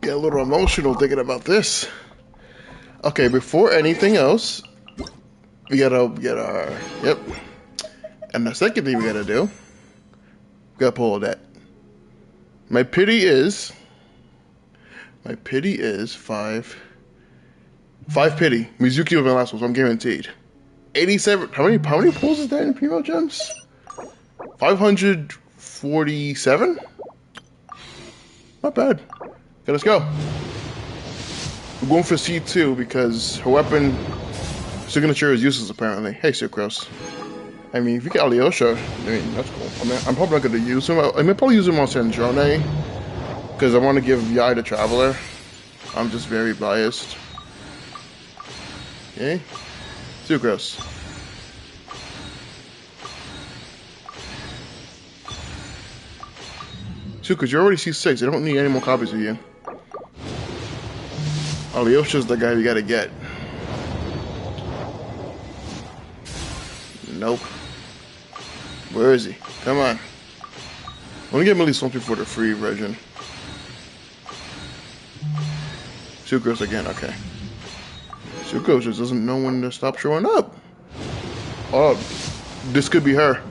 Get a little emotional thinking about this. Okay, before anything else, we gotta get our yep. And the second thing we gotta do, we gotta pull that. My pity is five. Five pity. Mizuki was my last one, so I'm guaranteed. 87. How many pulls is that in female gems? 547? Not bad. Okay, let's go. We're going for C2 because her weapon signature is useless apparently. Hey, Sucrose. I mean, if you get Alyosha, I mean, that's cool. I mean, I'm probably not going to use him. I may probably use him on Sandrone because I want to give Yai the Traveler. I'm just very biased. Okay. Sucrose. Sucrose, you're already C6. I don't need any more copies of you. Alyosha's the guy you gotta get. Nope. Where is he? Come on. I want to get him at least something for the free version. Sucrose again, okay. Sucrose just doesn't know when to stop showing up. Oh, this could be her.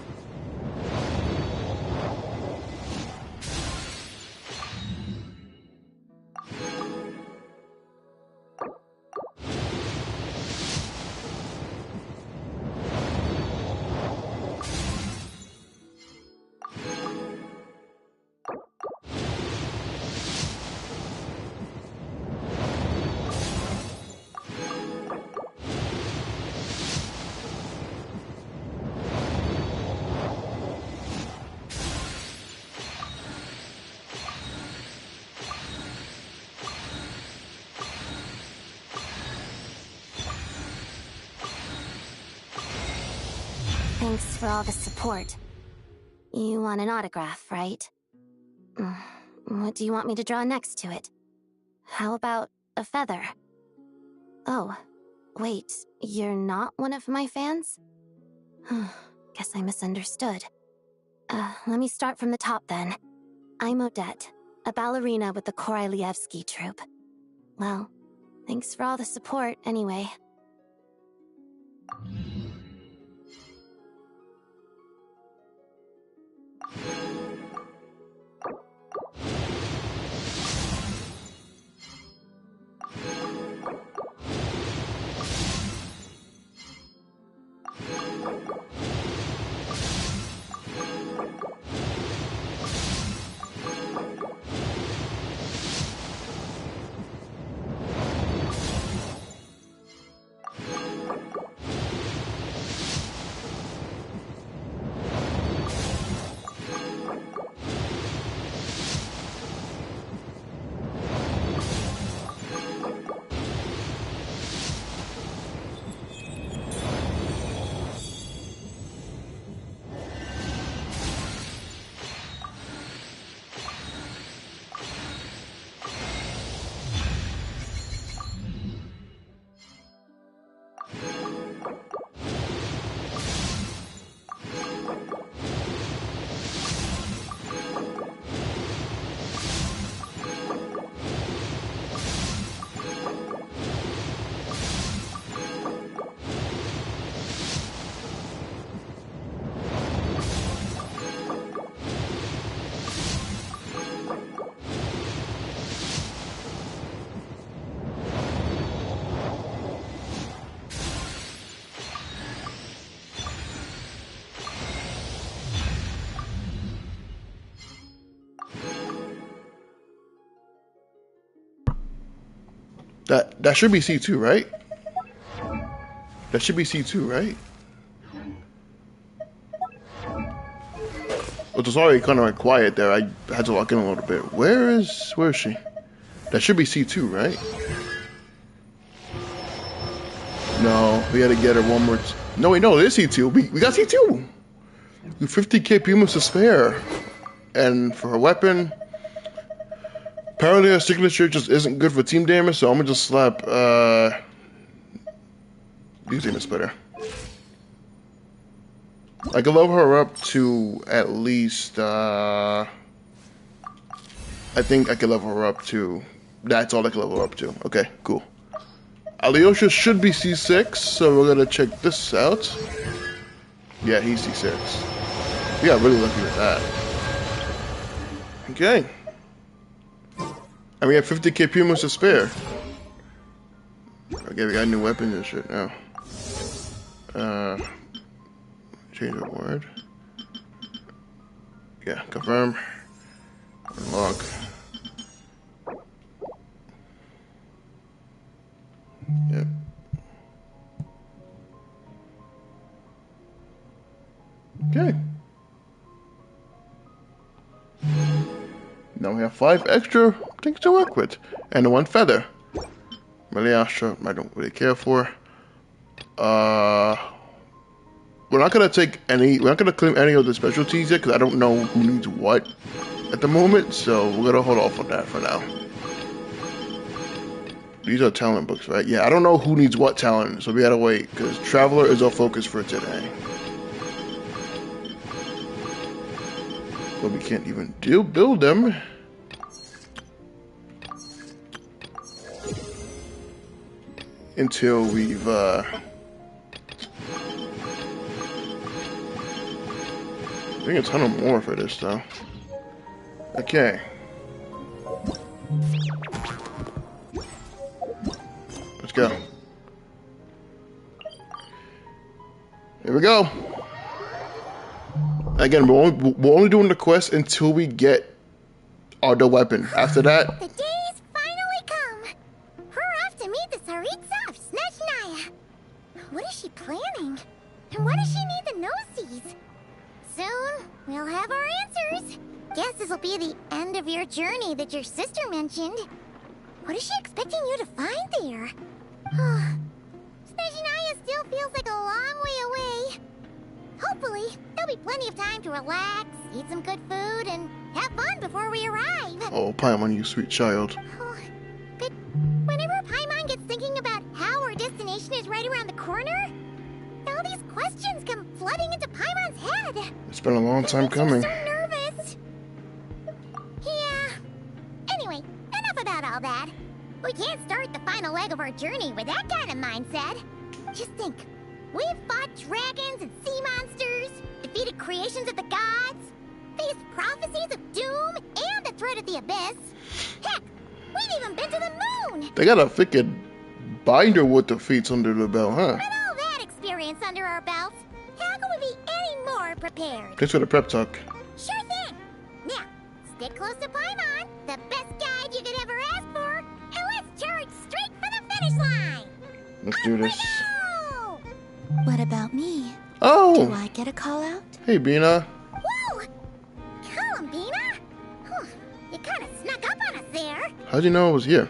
Thanks for all the support. You want an autograph, right? What do you want me to draw next to it? How about a feather? Oh, wait, you're not one of my fans? Guess I misunderstood. Let me start from the top then. I'm Odette, a ballerina with the Korolievsky troupe. Well, thanks for all the support anyway. That should be C2, right? That should be C2, right? It was already kind of like quiet there. I had to lock in a little bit. Where is she? That should be C2, right? No, we gotta get her one more. No, wait, no, it is C2. We got C2. 50k Pumas to spare. And for her weapon, apparently her signature just isn't good for team damage, so I'm gonna just slap, these demon splitter. I can level her up to at least, I think I can level her up to That's all I can level up to. Okay, cool. Alyosha should be C6, so we're gonna check this out. Yeah, he's C6. We got really lucky with that. Okay. And we have 50k Pumas to spare. Okay, we got new weapons and shit now. Change the word. Yeah, confirm. Unlock. Yep. Okay. Now we have 5 extra things to work with. And 1 feather. Meliastra, I don't really care for. We're not gonna claim any of the specialties yet, because I don't know who needs what at the moment, so we're gonna hold off on that for now. These are talent books, right? Yeah, I don't know who needs what talent, so we gotta wait, because Traveler is our focus for today. But we can't even build them. Until we've, I think a ton of more for this, though. Okay. Let's go. Here we go. Again, we're only doing the quest until we get the weapon. After that... The day's finally come. We're off to meet the Tsaritsa of Snezhnaya. What is she planning? And why does she need the nosies? Soon, we'll have our answers. Guess this'll be the end of your journey that your sister mentioned. What is she expecting you to find there? Snezhnaya still feels like a long way away. Hopefully, there'll be plenty of time to relax, eat some good food, and have fun before we arrive. Oh, Paimon, you sweet child. But whenever Paimon gets thinking about how our destination is right around the corner, all these questions come flooding into Paimon's head. It's been a long time coming. I'm so nervous. Yeah. Anyway, enough about all that. We can't start the final leg of our journey with that kind of mindset. Just think. We've fought dragons and sea monsters, defeated creations of the gods, faced prophecies of doom and the threat of the abyss. Heck, we've even been to the moon! They got a freaking binder with the feats under the belt, huh? With all that experience under our belts, how can we be any more prepared? Thanks for the prep talk. Sure thing! Now, stick close to Paimon, the best guide you could ever ask for, and let's charge straight for the finish line! Let's do this. What about me? Oh! Do I get a call out? Hey, Bina. Whoa! Columbina? You kind of snuck up on us there. How'd you know I was here?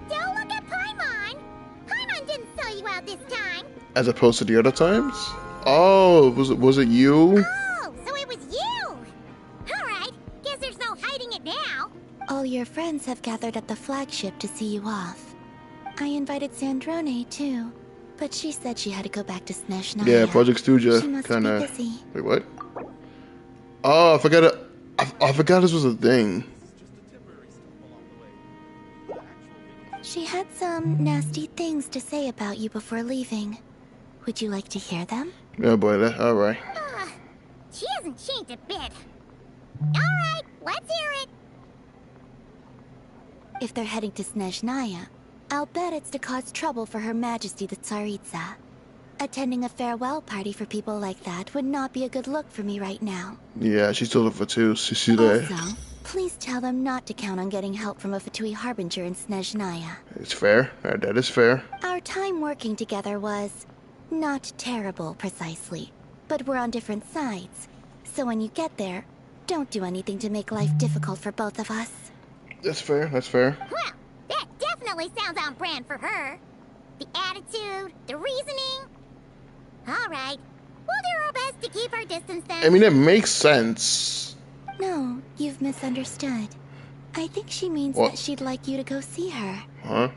Don't look at Paimon. Paimon didn't sell you out this time. As opposed to the other times? Oh, was it you? Oh, so it was you. All right. Guess there's no hiding it now. All your friends have gathered at the flagship to see you off. I invited Sandrone too, but she said she had to go back to Snezhnaya. Yeah, Project She Stuja must kind be of. busy. Wait, what? Oh, I forgot it. I forgot this was a thing. She had some nasty things to say about you before leaving. Would you like to hear them? Yeah, boy. All right. She hasn't changed a bit. All right, let's hear it. If they're heading to Snezhnaya, I'll bet it's to cause trouble for Her Majesty the Tsaritsa. Attending a farewell party for people like that would not be a good look for me right now. Yeah, she's still for two. See there. Also, please tell them not to count on getting help from a Fatui Harbinger in Snezhnaya. It's fair. That is fair. Our time working together was not terrible, precisely, but we're on different sides. So when you get there, don't do anything to make life difficult for both of us. That's fair. That's fair. Well, that definitely sounds on brand for her. The attitude, the reasoning. All right, we'll do our best to keep our distance then. I mean, it makes sense. No, you've misunderstood. I think she means What? that she'd like you to go see her. Huh?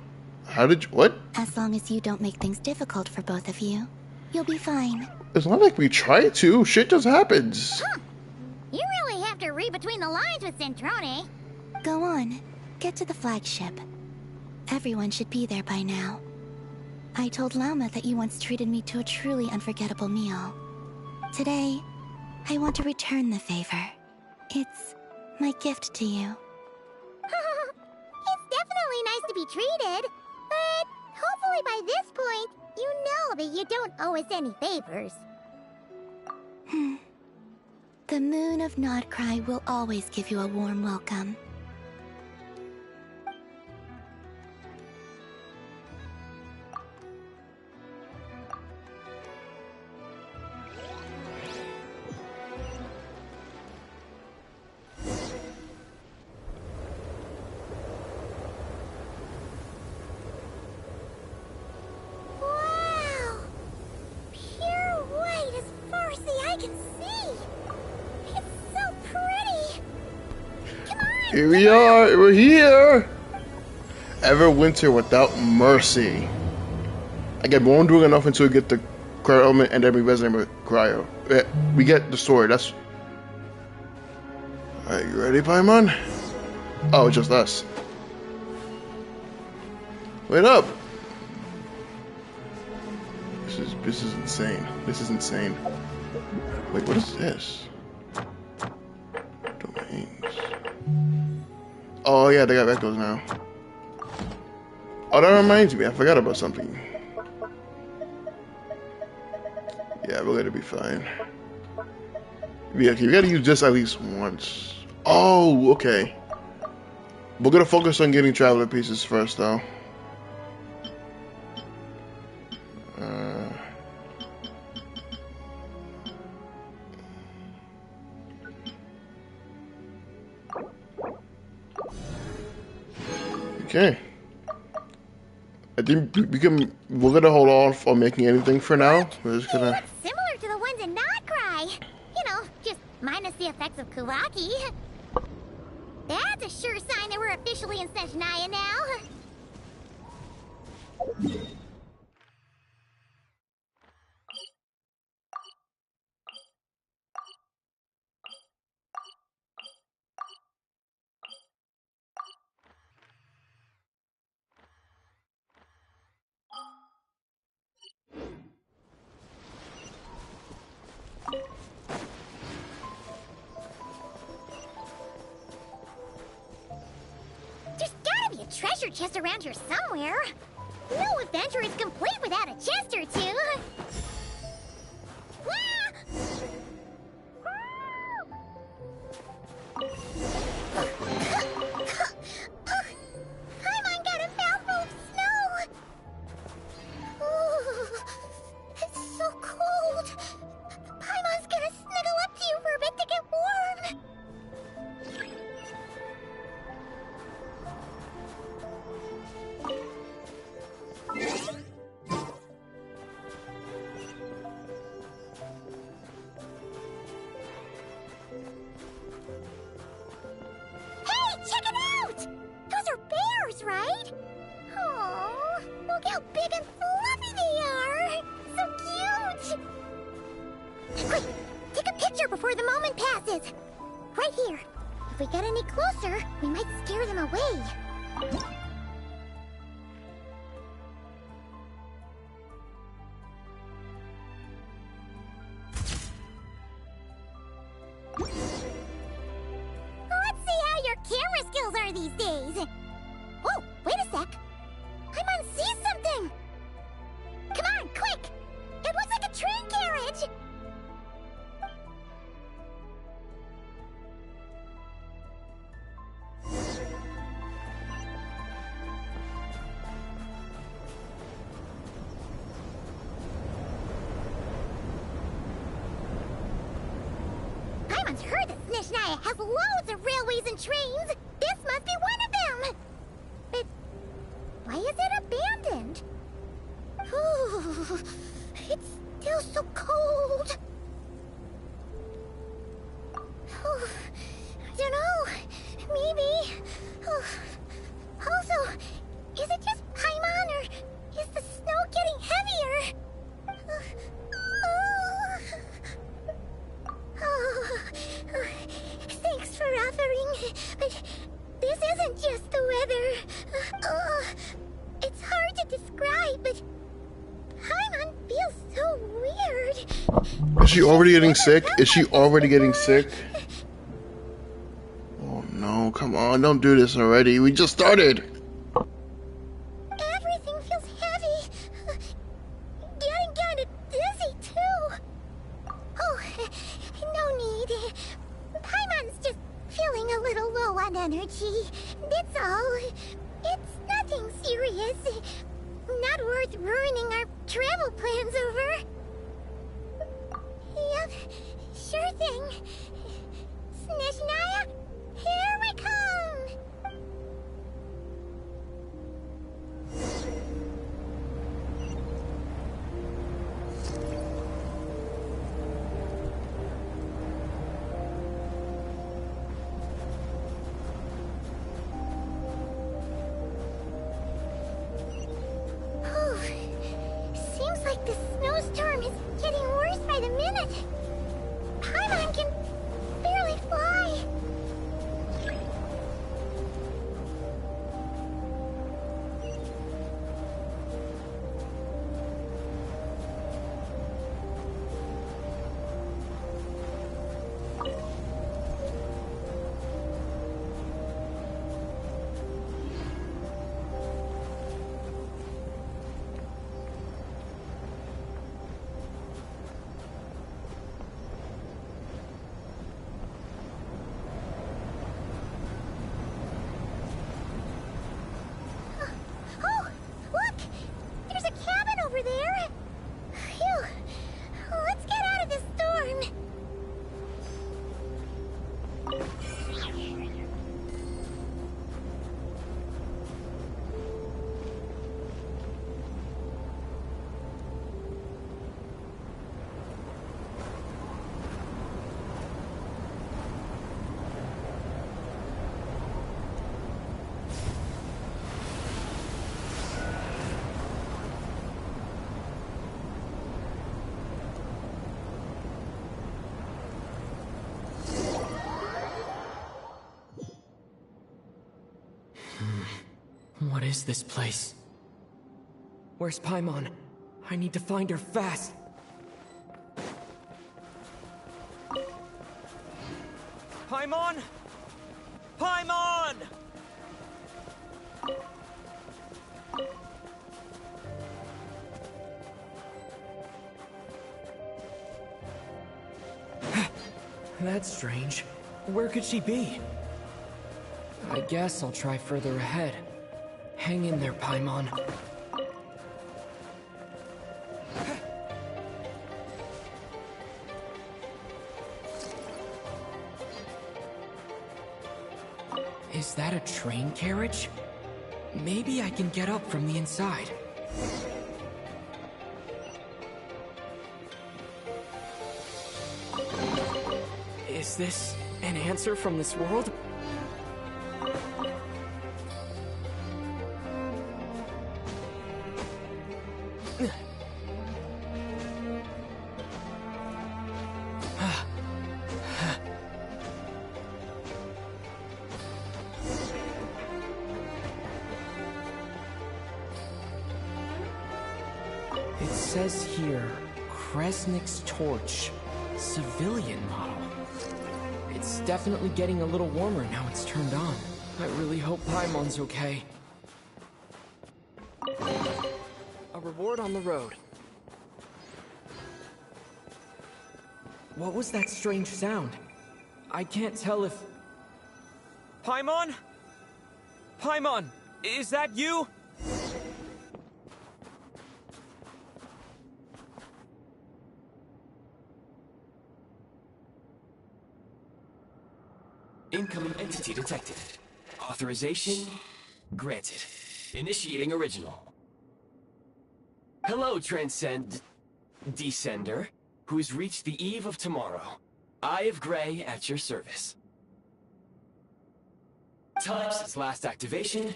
How did you... What? As long as you don't make things difficult for both of you, you'll be fine. It's not like we try to. Shit just happens. You really have to read between the lines with Centrone. Go on. Get to the flagship. Everyone should be there by now. I told Lama that you once treated me to a truly unforgettable meal. Today, I want to return the favor. It's my gift to you. It's definitely nice to be treated, but hopefully by this point, you know that you don't owe us any favors. The moon of Nodcry will always give you a warm welcome. Wow! Pure white as far as the eye can see! It's so pretty! Come on! Here we are. We're here. Everwinter without mercy. Again, we won't do enough until we get the cryo element and then we resonate with cryo. We get the story. That's. Are you ready, Paimon? Oh, just us. Wait up. This is insane. This is insane. Wait, what is this? Domains. Oh yeah, they got echoes now. Oh, that reminds me. I forgot about something. Yeah, we're gonna be fine. Yeah, okay, we gotta use this at least once. Oh, okay. We're gonna focus on getting traveler pieces first, though. Okay. I think we're gonna hold off on making anything for now. We're just gonna. It's similar to the ones in Nodcry. You know, just minus the effects of Kuraki. That's a sure sign that we're officially in Snezhnaya now. There's gotta be a treasure chest around here somewhere. No adventure is complete without a chest or two. Paimon got a mouthful of snow. Ooh, it's so cold. Paimon's gonna snuggle up to you for a bit to get warm. Hey, check it out! Those are bears, right? Oh, look how big and fluffy they are! So cute! Quick, take a picture before the moment passes. Right here. If we get any closer, we might scare them away. Let's see how your camera skills are these days. Oh, wait a sec. Paimon sees something. Come on, quick! It looks like a train carriage. Paimon's heard that Snezhnaya has loads of railways and trains. This must be one of them. But why is it abandoned? Ooh, it's still so cold. Ooh, I don't know. Maybe. Also, is it just Paimon or is the snow getting heavier? Oh, Is she already getting sick? Is she already getting sick? Oh no, come on, don't do this already. We just started. Everything feels heavy. Getting kind of dizzy, too. Oh, no need. Paimon's just feeling a little low on energy. That's all. It's nothing serious. Not worth ruining our travel plans over. Yep, sure thing. Snezhnaya, here we come! Seems like the snowstorm is getting worse by the minute. Paimon can barely fly. Oh, look! There's a cabin over there! Phew! Let's get out of this storm! What is this place? Where's Paimon? I need to find her fast. Paimon! Paimon! That's strange. Where could she be? I guess I'll try further ahead. Hang in there, Paimon. Is that a train carriage? Maybe I can get up from the inside. Is this an answer from this world? It says here, Kresnik's torch, civilian model. It's definitely getting a little warmer now it's turned on. I really hope Paimon's okay. A reward on the road. What was that strange sound? I can't tell if... Paimon? Paimon, is that you? Incoming entity detected. Authorization granted. Initiating original. Hello, Descender, who's reached the eve of tomorrow. Eye of Grey at your service. Time since last activation.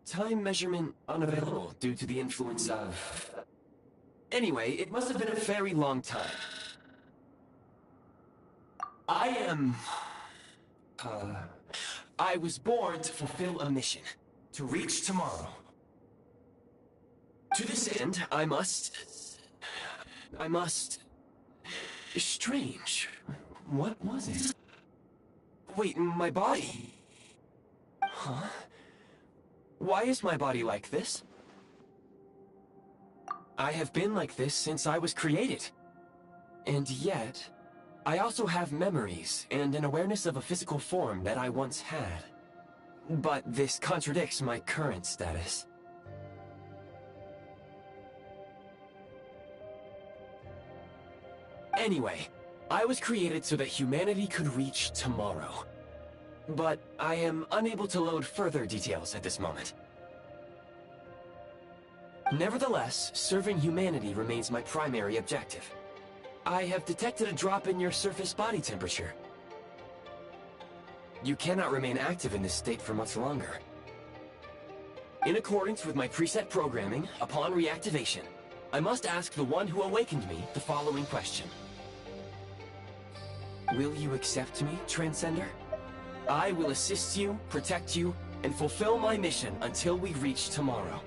Time measurement unavailable due to the influence of... Anyway, it must have been a very long time. I was born to fulfill a mission. To reach tomorrow. To this end, I must... Strange. What was it? Wait, my body? Huh? Why is my body like this? I have been like this since I was created. And yet, I also have memories and an awareness of a physical form that I once had. But this contradicts my current status. Anyway, I was created so that humanity could reach tomorrow. But I am unable to load further details at this moment. Nevertheless, serving humanity remains my primary objective. I have detected a drop in your surface body temperature. You cannot remain active in this state for much longer. In accordance with my preset programming, upon reactivation, I must ask the one who awakened me the following question. Will you accept me, Transcender? I will assist you, protect you, and fulfill my mission until we reach tomorrow.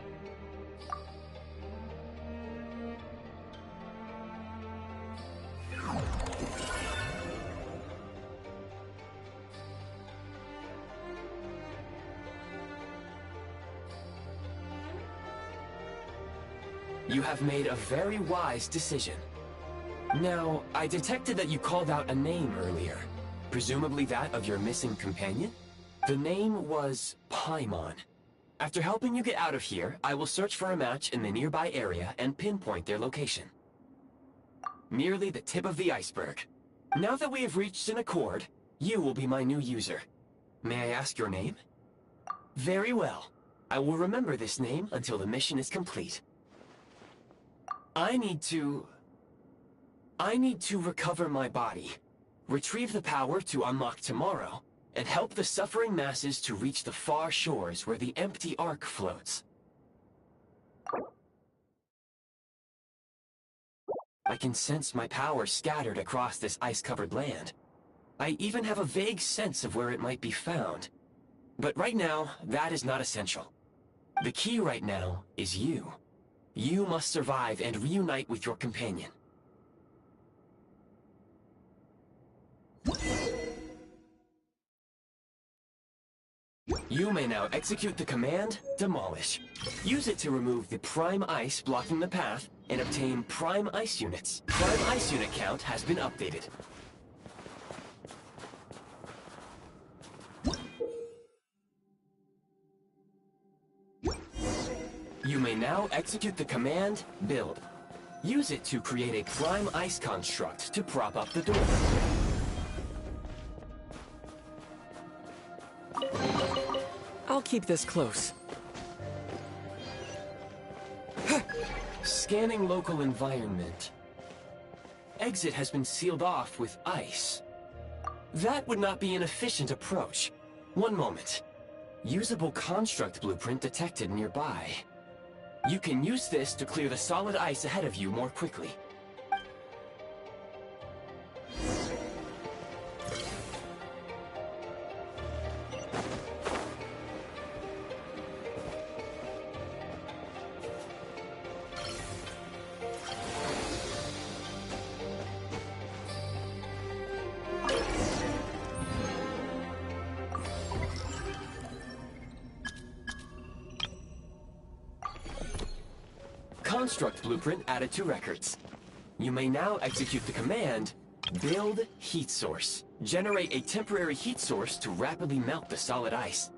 You have made a very wise decision. Now, I detected that you called out a name earlier. Presumably that of your missing companion? The name was Paimon. After helping you get out of here, I will search for a match in the nearby area and pinpoint their location. Merely the tip of the iceberg. Now that we have reached an accord, you will be my new user. May I ask your name? Very well. I will remember this name until the mission is complete. I need to recover my body, retrieve the power to unlock tomorrow, and help the suffering masses to reach the far shores where the empty Ark floats. I can sense my power scattered across this ice-covered land. I even have a vague sense of where it might be found. But right now, that is not essential. The key right now is you. You must survive and reunite with your companion. You may now execute the command, Demolish. Use it to remove the Prime Ice blocking the path and obtain Prime Ice units. Prime Ice unit count has been updated. You may now execute the command, Build. Use it to create a Prime Ice construct to prop up the door. I'll keep this close. Scanning local environment. Exit has been sealed off with ice. That would not be an efficient approach. One moment. Usable construct blueprint detected nearby. You can use this to clear the solid ice ahead of you more quickly. Construct blueprint added to records. You may now execute the command, Build Heat Source. Generate a temporary heat source to rapidly melt the solid ice.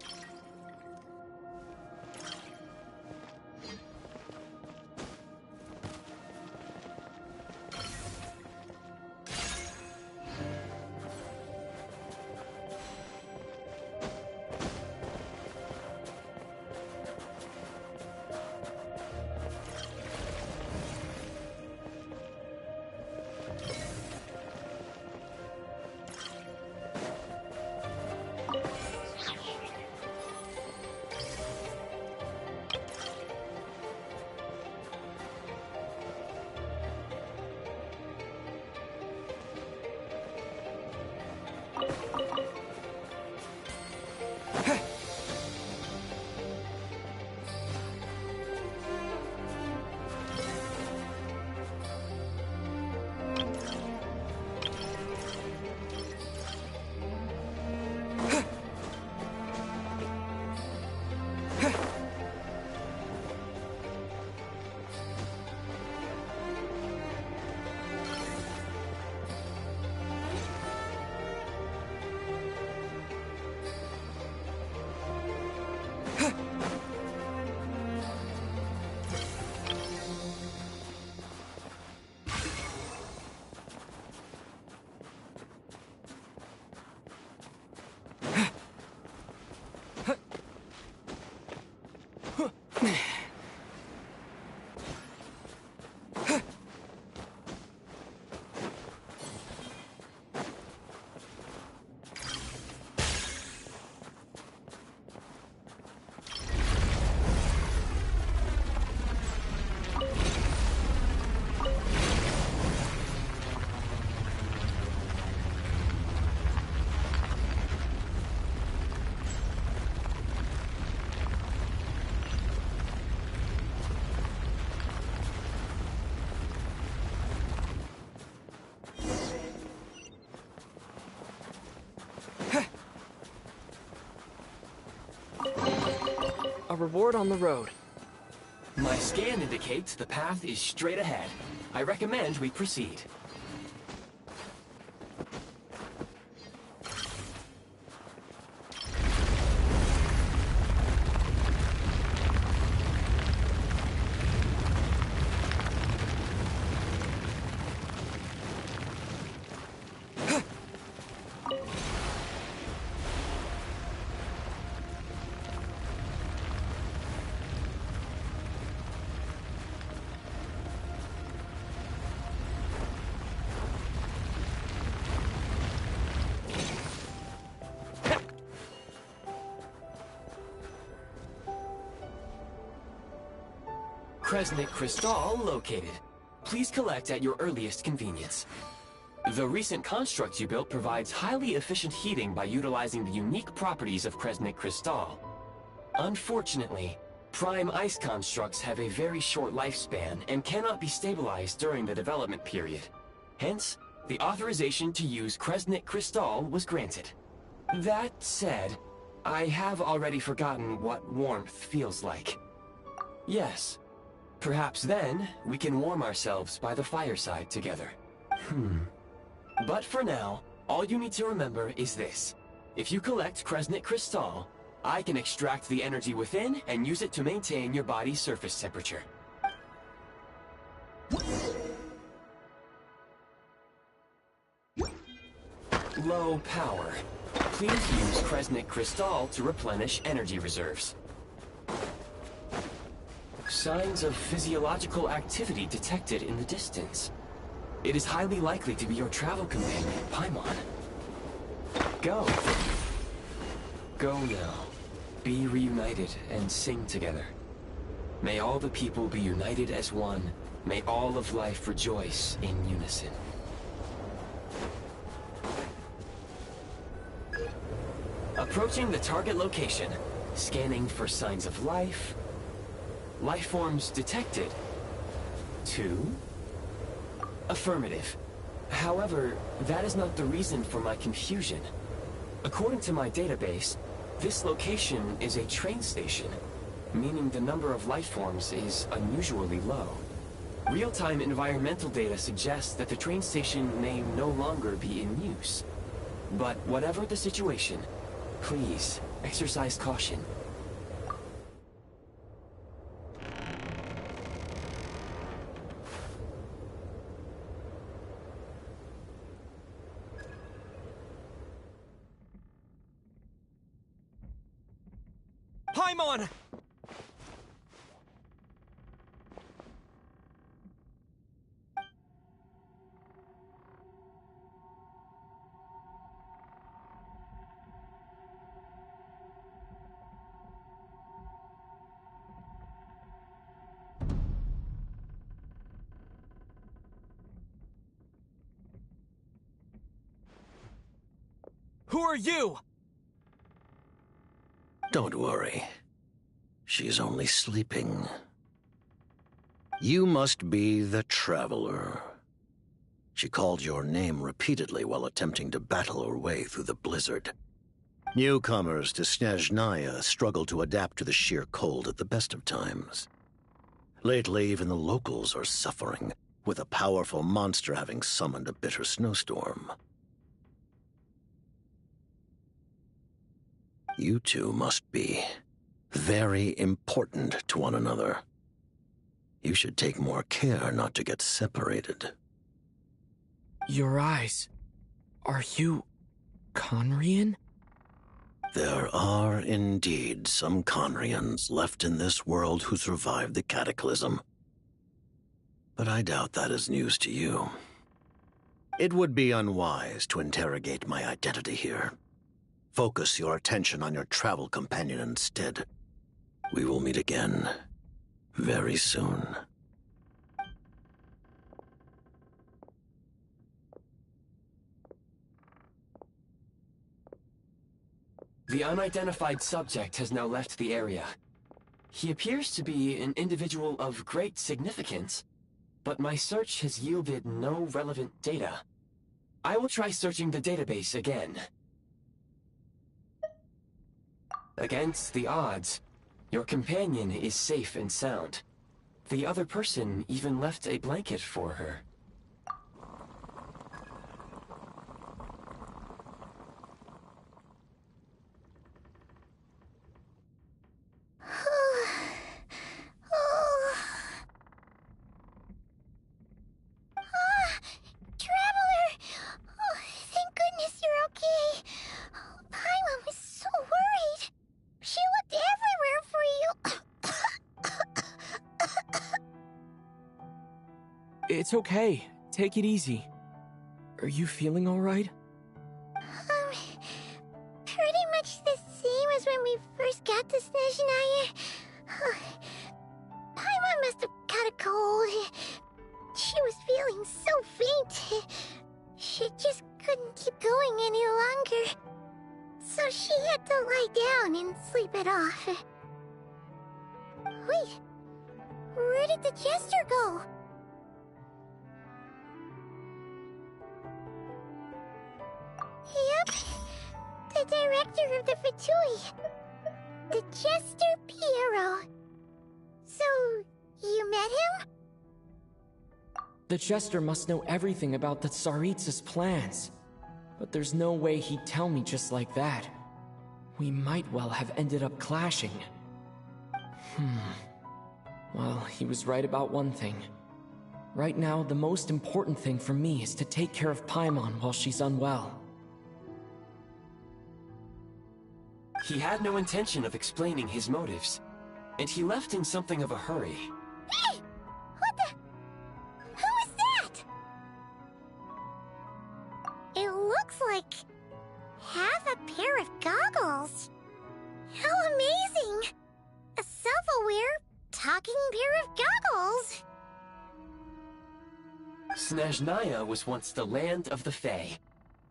A reward on the road. My scan indicates the path is straight ahead. I recommend we proceed. Kresnik Crystal located. Please collect at your earliest convenience. The recent construct you built provides highly efficient heating by utilizing the unique properties of Kresnik Crystal. Unfortunately, prime ice constructs have a very short lifespan and cannot be stabilized during the development period. Hence, the authorization to use Kresnik Crystal was granted. That said, I have already forgotten what warmth feels like. Yes. Perhaps then, we can warm ourselves by the fireside together. But for now, all you need to remember is this. If you collect Kresnik Crystal, I can extract the energy within and use it to maintain your body's surface temperature. Low power. Please use Kresnik Crystal to replenish energy reserves. Signs of physiological activity detected in the distance. It is highly likely to be your travel companion, Paimon. Go. Go now. Be reunited and sing together. May all the people be united as one. May all of life rejoice in unison. Approaching the target location. Scanning for signs of life. Life forms detected. 2. Affirmative. However, that is not the reason for my confusion. According to my database, this location is a train station, meaning the number of life forms is unusually low. Real-time environmental data suggests that the train station may no longer be in use. But whatever the situation, please exercise caution. Paimon! Who are you? Don't worry. She's only sleeping. You must be the Traveler. She called your name repeatedly while attempting to battle her way through the blizzard. Newcomers to Snezhnaya struggle to adapt to the sheer cold at the best of times. Lately, even the locals are suffering, with a powerful monster having summoned a bitter snowstorm. You two must be very important to one another. You should take more care not to get separated. Your eyes. Are you... Conrian? There are indeed some Conrians left in this world who survived the cataclysm. But I doubt that is news to you. It would be unwise to interrogate my identity here. Focus your attention on your travel companion instead. We will meet again very soon. The unidentified subject has now left the area. He appears to be an individual of great significance, but my search has yielded no relevant data. I will try searching the database again. Against the odds, your companion is safe and sound. The other person even left a blanket for her. Traveler! Oh, thank goodness you're okay. Paimon was so worried. She looked everywhere for you. It's okay. Take it easy. Are you feeling alright? Pretty much the same as when we first got to Snezhnaya. Paimon must have caught a cold. She was feeling so faint. She just couldn't keep going any longer. So she had to lie down and sleep it off. Wait, where did the jester go? Yep, the director of the Fatui. The Jester Piero. So, you met him? The Jester must know everything about the Tsaritsa's plans. But there's no way he'd tell me just like that. We might well have ended up clashing. Well, he was right about one thing. Right now, the most important thing for me is to take care of Paimon while she's unwell. He had no intention of explaining his motives, and he left in something of a hurry. Hey! What the... Who is that? It looks like... half a pair of goggles. How amazing! A self-aware, talking pair of goggles! Snezhnaya was once the land of the Fae.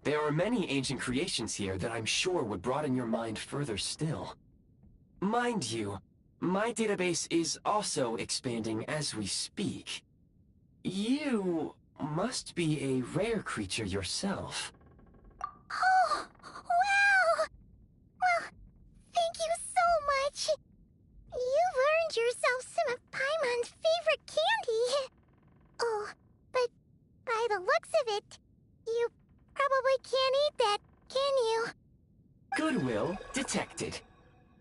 There are many ancient creations here that I'm sure would broaden your mind further still. Mind you, my database is also expanding as we speak. You must be a rare creature yourself. Oh, wow! Well, thank you so much. You've earned yourself some of Paimon's favorite candy. Oh, but by the looks of it, you probably can't eat that, can you? Goodwill detected.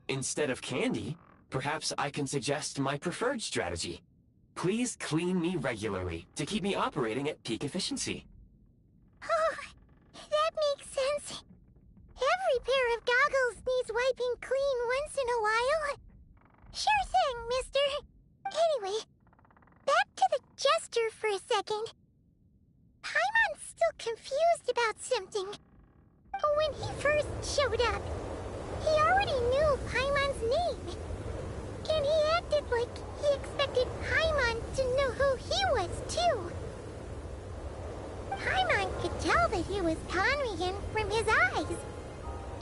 Instead of candy, perhaps I can suggest my preferred strategy. Please clean me regularly to keep me operating at peak efficiency. Oh, that makes sense. Every pair of goggles needs wiping clean once in a while. Sure thing, mister. Anyway, back to the Jester for a second. Paimon's still confused about something. When he first showed up, he already knew Paimon's name. And he acted like he expected Paimon to know who he was, too. Paimon could tell that he was Conrian from his eyes.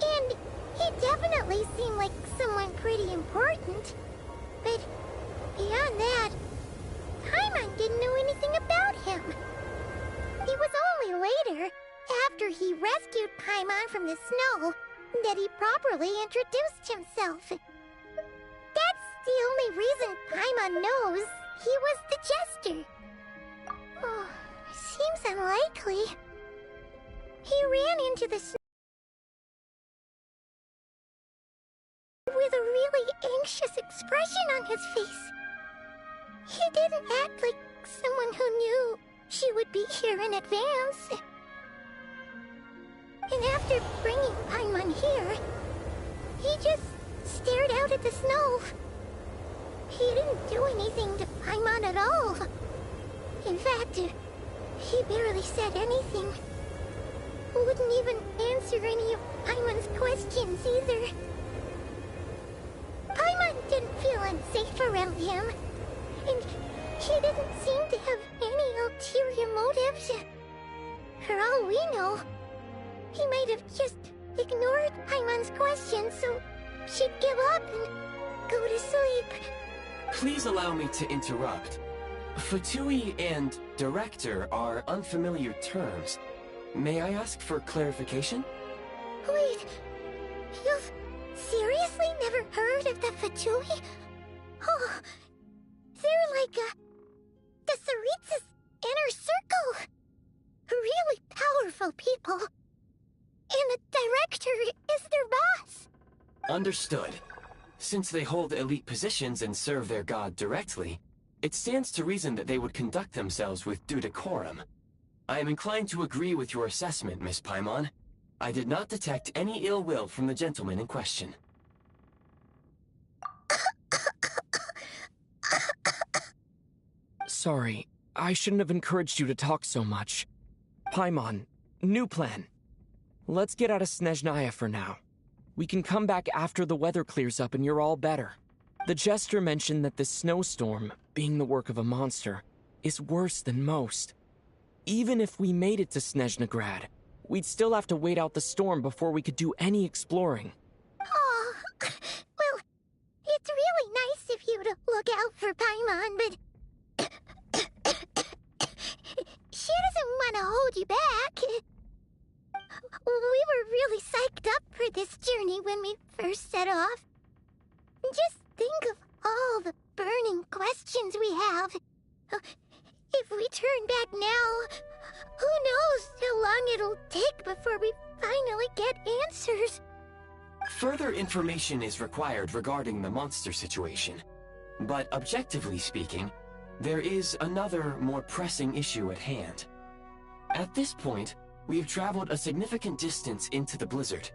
And he definitely seemed like someone pretty important. But beyond that, Paimon didn't know anything about him. It was only later, after he rescued Paimon from the snow, that he properly introduced himself. That's the only reason Paimon knows he was the Jester. Oh, seems unlikely. He ran into the snow with a really anxious expression on his face. He didn't act like someone who knew she would be here in advance. And after bringing Paimon here, He just stared out at the snow. He didn't do anything to Paimon at all. In fact, he barely said anything. Wouldn't even answer any of Paimon's questions either. Paimon didn't feel unsafe around him, and he didn't seem to have any ulterior motives. For all we know, he might have just ignored Paimon's questions so she'd give up and go to sleep. Please allow me to interrupt. Fatui and director are unfamiliar terms. May I ask for clarification? Wait, you've seriously never heard of the Fatui? Oh, they're like the Tsaritsa's inner circle. Really powerful people. And the director is their boss. Understood. Since they hold elite positions and serve their god directly, it stands to reason that they would conduct themselves with due decorum. I am inclined to agree with your assessment, Miss Paimon. I did not detect any ill will from the gentleman in question. Sorry, I shouldn't have encouraged you to talk so much. Paimon, new plan. Let's get out of Snezhnaya for now. We can come back after the weather clears up and you're all better. The Jester mentioned that this snowstorm, being the work of a monster, is worse than most. Even if we made it to Snezhnegrad, we'd still have to wait out the storm before we could do any exploring. Oh, well, it's really nice of you to look out for Paimon, but she doesn't want to hold you back. We were really psyched up for this journey when we first set off. Just think of all the burning questions we have. If we turn back now, who knows how long it'll take before we finally get answers. Further information is required regarding the monster situation. But objectively speaking, there is another, more pressing issue at hand. At this point, we have traveled a significant distance into the blizzard.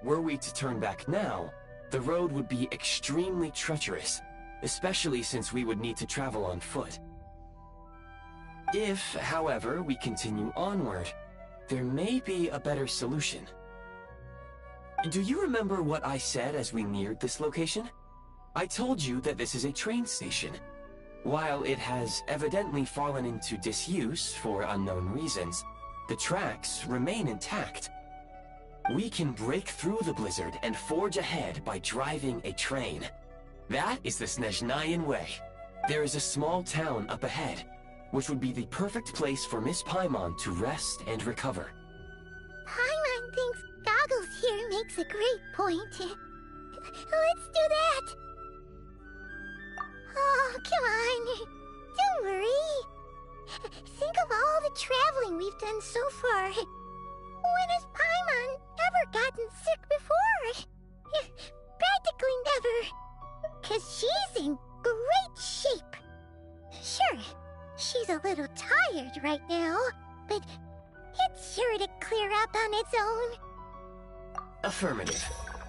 Were we to turn back now, the road would be extremely treacherous, especially since we would need to travel on foot. If, however, we continue onward, there may be a better solution. Do you remember what I said as we neared this location? I told you that this is a train station. While it has evidently fallen into disuse for unknown reasons, the tracks remain intact. We can break through the blizzard and forge ahead by driving a train. That is the Snezhnayan way. There is a small town up ahead, which would be the perfect place for Miss Paimon to rest and recover. Paimon thinks Goggles here makes a great point. Let's do that. Oh, come on. Don't worry. Think of all the traveling we've done so far. When has Paimon ever gotten sick before? Practically never. 'Cause she's in great shape. Sure, she's a little tired right now, but it's sure to clear up on its own. Affirmative.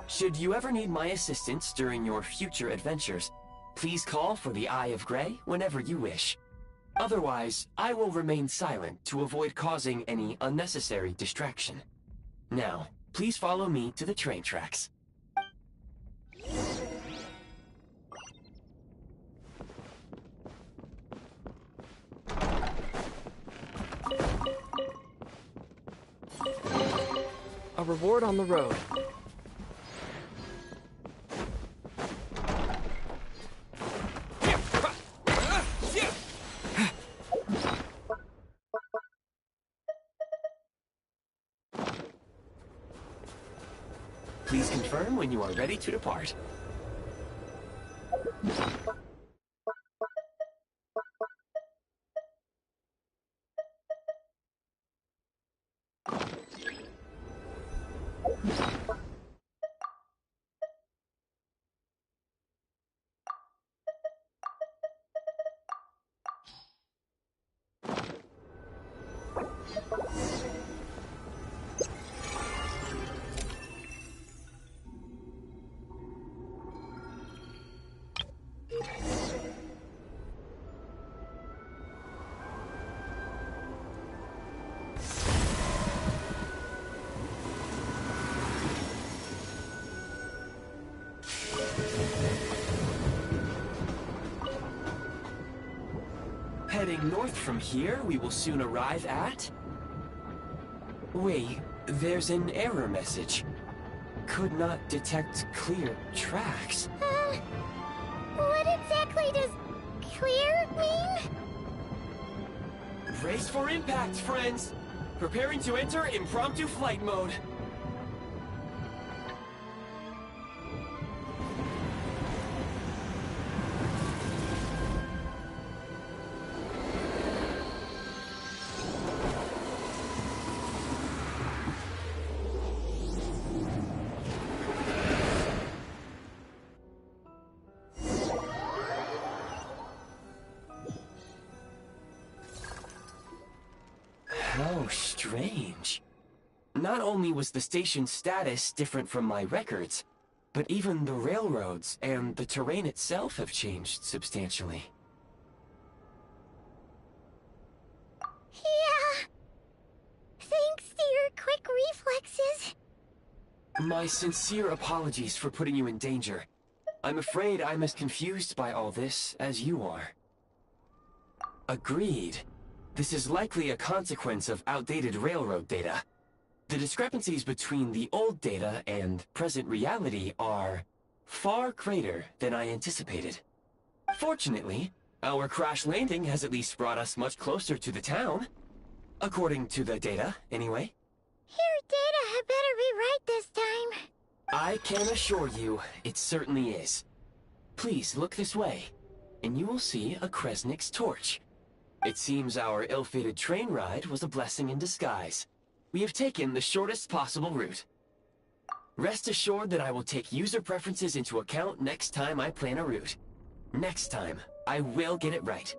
Should you ever need my assistance during your future adventures, please call for the Eye of Grey whenever you wish. Otherwise, I will remain silent to avoid causing any unnecessary distraction. Now, please follow me to the train tracks. A reward on the road. Please confirm when you are ready to depart. Heading north from here, we will soon arrive at... Wait, there's an error message. Could not detect clear tracks. What exactly does clear mean? Brace for impact, friends! Preparing to enter impromptu flight mode. How strange. Not only was the station's status different from my records, but even the railroads and the terrain itself have changed substantially. Yeah. Thanks to your quick reflexes. My sincere apologies for putting you in danger. I'm afraid I'm as confused by all this as you are. Agreed. This is likely a consequence of outdated railroad data. The discrepancies between the old data and present reality are far greater than I anticipated. Fortunately, our crash landing has at least brought us much closer to the town. According to the data, anyway. Your data had better be right this time. I can assure you, it certainly is. Please look this way, and you will see a Kresnik's torch. It seems our ill-fated train ride was a blessing in disguise. We have taken the shortest possible route. Rest assured that I will take user preferences into account next time I plan a route. Next time, I will get it right.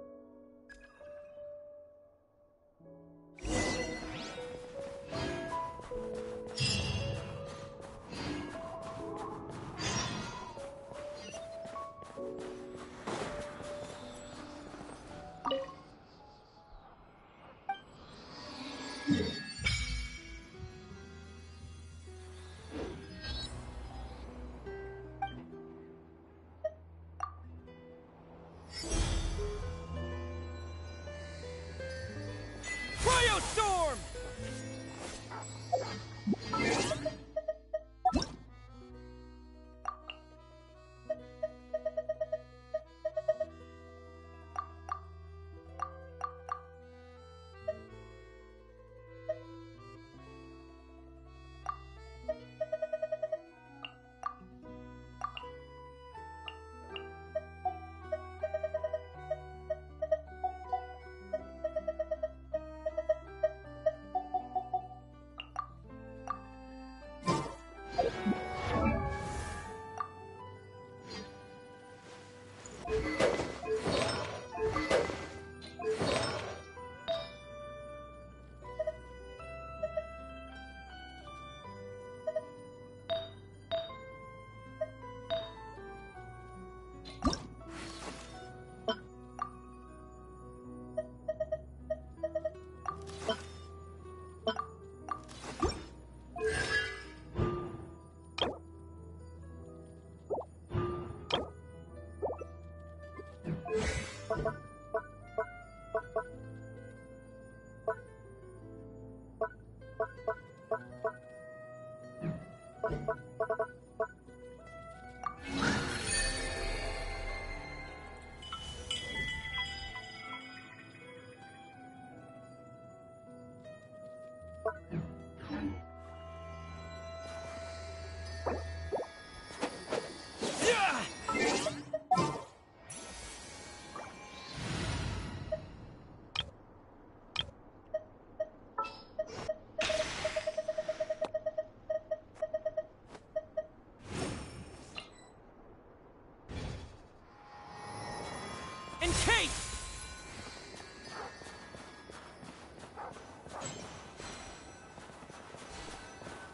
Cryo storm!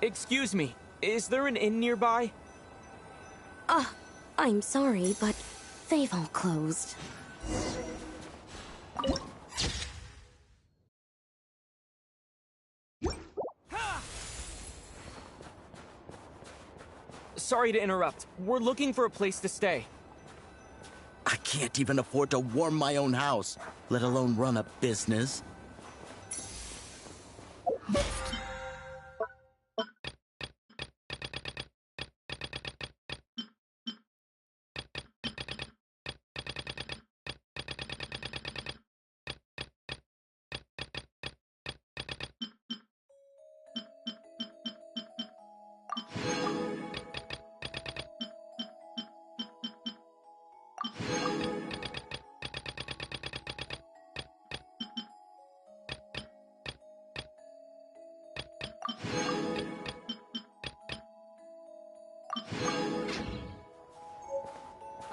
Excuse me, is there an inn nearby? I'm sorry, but they've all closed. Sorry to interrupt. We're looking for a place to stay. I can't even afford to warm my own house, let alone run a business.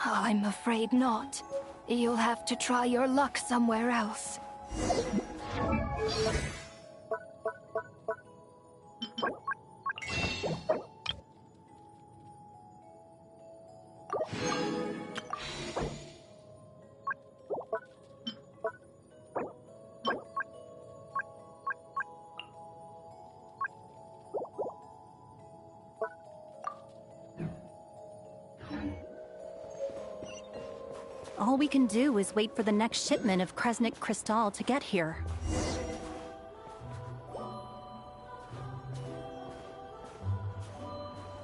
I'm afraid not. You'll have to try your luck somewhere else. All we can do is wait for the next shipment of Kresnik Crystal to get here.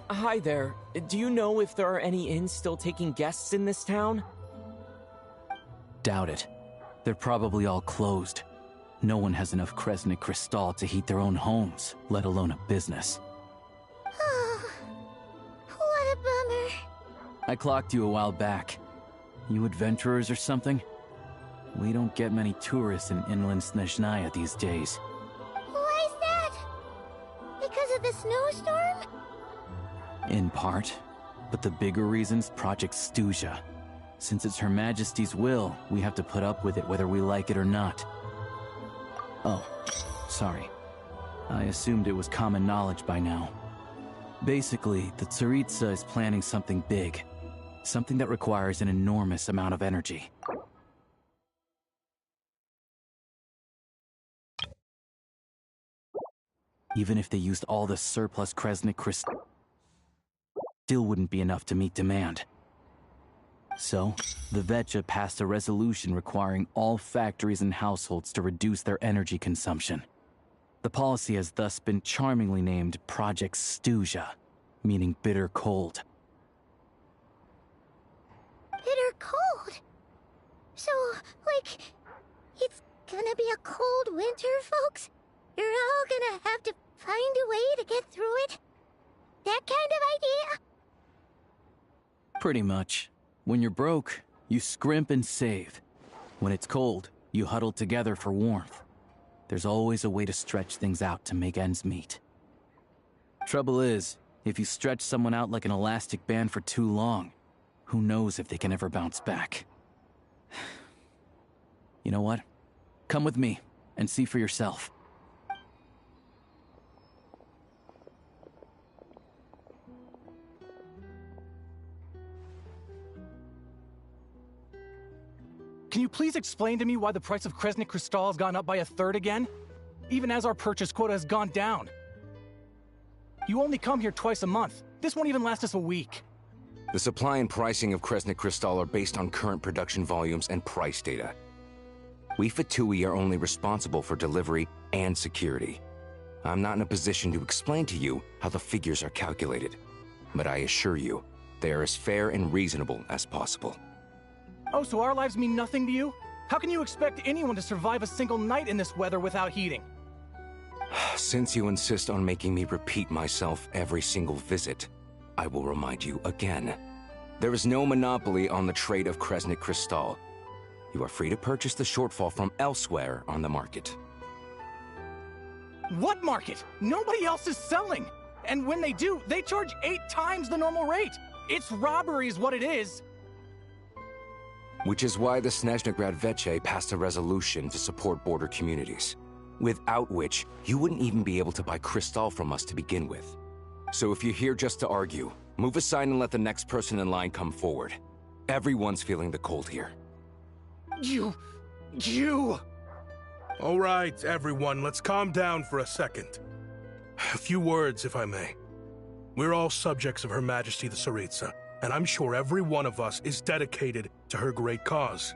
Hi there. Do you know if there are any inns still taking guests in this town? Doubt it. They're probably all closed. No one has enough Kresnik Crystal to heat their own homes, let alone a business. What a bummer. I clocked you a while back. You adventurers or something? We don't get many tourists in inland Snezhnaya these days. Why is that? Because of the snowstorm? In part. But the bigger reason's Project Stuzha. Since it's Her Majesty's will, we have to put up with it whether we like it or not. Oh, sorry. I assumed it was common knowledge by now. Basically, the Tsaritsa is planning something big. Something that requires an enormous amount of energy. Even if they used all the surplus Kresnik Crystal, still wouldn't be enough to meet demand. So, the Vetcha passed a resolution requiring all factories and households to reduce their energy consumption. The policy has thus been charmingly named Project Stuzha, meaning bitter cold. Bitter cold? So, like, it's gonna be a cold winter, folks? You're all gonna have to find a way to get through it? That kind of idea? Pretty much. When you're broke, you scrimp and save. When it's cold, you huddle together for warmth. There's always a way to stretch things out to make ends meet. Trouble is, if you stretch someone out like an elastic band for too long, who knows if they can ever bounce back. You know what? Come with me, and see for yourself. Can you please explain to me why the price of Kresnik Crystal has gone up by 1/3 again? Even as our purchase quota has gone down. You only come here twice a month. This won't even last us a week. The supply and pricing of Kresnik Crystal are based on current production volumes and price data. We Fatui are only responsible for delivery and security. I'm not in a position to explain to you how the figures are calculated, but I assure you, they are as fair and reasonable as possible. Oh, so our lives mean nothing to you? How can you expect anyone to survive a single night in this weather without heating? Since you insist on making me repeat myself every single visit, I will remind you again. There is no monopoly on the trade of Kresnik Crystal. You are free to purchase the shortfall from elsewhere on the market. What market? Nobody else is selling! And when they do, they charge 8 times the normal rate! It's robbery is what it is! Which is why the Snezhnegrad Veche passed a resolution to support border communities, without which you wouldn't even be able to buy Crystal from us to begin with. So if you're here just to argue, move aside and let the next person in line come forward. Everyone's feeling the cold here. You... All right, everyone, let's calm down for a second. A few words, if I may. We're all subjects of Her Majesty the Tsaritsa, and I'm sure every one of us is dedicated to her great cause.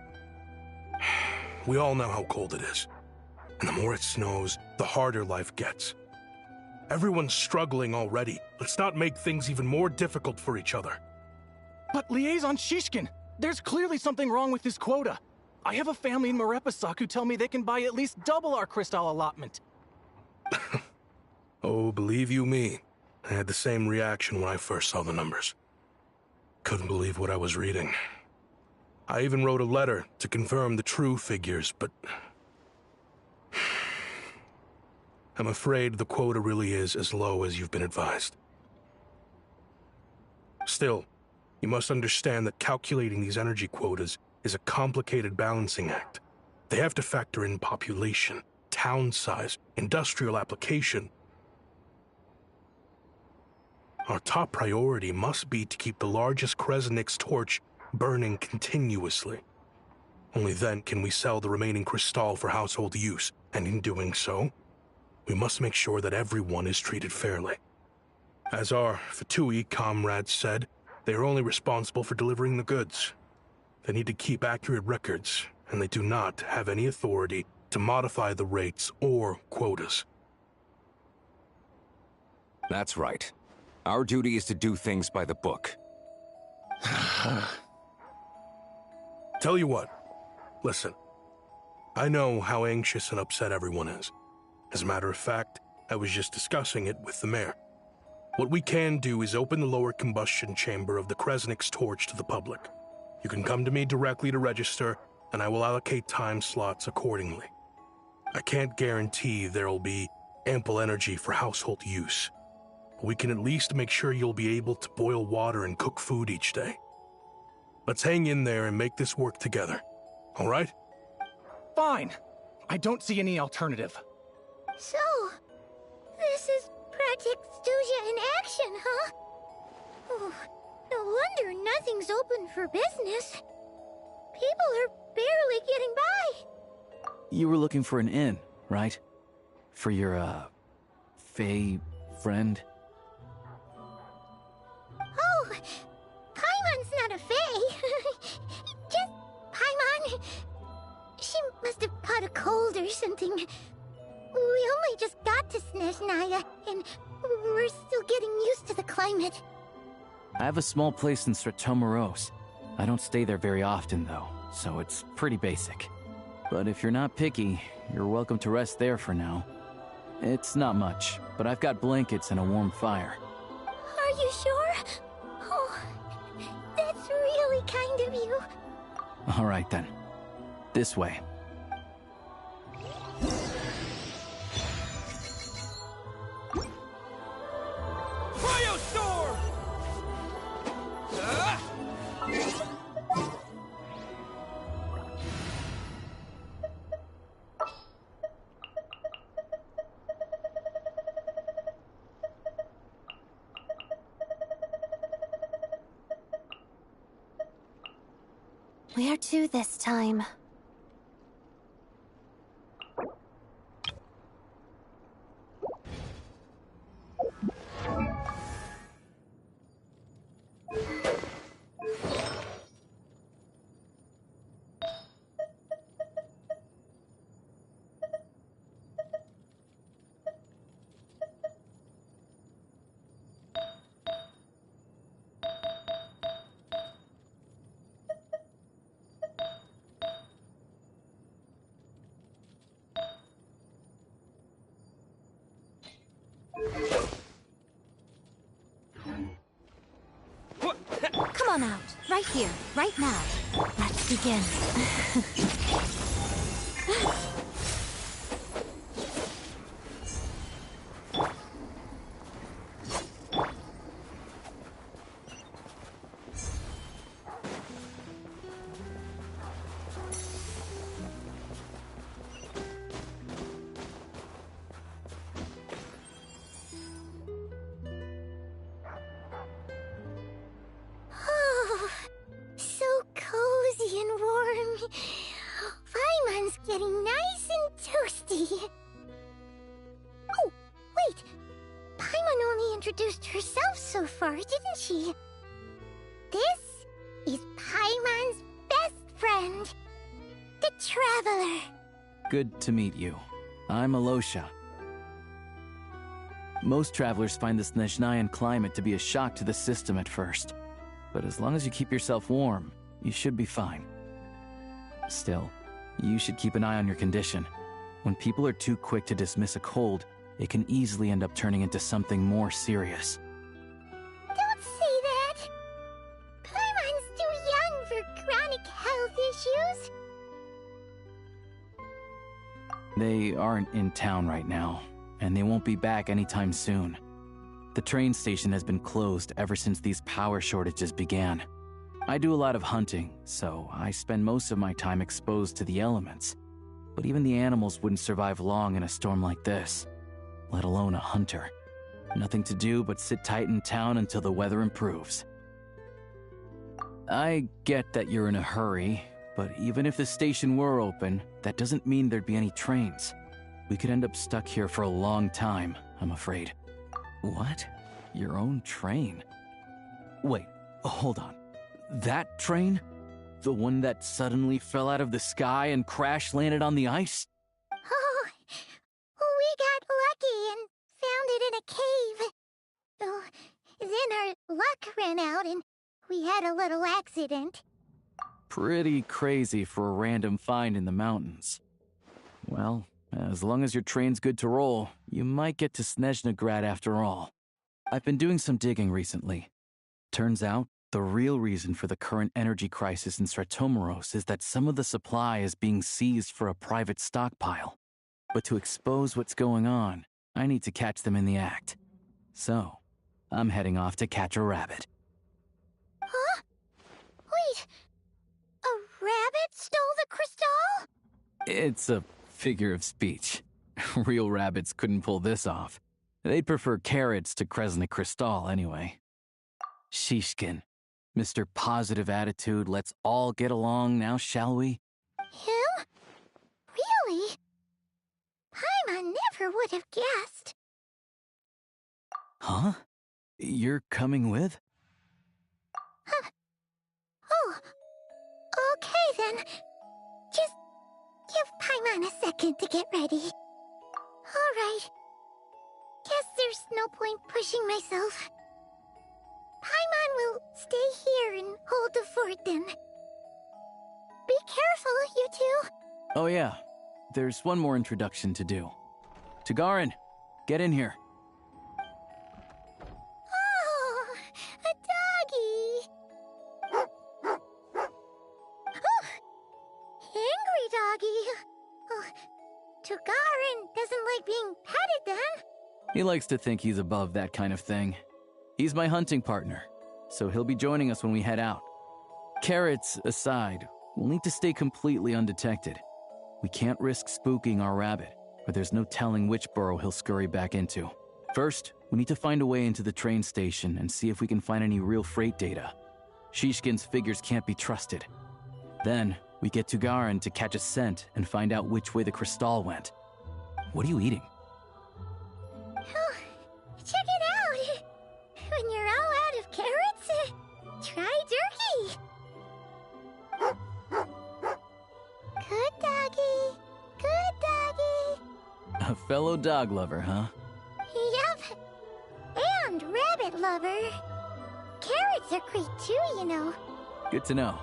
We all know how cold it is, and the more it snows, the harder life gets. Everyone's struggling already. Let's not make things even more difficult for each other. But Liaison Shishkin, there's clearly something wrong with this quota. I have a family in Marepasak who tell me they can buy at least double our crystal allotment. Oh, believe you me, I had the same reaction when I first saw the numbers. Couldn't believe what I was reading. I even wrote a letter to confirm the true figures, but I'm afraid the quota really is as low as you've been advised. Still, you must understand that calculating these energy quotas is a complicated balancing act. They have to factor in population, town size, industrial application. Our top priority must be to keep the largest Kresnik's torch burning continuously. Only then can we sell the remaining crystal for household use, and in doing so, we must make sure that everyone is treated fairly. As our Fatui comrades said, they are only responsible for delivering the goods. They need to keep accurate records, and they do not have any authority to modify the rates or quotas. That's right. Our duty is to do things by the book. Tell you what, listen. I know how anxious and upset everyone is. As a matter of fact, I was just discussing it with the mayor. What we can do is open the lower combustion chamber of the Kresnik's torch to the public. You can come to me directly to register, and I will allocate time slots accordingly. I can't guarantee there'll be ample energy for household use. But we can at least make sure you'll be able to boil water and cook food each day. Let's hang in there and make this work together. All right? Fine. I don't see any alternative. So, this is Project Stuja in action, huh? Oh, no wonder nothing's open for business. People are barely getting by. You were looking for an inn, right? For your, Fae friend? Oh, Paimon's not a fae. Just Paimon. She must have caught a cold or something. We only just got to Snezhnaya, and we're still getting used to the climate. I have a small place in Stratomaros. I don't stay there very often, though, so it's pretty basic. But if you're not picky, you're welcome to rest there for now. It's not much, but I've got blankets and a warm fire. Are you sure? Oh, that's really kind of you. All right, then. This way. Cryo Storm! Where to this time? Come on out. Right here. Right now. Let's begin. Oh, so cozy and warm. Paimon's getting nice and toasty. Oh, wait. Paimon only introduced herself so far, didn't she? This Traveler. Good to meet you. I'm Alosha. Most travelers find the Snezhnayan climate to be a shock to the system at first. But as long as you keep yourself warm, you should be fine. Still, you should keep an eye on your condition. When people are too quick to dismiss a cold, it can easily end up turning into something more serious. Don't say that! Paimon's too young for chronic health issues. They aren't in town right now, and they won't be back anytime soon. The train station has been closed ever since these power shortages began. I do a lot of hunting, so I spend most of my time exposed to the elements. But even the animals wouldn't survive long in a storm like this, let alone a hunter. Nothing to do but sit tight in town until the weather improves. I get that you're in a hurry, but even if the station were open, that doesn't mean there'd be any trains. We could end up stuck here for a long time, I'm afraid. What? Your own train? Wait, hold on. That train? The one that suddenly fell out of the sky and crash-landed on the ice? Oh, we got lucky and found it in a cave. Oh, then our luck ran out and we had a little accident. Pretty crazy for a random find in the mountains. Well, as long as your train's good to roll, you might get to Snezhnagrad after all. I've been doing some digging recently. Turns out, the real reason for the current energy crisis in Stratomeros is that some of the supply is being seized for a private stockpile. But to expose what's going on, I need to catch them in the act. So, I'm heading off to catch a rabbit. Huh? Wait, a rabbit stole the crystal? It's a figure of speech. Real rabbits couldn't pull this off. They'd prefer carrots to Kresnik Crystal anyway. Shishkin. Mr. Positive Attitude, let's all get along now, shall we? Him? Really? Paimon never would have guessed. Huh? You're coming with? Huh. Oh, okay then. Just give Paimon a second to get ready. Alright. Guess there's no point pushing myself. Paimon will stay here and hold the fort then. Be careful, you two. Oh yeah, there's one more introduction to do. Tagarin, get in here. Oh, a doggy. Oh, angry doggy. Oh, Tagarin doesn't like being petted then. He likes to think he's above that kind of thing. He's my hunting partner, so he'll be joining us when we head out. Carrots aside, we'll need to stay completely undetected. We can't risk spooking our rabbit, or there's no telling which burrow he'll scurry back into. First, we need to find a way into the train station and see if we can find any real freight data. Shishkin's figures can't be trusted. Then, we get Tugarin to catch a scent and find out which way the crystal went. What are you eating? Oh, check it out! When you're all out of carrots, try jerky! Good doggy, good doggy. A fellow dog lover, huh? Yep, and rabbit lover. Carrots are great too, you know. Good to know.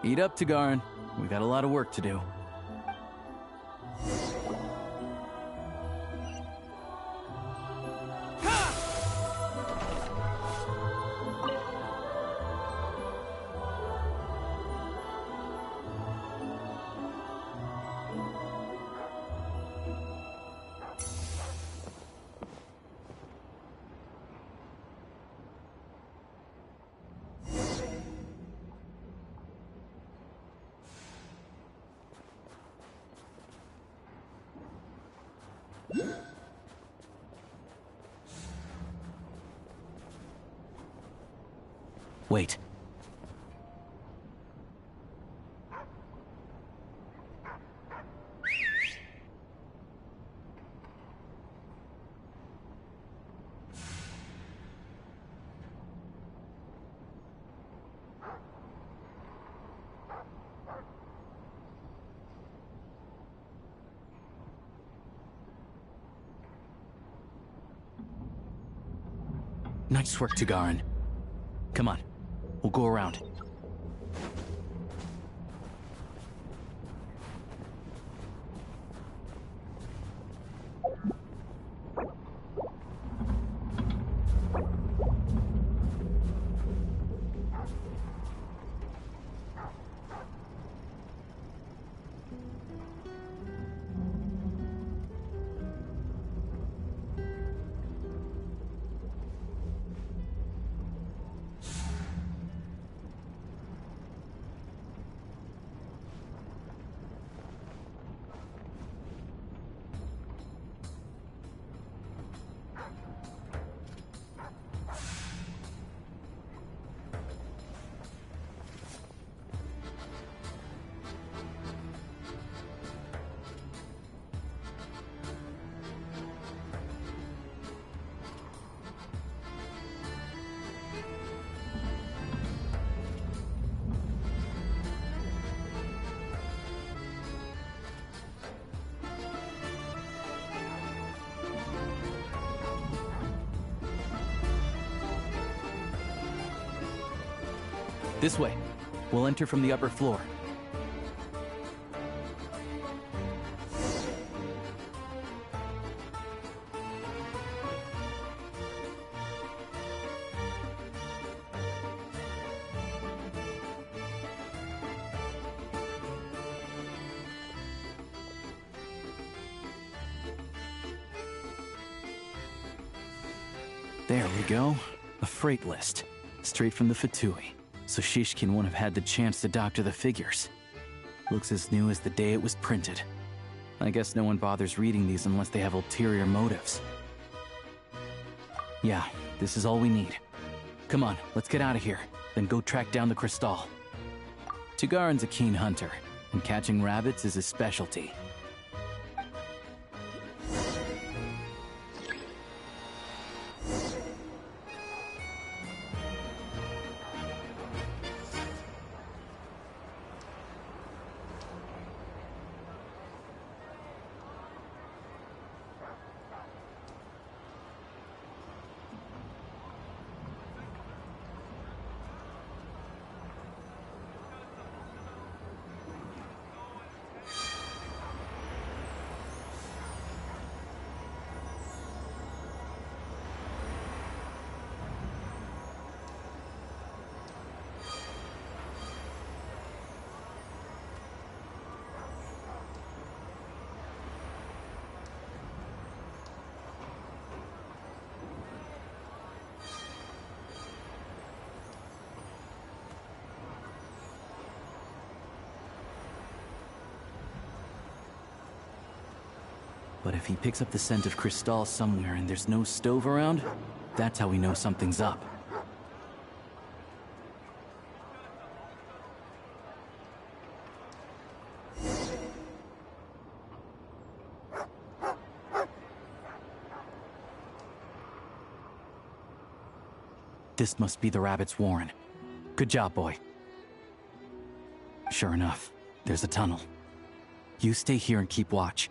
Eat up, Tagarin. We got a lot of work to do. Wait. Nice work, Tagarin. Come on, we'll go around. This way. We'll enter from the upper floor. There we go. A freight list. Straight from the Fatui. So Shishkin won't have had the chance to doctor the figures. Looks as new as the day it was printed. I guess no one bothers reading these unless they have ulterior motives. Yeah, this is all we need. Come on, let's get out of here, then go track down the Crystal. Tagarin's a keen hunter, and catching rabbits is his specialty. But if he picks up the scent of Crystal somewhere and there's no stove around, that's how we know something's up. This must be the rabbit's warren. Good job, boy. Sure enough, there's a tunnel. You stay here and keep watch.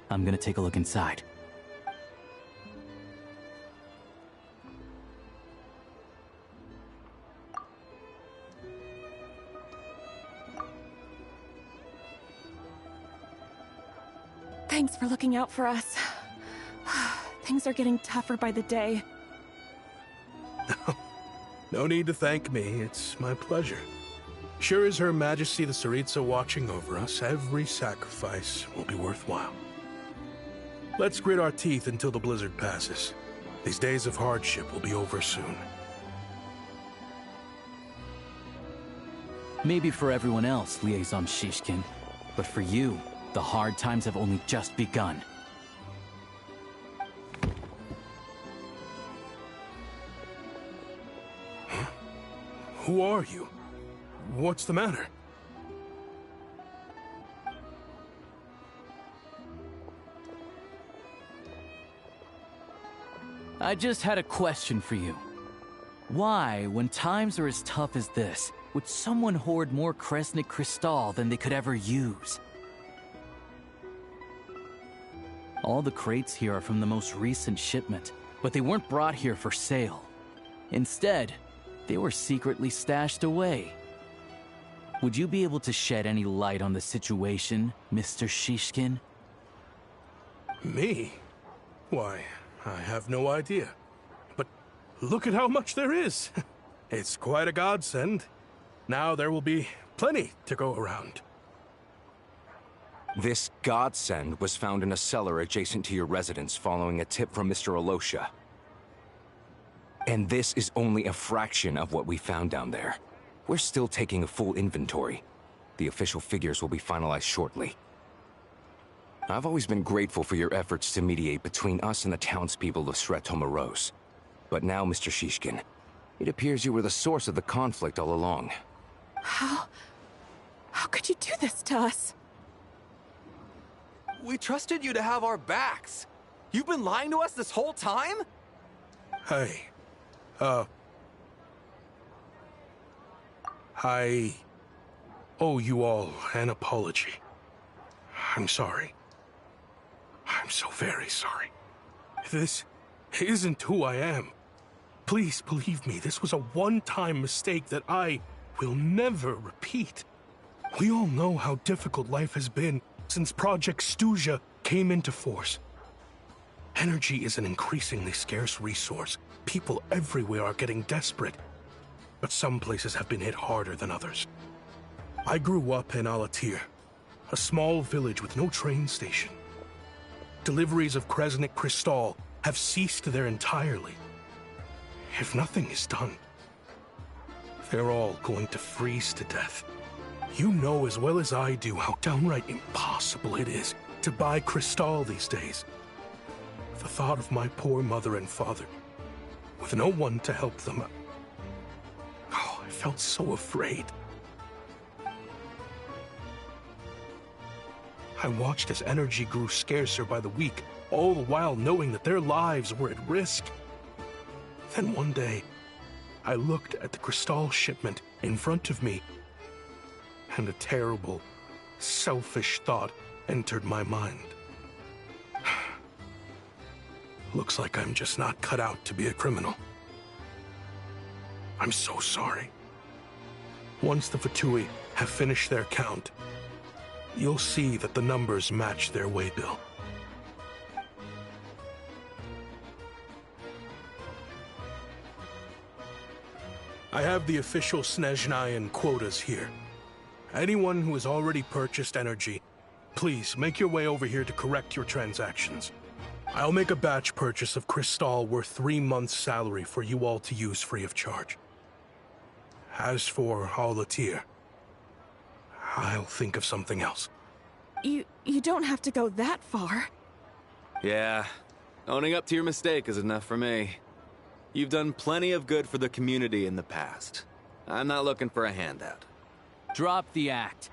I'm gonna take a look inside. Thanks for looking out for us. Things are getting tougher by the day. No need to thank me, it's my pleasure. Sure as Her Majesty the Tsaritsa watching over us, every sacrifice will be worthwhile. Let's grit our teeth until the blizzard passes. These days of hardship will be over soon. Maybe for everyone else, Liaison Shishkin, but for you, the hard times have only just begun. Huh? Who are you? What's the matter? I just had a question for you. Why, when times are as tough as this, would someone hoard more Kresnik Crystal than they could ever use? All the crates here are from the most recent shipment, but they weren't brought here for sale. Instead, they were secretly stashed away. Would you be able to shed any light on the situation, Mr. Shishkin? Me? Why, I have no idea. But look at how much there is. It's quite a godsend. Now there will be plenty to go around. This godsend was found in a cellar adjacent to your residence following a tip from Mr. Alosha. And this is only a fraction of what we found down there. We're still taking a full inventory. The official figures will be finalized shortly. I've always been grateful for your efforts to mediate between us and the townspeople of Sretomaros. But now, Mr. Shishkin, it appears you were the source of the conflict all along. How could you do this to us? We trusted you to have our backs. You've been lying to us this whole time? Hey, I owe you all an apology. I'm sorry. I'm so very sorry. This isn't who I am. Please believe me, this was a one-time mistake that I will never repeat. We all know how difficult life has been since Project Stuja came into force. Energy is an increasingly scarce resource. People everywhere are getting desperate. But some places have been hit harder than others. I grew up in Alatir, a small village with no train station. Deliveries of Kresnik Crystal have ceased there entirely. If nothing is done, they're all going to freeze to death. You know as well as I do how downright impossible it is to buy Crystal these days. The thought of my poor mother and father, with no one to help them, I felt so afraid. I watched as energy grew scarcer by the week, all the while knowing that their lives were at risk. Then one day, I looked at the Crystal shipment in front of me, and a terrible, selfish thought entered my mind. Looks like I'm just not cut out to be a criminal. I'm so sorry. Once the Fatui have finished their count, you'll see that the numbers match their waybill. I have the official Snezhnayan quotas here. Anyone who has already purchased energy, please make your way over here to correct your transactions. I'll make a batch purchase of Crystal worth 3 months' salary for you all to use free of charge. As for Alatir, I'll think of something else. You don't have to go that far. Yeah, owning up to your mistake is enough for me. You've done plenty of good for the community in the past. I'm not looking for a handout. Drop the act.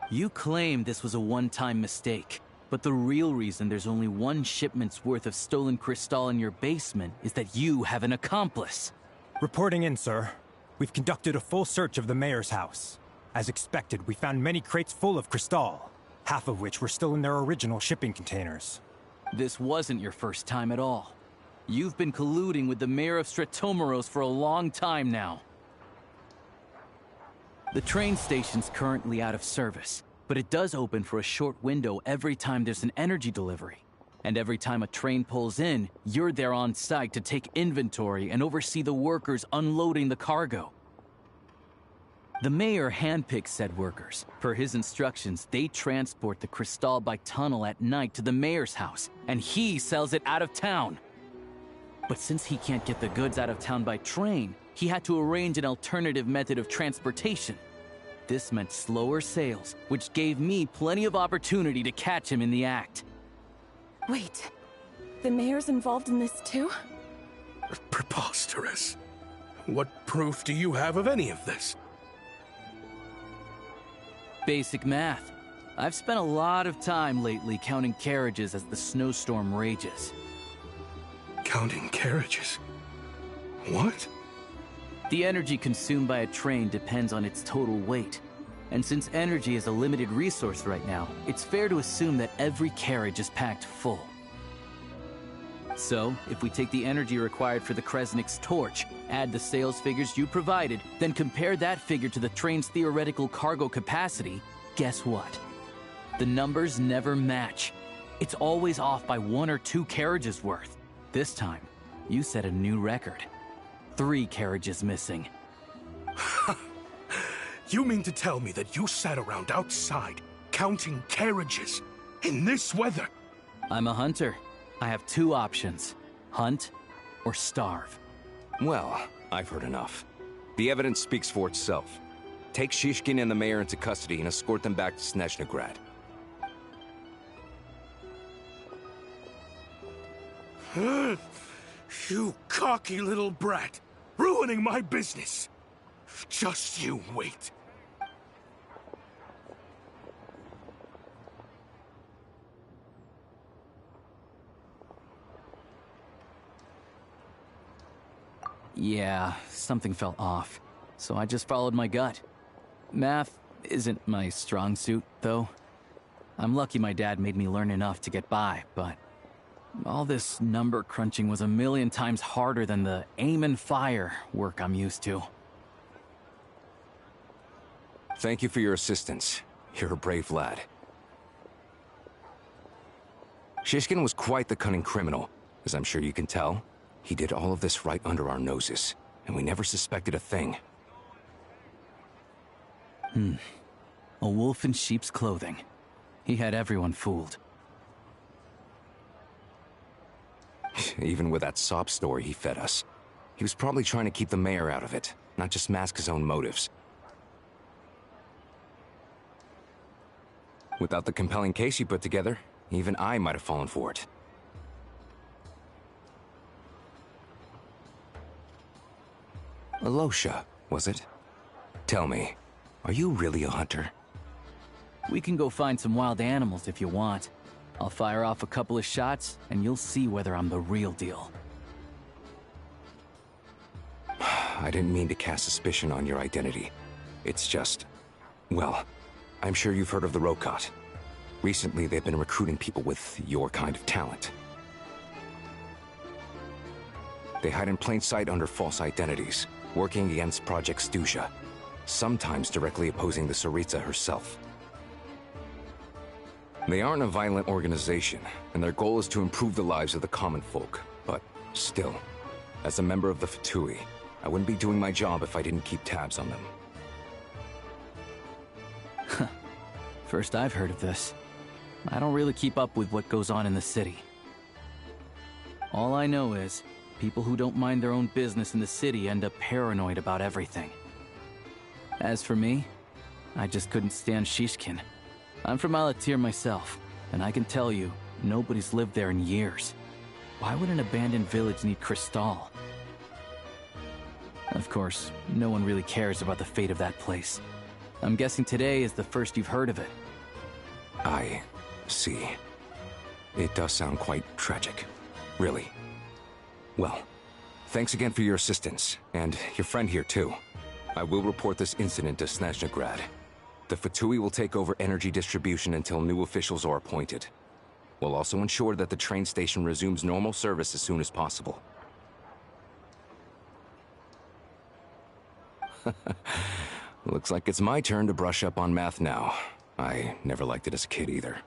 You claim this was a one-time mistake, but the real reason there's only one shipment's worth of stolen Crystal in your basement is that you have an accomplice. Reporting in, sir. We've conducted a full search of the mayor's house. As expected, we found many crates full of Crystal, half of which were still in their original shipping containers. This wasn't your first time at all. You've been colluding with the mayor of Sretomaros for a long time now. The train station's currently out of service, but it does open for a short window every time there's an energy delivery. And every time a train pulls in, you're there on site to take inventory and oversee the workers unloading the cargo. The mayor handpicks said workers. Per his instructions, they transport the Crystal by tunnel at night to the mayor's house, and he sells it out of town. But since he can't get the goods out of town by train, he had to arrange an alternative method of transportation. This meant slower sales, which gave me plenty of opportunity to catch him in the act. Wait, the mayor's involved in this too? Preposterous. What proof do you have of any of this? Basic math. I've spent a lot of time lately counting carriages as the snowstorm rages. Counting carriages? What? The energy consumed by a train depends on its total weight. And since energy is a limited resource right now, it's fair to assume that every carriage is packed full. So, if we take the energy required for the Kresnik's torch, add the sales figures you provided, then compare that figure to the train's theoretical cargo capacity, guess what? The numbers never match. It's always off by 1 or 2 carriages worth. This time, you set a new record. 3 carriages missing. You mean to tell me that you sat around outside, counting carriages, in this weather? I'm a hunter. I have 2 options. Hunt or starve. Well, I've heard enough. The evidence speaks for itself. Take Shishkin and the mayor into custody and escort them back to Snezhnograd. You cocky little brat! Ruining my business! Just you wait. Yeah, something felt off, so I just followed my gut. Math isn't my strong suit, though. I'm lucky my dad made me learn enough to get by, but all this number crunching was a million times harder than the aim and fire work I'm used to. Thank you for your assistance. You're a brave lad. Shishkin was quite the cunning criminal, as I'm sure you can tell. He did all of this right under our noses, and we never suspected a thing. A wolf in sheep's clothing. He had everyone fooled. Even with that sob story he fed us, he was probably trying to keep the mayor out of it, not just mask his own motives. Without the compelling case you put together, even I might have fallen for it. Alosha, was it? Tell me, are you really a hunter? We can go find some wild animals if you want. I'll fire off a couple of shots, and you'll see whether I'm the real deal. I didn't mean to cast suspicion on your identity. It's just... well, I'm sure you've heard of the Rokot. Recently, they've been recruiting people with your kind of talent. They hide in plain sight under false identities, working against Project Stuzha, sometimes directly opposing the Tsaritsa herself. They aren't a violent organization, and their goal is to improve the lives of the common folk. But still, as a member of the Fatui, I wouldn't be doing my job if I didn't keep tabs on them. First I've heard of this. I don't really keep up with what goes on in the city. All I know is, people who don't mind their own business in the city end up paranoid about everything. As for me, I just couldn't stand Shishkin. I'm from Alatir myself, and I can tell you, nobody's lived there in years. Why would an abandoned village need Crystal? Of course, no one really cares about the fate of that place. I'm guessing today is the first you've heard of it. I see. It does sound quite tragic. Really. Well, thanks again for your assistance, and your friend here too. I will report this incident to Snezhnograd. The Fatui will take over energy distribution until new officials are appointed. We'll also ensure that the train station resumes normal service as soon as possible. Looks like it's my turn to brush up on math now. I never liked it as a kid either.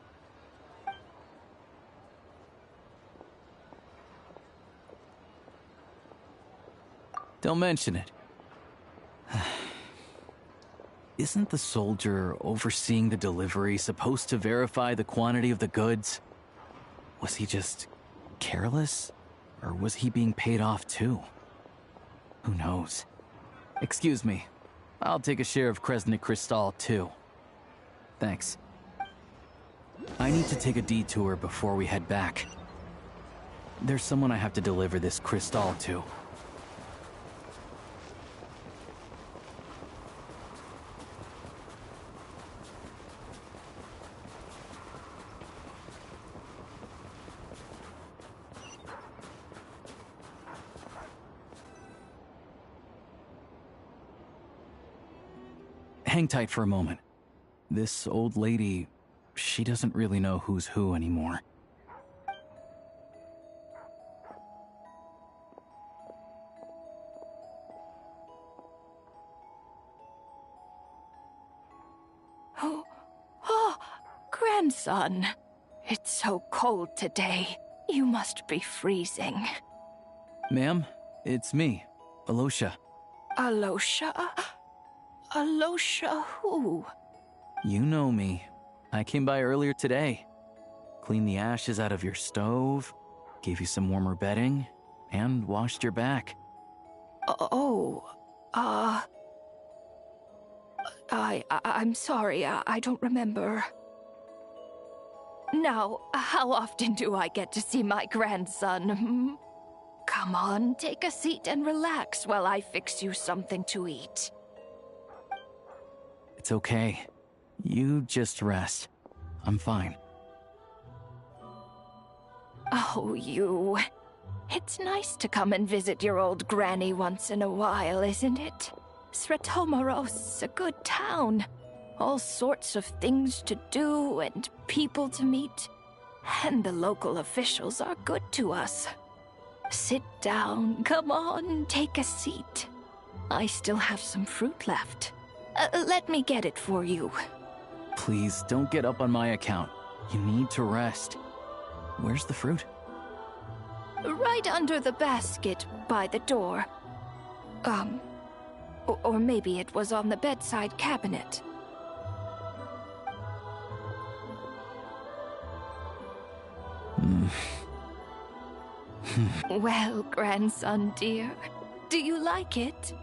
Don't mention it. Isn't the soldier overseeing the delivery supposed to verify the quantity of the goods? Was he just careless? Or was he being paid off too? Who knows? Excuse me. I'll take a share of Kresnik Crystal too. Thanks. I need to take a detour before we head back. There's someone I have to deliver this crystal to. Hang tight for a moment. This old lady, she doesn't really know who's who anymore. grandson. It's so cold today. You must be freezing. Ma'am, it's me, Alosha. Alosha? Alosha who? You know me. I came by earlier today. Cleaned the ashes out of your stove, gave you some warmer bedding, and washed your back. I'm sorry, I don't remember. Now, how often do I get to see my grandson, hmm? Come on, take a seat and relax while I fix you something to eat. It's okay. You just rest. I'm fine. Oh, you. It's nice to come and visit your old granny once in a while, isn't it? Sretomaros, a good town. All sorts of things to do and people to meet. And the local officials are good to us. Sit down, come on, take a seat. I still have some fruit left. Let me get it for you. Please, don't get up on my account. You need to rest. Where's the fruit? Right under the basket by the door. Or maybe it was on the bedside cabinet. Well, grandson dear, do you like it?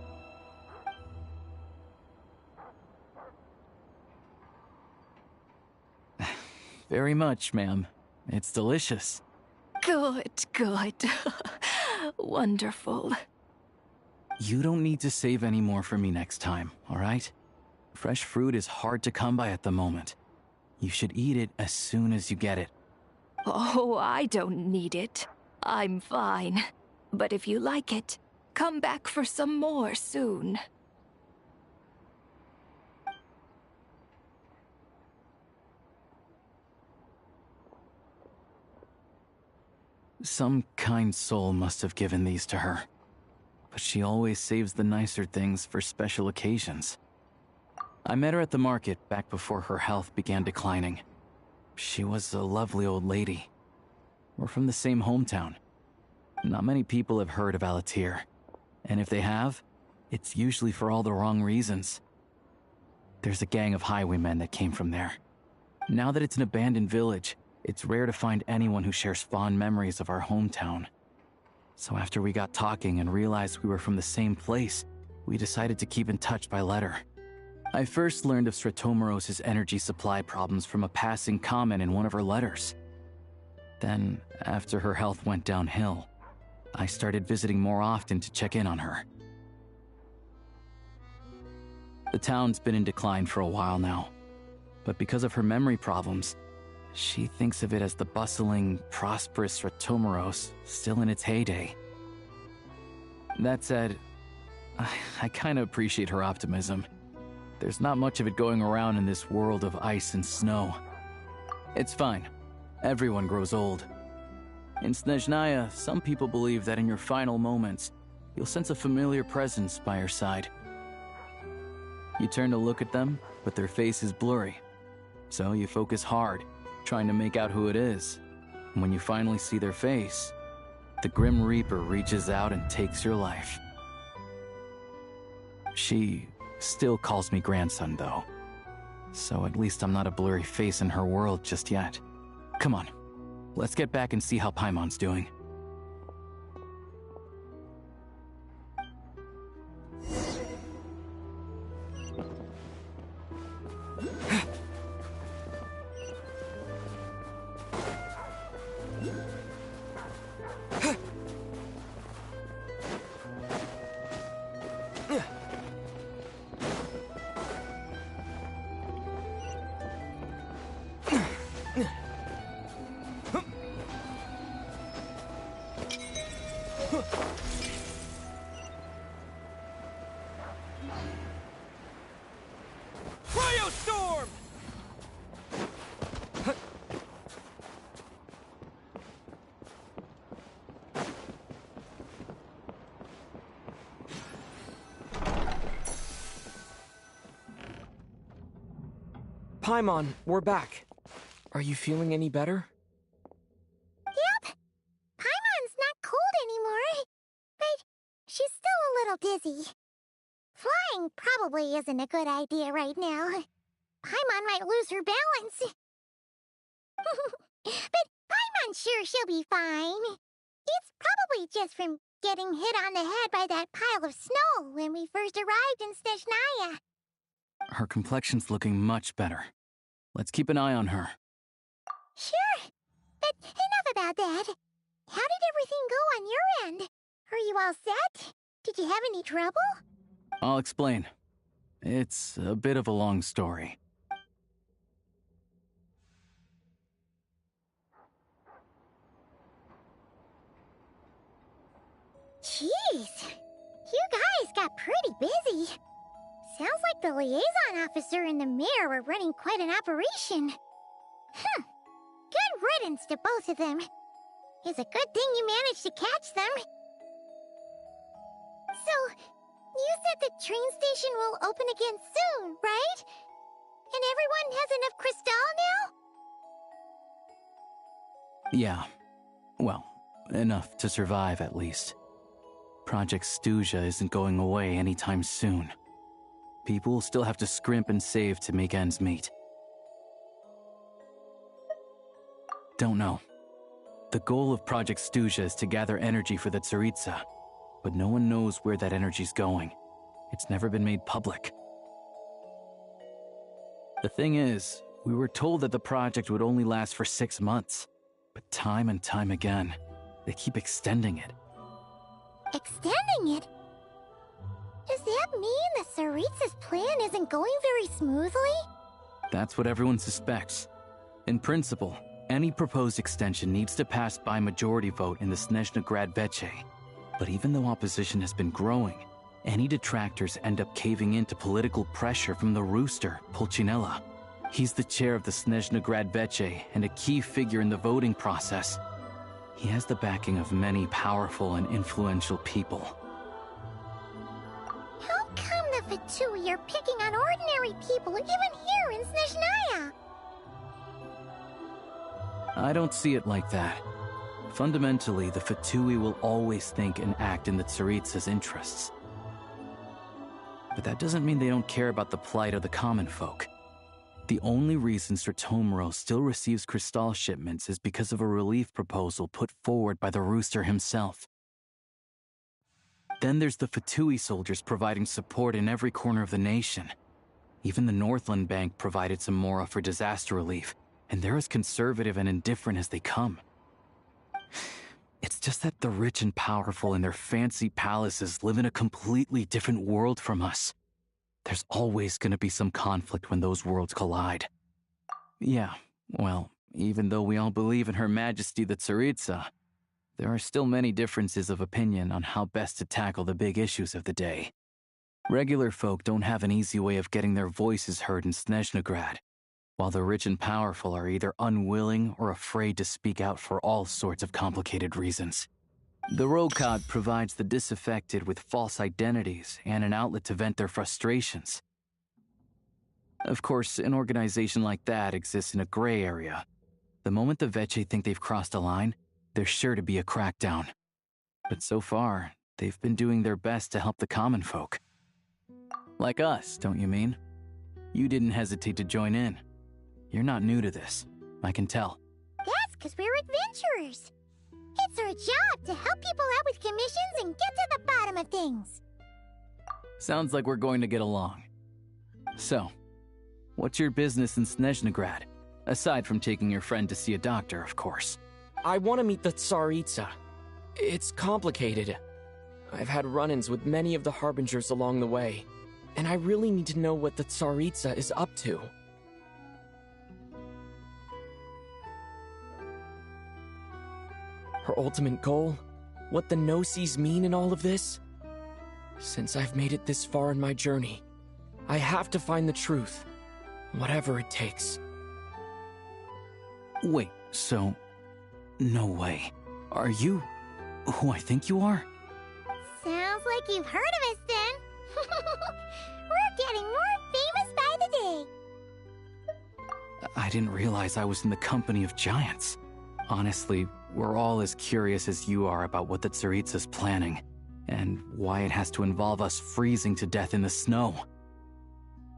Very much, ma'am. It's delicious. Good, good. Wonderful. You don't need to save any more for me next time, all right? Fresh fruit is hard to come by at the moment. You should eat it as soon as you get it. Oh, I don't need it. I'm fine. But if you like it, come back for some more soon. Some kind soul must have given these to her. But she always saves the nicer things for special occasions. I met her at the market back before her health began declining. She was a lovely old lady. We're from the same hometown. Not many people have heard of Alatir. And if they have, it's usually for all the wrong reasons. There's a gang of highwaymen that came from there. Now that it's an abandoned village, it's rare to find anyone who shares fond memories of our hometown. So after we got talking and realized we were from the same place, we decided to keep in touch by letter. I first learned of Sretomaros' energy supply problems from a passing comment in one of her letters. Then, after her health went downhill, I started visiting more often to check in on her. The town's been in decline for a while now, but because of her memory problems, she thinks of it as the bustling, prosperous Sretomaros still in its heyday. That said, I kinda appreciate her optimism. There's not much of it going around in this world of ice and snow. It's fine. Everyone grows old. In Snezhnaya, some people believe that in your final moments, you'll sense a familiar presence by your side. You turn to look at them, but their face is blurry. So you focus hard, trying to make out who it is. And when you finally see their face, the Grim Reaper reaches out and takes your life. She still calls me grandson, though. So at least I'm not a blurry face in her world just yet. Come on, let's get back and see how Paimon's doing. Cryo storm! Paimon, we're back. Are you feeling any better? Yep. Paimon's not cold anymore. But she's still a little dizzy. Flying probably isn't a good idea right now. Paimon might lose her balance. But Paimon's sure she'll be fine. It's probably just from getting hit on the head by that pile of snow when we first arrived in Snezhnaya. Her complexion's looking much better. Let's keep an eye on her. Sure. But enough about that. How did everything go on your end? Are you all set? Did you have any trouble? I'll explain. It's a bit of a long story. Jeez. You guys got pretty busy. Sounds like the liaison officer and the mayor were running quite an operation. Good riddance to both of them. It's a good thing you managed to catch them. So, you said the train station will open again soon, right? And everyone has enough crystal now? Yeah. Well, enough to survive at least. Project Stuja isn't going away anytime soon. People will still have to scrimp and save to make ends meet. Don't know. The goal of Project Stuja is to gather energy for the Tsaritsa, but no one knows where that energy's going. It's never been made public. The thing is, we were told that the project would only last for 6 months, but time and time again, they keep extending it. Extending it? Does that mean the Tsaritsa's plan isn't going very smoothly? That's what everyone suspects. In principle, any proposed extension needs to pass by majority vote in the Snezhnegrad Veche. But even though opposition has been growing, any detractors end up caving in to political pressure from the Rooster, Pulcinella. He's the chair of the Snezhnegrad Veche and a key figure in the voting process. He has the backing of many powerful and influential people. How come the Fatui are picking on ordinary people even here in Snezhnaya? I don't see it like that. Fundamentally, the Fatui will always think and act in the Tsaritsa's interests. But that doesn't mean they don't care about the plight of the common folk. The only reason Sratomiro still receives crystal shipments is because of a relief proposal put forward by the Rooster himself. Then there's the Fatui soldiers providing support in every corner of the nation. Even the Northland Bank provided some mora for disaster relief, and they're as conservative and indifferent as they come. It's just that the rich and powerful in their fancy palaces live in a completely different world from us. There's always going to be some conflict when those worlds collide. Yeah, well, even though we all believe in Her Majesty the Tsaritsa, there are still many differences of opinion on how best to tackle the big issues of the day. Regular folk don't have an easy way of getting their voices heard in Snezhnegrad, while the rich and powerful are either unwilling or afraid to speak out for all sorts of complicated reasons. The Rokad provides the disaffected with false identities and an outlet to vent their frustrations. Of course, an organization like that exists in a gray area. The moment the Veche think they've crossed a line, there's sure to be a crackdown. But so far, they've been doing their best to help the common folk. Like us, don't you mean? You didn't hesitate to join in. You're not new to this, I can tell. That's because we're adventurers. It's our job to help people out with commissions and get to the bottom of things. Sounds like we're going to get along. So, what's your business in Snezhnegrad? Aside from taking your friend to see a doctor, of course. I want to meet the Tsaritsa. It's complicated. I've had run-ins with many of the Harbingers along the way, and I really need to know what the Tsaritsa is up to. Her ultimate goal? What the no-sees mean in all of this? Since I've made it this far in my journey, I have to find the truth, whatever it takes. Wait, so... No way. Are you who I think you are? Sounds like you've heard of us then. We're getting more famous by the day. I I didn't realize I was in the company of giants. Honestly, we're all as curious as you are about what the Tsaritsa's planning, and why it has to involve us freezing to death in the snow.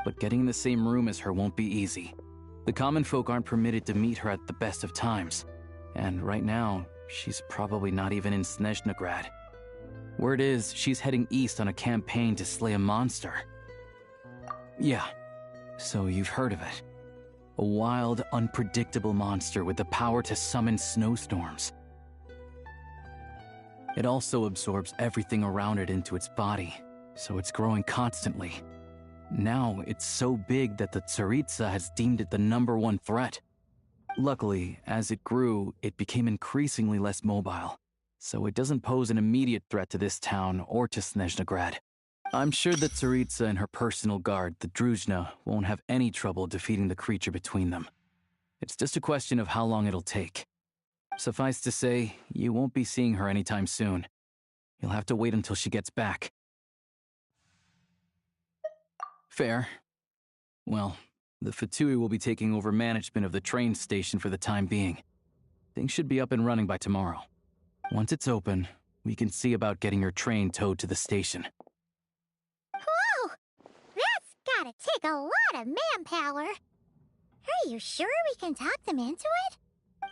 But getting in the same room as her won't be easy. The common folk aren't permitted to meet her at the best of times, and right now, she's probably not even in Snezhnograd. Word is, she's heading east on a campaign to slay a monster. Yeah, so you've heard of it. A wild, unpredictable monster with the power to summon snowstorms. It also absorbs everything around it into its body, so it's growing constantly. Now, it's so big that the Tsaritsa has deemed it the #1 threat. Luckily, as it grew, it became increasingly less mobile, so it doesn't pose an immediate threat to this town or to Snezhnograd. I'm sure that Tsaritsa and her personal guard, the Druzhna, won't have any trouble defeating the creature between them. It's just a question of how long it'll take. Suffice to say, you won't be seeing her anytime soon. You'll have to wait until she gets back. Fair. Well, the Fatui will be taking over management of the train station for the time being. Things should be up and running by tomorrow. Once it's open, we can see about getting your train towed to the station. Whoa! That's gotta take a lot of manpower. Are you sure we can talk them into it?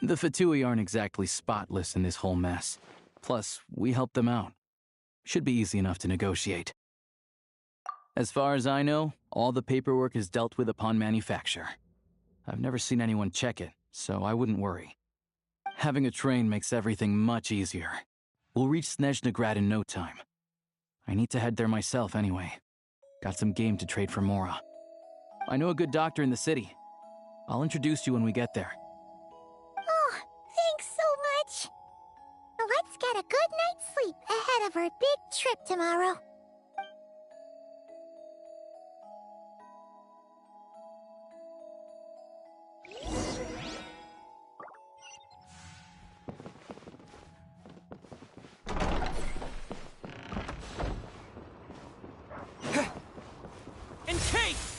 The Fatui aren't exactly spotless in this whole mess. Plus, we helped them out. Should be easy enough to negotiate. As far as I know, all the paperwork is dealt with upon manufacture. I've never seen anyone check it, so I wouldn't worry. Having a train makes everything much easier. We'll reach Snezhnograd in no time. I need to head there myself anyway. Got some game to trade for Mora. I know a good doctor in the city. I'll introduce you when we get there. Oh, thanks so much. Let's get a good night's sleep ahead of our big trip tomorrow. In case!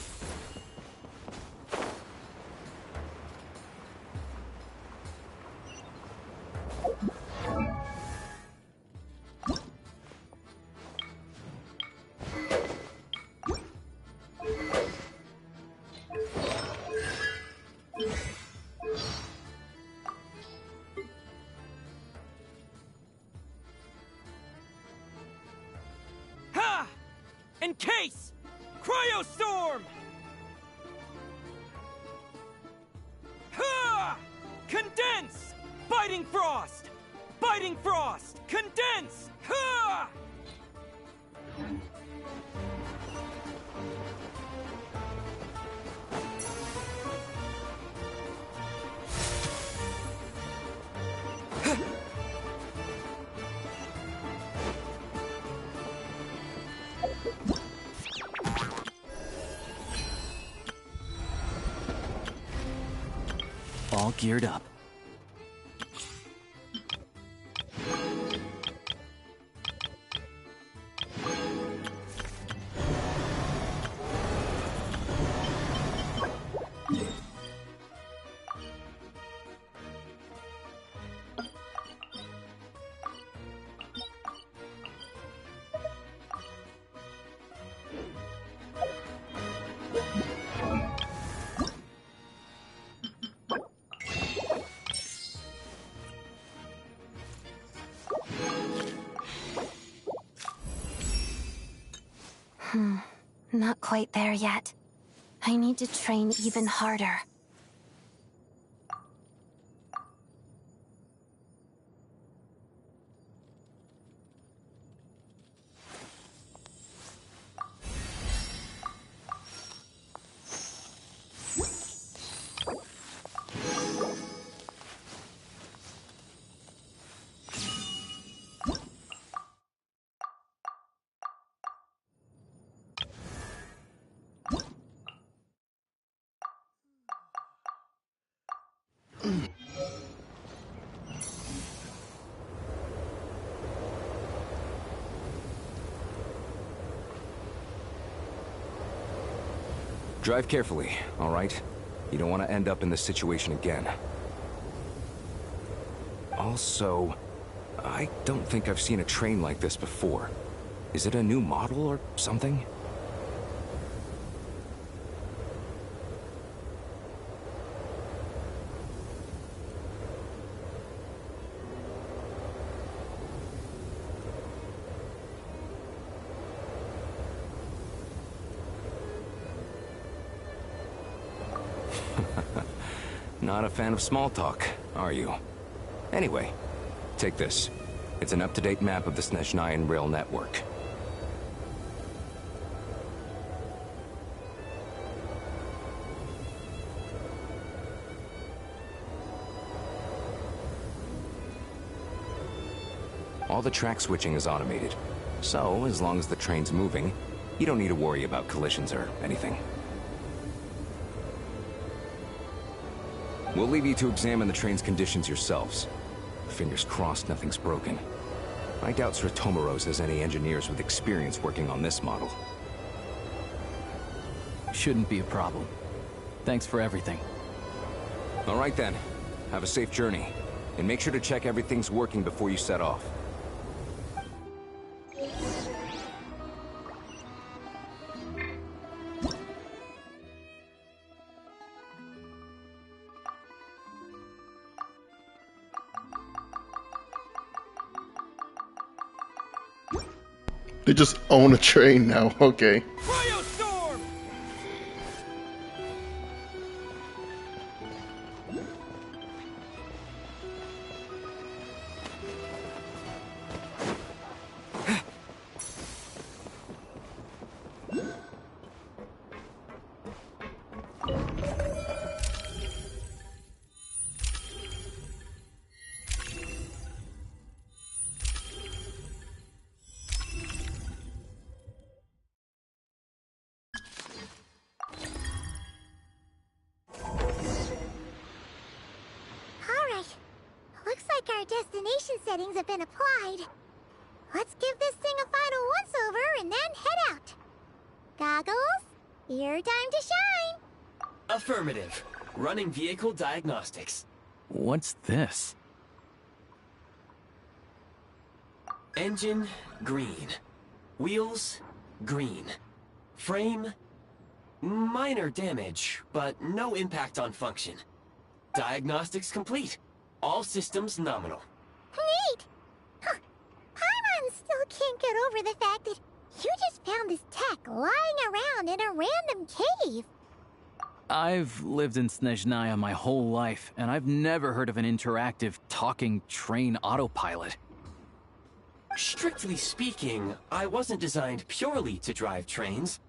Ha! In case! Cryo storm! Ha! Condense! Biting frost! Biting frost! Condense! Ha! All geared up. Not quite there yet. I need to train even harder. Drive carefully, all right? You don't want to end up in this situation again. Also, I don't think I've seen a train like this before. Is it a new model or something? Not a fan of small talk, are you? Anyway, take this. It's an up-to-date map of the Snezhnayan rail network. All the track switching is automated, so as long as the train's moving, you don't need to worry about collisions or anything. We'll leave you to examine the train's conditions yourselves. Fingers crossed nothing's broken. I doubt Sratomaros has any engineers with experience working on this model. Shouldn't be a problem. Thanks for everything. All right then. Have a safe journey. And make sure to check everything's working before you set off. They just own a train now, okay. Our destination settings have been applied. Let's give this thing a final once-over and then head out. Goggles, your time to shine. Affirmative. Running vehicle diagnostics. What's this? Engine, green. Wheels, green. Frame, minor damage, but no impact on function. Diagnostics complete. All systems nominal. Neat! Huh. Paimon still can't get over the fact that you just found this tech lying around in a random cave. I've lived in Snezhnaya my whole life, and I've never heard of an interactive, talking train autopilot. Strictly speaking, I wasn't designed purely to drive trains,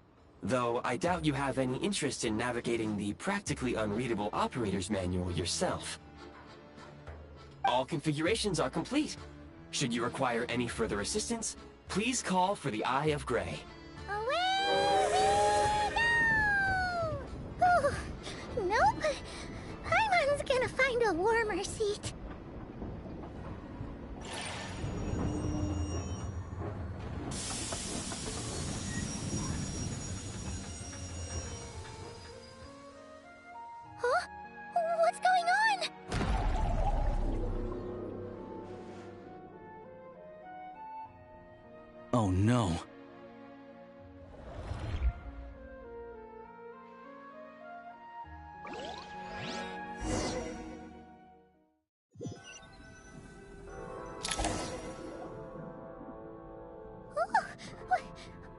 though I doubt you have any interest in navigating the practically unreadable operator's manual yourself. All configurations are complete. Should you require any further assistance, please call for the Eye of Grey. Away we go! Oh, nope. Paimon's gonna find a warmer seat. Huh? What's going on? Oh no.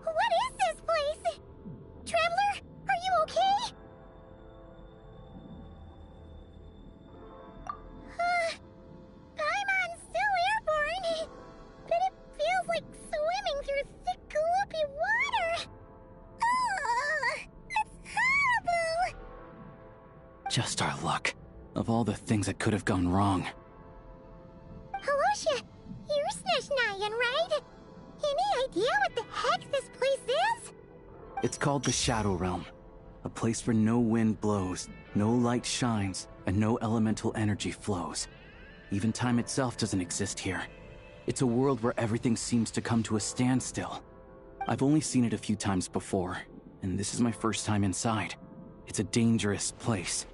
What is this place? Traveler, are you okay? Paimon's still airborne, but it feels like swimming through thick, gloopy water. Ugh, it's horrible. Just our luck. Of all the things that could have gone wrong. Halosha, you're Snezhnayan, right? Any idea what the heck this place is? It's called the Shadow Realm. A place where no wind blows, no light shines, and no elemental energy flows. Even time itself doesn't exist here. It's a world where everything seems to come to a standstill. I've only seen it a few times before, and this is my first time inside. It's a dangerous place.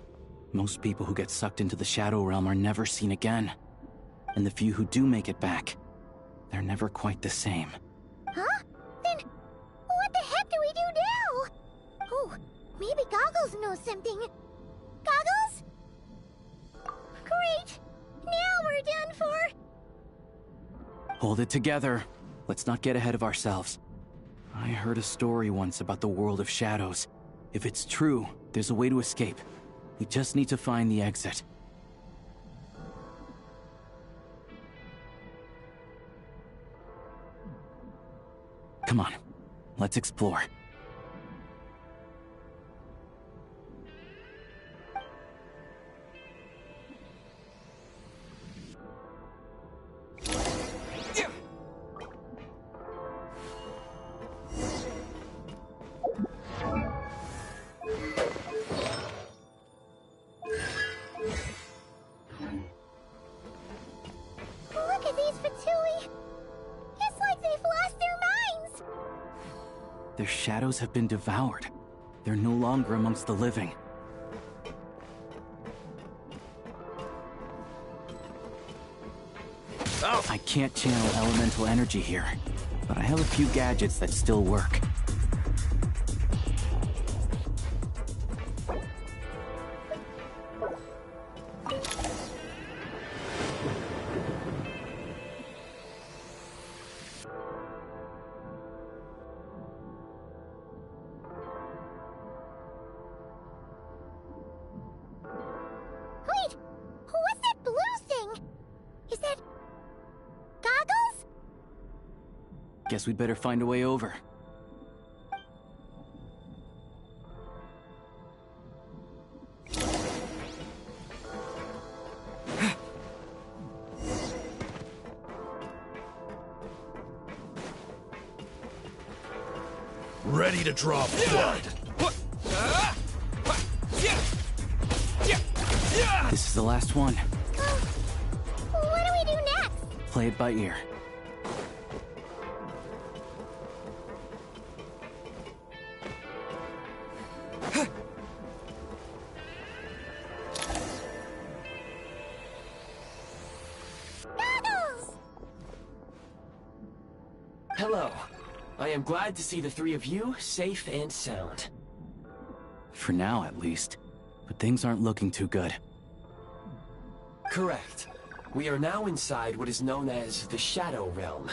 Most people who get sucked into the Shadow Realm are never seen again. And the few who do make it back, they're never quite the same. Huh? Then, what the heck do we do now? Oh, maybe Goggles knows something. Goggles? Great! Now we're done for! Hold it together. Let's not get ahead of ourselves. I heard a story once about the world of shadows. If it's true, there's a way to escape. We just need to find the exit. Come on, let's explore. Look at these Fatui! It's like they've lost their minds! Their shadows have been devoured. They're no longer amongst the living. I can't channel elemental energy here, but I have a few gadgets that still work. Wait! What's that blue thing? Is that... Goggles? Guess we'd better find a way over. Ready to draw blood. This is the last one. What do we do next? Play it by ear. Goggles! Hello. I am glad to see the three of you safe and sound. For now, at least. But things aren't looking too good. Correct. We are now inside what is known as the Shadow Realm,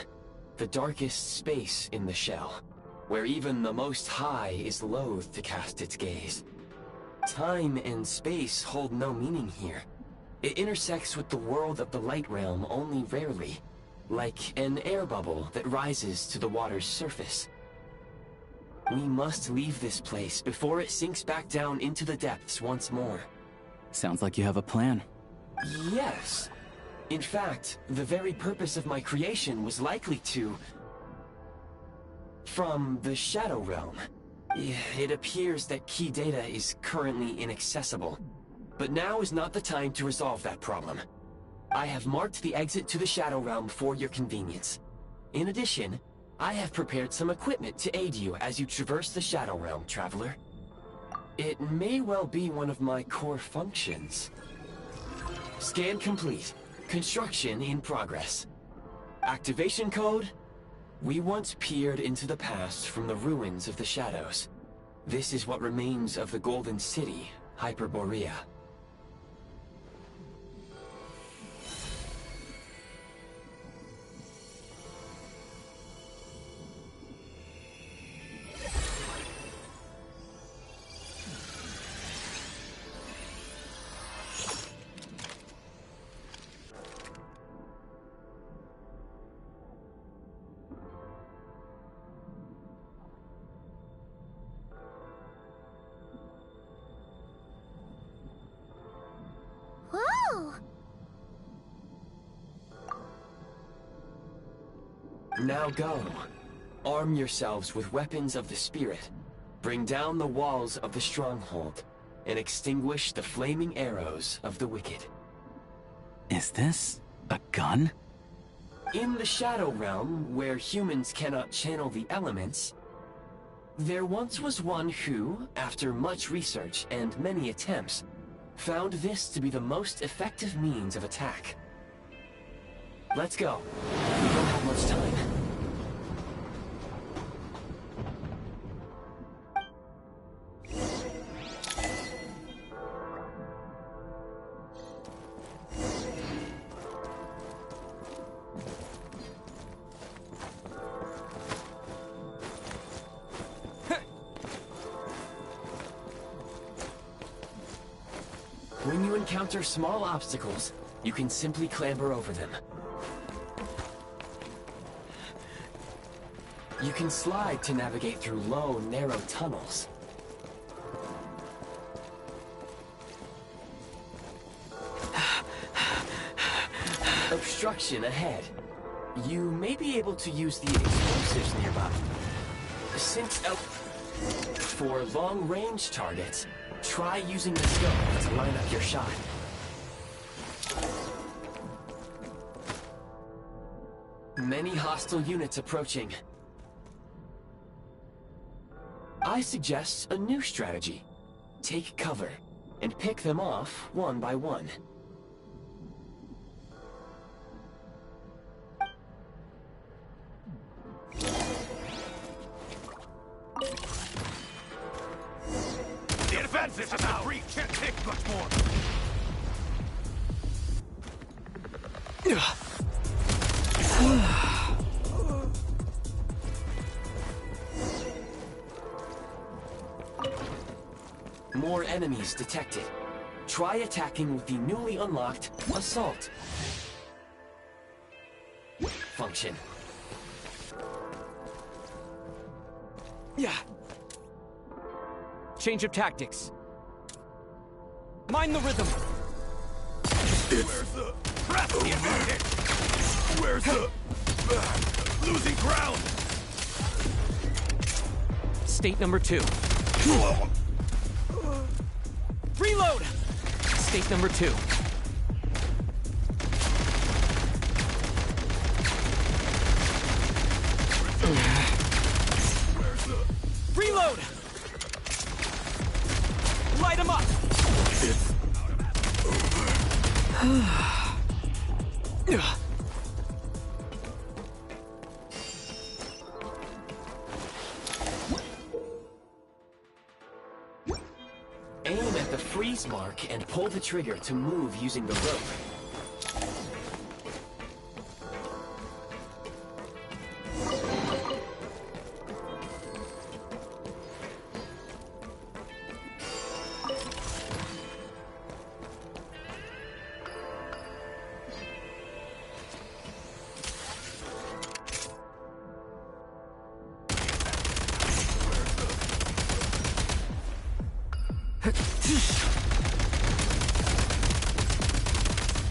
the darkest space in the shell, where even the Most High is loath to cast its gaze. Time and space hold no meaning here. It intersects with the world of the Light Realm only rarely, like an air bubble that rises to the water's surface. We must leave this place before it sinks back down into the depths once more. Sounds like you have a plan. Yes. In fact, the very purpose of my creation was likely to... from the Shadow Realm. It appears that key data is currently inaccessible, but now is not the time to resolve that problem. I have marked the exit to the Shadow Realm for your convenience. In addition, I have prepared some equipment to aid you as you traverse the Shadow Realm, Traveler. It may well be one of my core functions. Scan complete. Construction in progress. Activation code: we once peered into the past from the ruins of the Shadows. This is what remains of the Golden City, Hyperborea. Whoa! Now go. Arm yourselves with weapons of the spirit. Bring down the walls of the stronghold, and extinguish the flaming arrows of the wicked. Is this a gun? In the Shadow Realm, where humans cannot channel the elements, There once was one who, after much research and many attempts, found this to be the most effective means of attack. Let's go. We don't have much time. When you encounter small obstacles, you can simply clamber over them. You can slide to navigate through low, narrow tunnels. Obstruction ahead. You may be able to use the explosives nearby. For long-range targets, try using the scope to line up your shot. Many hostile units approaching. I suggest a new strategy. Take cover, and pick them off one by one. The defenses are out! Can't take much more! More enemies detected. Try attacking with the newly unlocked Assault function. Yeah. Change of tactics. Mind the rhythm. Where's the... Press the advantage! Where's the... losing ground? State number 2. Reload! State number 2. Reload! Light him up! Aim at the freeze mark and pull the trigger to move using the rope.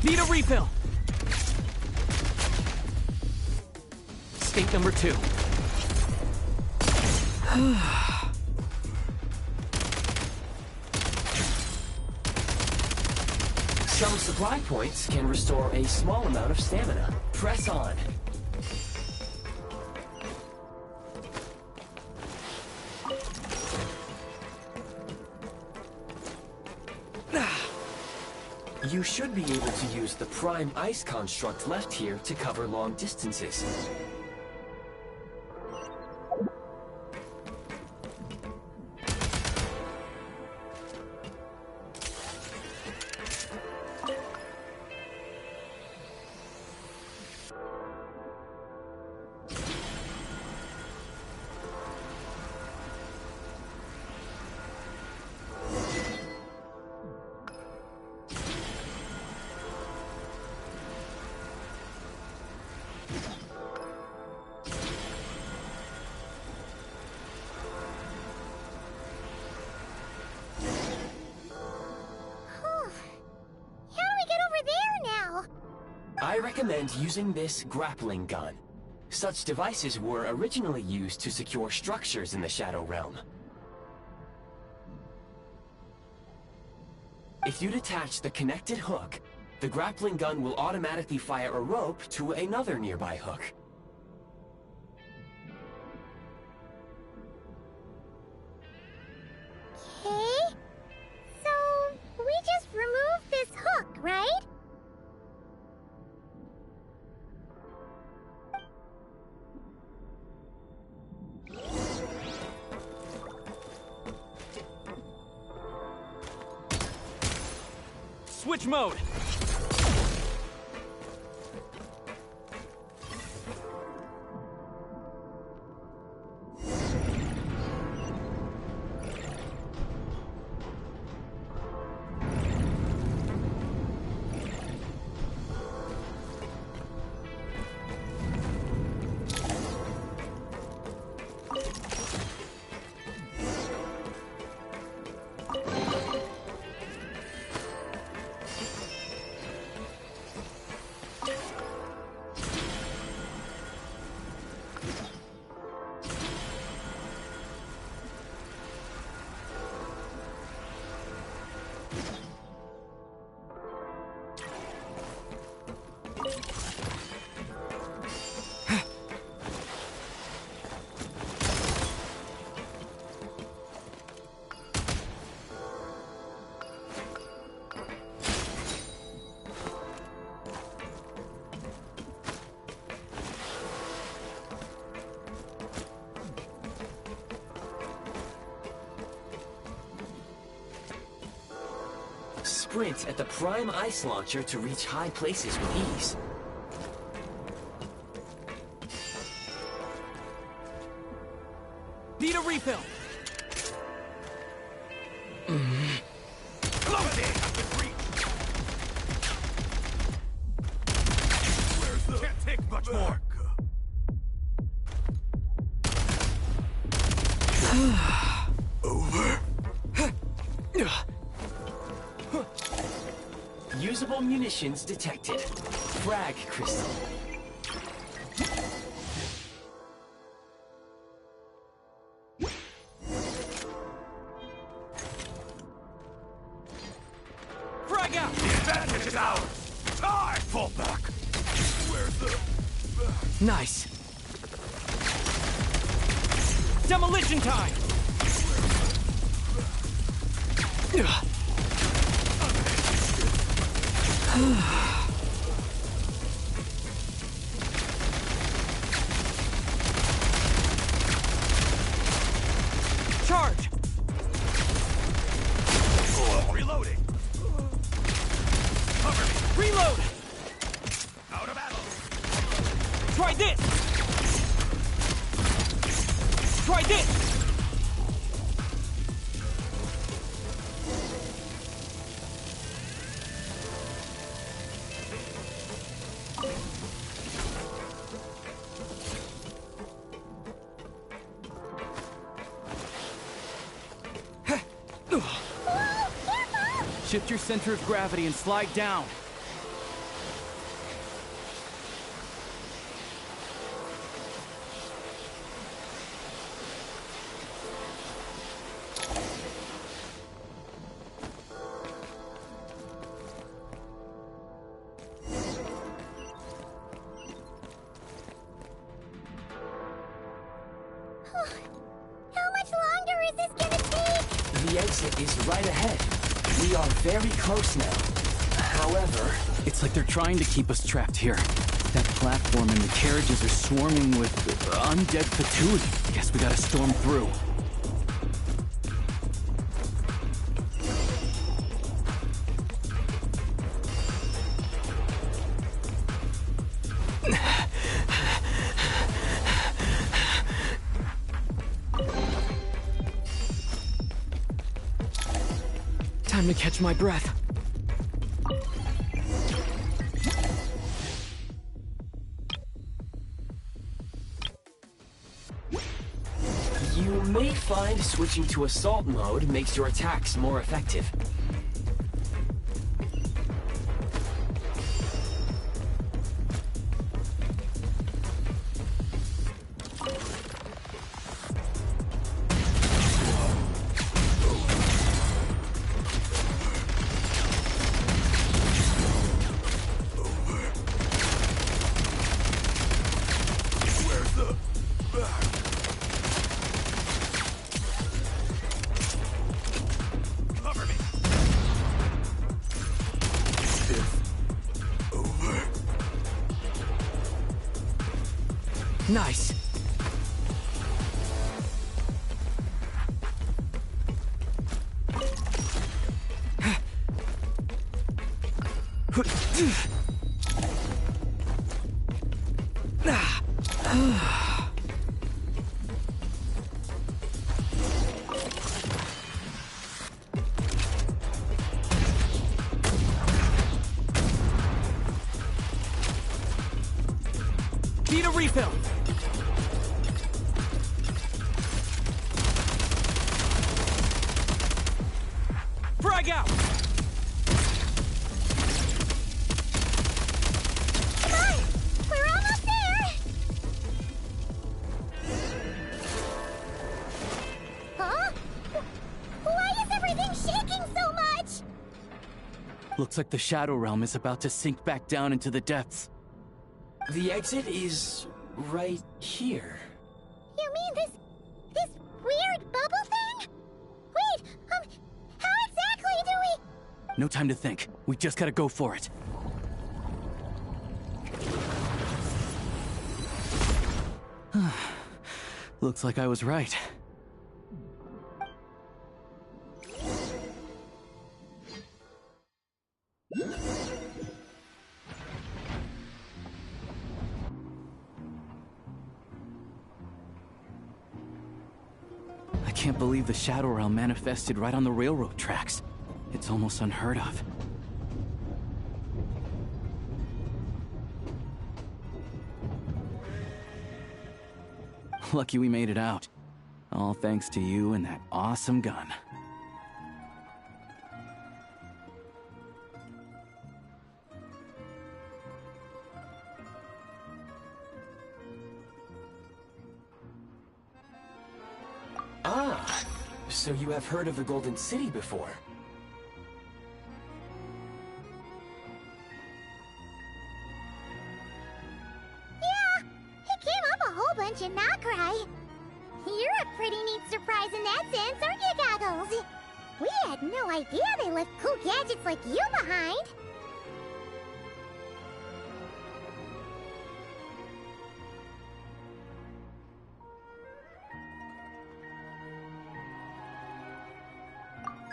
Need a refill. State number 2. Some supply points can restore a small amount of stamina. Press on. You should be able to use the prime ice construct left here to cover long distances. I recommend using this grappling gun. Such devices were originally used to secure structures in the Shadow Realm. If you detach the connected hook, the grappling gun will automatically fire a rope to another nearby hook. Switch mode! Sprint at the Prime Ice Launcher to reach high places with ease. Need a refill! Can't take much more. Over. Usable munitions detected. Frag crystal. Frag out! The advantage is ours. Time. Fall back. Where's the... Nice. Demolition time! Charge! Reloading. Cover me. Reload! Out of battle. Try this! Try this! Shift your center of gravity and slide down. How much longer is this gonna take? The exit is right ahead. We are very close now. However... It's like they're trying to keep us trapped here. That platform and the carriages are swarming with undead fatuity. Guess we gotta storm through. Time to catch my breath. You may find switching to assault mode makes your attacks more effective. Nice. Need a refill! Frag out! Come on! We're almost there! Huh? Why is everything shaking so much? Looks like the Shadow Realm is about to sink back down into the depths. The exit is right here. You mean this weird bubble thing? Wait, how exactly do we... No time to think. We just gotta go for it. Looks like I was right. I can't believe the Shadow Realm manifested right on the railroad tracks. It's almost unheard of. Lucky we made it out. All thanks to you and that awesome gun. Ah, so you have heard of the Golden City before? Yeah, it came up a whole bunch in Nokrai. You're a pretty neat surprise in that sense, aren't you, Goggles? We had no idea they left cool gadgets like you behind.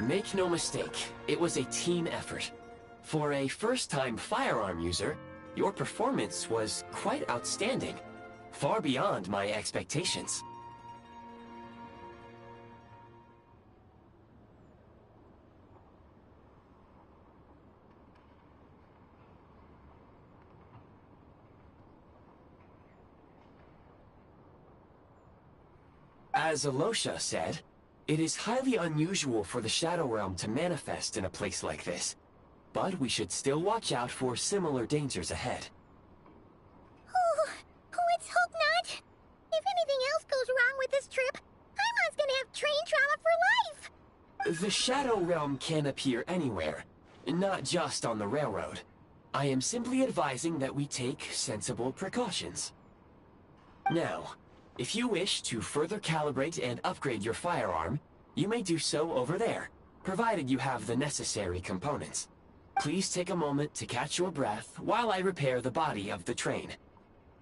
Make no mistake, it was a team effort. For a first-time firearm user, your performance was quite outstanding. Far beyond my expectations. As Alosha said, it is highly unusual for the Shadow Realm to manifest in a place like this, but we should still watch out for similar dangers ahead. Oh, let's hope not. If anything else goes wrong with this trip, Paimon's gonna have train trauma for life. The Shadow Realm can appear anywhere, not just on the railroad. I am simply advising that we take sensible precautions. Now, if you wish to further calibrate and upgrade your firearm, you may do so over there, provided you have the necessary components. Please take a moment to catch your breath while I repair the body of the train.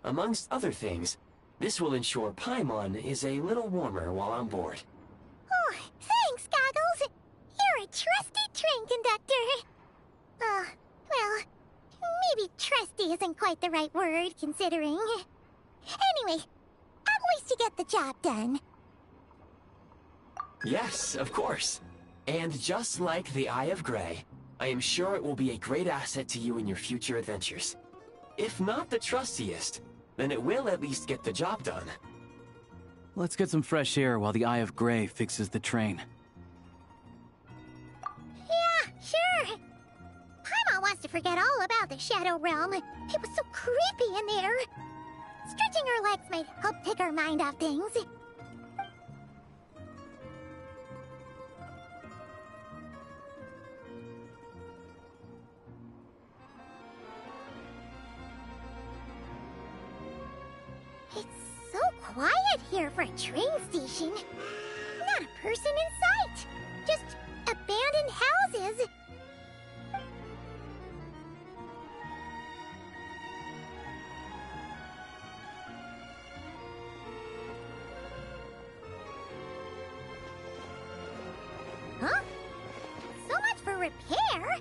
Amongst other things, this will ensure Paimon is a little warmer while on board. Oh, thanks, Goggles. You're a trusty train conductor. Well, maybe trusty isn't quite the right word, considering. Anyway, at least you get the job done. Yes, of course. And just like the Eye of Grey, I am sure it will be a great asset to you in your future adventures. If not the trustiest, then it will at least get the job done. Let's get some fresh air while the Eye of Grey fixes the train. Yeah, sure. Paimon wants to forget all about the Shadow Realm. It was so creepy in there. Stretching our legs might help take our mind off things. It's so quiet here for a train station. Not a person in sight. Just abandoned houses. Huh? So much for repair?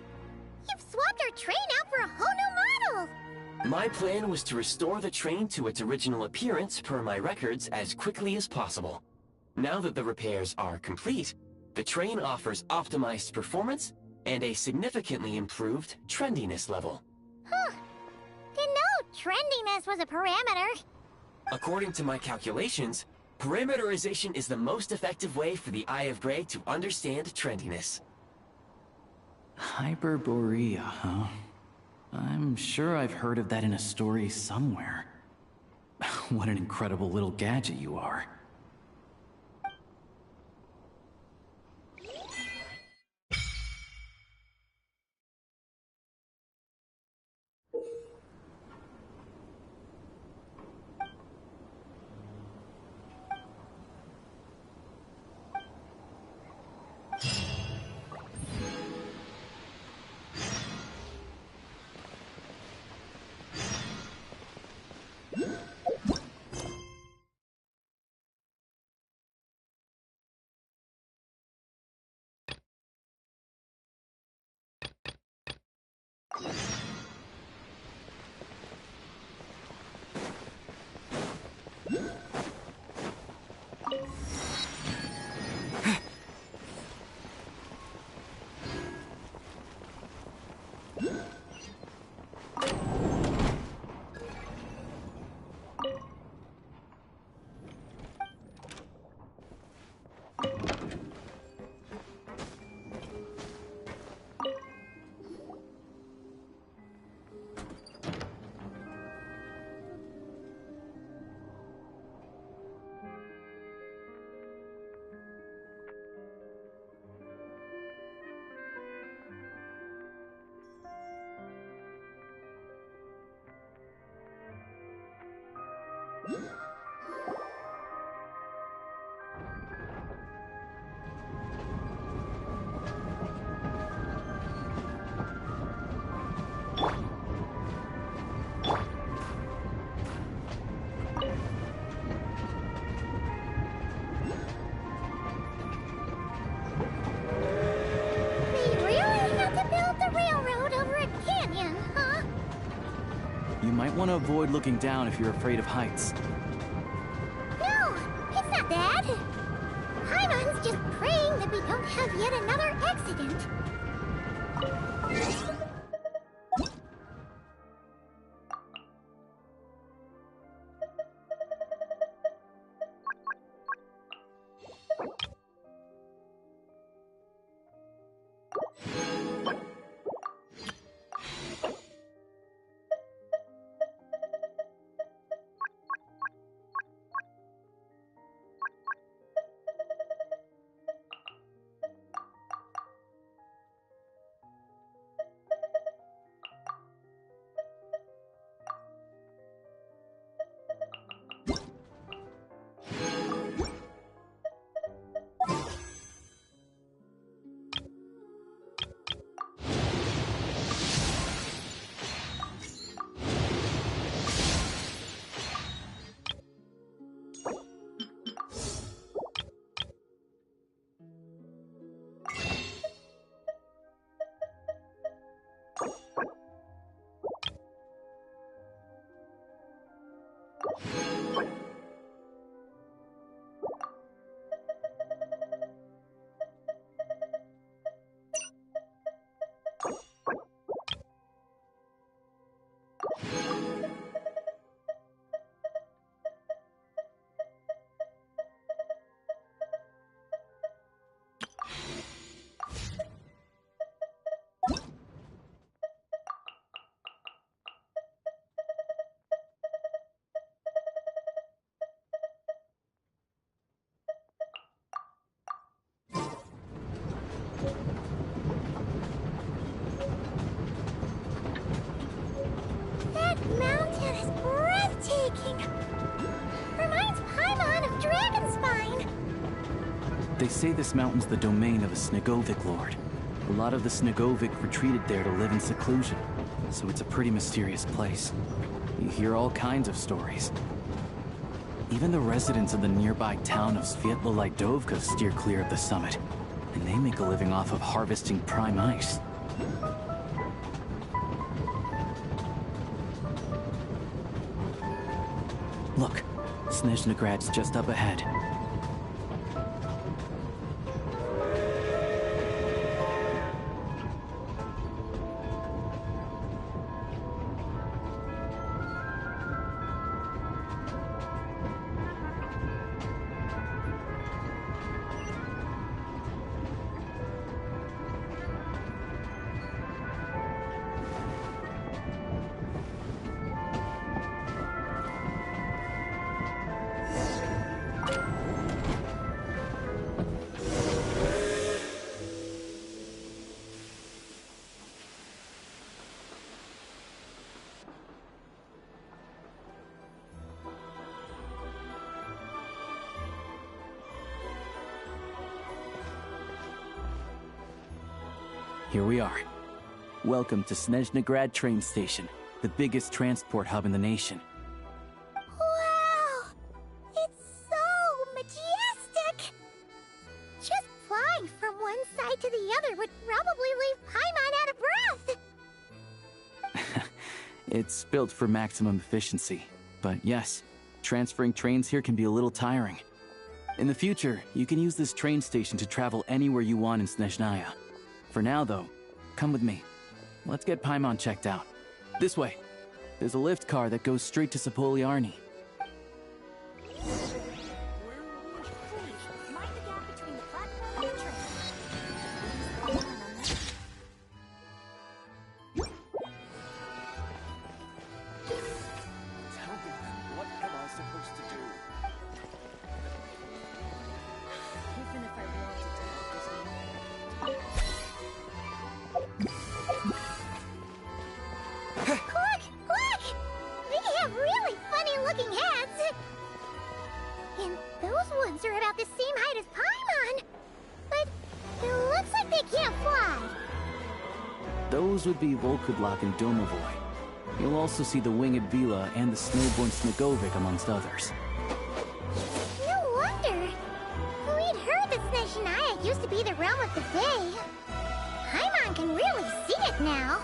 You've swapped our train out for a whole My plan was to restore the train to its original appearance per my records as quickly as possible. Now that the repairs are complete, the train offers optimized performance and a significantly improved trendiness level. Huh. Didn't know trendiness was a parameter. According to my calculations, parameterization is the most effective way for the Eye of Grey to understand trendiness. Hyperborea, huh? I'm sure I've heard of that in a story somewhere. What an incredible little gadget you are. We really had to build the railroad over a canyon, huh? You might want to avoid looking down if you're afraid of heights. No, it's not that. Paimon's just praying that we don't have yet another accident. That mountain is breathtaking. Reminds Paimon of Dragonspine. They say this mountain's the domain of a Snegovic lord. A lot of the Snegovic retreated there to live in seclusion, so it's a pretty mysterious place. You hear all kinds of stories. Even the residents of the nearby town of Svietlo-Lidovka steer clear of the summit, and they make a living off of harvesting prime ice. Look, Snezhnograd's just up ahead. Here we are. Welcome to Snezhnograd train station, the biggest transport hub in the nation. Wow! It's so majestic! Just flying from one side to the other would probably leave Paimon out of breath! It's built for maximum efficiency, but yes, transferring trains here can be a little tiring. In the future, you can use this train station to travel anywhere you want in Snezhnaya. For now, though, come with me. Let's get Paimon checked out. This way. There's a lift car that goes straight to Sapoliarny. Those would be Volkudlak and Domovoy. You'll also see the Winged Vila and the Snowborn Snegovic amongst others. No wonder! We'd heard that Snezhnaya used to be the realm of the Fae. Paimon can really see it now.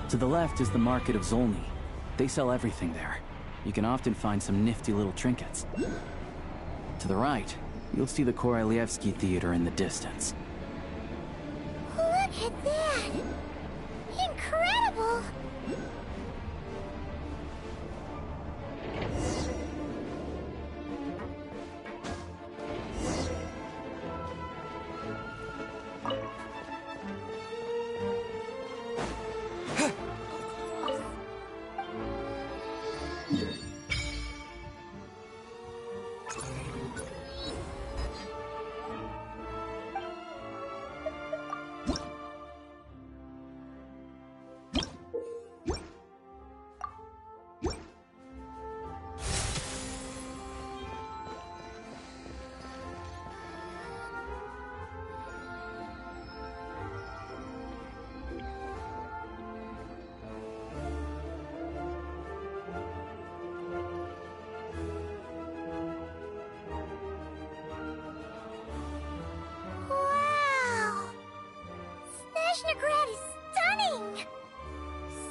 To the left is the Market of Zolny. They sell everything there. You can often find some nifty little trinkets. To the right, you'll see the Korolyevsky Theater in the distance. Look at that! Incredible! Snezhnograd is stunning!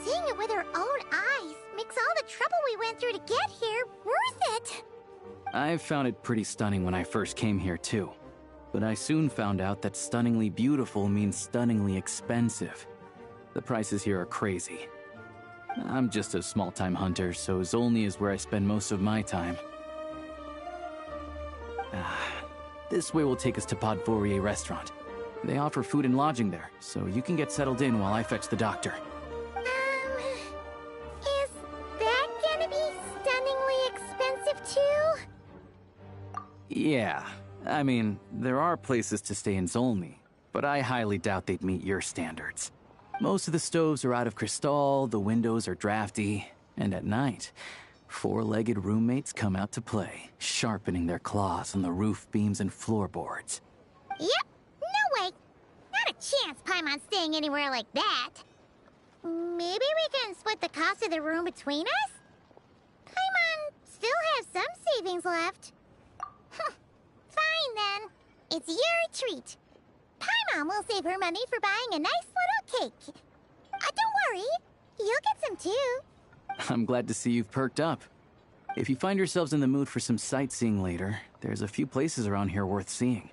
Seeing it with our own eyes makes all the trouble we went through to get here worth it! I found it pretty stunning when I first came here too. But I soon found out that stunningly beautiful means stunningly expensive. The prices here are crazy. I'm just a small-time hunter, so Zolny is where I spend most of my time. This way will take us to Podvorier Restaurant. They offer food and lodging there, so you can get settled in while I fetch the doctor. Is that gonna be stunningly expensive too? Yeah, I mean, there are places to stay in Zolny, but I highly doubt they'd meet your standards. Most of the stoves are out of crystal, the windows are drafty, and at night, four-legged roommates come out to play, sharpening their claws on the roof beams and floorboards. Yep, no way! Not a chance Paimon's staying anywhere like that. Maybe we can split the cost of the room between us? Paimon still savings left. Fine then. It's your treat. Paimon will save her money for buying a nice little cake. Don't worry, you'll get some too. I'm glad to see you've perked up. If you find yourselves in the mood for some sightseeing later, there's a few places around here worth seeing.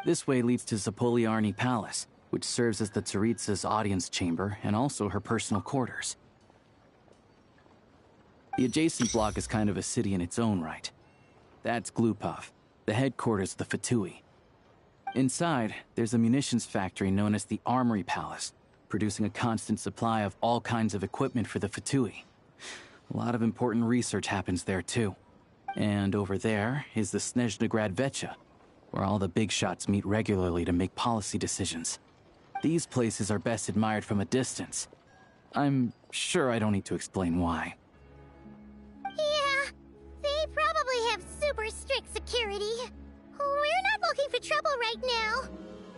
This way leads to Zapoliarny Palace, which serves as the Tsaritsa's audience chamber and also her personal quarters. The adjacent block is kind of a city in its own right. That's Glupov, the headquarters of the Fatui. Inside, there's a munitions factory known as the Armory Palace, producing a constant supply of all kinds of equipment for the Fatui. A lot of important research happens there too. And over there is the Snezhnegrad Vecha, where all the big shots meet regularly to make policy decisions. These places are best admired from a distance. I'm sure I don't need to explain why. Yeah, they probably have super strict security. We're not looking for trouble right now.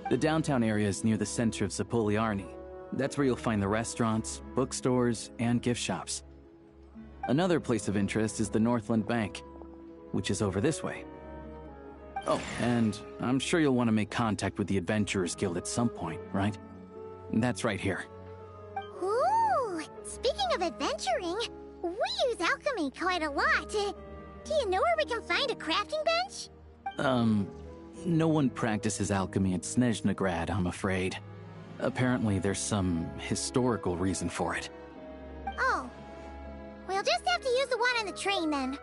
The downtown area is near the center of Zapoliarny. That's where you'll find the restaurants, bookstores, and gift shops. Another place of interest is the Northland Bank, which is over this way. Oh, and I'm sure you'll want to make contact with the Adventurers Guild at some point, right? That's right here. Ooh, speaking of adventuring, we use alchemy quite a lot. Do you know where we can find a crafting bench? No one practices alchemy at Snezhnegrad, I'm afraid. Apparently there's some historical reason for it. Oh. We'll just have to use the one on the train then.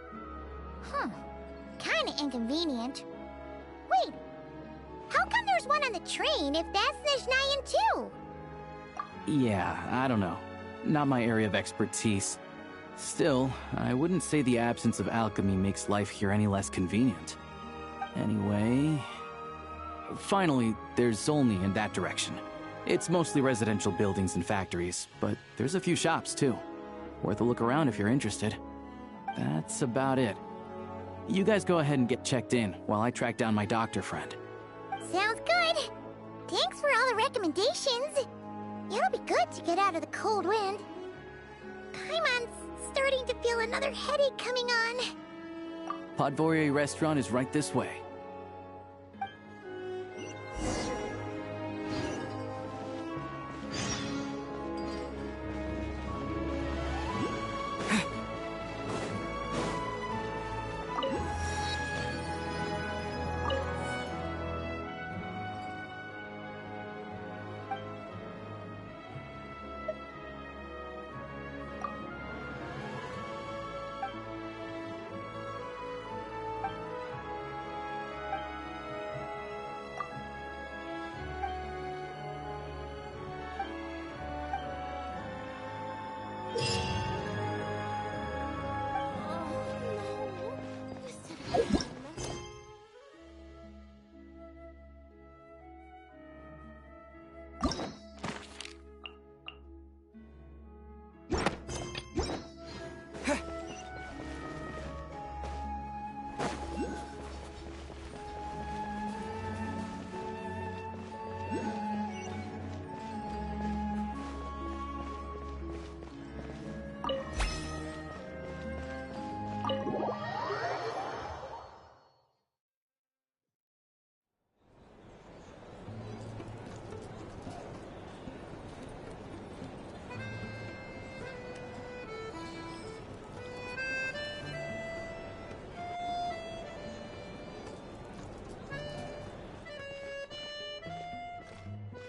Kinda inconvenient. Wait, how come there's one on the train if that's Snezhnayan too? Yeah, I don't know. Not my area of expertise. Still, I wouldn't say the absence of alchemy makes life here any less convenient. Anyway... Finally, there's Zolny in that direction. It's mostly residential buildings and factories, but there's a few shops too. Worth a look around if you're interested. That's about it. You guys go ahead and get checked in while I track down my doctor friend. Sounds good. Thanks for all the recommendations. It'll be good to get out of the cold wind. Paimon's starting to feel another headache coming on. Podvorye restaurant is right this way.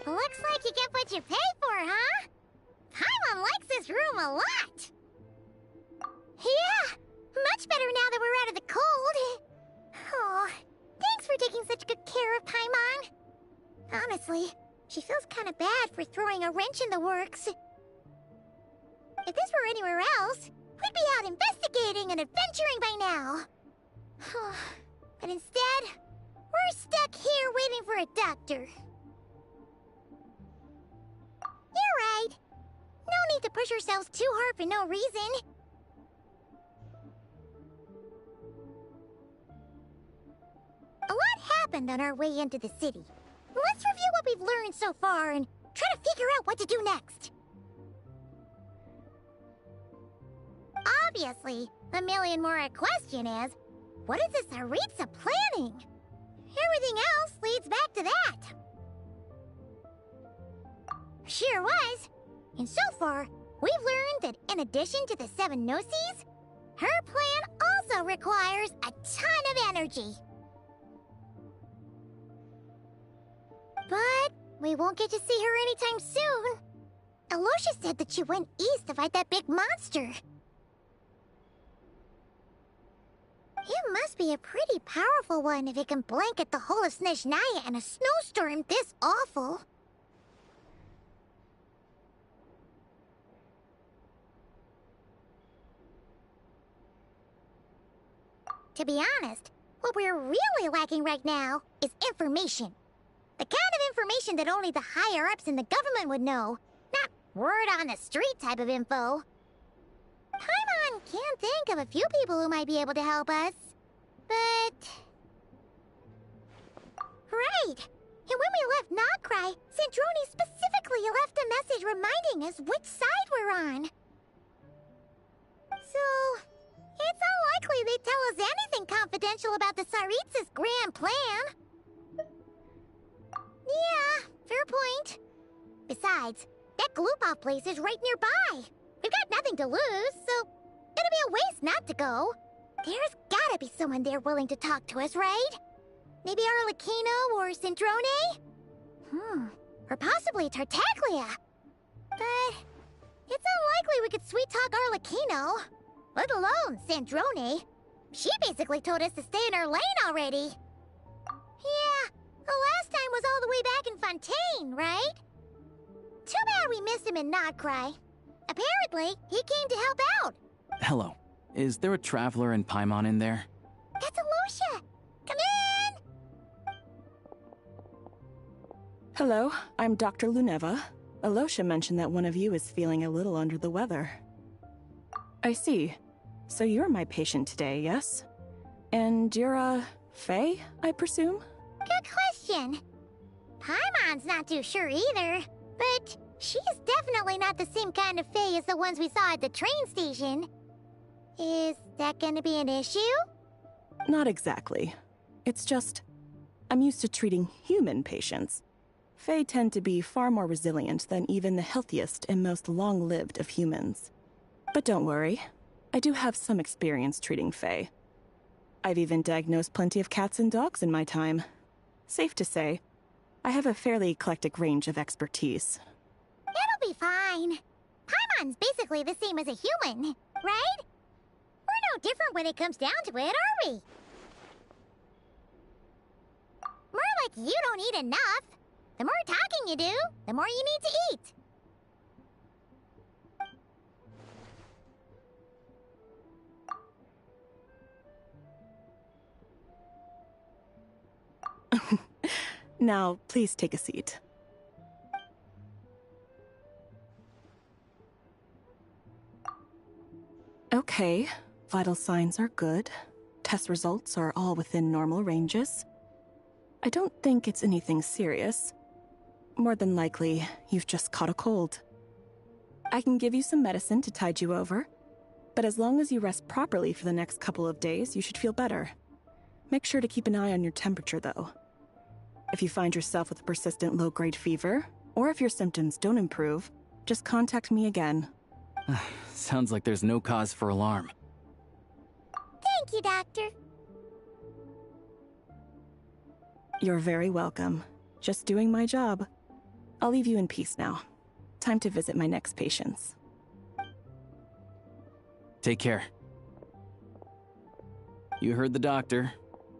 Looks like you get what you pay for, huh? Paimon likes this room a lot. Yeah, much better now that we're out of the cold. Oh, thanks for taking such good care of Paimon. Honestly, she feels kind of bad for throwing a wrench in the works. If this were anywhere else, we'd be out investigating and adventuring by now. But instead, we're stuck here waiting for a doctor. You're right. No need to push ourselves too hard for no reason. A lot happened on our way into the city. Let's review what we've learned so far and try to figure out what to do next. Obviously, the million-more question is, what is this Aritza planning? Everything else leads back to that. Sure was. And so far, we've learned that in addition to the 7 Gnosis, her plan also requires a ton of energy. But we won't get to see her anytime soon. Alosha said that she went east to fight that big monster. It must be a pretty powerful one if it can blanket the whole of Snezhnaya in a snowstorm this awful. To be honest, what we're really lacking right now is information. The kind of information that only the higher-ups in the government would know, not word-on-the-street type of info. Paimon can think of a few people who might be able to help us, but... Right! And when we left Nogcry, Sandrone specifically left a message reminding us which side we're on. So, it's unlikely they'd tell us anything confidential about the Tsaritsa's grand plan. Yeah, fair point. Besides, that Gloopov place is right nearby. We've got nothing to lose, so it'll be a waste not to go. There's gotta be someone there willing to talk to us, right? Maybe Arlecchino or Sandrone? Or possibly Tartaglia. But it's unlikely we could sweet-talk Arlecchino, let alone Sandrone. She basically told us to stay in her lane already. Yeah, the last time was all the way back in Fontaine, right? Too bad we missed him in Nogcry. Apparently, he came to help out. Hello. Is there a traveler in Paimon in there? That's Alosha! Come in! Hello, I'm Dr. Luneva. Alosha mentioned that one of you is feeling a little under the weather. I see. So you're my patient today, yes? And you're, Faye, I presume? Good question. Paimon's not too sure either, but she's definitely not the same kind of Faye as the ones we saw at the train station. Is that gonna be an issue? Not exactly. It's just, I'm used to treating human patients. Fae tend to be far more resilient than even the healthiest and most long-lived of humans. But don't worry, I do have some experience treating Fae. I've even diagnosed plenty of cats and dogs in my time. Safe to say, I have a fairly eclectic range of expertise. It'll be fine. Paimon's basically the same as a human, right? We're no different when it comes down to it, are we? More like you don't eat enough. The more talking you do, the more you need to eat. Now, please take a seat. Okay, vital signs are good. Test results are all within normal ranges. I don't think it's anything serious. More than likely, you've just caught a cold. I can give you some medicine to tide you over, but as long as you rest properly for the next couple of days, you should feel better. Make sure to keep an eye on your temperature, though. If you find yourself with a persistent low-grade fever, or if your symptoms don't improve, just contact me again. Sounds like there's no cause for alarm. Thank you, Doctor. You're very welcome. Just doing my job. I'll leave you in peace now. Time to visit my next patients. Take care. You heard the doctor.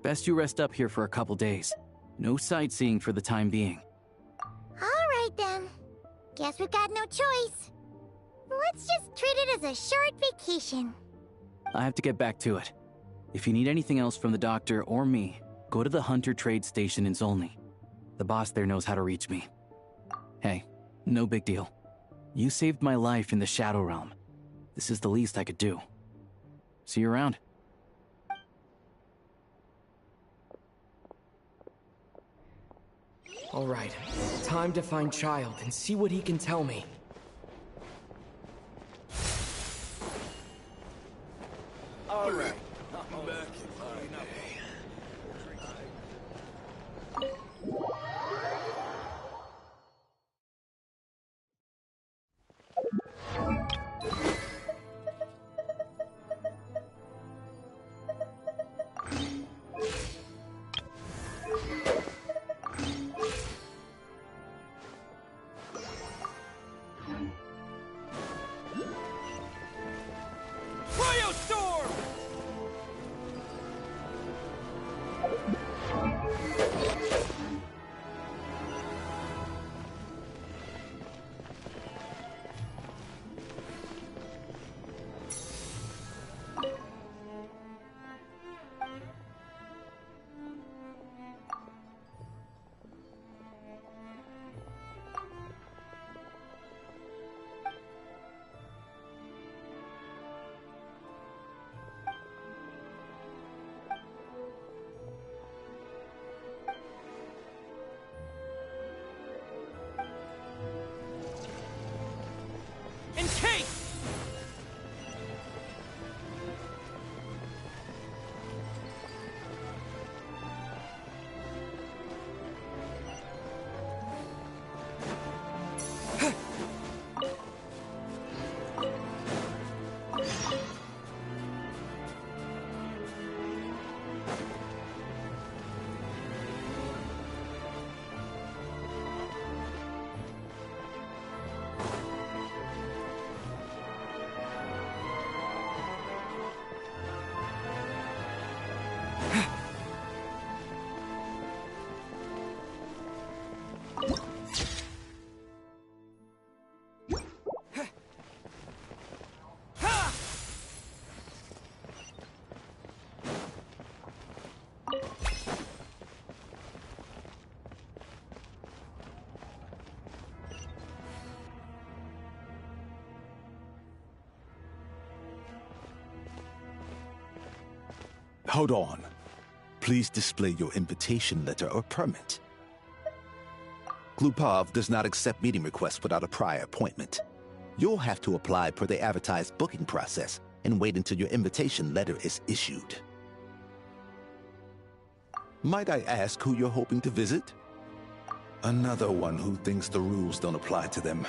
Best you rest up here for a couple days. No sightseeing for the time being. All right, then. Guess we've got no choice. Let's just treat it as a short vacation. I have to get back to it. If you need anything else from the doctor or me, go to the Hunter Trade Station in Zolny. The boss there knows how to reach me. Hey, no big deal. You saved my life in the Shadow Realm. This is the least I could do. See you around. All right, time to find Child and see what he can tell me. All right, Cryo storm! In case! Hold on. Please display your invitation letter or permit. Glupov does not accept meeting requests without a prior appointment. You'll have to apply per the advertised booking process and wait until your invitation letter is issued. Might I ask who you're hoping to visit? Another one who thinks the rules don't apply to them.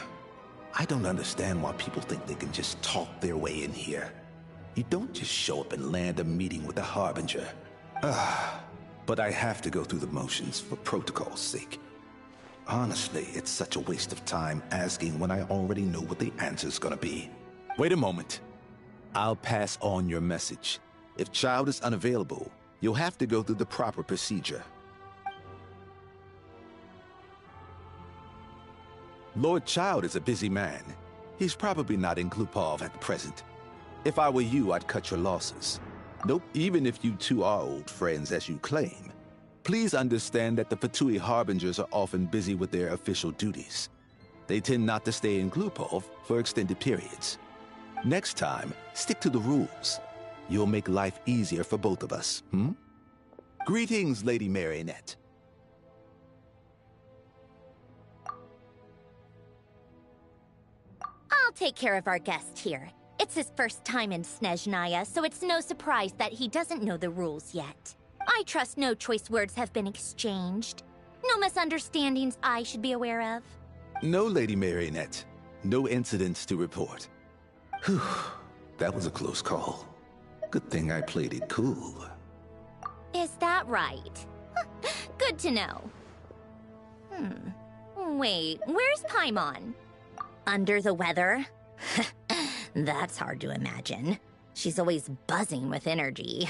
I don't understand why people think they can just talk their way in here. You don't just show up and land a meeting with a harbinger. But I have to go through the motions for protocol's sake. Honestly, it's such a waste of time asking when I already know what the answer's gonna be. Wait a moment. I'll pass on your message. If Child is unavailable, you'll have to go through the proper procedure. Lord Child is a busy man. He's probably not in Glupov at present. If I were you, I'd cut your losses. Nope, even if you two are old friends as you claim. Please understand that the Fatui Harbingers are often busy with their official duties. They tend not to stay in Glupov for extended periods. Next time, stick to the rules. You'll make life easier for both of us, Greetings, Lady Marionette. I'll take care of our guest here. It's his first time in Snezhnaya, so it's no surprise that he doesn't know the rules yet. I trust no choice words have been exchanged. No misunderstandings I should be aware of. No, Lady Marionette. No incidents to report. Whew, that was a close call. Good thing I played it cool. Is that right? Good to know. Wait, where's Paimon? Under the weather? That's hard to imagine. She's always buzzing with energy.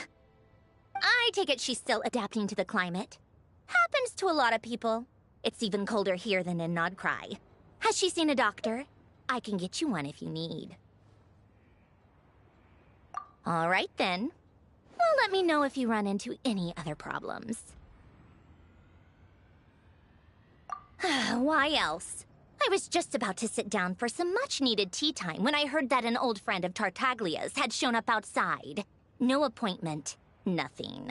I take it she's still adapting to the climate. Happens to a lot of people. It's even colder here than in Nodcry. Has she seen a doctor? I can get you one if you need. All right then. Well, let me know if you run into any other problems. Why else? I was just about to sit down for some much-needed tea time when I heard that an old friend of Tartaglia's had shown up outside. No appointment, nothing.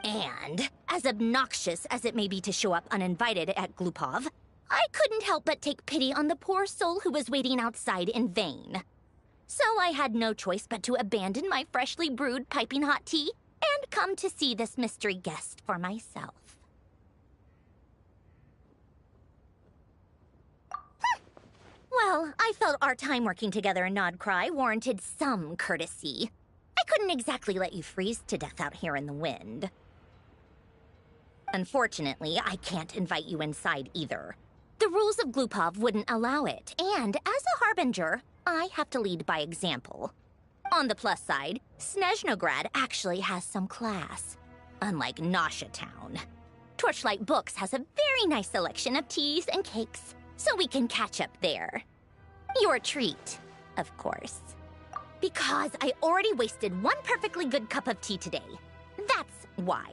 And, as obnoxious as it may be to show up uninvited at Glupov, I couldn't help but take pity on the poor soul who was waiting outside in vain. So I had no choice but to abandon my freshly brewed piping hot tea and come to see this mystery guest for myself. Well, I felt our time working together in Nod Cry warranted some courtesy. I couldn't exactly let you freeze to death out here in the wind. Unfortunately, I can't invite you inside either. The rules of Glupov wouldn't allow it, and as a harbinger, I have to lead by example. On the plus side, Snezhnograd actually has some class, unlike Nasha Town. Torchlight Books has a very nice selection of teas and cakes, so we can catch up there. Your treat, of course. Because I already wasted one perfectly good cup of tea today. That's why.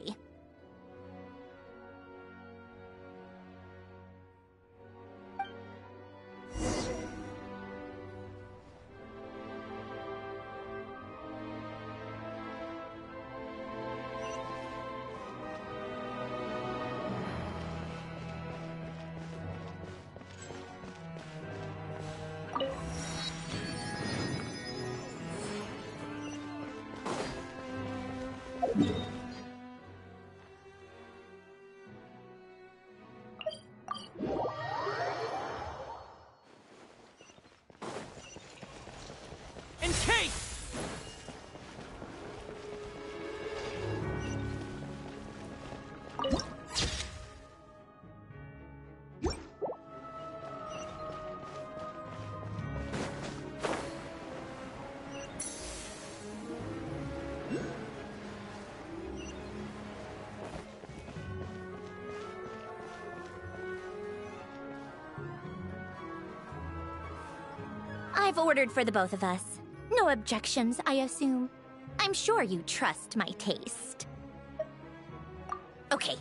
And cake! I've ordered for the both of us. No objections, I assume. I'm sure you trust my taste. Okay,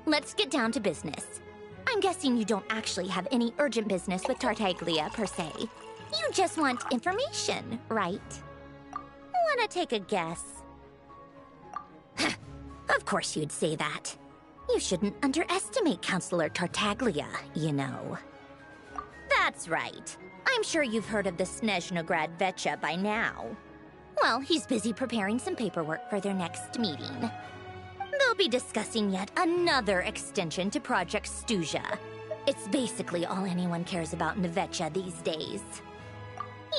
let's get down to business. I'm guessing you don't actually have any urgent business with Tartaglia, per se. You just want information, right? Wanna take a guess? Of course you'd say that. You shouldn't underestimate Counselor Tartaglia, you know. That's right. I'm sure you've heard of the Snezhnograd Vecha by now. Well, he's busy preparing some paperwork for their next meeting. They'll be discussing yet another extension to Project Stuzha. It's basically all anyone cares about in the Vecha these days.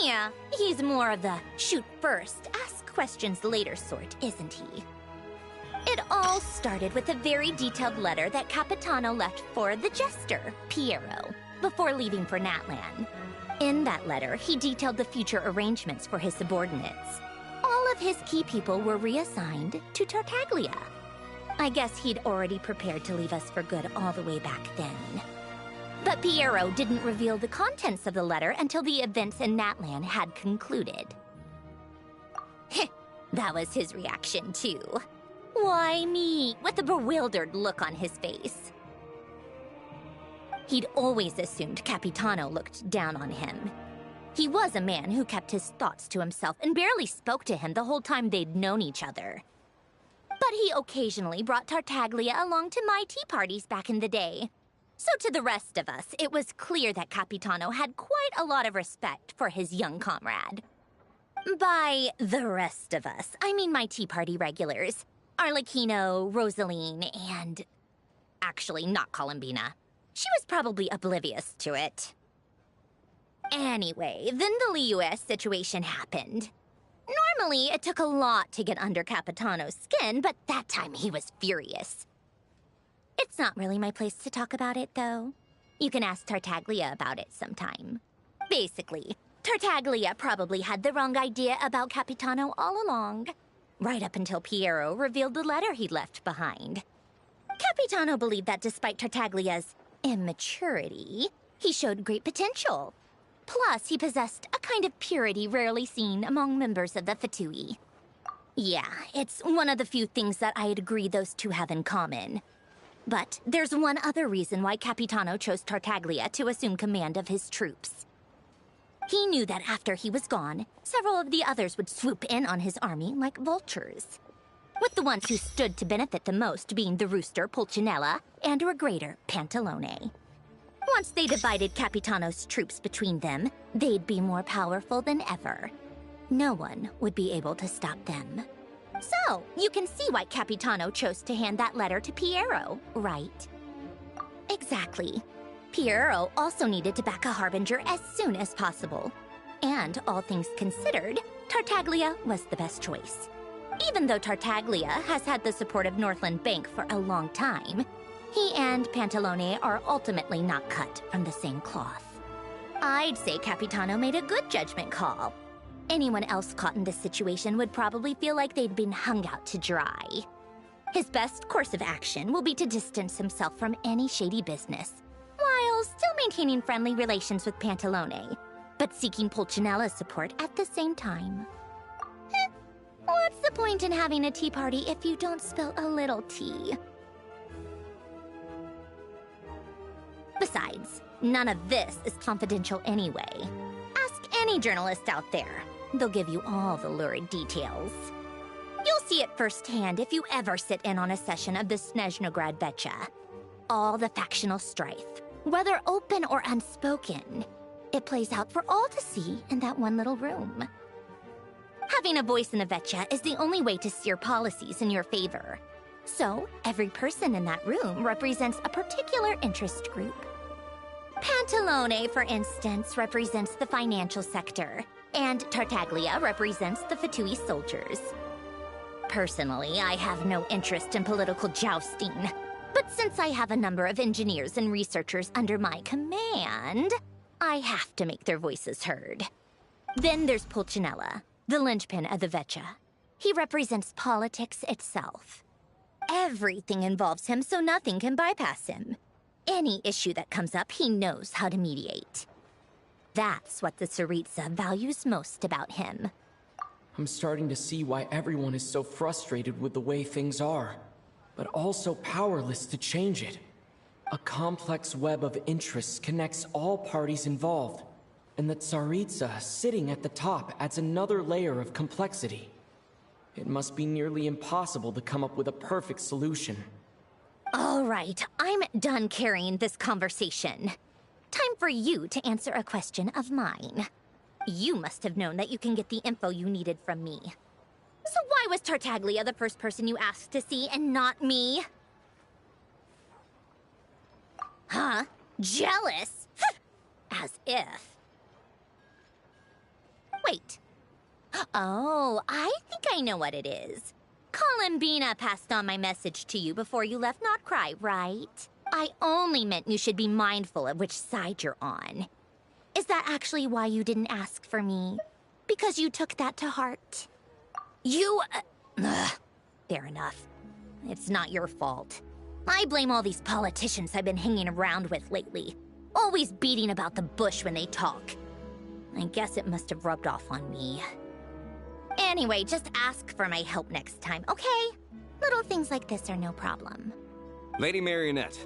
Yeah, he's more of the shoot first, ask questions later sort, isn't he? It all started with a very detailed letter that Capitano left for the jester, Piero, before leaving for Natlan. In that letter, he detailed the future arrangements for his subordinates. All of his key people were reassigned to Tartaglia. I guess he'd already prepared to leave us for good all the way back then. But Piero didn't reveal the contents of the letter until the events in Natlan had concluded. That was his reaction, too. Why me? With a bewildered look on his face. He'd always assumed Capitano looked down on him. He was a man who kept his thoughts to himself and barely spoke to him the whole time they'd known each other. But he occasionally brought Tartaglia along to my tea parties back in the day. So to the rest of us, it was clear that Capitano had quite a lot of respect for his young comrade. By the rest of us, I mean my tea party regulars. Arlecchino, Rosaline, and... actually, not Columbina. She was probably oblivious to it. Anyway, then the Liues situation happened. Normally, it took a lot to get under Capitano's skin, but that time he was furious. It's not really my place to talk about it, though. You can ask Tartaglia about it sometime. Basically, Tartaglia probably had the wrong idea about Capitano all along. Right up until Piero revealed the letter he'd left behind. Capitano believed that despite Tartaglia's immaturity, he showed great potential. Plus, he possessed a kind of purity rarely seen among members of the Fatui. Yeah, it's one of the few things that I'd agree those two have in common. But there's one other reason why Capitano chose Tartaglia to assume command of his troops. He knew that after he was gone, several of the others would swoop in on his army like vultures. With the ones who stood to benefit the most being the rooster Pulcinella and Regrator Pantalone. Once they divided Capitano's troops between them, they'd be more powerful than ever. no one would be able to stop them. So, you can see why Capitano chose to hand that letter to Piero, right? Exactly. Piero also needed to back a Harbinger as soon as possible. And all things considered, Tartaglia was the best choice. Even though Tartaglia has had the support of Northland Bank for a long time, he and Pantalone are ultimately not cut from the same cloth. I'd say Capitano made a good judgment call. Anyone else caught in this situation would probably feel like they'd been hung out to dry. His best course of action will be to distance himself from any shady business, while still maintaining friendly relations with Pantalone, but seeking Pulcinella's support at the same time. What's the point in having a tea party if you don't spill a little tea? Besides, none of this is confidential anyway. Ask any journalist out there. They'll give you all the lurid details. You'll see it firsthand if you ever sit in on a session of the Snezhnograd Vecha. All the factional strife, whether open or unspoken, it plays out for all to see in that one little room. Having a voice in the Vecha is the only way to steer policies in your favor. So, every person in that room represents a particular interest group. Pantalone, for instance, represents the financial sector, and Tartaglia represents the Fatui soldiers. Personally, I have no interest in political jousting, but since I have a number of engineers and researchers under my command, I have to make their voices heard. Then there's Pulcinella, the linchpin of the Vecha. He represents politics itself. Everything involves him, so nothing can bypass him. Any issue that comes up, he knows how to mediate. That's what the Tsaritsa values most about him. I'm starting to see why everyone is so frustrated with the way things are, but also powerless to change it. A complex web of interests connects all parties involved, and the Tsaritsa sitting at the top adds another layer of complexity. It must be nearly impossible to come up with a perfect solution. All right, I'm done carrying this conversation. Time for you to answer a question of mine. You must have known that you can get the info you needed from me. So why was Tartaglia the first person you asked to see and not me? Huh? Jealous? As if. Wait. Oh, I think I know what it is. Columbina passed on my message to you before you left Not Cry, right? I only meant you should be mindful of which side you're on. Is that actually why you didn't ask for me? Because you took that to heart? You... fair enough. It's not your fault. I blame all these politicians I've been hanging around with lately. Always beating about the bush when they talk. I guess it must have rubbed off on me. Anyway, just ask for my help next time, okay? Little things like this are no problem. Lady Marionette.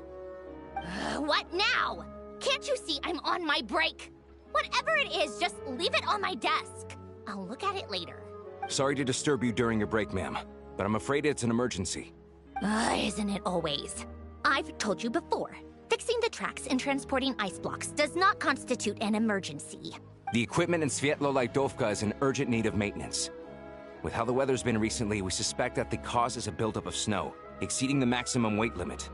What now? Can't you see I'm on my break? Whatever it is, just leave it on my desk. I'll look at it later. Sorry to disturb you during your break, ma'am, but I'm afraid it's an emergency. Isn't it always? I've told you before, fixing the tracks and transporting ice blocks does not constitute an emergency. The equipment in Svietlo-Lidovka is in urgent need of maintenance. With how the weather's been recently, we suspect that the cause is a buildup of snow, exceeding the maximum weight limit.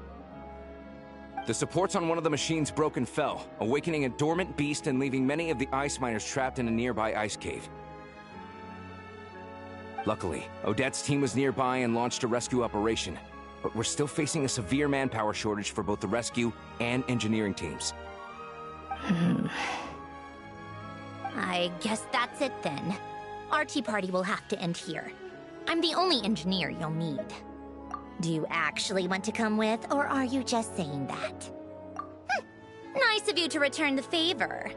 The supports on one of the machines broke and fell, awakening a dormant beast and leaving many of the ice miners trapped in a nearby ice cave. Luckily, Odette's team was nearby and launched a rescue operation, but we're still facing a severe manpower shortage for both the rescue and engineering teams. I guess that's it then. Our tea party will have to end here. I'm the only engineer you'll need. Do you actually want to come with, or are you just saying that? Nice of you to return the favor.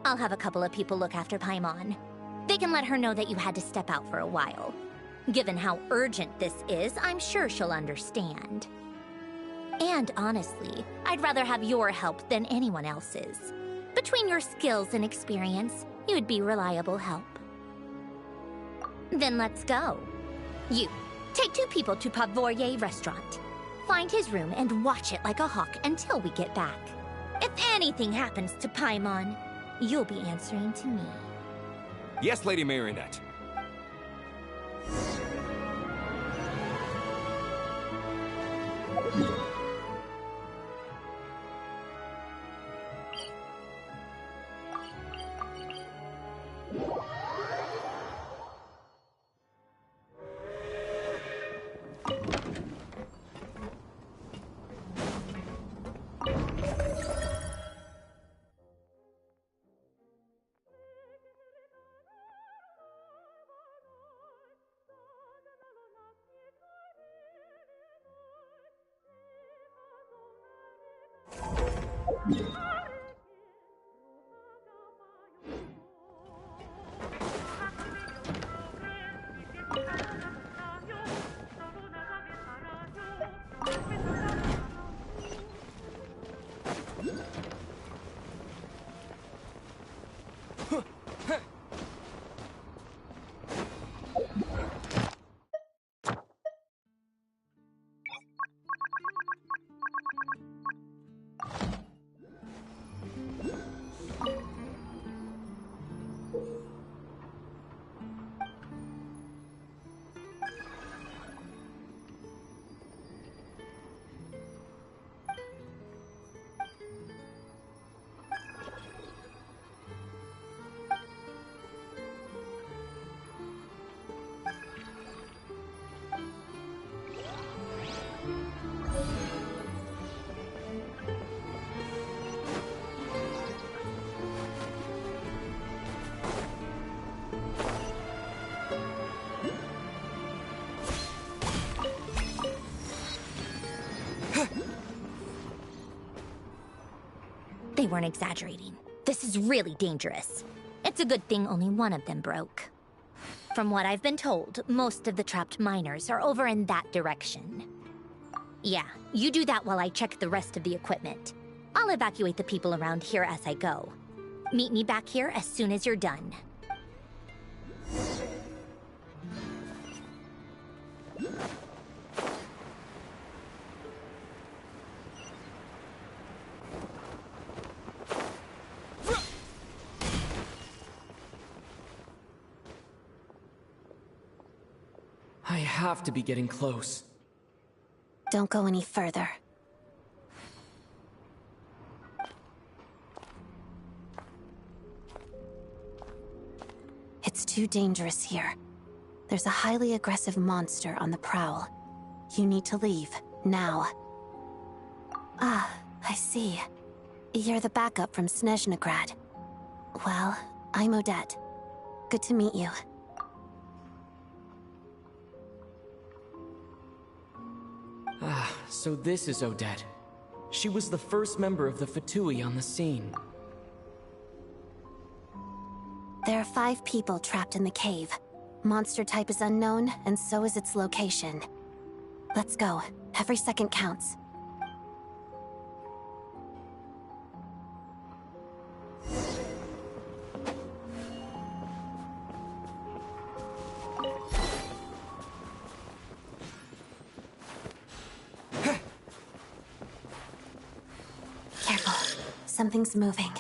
I'll have a couple of people look after Paimon. They can let her know that you had to step out for a while. Given how urgent this is, I'm sure she'll understand. And honestly, I'd rather have your help than anyone else's. Between your skills and experience, you'd be reliable help. Then let's go. You, take 2 people to Pavourier restaurant. Find his room and watch it like a hawk until we get back. If anything happens to Paimon, you'll be answering to me. Yes, Lady Marionette. They weren't exaggerating. This is really dangerous. It's a good thing only one of them broke. From what I've been told, most of the trapped miners are over in that direction. Yeah, you do that while I check the rest of the equipment. I'll evacuate the people around here as I go. Meet me back here as soon as you're done. I have to be getting close. Don't go any further. It's too dangerous here. There's a highly aggressive monster on the prowl. You need to leave, now. Ah, I see. You're the backup from Snezhnograd. Well, I'm Odette. Good to meet you. Ah, so this is Odette. She was the first member of the Fatui on the scene. There are 5 people trapped in the cave. Monster type is unknown, and so is its location. Let's go. Every second counts. Careful. Something's moving.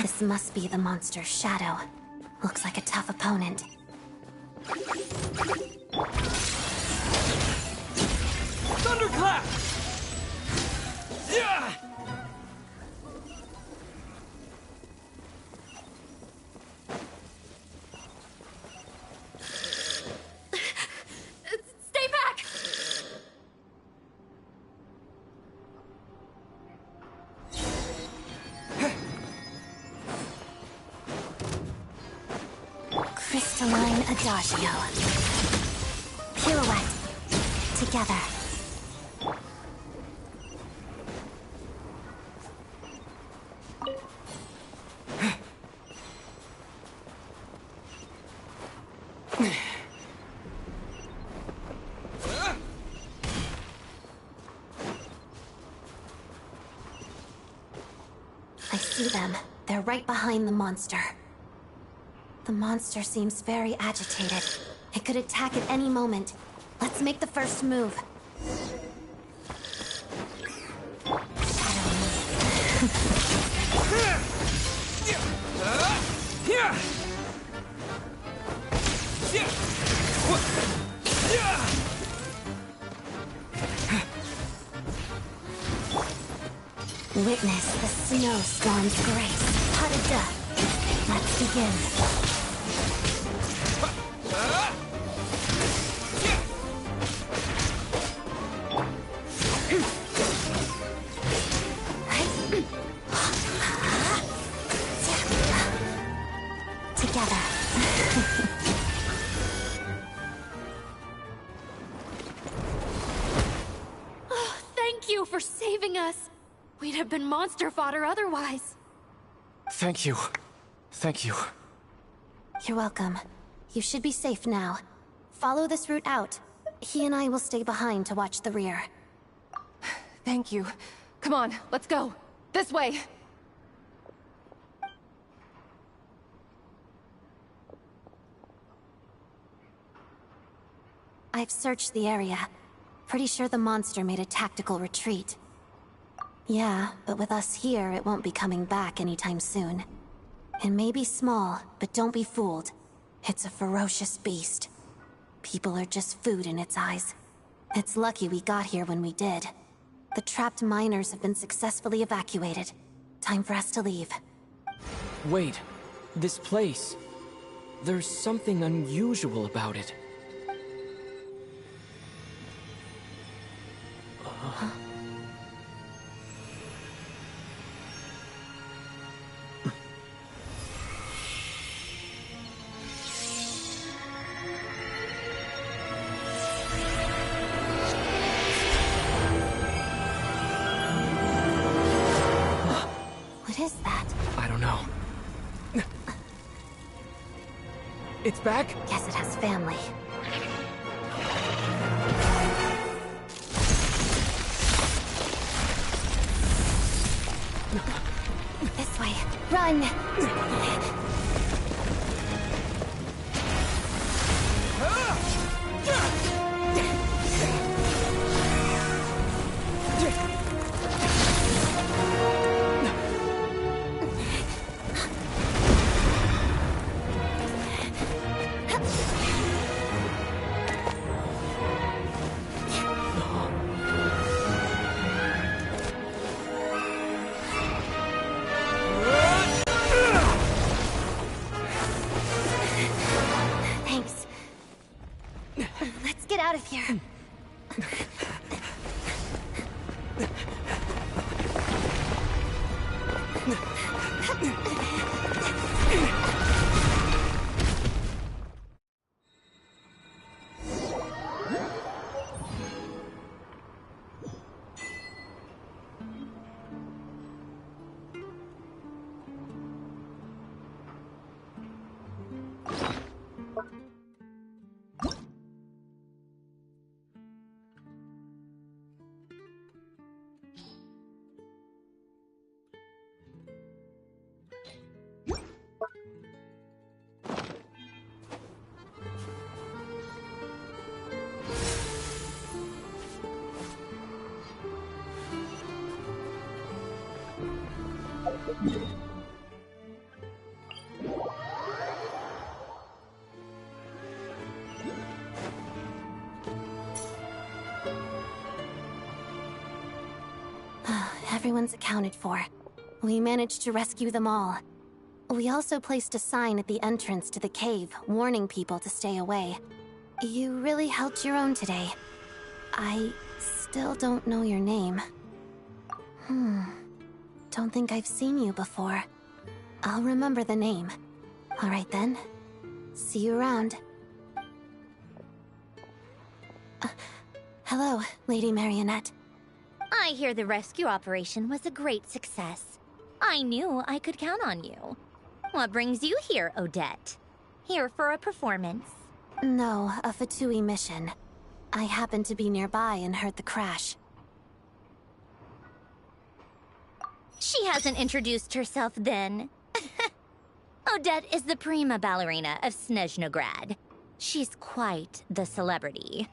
This must be the monster's shadow. Looks like a tough opponent. Thunderclap! Yeah! Stay back! Crystalline Adagio. Pirouette. Together. I see them. They're right behind the monster. The monster seems very agitated. It could attack at any moment. Let's make the first move. Witness the snowstorm's grace. Hada. Let's begin. Together. Oh, thank you for saving us. We'd have been monster fodder otherwise. Thank you. Thank you. You're welcome. You should be safe now. Follow this route out. He and I will stay behind to watch the rear. Thank you. Come on, let's go. This way. I've searched the area. Pretty sure the monster made a tactical retreat. Yeah, but with us here, it won't be coming back anytime soon. It may be small, but don't be fooled. It's a ferocious beast. People are just food in its eyes. It's lucky we got here when we did. The trapped miners have been successfully evacuated. Time for us to leave. Wait, this place. There's something unusual about it. What is that? I don't know. It's back? Guess it has family. This way. Run! Thanks. Let's get out of here. Everyone's accounted for. We managed to rescue them all. We also placed a sign at the entrance to the cave, warning people to stay away. You really helped your own today. I still don't know your name. Don't think I've seen you before. I'll remember the name. All right then. See you around. Hello, Lady Marionette. I hear the rescue operation was a great success. I knew I could count on you. What brings you here, Odette? Here for a performance? No, a Fatui mission. I happened to be nearby and heard the crash. She hasn't introduced herself then. Odette is the prima ballerina of Snezhnograd. She's quite the celebrity.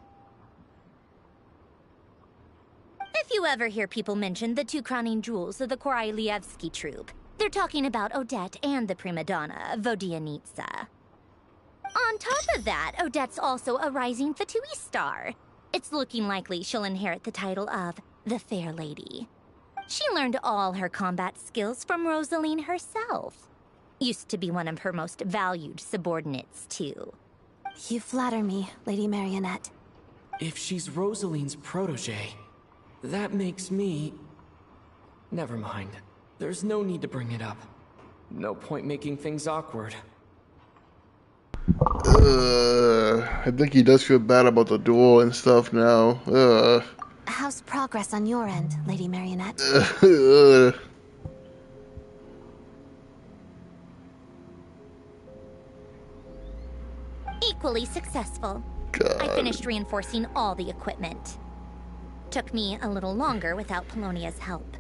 If you ever hear people mention the two crowning jewels of the Korolievsky troupe, they're talking about Odette and the prima donna, Vodianitsa. On top of that, Odette's also a rising Fatui star. It's looking likely she'll inherit the title of the Fair Lady. She learned all her combat skills from Rosaline herself. Used to be one of her most valued subordinates, too. You flatter me, Lady Marionette. If she's Rosaline's protege, that makes me... Never mind. There's no need to bring it up. No point making things awkward. I think he does feel bad about the duel and stuff now. How's progress on your end, Lady Marionette? Equally successful. God. I finished reinforcing all the equipment. Took me a little longer without Polonia's help.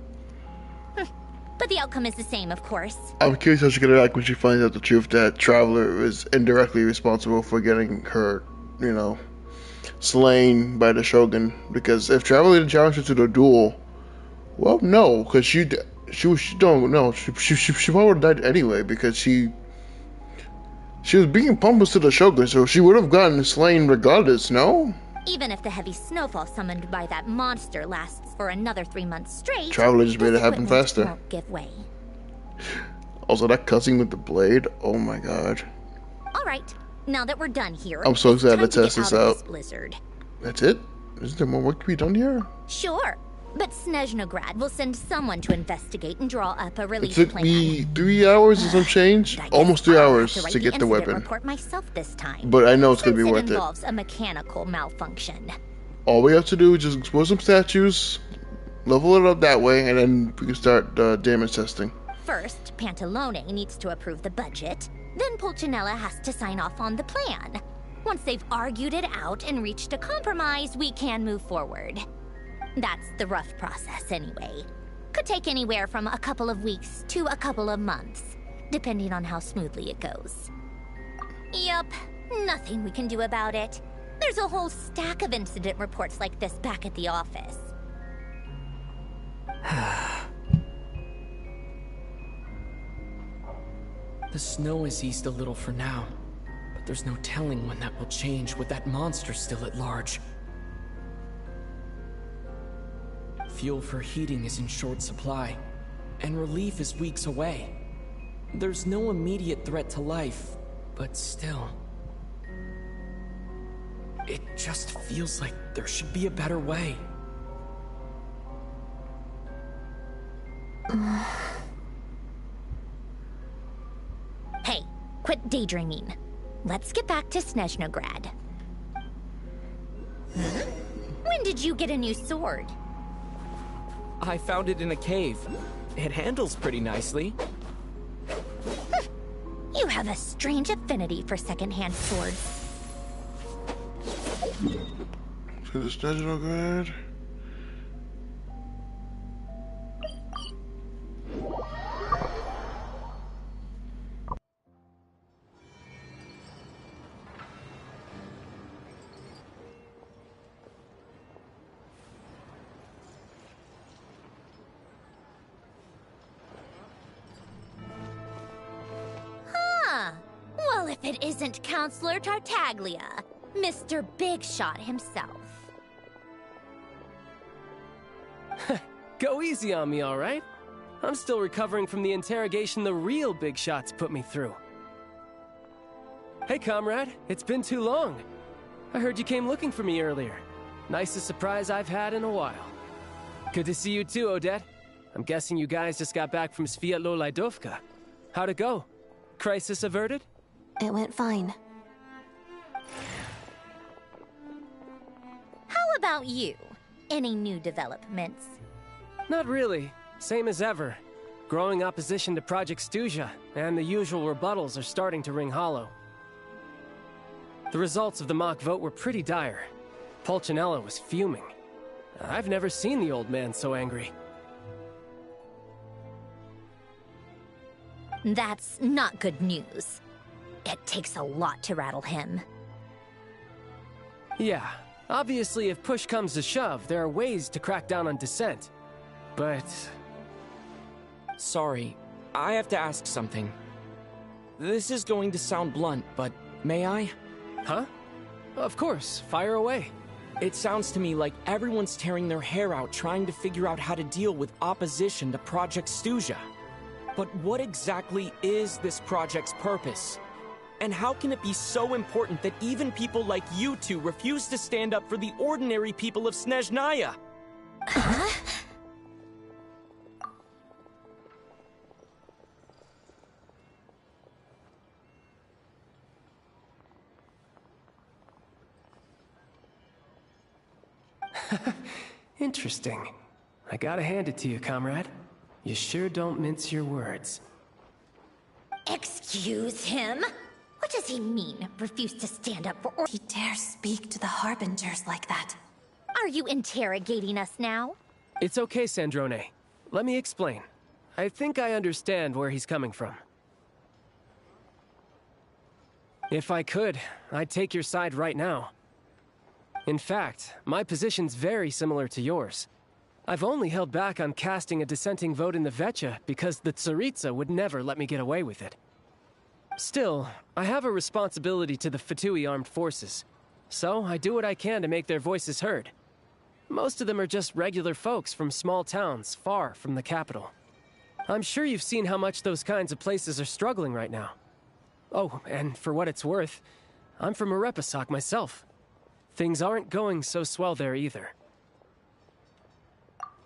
But the outcome is the same, of course. I'm curious how she's gonna act when she finds out the truth that Traveler is indirectly responsible for getting her, you know, slain by the Shogun. Because if Traveler didn't challenge her to the duel, well, no, because she don't know. She probably would have died anyway because she was being pumped to the Shogun, so she would have gotten slain regardless. No. Even if the heavy snowfall summoned by that monster lasts for another 3 months straight, Traveler just made it happen faster. Won't give way. Also, that cutscene with the blade. Oh my god. All right, now that we're done here, I'm so excited to it's time test get this out of out. this blizzard. That's it? Isn't there more work to be done here? Sure, but Snezhnograd will send someone to investigate and draw up a It release took plan. me 3 hours and some change, almost 3 hours To write to get the incident weapon. report myself this time. But I know it's gonna be since worth it it. involves a mechanical malfunction. All we have to do is just explore some statues, level it up that way, and then we can start damage testing. First, Pantalone needs to approve the budget. Then Pulcinella has to sign off on the plan. Once they've argued it out and reached a compromise, we can move forward. That's the rough process anyway. Could take anywhere from a couple of weeks to a couple of months, depending on how smoothly it goes. Yup, nothing we can do about it. There's a whole stack of incident reports like this back at the office. The snow has eased a little for now, but there's no telling when that will change with that monster still at large. Fuel for heating is in short supply, and relief is weeks away. There's no immediate threat to life, but still... It just feels like there should be a better way. Hey, quit daydreaming. Let's get back to Snezhnograd. When did you get a new sword? I found it in a cave. It handles pretty nicely. You have a strange affinity for secondhand swords. To the Snezhnograd. Huh. Well, if it isn't Counselor Tartaglia, Mr. Big Shot himself. Go easy on me, all right? I'm still recovering from the interrogation the real big shots put me through. Hey, comrade, it's been too long. I heard you came looking for me earlier. Nicest surprise I've had in a while. Good to see you too, Odette. I'm guessing you guys just got back from Sviatlo Laidovka. How'd it go? Crisis averted? It went fine. How about you? Any new developments? Not really. Same as ever. Growing opposition to Project Stuja, and the usual rebuttals are starting to ring hollow. The results of the mock vote were pretty dire. Pulcinella was fuming. I've never seen the old man so angry. That's not good news. It takes a lot to rattle him. Yeah, obviously if push comes to shove, there are ways to crack down on dissent. But... Sorry, I have to ask something. This is going to sound blunt, but may I? Huh? Of course, fire away. It sounds to me like everyone's tearing their hair out trying to figure out how to deal with opposition to Project Stuja. But what exactly is this project's purpose? And how can it be so important that even people like you two refuse to stand up for the ordinary people of Snezhnaya? Interesting. I gotta hand it to you, comrade. You sure don't mince your words. Excuse him? What does he mean, refuse to stand up for or- He dares speak to the Harbingers like that. Are you interrogating us now? It's okay, Sandrone. Let me explain. I think I understand where he's coming from. If I could, I'd take your side right now. In fact, my position's very similar to yours. I've only held back on casting a dissenting vote in the Vecha because the Tsaritsa would never let me get away with it. Still, I have a responsibility to the Fatui armed forces, so I do what I can to make their voices heard. Most of them are just regular folks from small towns far from the capital. I'm sure you've seen how much those kinds of places are struggling right now. Oh, and for what it's worth, I'm from Arepasak myself. Things aren't going so swell there either.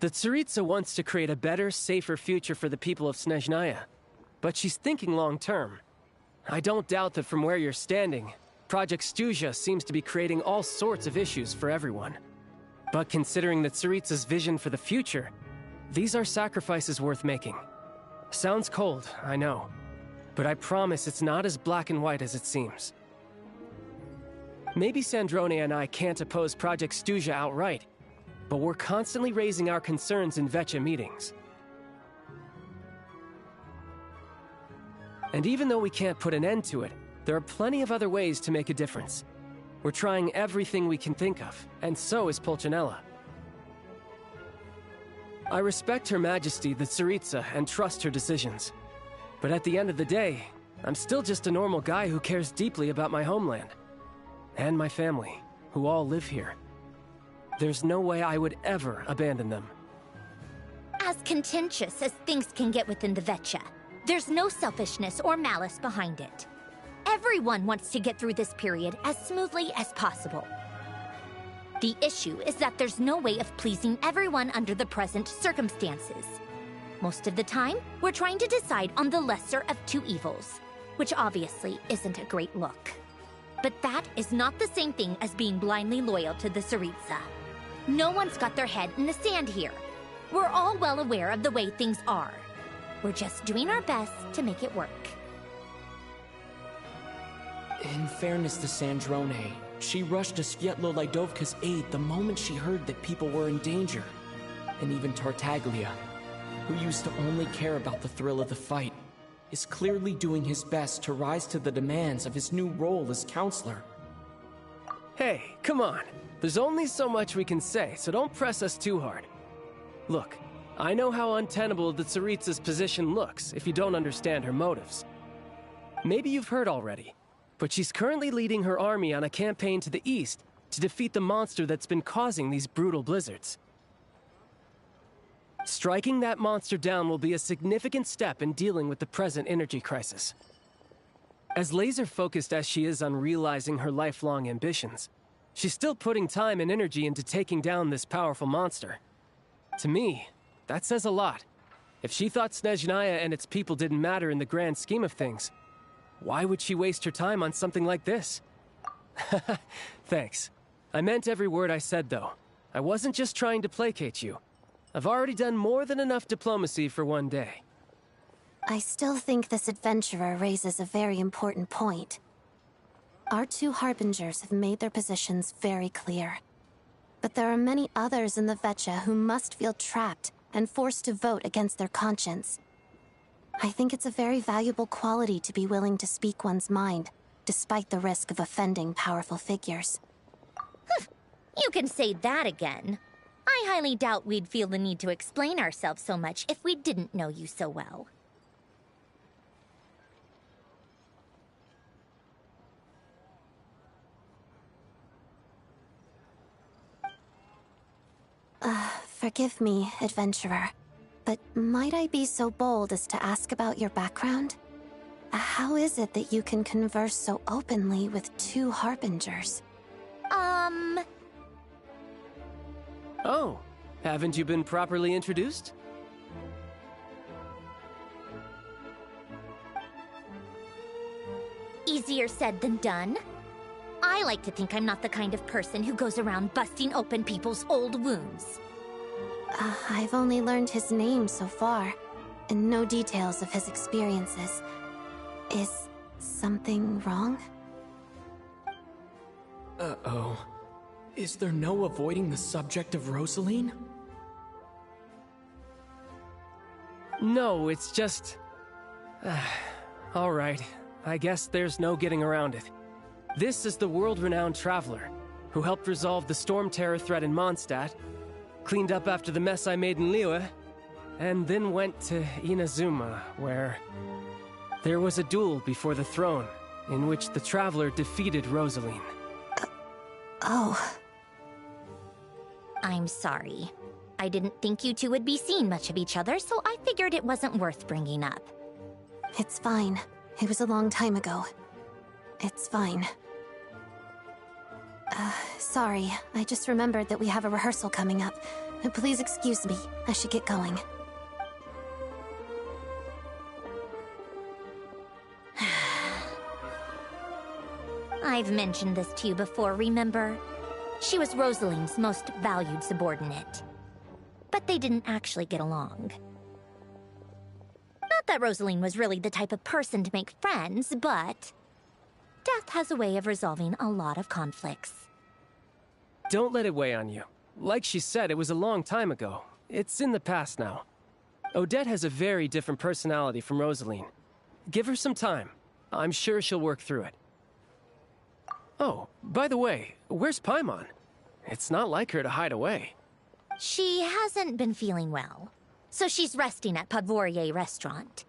The Tsaritsa wants to create a better, safer future for the people of Snezhnaya, but she's thinking long-term. I don't doubt that from where you're standing, Project Stuja seems to be creating all sorts of issues for everyone. But considering the Tsaritsa's vision for the future, these are sacrifices worth making. Sounds cold, I know, but I promise it's not as black and white as it seems. Maybe Sandrone and I can't oppose Project Stuja outright, but we're constantly raising our concerns in Vecha meetings. And even though we can't put an end to it, there are plenty of other ways to make a difference. We're trying everything we can think of, and so is Pulcinella. I respect Her Majesty, the Tsaritsa, and trust her decisions. But at the end of the day, I'm still just a normal guy who cares deeply about my homeland. And my family, who all live here. There's no way I would ever abandon them. As contentious as things can get within the Vecha, there's no selfishness or malice behind it. Everyone wants to get through this period as smoothly as possible. The issue is that there's no way of pleasing everyone under the present circumstances. Most of the time, we're trying to decide on the lesser of two evils, which obviously isn't a great look. But that is not the same thing as being blindly loyal to the Tsaritsa. No one's got their head in the sand here. We're all well aware of the way things are. We're just doing our best to make it work. In fairness to Sandrone, she rushed to Svietlo Lidovka's aid the moment she heard that people were in danger. And even Tartaglia, who used to only care about the thrill of the fight, is clearly doing his best to rise to the demands of his new role as counselor. Hey, come on. There's only so much we can say, so don't press us too hard. Look, I know how untenable the Tsaritsa's position looks if you don't understand her motives. Maybe you've heard already, but she's currently leading her army on a campaign to the east to defeat the monster that's been causing these brutal blizzards. Striking that monster down will be a significant step in dealing with the present energy crisis. As laser-focused as she is on realizing her lifelong ambitions, she's still putting time and energy into taking down this powerful monster. To me, that says a lot. If she thought Snezhnaya and its people didn't matter in the grand scheme of things, why would she waste her time on something like this? Thanks. I meant every word I said, though. I wasn't just trying to placate you. I've already done more than enough diplomacy for one day. I still think this adventurer raises a very important point. Our two Harbingers have made their positions very clear. But there are many others in the Vecha who must feel trapped and forced to vote against their conscience. I think it's a very valuable quality to be willing to speak one's mind, despite the risk of offending powerful figures. You can say that again. I highly doubt we'd feel the need to explain ourselves so much if we didn't know you so well. Forgive me, adventurer, but might I be so bold as to ask about your background? How is it that you can converse so openly with two harbingers? Oh, haven't you been properly introduced? Easier said than done. I like to think I'm not the kind of person who goes around busting open people's old wounds. I've only learned his name so far, and no details of his experiences. Is something wrong? Uh-oh. Is there no avoiding the subject of Rosaline? No, it's just... Alright, I guess there's no getting around it. This is the world-renowned traveler, who helped resolve the storm terror threat in Mondstadt, cleaned up after the mess I made in Liyue, and then went to Inazuma, where there was a duel before the throne, in which the traveler defeated Rosaline. Oh. I'm sorry. I didn't think you two would be seeing much of each other, so I figured it wasn't worth bringing up. It's fine. It was a long time ago. It's fine. Sorry. I just remembered that we have a rehearsal coming up. Please excuse me. I should get going. I've mentioned this to you before, remember? She was Rosaline's most valued subordinate. But they didn't actually get along. Not that Rosaline was really the type of person to make friends, but death has a way of resolving a lot of conflicts. Don't let it weigh on you. Like she said, it was a long time ago. It's in the past now. Odette has a very different personality from Rosaline. Give her some time. I'm sure she'll work through it. Oh, by the way, where's Paimon? It's not like her to hide away. She hasn't been feeling well, so she's resting at Podvorier Restaurant.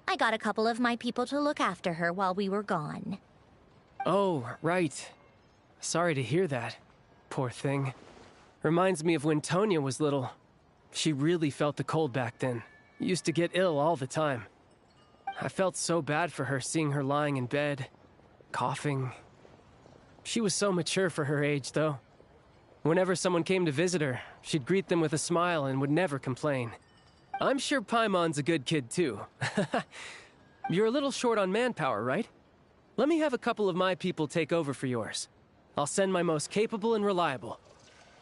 I got a couple of my people to look after her while we were gone. Oh, right. Sorry to hear that. Poor thing. Reminds me of when Tonya was little. She really felt the cold back then. Used to get ill all the time. I felt so bad for her seeing her lying in bed, coughing. She was so mature for her age, though. Whenever someone came to visit her, she'd greet them with a smile and would never complain. I'm sure Paimon's a good kid, too. You're a little short on manpower, right? Let me have a couple of my people take over for yours. I'll send my most capable and reliable.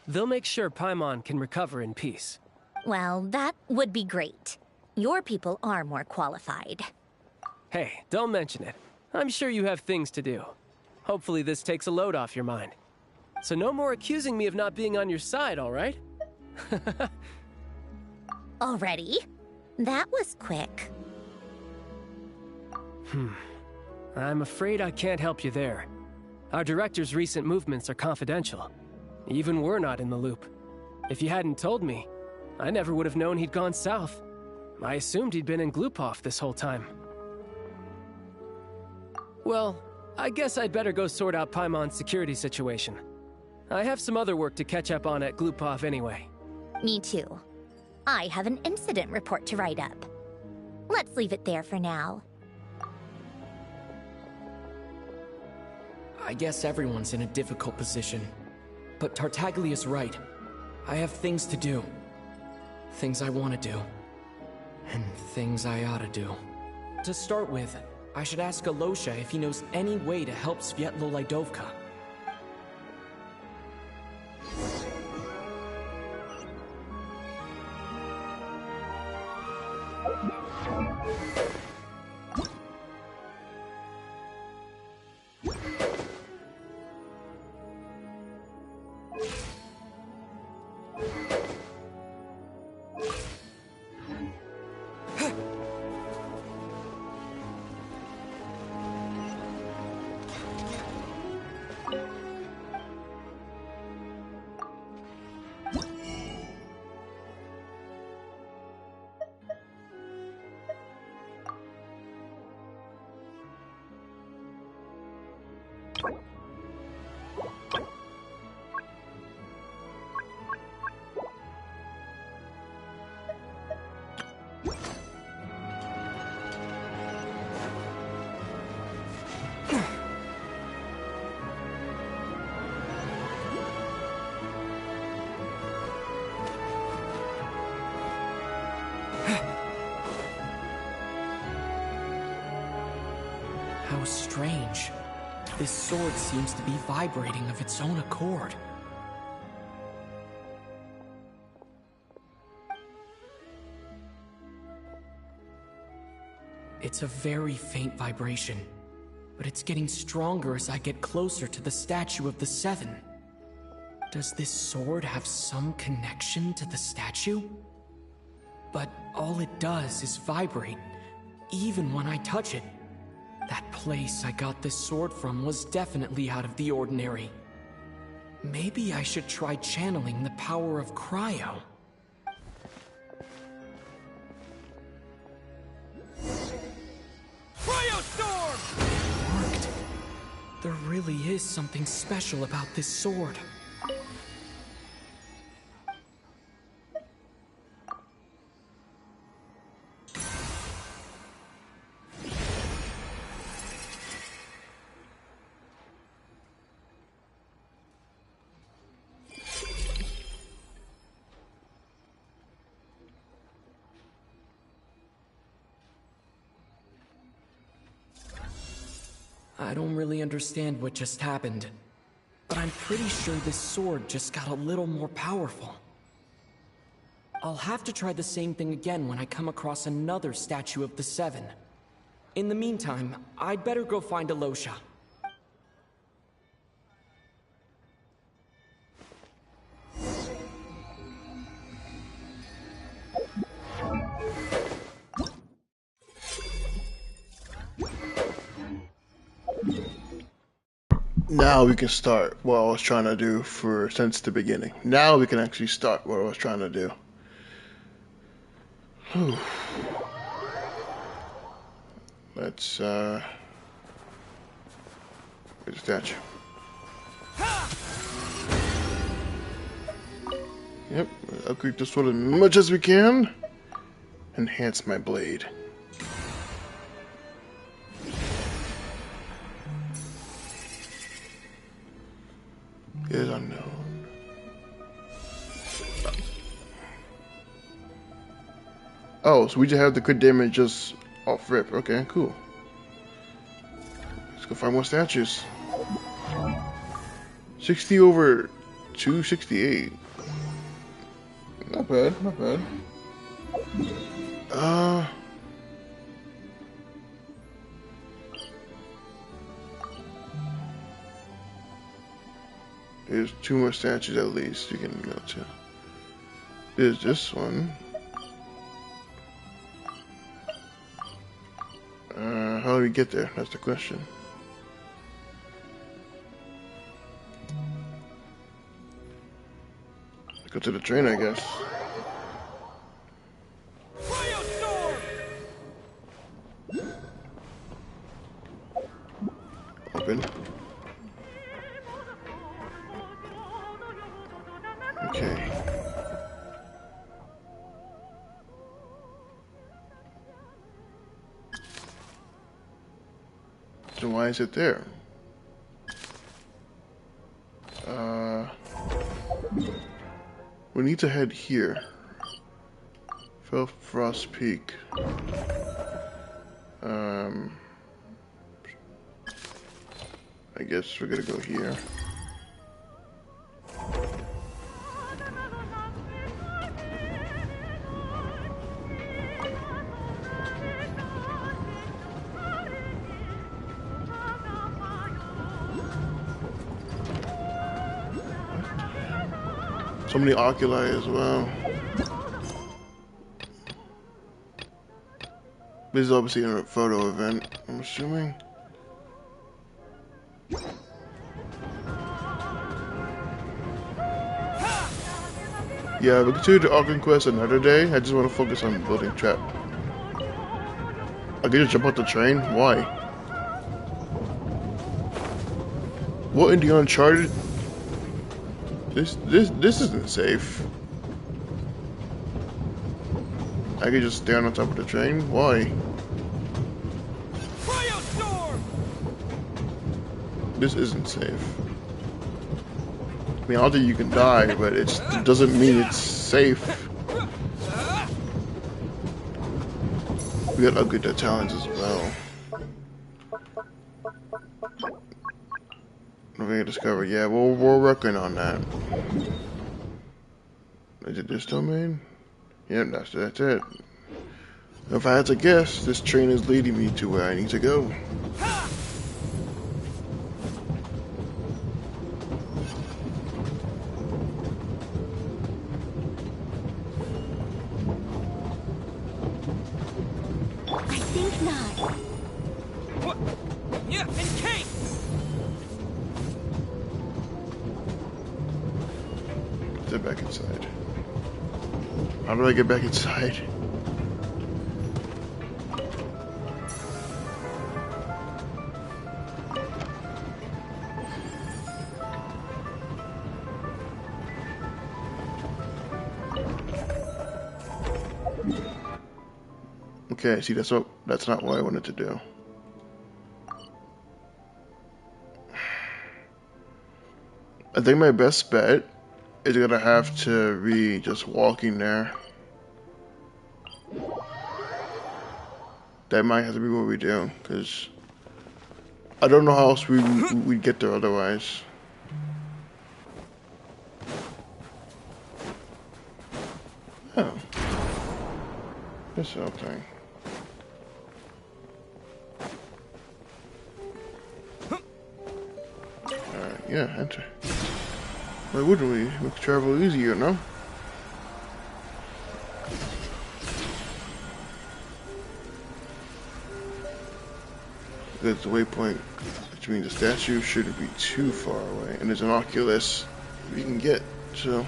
They'll make sure Paimon can recover in peace. Well, that would be great. Your people are more qualified. Hey, don't mention it. I'm sure you have things to do. Hopefully this takes a load off your mind. So no more accusing me of not being on your side, all right? Already? That was quick. I'm afraid I can't help you there. Our director's recent movements are confidential. Even we're not in the loop. If you hadn't told me, I never would have known he'd gone south. I assumed he'd been in Glupov this whole time. Well, I guess I'd better go sort out Paimon's security situation. I have some other work to catch up on at Glupov anyway. Me too. I have an incident report to write up. Let's leave it there for now. I guess everyone's in a difficult position. But Tartaglia's right. I have things to do. Things I want to do. And things I ought to do. To start with, I should ask Alosha if he knows any way to help Svietlo Lydovka. How strange. This sword seems to be vibrating of its own accord. It's a very faint vibration, but it's getting stronger as I get closer to the statue of the Seven. Does this sword have some connection to the statue? But all it does is vibrate, even when I touch it. That place I got this sword from was definitely out of the ordinary. Maybe I should try channeling the power of Cryo. Cryo Storm! It worked. There really is something special about this sword. I don't really understand what just happened, but I'm pretty sure this sword just got a little more powerful. I'll have to try the same thing again when I come across another statue of the Seven. In the meantime, I'd better go find Alosha. Now we can start what I was trying to do since the beginning. Now we can actually start what I was trying to do. Whew. Let's get the statue. Yep, upgrade this sword as much as we can. Enhance my blade. Is unknown. Oh, so we just have the crit damage just off rip. Okay, cool. Let's go find more statues. 60 over 268. Not bad, not bad. There's 2 more statues at least you can go to. There's this one. How do we get there? That's the question. Let's go to the train, I guess. Open. Okay. So why is it there? We need to head here. Frost Peak. I guess we're gonna go here. So many oculi as well. This is obviously a photo event, I'm assuming. Yeah, we'll continue the Arkham quest another day. I just want to focus on building trap. I can just jump off the train? Why? What in the Uncharted? This isn't safe. I could just stand on top of the train? Why? This isn't safe. I mean, I don't think you can die, but it doesn't mean it's safe. We gotta upgrade the talents as well. We're discover. Yeah, we're working on that. Is it this domain? Yep, that's it. If I had to guess, this train is leading me to where I need to go. I think not. What? Yeah, and Kate! Get back inside. How do I get back inside? Okay, see, that's not what I wanted to do. I think my best bet is gonna have to be just walking there. That might have to be what we do, because I don't know how else we'd get there otherwise. Oh. This whole thing. Alright, yeah, enter. Why wouldn't we? We could travel easier, no? That's the waypoint, which means the statue shouldn't be too far away. And there's an Oculus we can get, so...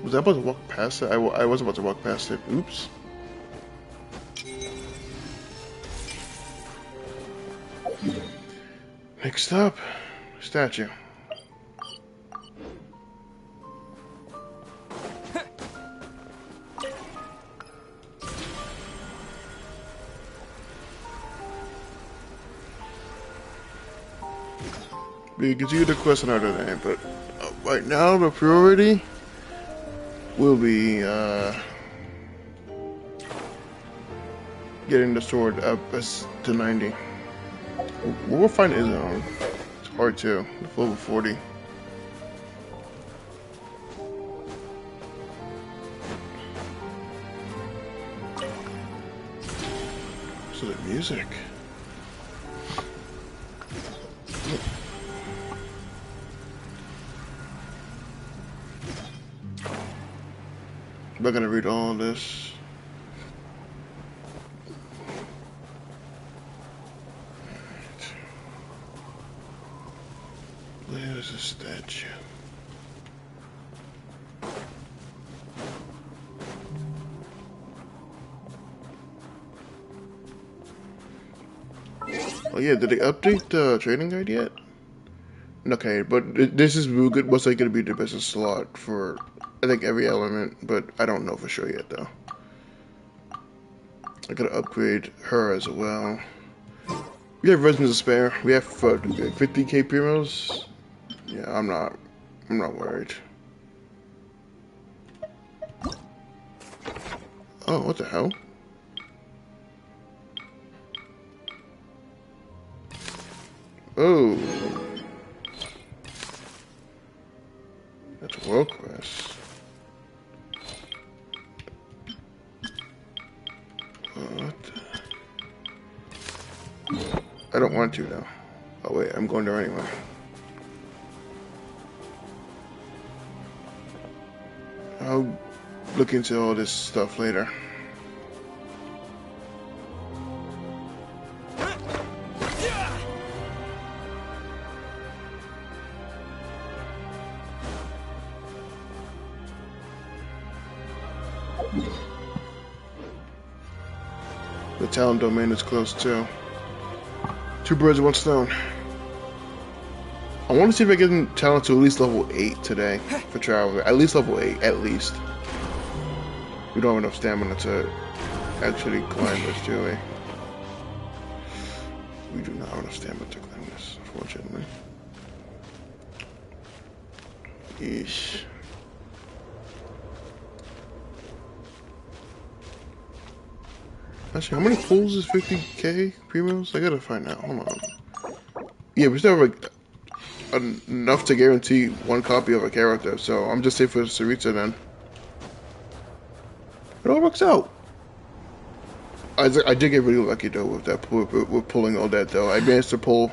Was I about to walk past it? I was about to walk past it. Oops. Next up, statue. We can continue the quest another day, but right now the priority will be getting the sword up to 90. We'll find Islam. It's hard too. It's level 40. So the music. I'm not gonna read all of this. There's a statue. Oh yeah, did they update the trading guide yet? Okay, but this is most likely going to be the business slot for, I think, every element, but I don't know for sure yet, though. I gotta upgrade her as well. We have residents to spare. We have 50k primos. Yeah, I'm not worried. Oh, what the hell? Oh. That's world quest. What the? I don't want to though. Oh wait, I'm going there anyway. I'll look into all this stuff later. The talent domain is close too. Two birds, one stone. I want to see if I get talent to at least level 8 today for travel. At least level 8, at least. We don't have enough stamina to actually climb this, do we? We do not have enough stamina to climb this, unfortunately. Yeesh. Actually, how many pulls is 50k premiums? I gotta find out. Hold on. Yeah, we still have like enough to guarantee one copy of a character, so I'm just safe for Sarita then. It all works out. I did get really lucky though with that with pulling all that though. I managed to pull.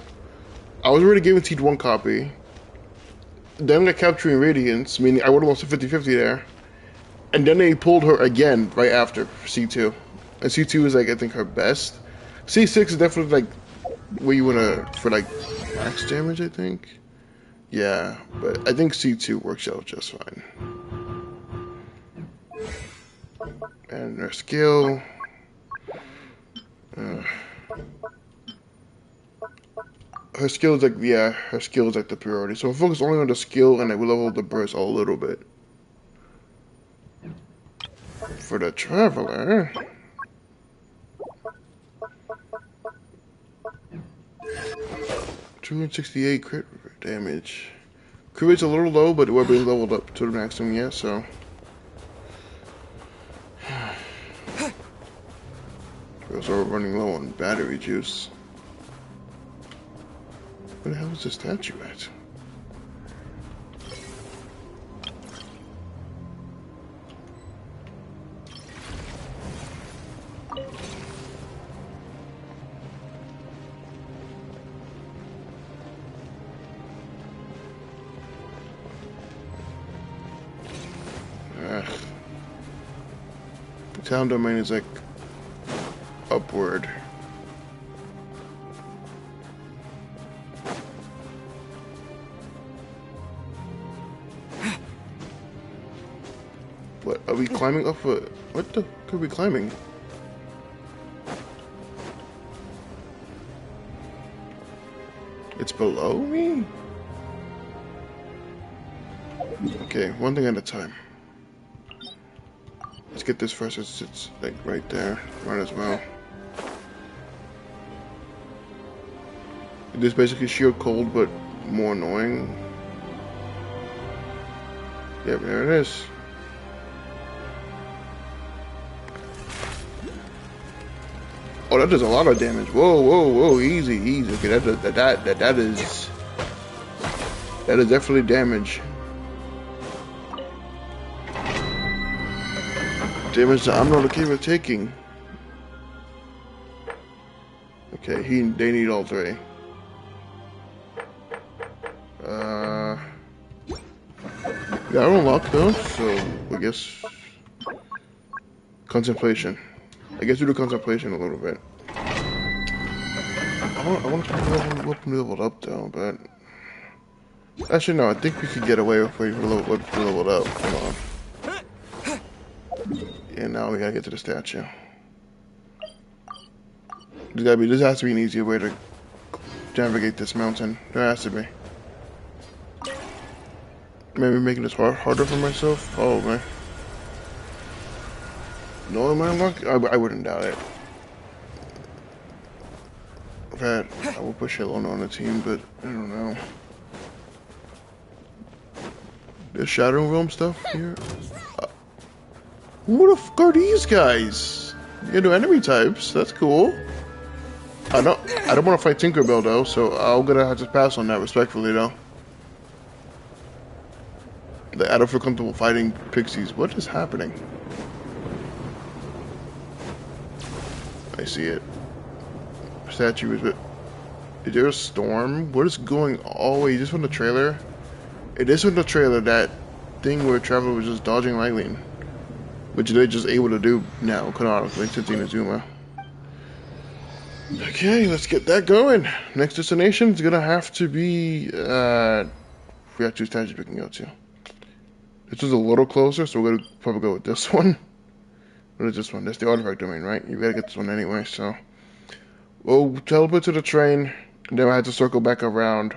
I was already guaranteed one copy. Then I capturing Radiance, meaning I would have lost a 50-50 there. And then they pulled her again right after C2. And C2 is like I think her best. C6 is definitely like where you wanna for like max damage, I think. Yeah, but I think C2 works out just fine. And her skill. Her skill is like, yeah, her skill is like the priority. So focus only on the skill and I will level the burst a little bit. For the Traveler. $268 crit damage. Crit rate's a little low, but we're being leveled up to the maximum yet, so. We're also running low on battery juice. Where the hell is the statue at? The town domain is like upward. What, are we climbing up a... What the fuck are we climbing? It's below me? Okay, one thing at a time. Let's get this first, it's like right there. Might as well. This is basically sheer cold, but more annoying. Yeah, there it is. Oh, that does a lot of damage. Whoa, whoa, whoa! Easy, easy. Okay, that is definitely damage. Damage that I'm not okay with taking. Okay, they need all three. Yeah, I don't unlock though, so I guess contemplation. I guess we do contemplation a little bit. I want to weapon leveled up though, but actually no, I think we could get away with waiting for leveled up. Hold on. Yeah, now we gotta get to the statue. This has to be an easier way to navigate this mountain. There has to be. Maybe making this harder for myself? Oh man. No, am I unlocked? I wouldn't doubt it. I will push Helena on the team, but I don't know. There's Shadow Realm stuff here. Who the fuck are these guys? You know, enemy types. That's cool. I don't want to fight Tinkerbell though, so I'm gonna have to pass on that respectfully though. I don't feel comfortable fighting pixies. What is happening? I see it. Statue is. Is there a storm? What is going? Oh wait, is this from the trailer? It is from the trailer. That thing where Traveler was just dodging lightning, which they're just able to do now canonically since Inazuma. Okay, let's get that going. Next destination is gonna have to be. We have two statues we can go to. This was a little closer, so we're gonna probably go with this one. What is this one? That's the artifact domain, right? You gotta get this one anyway, so. We'll teleport to the train, and then I have to circle back around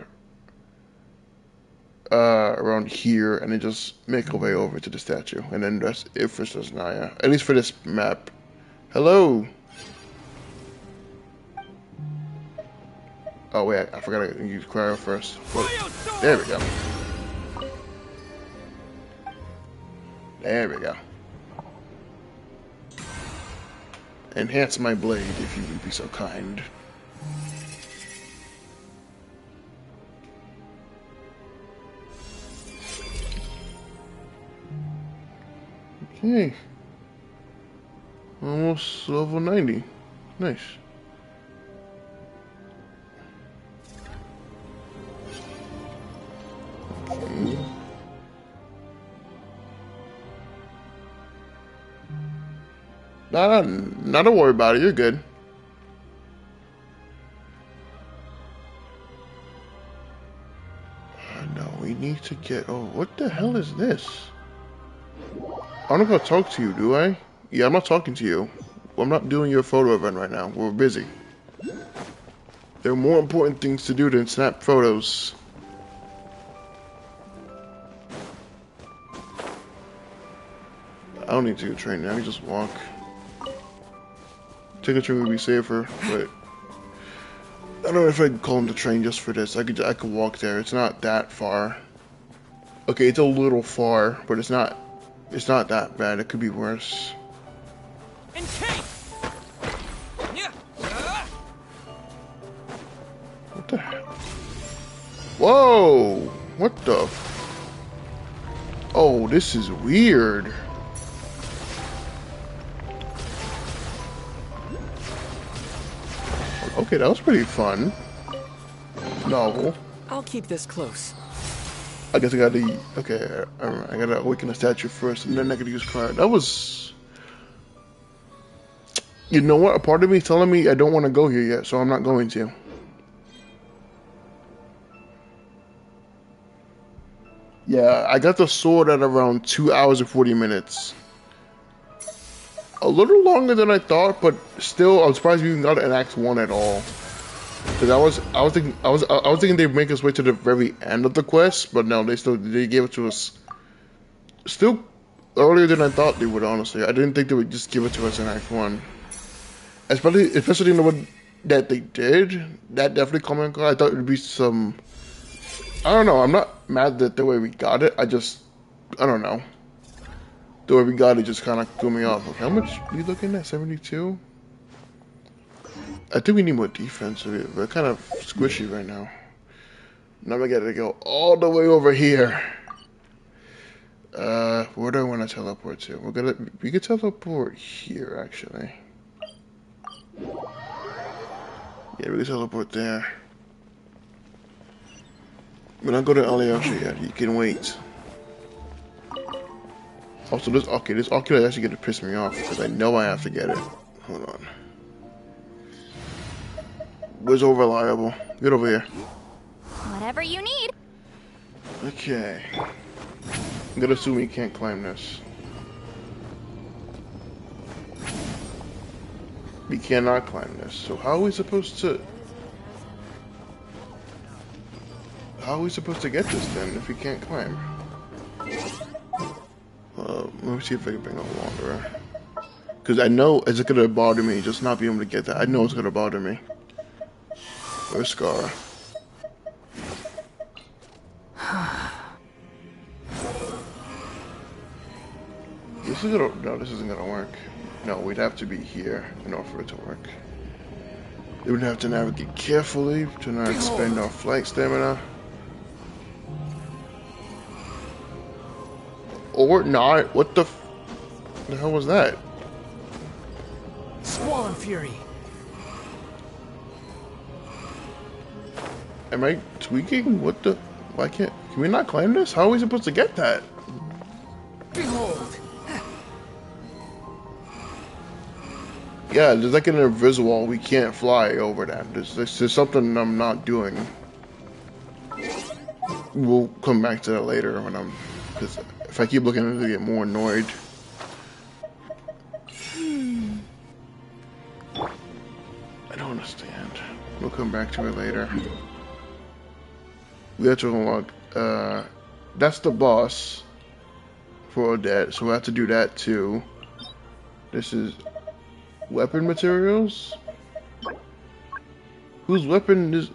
around here, and then just make our way over to the statue. And then that's it for Sosnaya. At least for this map. Hello! Oh wait, I forgot to use cryo first. Wait, there we go. There we go. Enhance my blade, if you would be so kind. Okay. Almost level 90. Nice. Okay. Not to worry about it, you're good. No, we need to get... Oh, what the hell is this? I'm not gonna talk to you, do I? Yeah, I'm not talking to you. I'm not doing your photo event right now. We're busy. There are more important things to do than snap photos. I don't need to get trained now, I can just walk. Take a train would be safer, but I don't know if I'd call him the train just for this. I could walk there. It's not that far. Okay, it's a little far, but it's not that bad. It could be worse. What the hell? Whoa! What the? Oh, this is weird. Okay, that was pretty fun. Novel. I'll keep this close. I guess I gotta... Okay, I gotta awaken the statue first, and then I gotta use cryo. That was... You know what? A part of me is telling me I don't want to go here yet, so I'm not going to. Yeah, I got the sword at around 2 hours and 40 minutes. A little longer than I thought, but still, I'm surprised we even got an Act 1 at all. Because I was thinking they'd make us wait to the very end of the quest, but no, they gave it to us still earlier than I thought they would. Honestly, I didn't think they would just give it to us in Act 1. Especially in the one that they did. That definitely caught me. I thought it would be some. I don't know. I'm not mad at the way we got it. I don't know. The way we got it just kind of threw me off. Okay, how much are we looking at? 72? I think we need more defense. We're kind of squishy right now. Now we gotta go all the way over here. Where do I want to teleport to? We could teleport here, actually. Yeah, we can teleport there. We're not going to Alyosha yet. You can wait. Also, this ocular is actually going to piss me off because I know I have to get it. Hold on. Where's so reliable? Get over here. Whatever you need. Okay. I'm gonna assume we can't climb this. We cannot climb this. So how are we supposed to... How are we supposed to get this then if we can't climb? Let me see if I can bring a wanderer. Because I know it's gonna bother me just not being able to get that. I know it's gonna bother me. Where's Scar? This isn't gonna work. No, we'd have to be here in order for it to work. We would have to navigate carefully to not expend our flight stamina. Or not. What the hell was that? Squall Fury. Am I tweaking? What the? Why can't? Can we not climb this? How are we supposed to get that? Behold. Yeah, there's like an invisible. We can't fly over that. There's something I'm not doing. We'll come back to that later when because if I keep looking at it, I get more annoyed. We'll come back to it later. We have to unlock. That's the boss for Odette, so we have to do that too. This is weapon materials. Whose weapon is?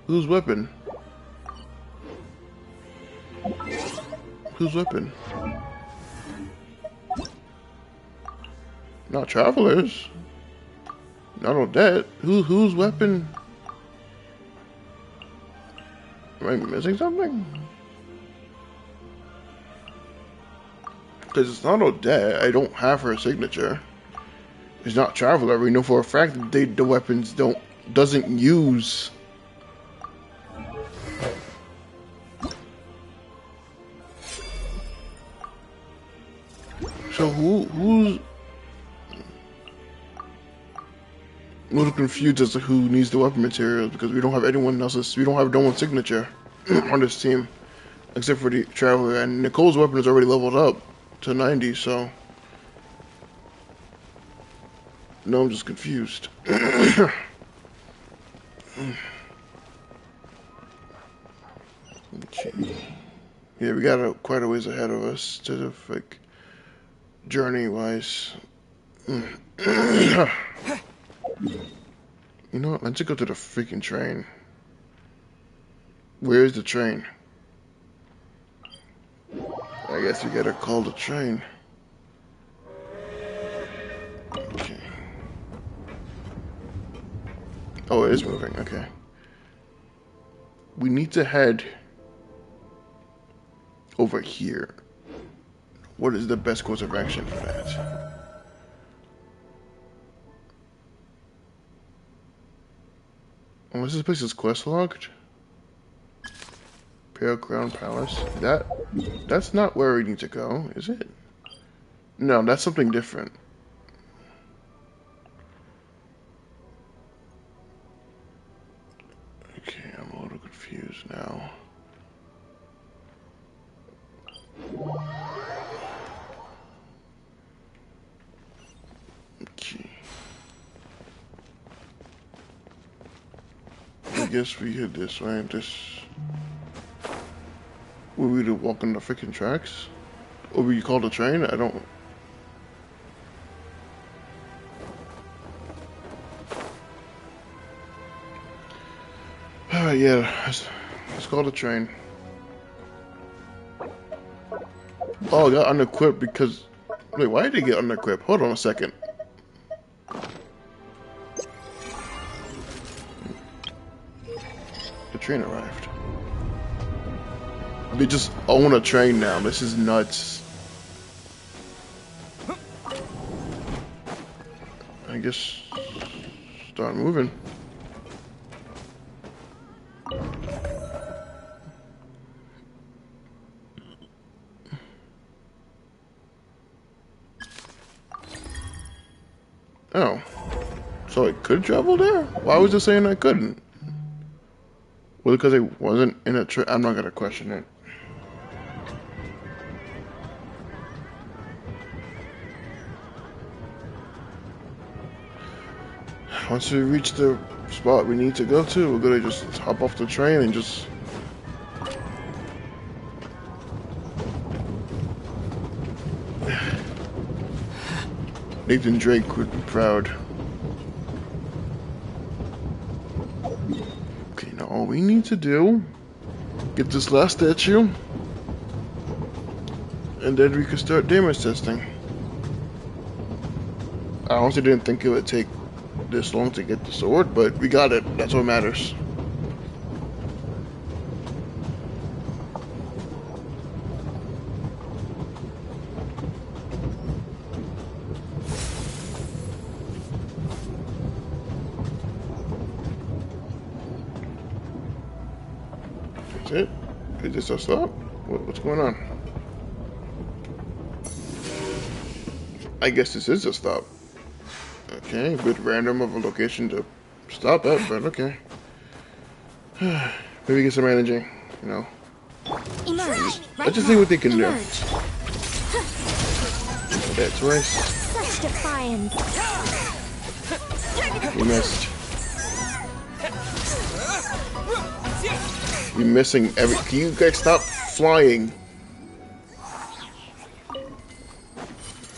Whose weapon? Whose weapon? Not Travelers. Not Odette. Whose weapon? Am I missing something? Because it's not Odette. I don't have her signature. It's not Traveler. We know for a fact that the weapons doesn't use. So who's? I'm a little confused as to who needs the weapon materials because we don't have anyone else's. We don't have no one's signature on this team except for the Traveler, and Nicole's weapon is already leveled up to 90. So no, I'm just confused. Okay. Yeah, we got quite a ways ahead of us to the like journey wise. You know what? Let's just go to the freaking train. Where is the train? I guess we gotta call the train. Okay. Oh, it is moving. Okay. We need to head over here. What is the best course of action for that? Unless this place is quest logged. Pale Crown Palace. That's not where we need to go, is it? No, that's something different. Okay, I'm a little confused now. Okay. I guess we head this way. Were we to walk on the freaking tracks? Or were you called a train? I don't. Yeah, it's called a train. Oh, I got unequipped because. Wait, why did I get unequipped? Hold on a second. The train arrived. They just own a train now. This is nuts. I guess start moving. Oh. So I could travel there? Why was it saying I couldn't? Well, because it wasn't in a train. I'm not gonna question it. Once we reach the spot we need to go to, we're gonna just hop off the train and just... Nathan Drake would be proud. Okay, now all we need to do, get this last statue, and then we can start damage testing. I honestly didn't think it would take this long to get the sword, but we got it. That's what matters. That's it? Is this a stop? What's going on? I guess this is a stop. Okay, a bit random of a location to stop at, but okay. Maybe get some energy, you know. Emerge. Let's just see what they can do. That's right. Such defiance. You missed. You're missing every. Can you guys stop flying?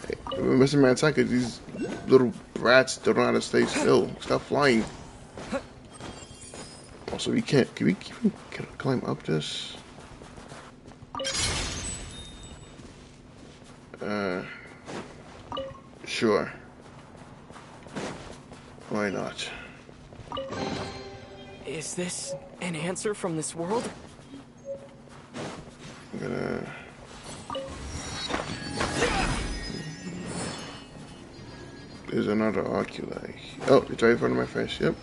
Hey, I'm missing my attack because these little brats don't know how to stay still. Stop flying. Also, we can't. Can we climb up this? Sure. Why not? Is this an answer from this world? I'm gonna... There's another oculi. Oh, it's right in front of my face, yep.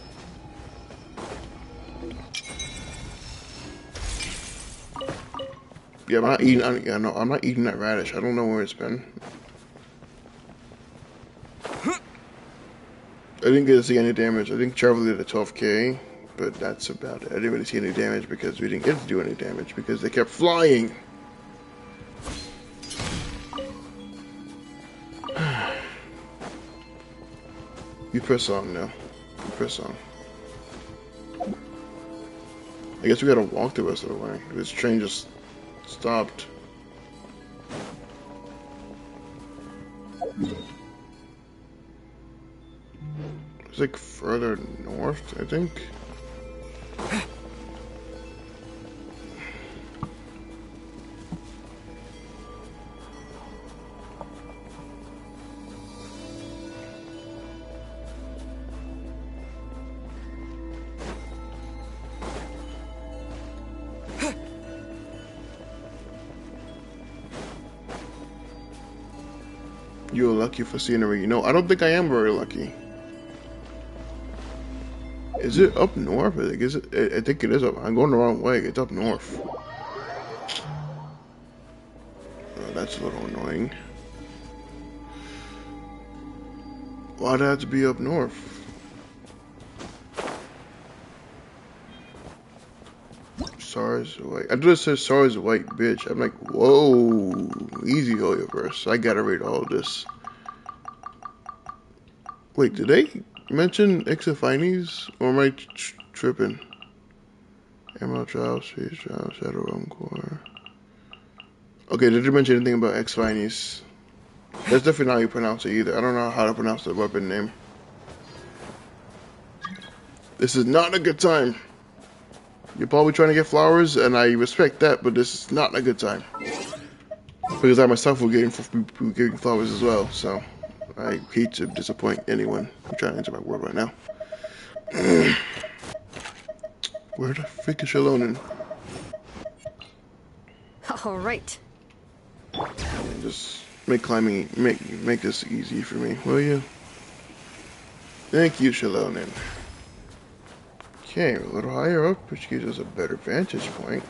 Yeah, I'm not eating, I'm not eating that radish. I don't know where it's been. I didn't get to see any damage. I think Travel did a 12k, but that's about it. I didn't really see any damage because we didn't get to do any damage because they kept flying. You press on now. You press on. I guess we gotta walk the rest of the way. This train just stopped. It's like further north, I think. You're lucky for scenery. No, I don't think I am very lucky. Is it up north? I think, I think it is up. I'm going the wrong way. It's up north. Oh, that's a little annoying. Why'd it have to be up north? SARS white. I just said SARS white, bitch. I'm like, whoa, easy Hoyoverse. I gotta read all this. Wait, did they mention Ixophiles? Or am I tripping? Emerald Trial, Space Trial, Shadow Realm Core. Okay, did they mention anything about Ixophiles? That's definitely not how you pronounce it either. I don't know how to pronounce the weapon name. This is not a good time. You're probably trying to get flowers, and I respect that, but this is not a good time. Because I myself will get giving flowers as well, so I hate to disappoint anyone. I'm trying to enter my word right now. Where the freak is Shalonen? All right. And just make climbing, make this easy for me, will you? Thank you, Shalonen. Okay, we're a little higher up, which gives us a better vantage point.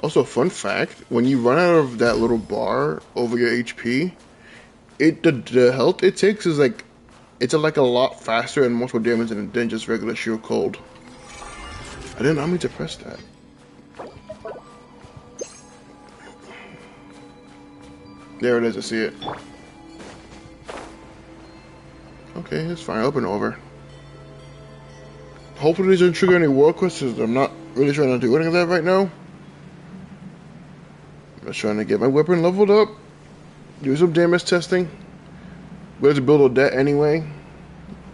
Also, fun fact, when you run out of that little bar over your HP, the health it takes is like, it's like a lot faster and much more damage than just regular sheer cold. I did not mean to press that. There it is, I see it. Okay, it's fine, up and over. Hopefully these don't trigger any world quests, because I'm not really trying to do any of that right now. I'm just trying to get my weapon leveled up, do some damage testing. We have to build all that anyway.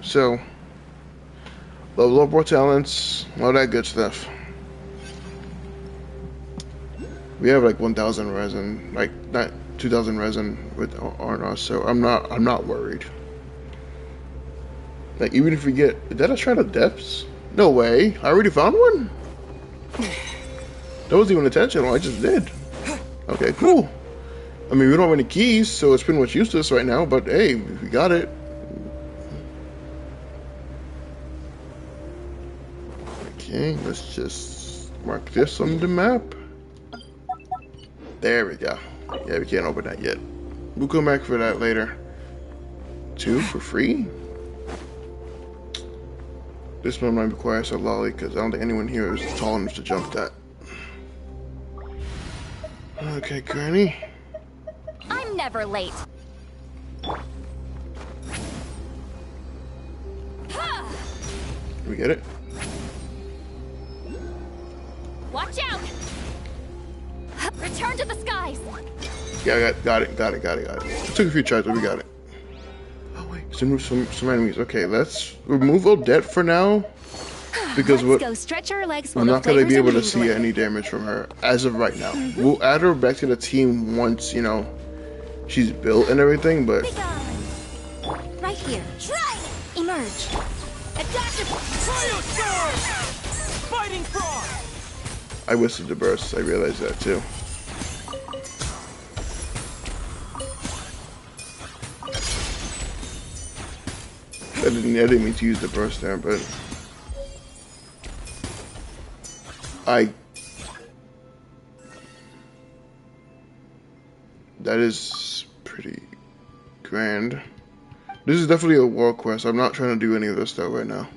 So, level up more talents, all that good stuff. We have like 1,000 resin, like not 2,000 resin with on us, so I'm not worried. Like even if we get, did I try the depths? No way, I already found one. That wasn't even intentional. I just did. Okay, cool. I mean, we don't have any keys, so it's pretty much useless right now. But hey, we got it. Okay, let's just mark this on the map. There we go. Yeah, we can't open that yet. We'll come back for that later. 2 for free? This one might require a lolly because I don't think anyone here is tall enough to jump that. Okay, Granny. I'm never late. We get it? Watch out! Return to the skies! Yeah, got it. It took a few tries, but we got it. Oh wait, some enemies. Okay, let's remove Odette for now. Because Let's go stretch our legs we're while the not going to be flavors able are to see mingling. any damage from her as of right now. We'll add her back to the team once, you know, she's built and everything, but... Right here. Try it! Emerge. Adaptive Cryo Sword! Fighting Frog! I wasted the burst, I realized that too. I didn't mean to use the burst there, but... That is pretty grand. This is definitely a world quest. I'm not trying to do any of this stuff right now.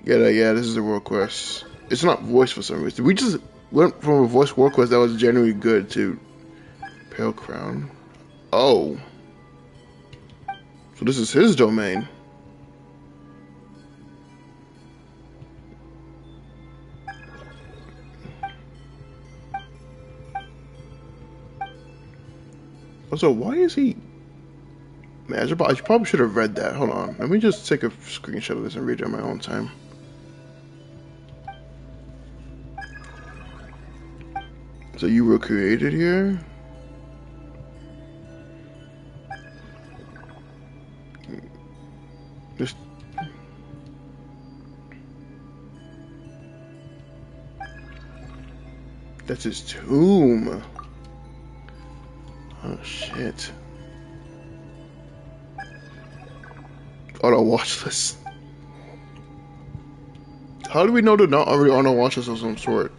Yeah, this is a world quest. It's not voice for some reason. We just went from a voice world quest that was genuinely good to Pale Crown. Oh. So this is his domain. Also, why is he... Man, I probably should have read that. Hold on. Let me just take a screenshot of this and read it on my own time. So you were created here? Just... That's his tomb. Oh shit. On our watch list. How do we know they're not already on our watch list of some sort?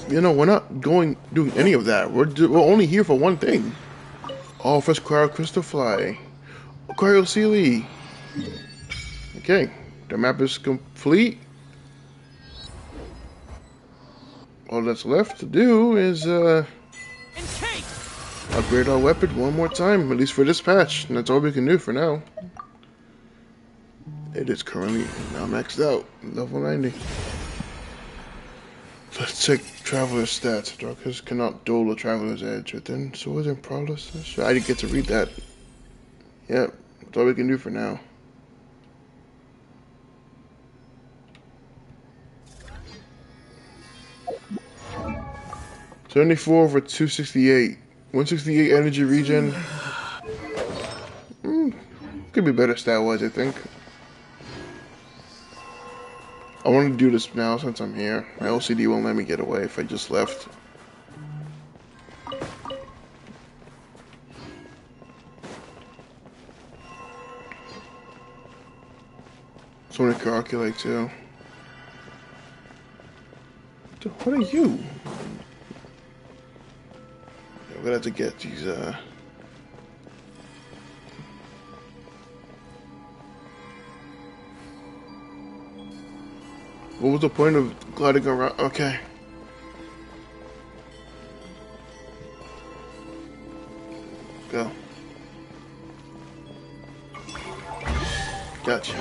You know, we're not doing any of that. We're only here for one thing. Oh, first Cryo Crystal Fly. Cryo Sealy. Okay, the map is complete. All that's left to do is upgrade our weapon one more time, at least for this patch, and that's all we can do for now. It is currently now maxed out, level 90. Let's check Traveler's stats. Darkness cannot duel the Traveler's Edge within Swords and Prowess. I didn't get to read that. Yep, that's all we can do for now. $74 for 268. 168 energy regen. Could be better stat-wise, I think. I want to do this now since I'm here. My LCD won't let me get away if I just left. Just want to calculate too. What are you? I'm gonna have to get these, What was the point of gliding around? Okay. Go. Gotcha.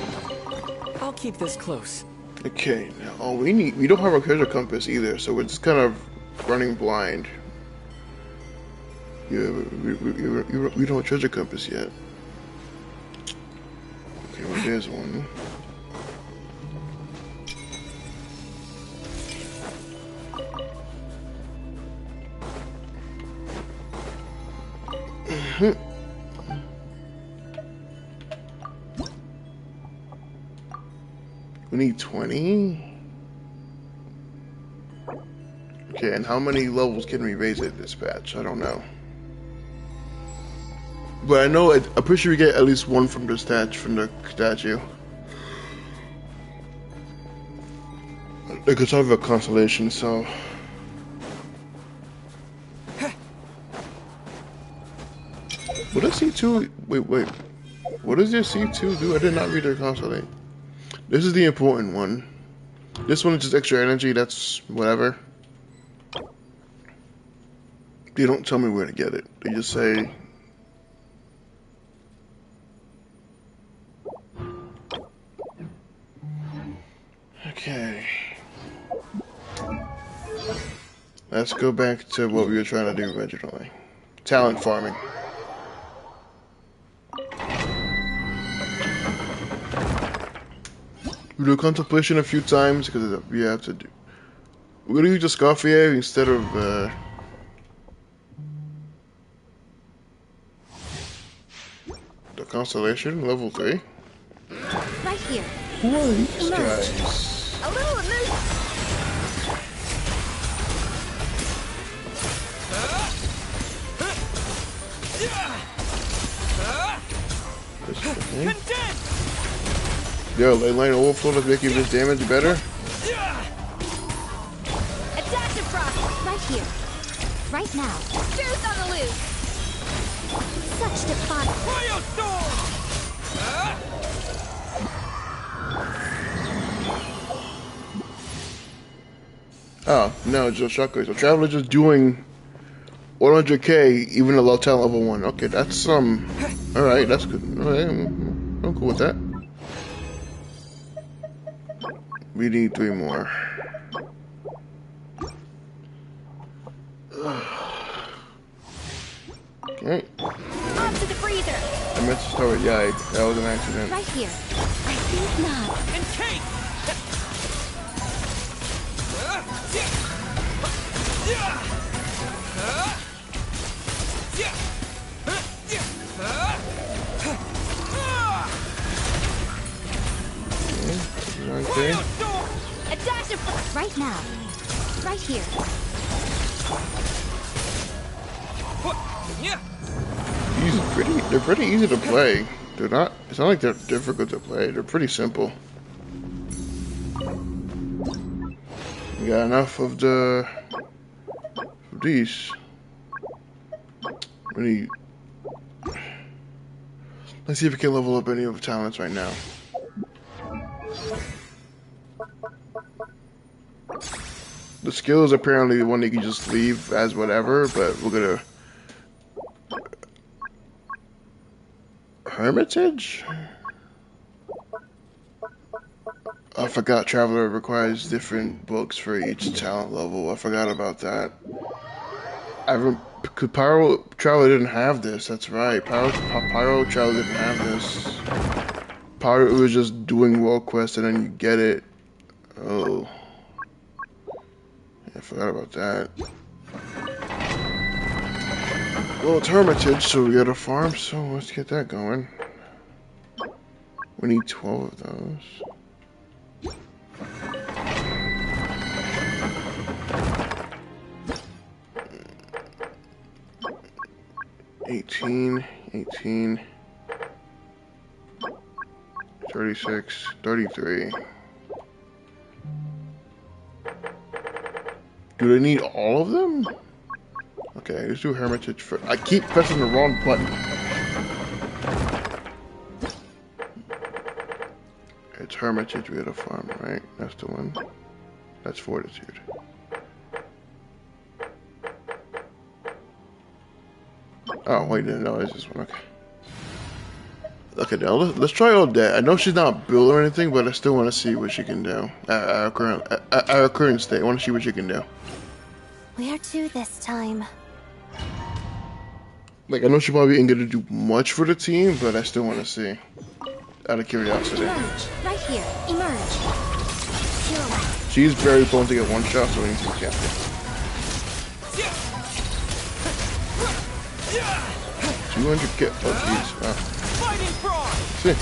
I'll keep this close. Okay, now we don't have a treasure compass either, so we're just kind of running blind. Yeah, we don't have a treasure compass yet. Okay, well there's one. We need 20. Okay, and how many levels can we raise it this patch? I don't know. But I know, I'm pretty sure we get at least one from the statue. Because I have a constellation, so... What does C2... Wait. What does your C2 do? I did not read their constellation. This is the important one. This one is just extra energy, that's whatever. They don't tell me where to get it. They just say... Okay. Let's go back to what we were trying to do originally. Talent farming. We do contemplation a few times because we have to do. We're gonna use the Scarfier instead of the Constellation, level 3. Right here. Who are these guys? A little illusion. Yo, ley line overflow is making this damage better. Adaptive process. Right here. Right now. Juice on the loose. Such defiance. Cryo storm. Oh, no, just shotgun. So Traveler just doing 100k even at low talent level 1. Okay, that's alright, that's good. Alright, I'm cool with that. We need 3 more. Okay. Up to the freezer. I meant to start with Yai. That was an accident. Right here. I think not. And cake. Okay. A dash of right now. Right here. They're pretty easy to play. They're not. It's not like they're difficult to play. They're pretty simple. We got enough of these. We need. Let's see if we can level up any of the talents right now. The skill is apparently the one that you can just leave as whatever, but we're gonna... Hermitage? I forgot Traveler requires different books for each talent level. I forgot about that. Because Pyro Traveler didn't have this, that's right. Pyro Traveler didn't have this. Pyro was just doing world quests and then you get it. Oh. I forgot about that. Well, it's Hermitage, so we got a farm, so let's get that going. We need 12 of those. $18, 36, 33. Do they need all of them? Okay, let's do Hermitage first. I keep pressing the wrong button. It's Hermitage we gotta farm, right? That's the one. That's Fortitude. Oh, wait, no, it's this one, okay. Okay, now let's try Odette. I know she's not built or anything, but I still want to see what she can do. At her current state, I want to see what she can do. Where to this time? Like, I know she probably ain't gonna do much for the team, but I still want to see. Out of curiosity. Emerge. Right here. Emerge. She's very prone to get one shot, so we need to be careful. 200 kit. Oh, jeez. See.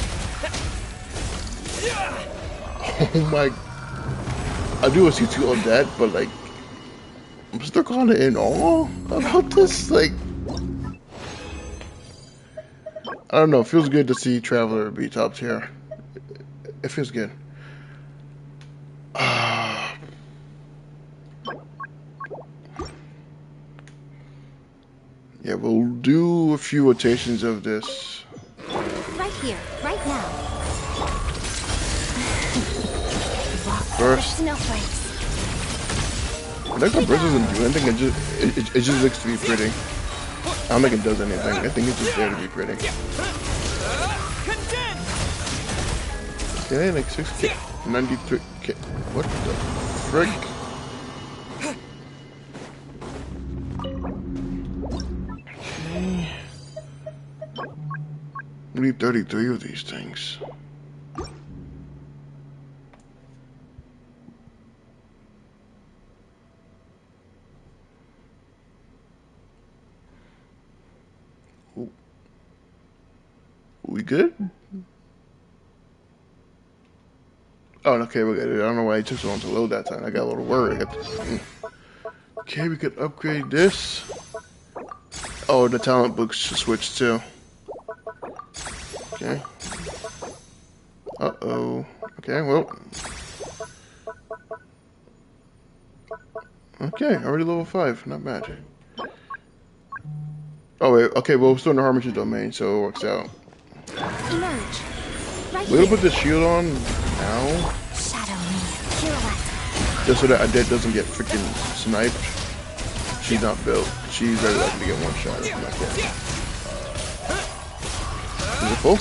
Oh my. I do want to see 2 on that, but like, I'm still kind of in awe about this. Like, I don't know. It feels good to see Traveler be top tier. It feels good. Yeah, we'll do a few rotations of this. Right here, right now. first. Snowflakes. I think the burst doesn't do anything. It just looks to be pretty. I don't think it does anything. I think it's just there to be pretty. Okay, like 6K, 93K. What the frick? Okay. We need 33 of these things. We good? Oh, okay, we got it. I don't know why it took so long to load that time. I got a little worried. Okay, we could upgrade this. Oh, the talent books should switch too. Okay. Uh-oh. Okay, well. Okay, already level 5. Not bad. Oh, wait. Okay, well, we're still in the Harbinger domain, so it works out. Emerge. Right We'll put this shield on now. Shadow me. Pirouette. Just so that Adet doesn't get freaking sniped. She's not built. She's very likely to get one shot if I'm not kidding. Is it full?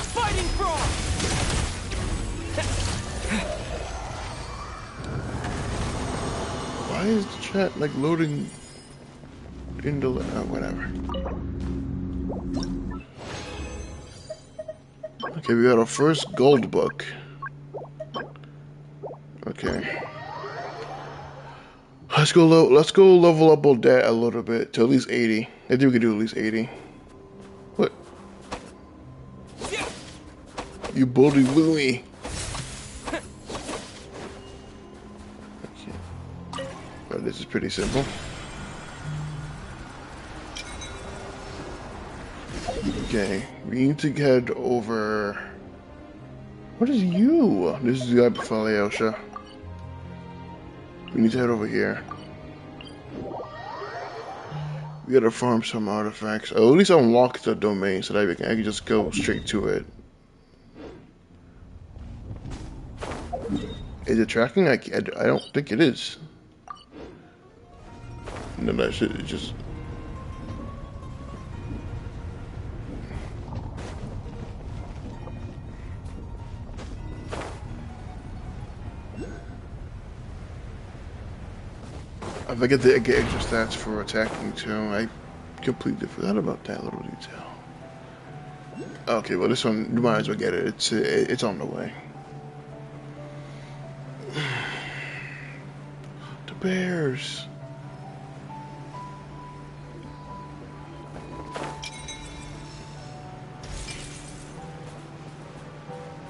Why is the chat like loading into whatever? Okay, we got our first gold book. Okay. Let's go level up Odette a little bit to at least 80. I think we could do at least 80. What? You bully Louie. Okay. Oh, this is pretty simple. Okay, we need to head over. What is you? This is the guy before Alyosha. We need to head over here. We gotta farm some artifacts. Oh, at least unlock the domain so that I can just go straight to it. Is it tracking? I don't think it is. No, that shit is just. If I get extra stats for attacking too, I completely forgot about that little detail. Okay, well this one, you might as well get it. It's on the way. The bears.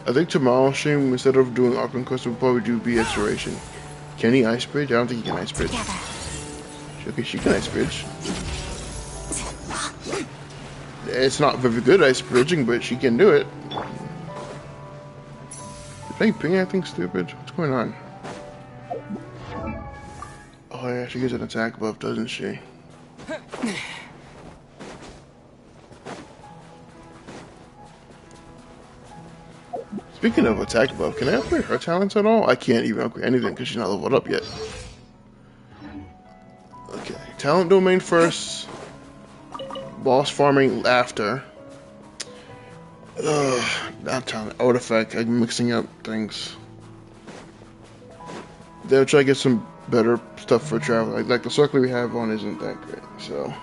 I think tomorrow's stream, instead of doing Arkham Quest, we'll probably do BS Duration. Can he ice bridge? I don't think he can ice bridge. Okay, she can ice bridge. It's not very good ice bridging, but she can do it. Did I ping anything stupid? What's going on? Oh yeah, she gets an attack buff, doesn't she? Speaking of attack buff, can I upgrade her talents at all? I can't even upgrade anything because she's not leveled up yet. Okay, talent domain first. Boss farming after. Not talent, artifact. I'm mixing up things. Then try to get some better stuff for travel. Like the circle we have on isn't that great, so.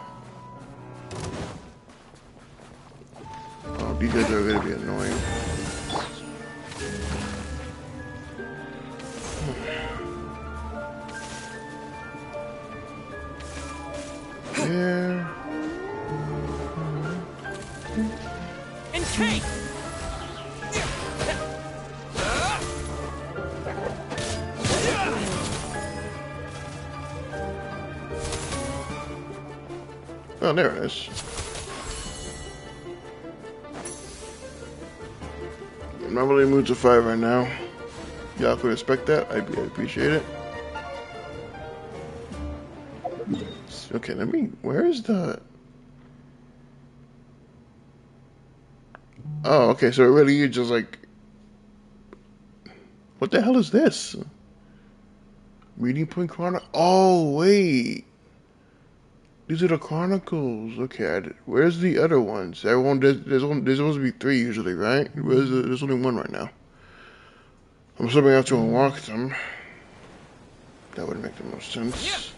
Oh, these guys are gonna be annoying. Yeah. And Kate! Oh, there it is. I'm not really in the mood to fight right now. Y'all could respect that. I appreciate it. Okay, where is the... Oh, okay, so it really is just like... What the hell is this? Meeting Point Chronicle. Oh, wait. These are the Chronicles. Okay, where's the other ones? Everyone, there's supposed to be 3 usually, right? There's only 1 right now. I'm assuming I have to unlock them. That would make the most sense.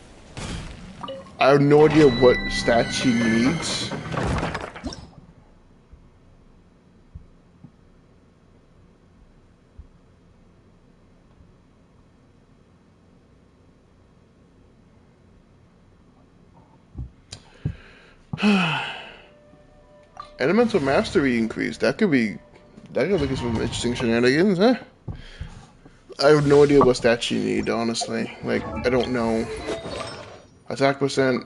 I have no idea what stats she needs. Elemental mastery increase. That could be some interesting shenanigans, huh? I have no idea what stats you need, honestly. Like, I don't know. Attack percent.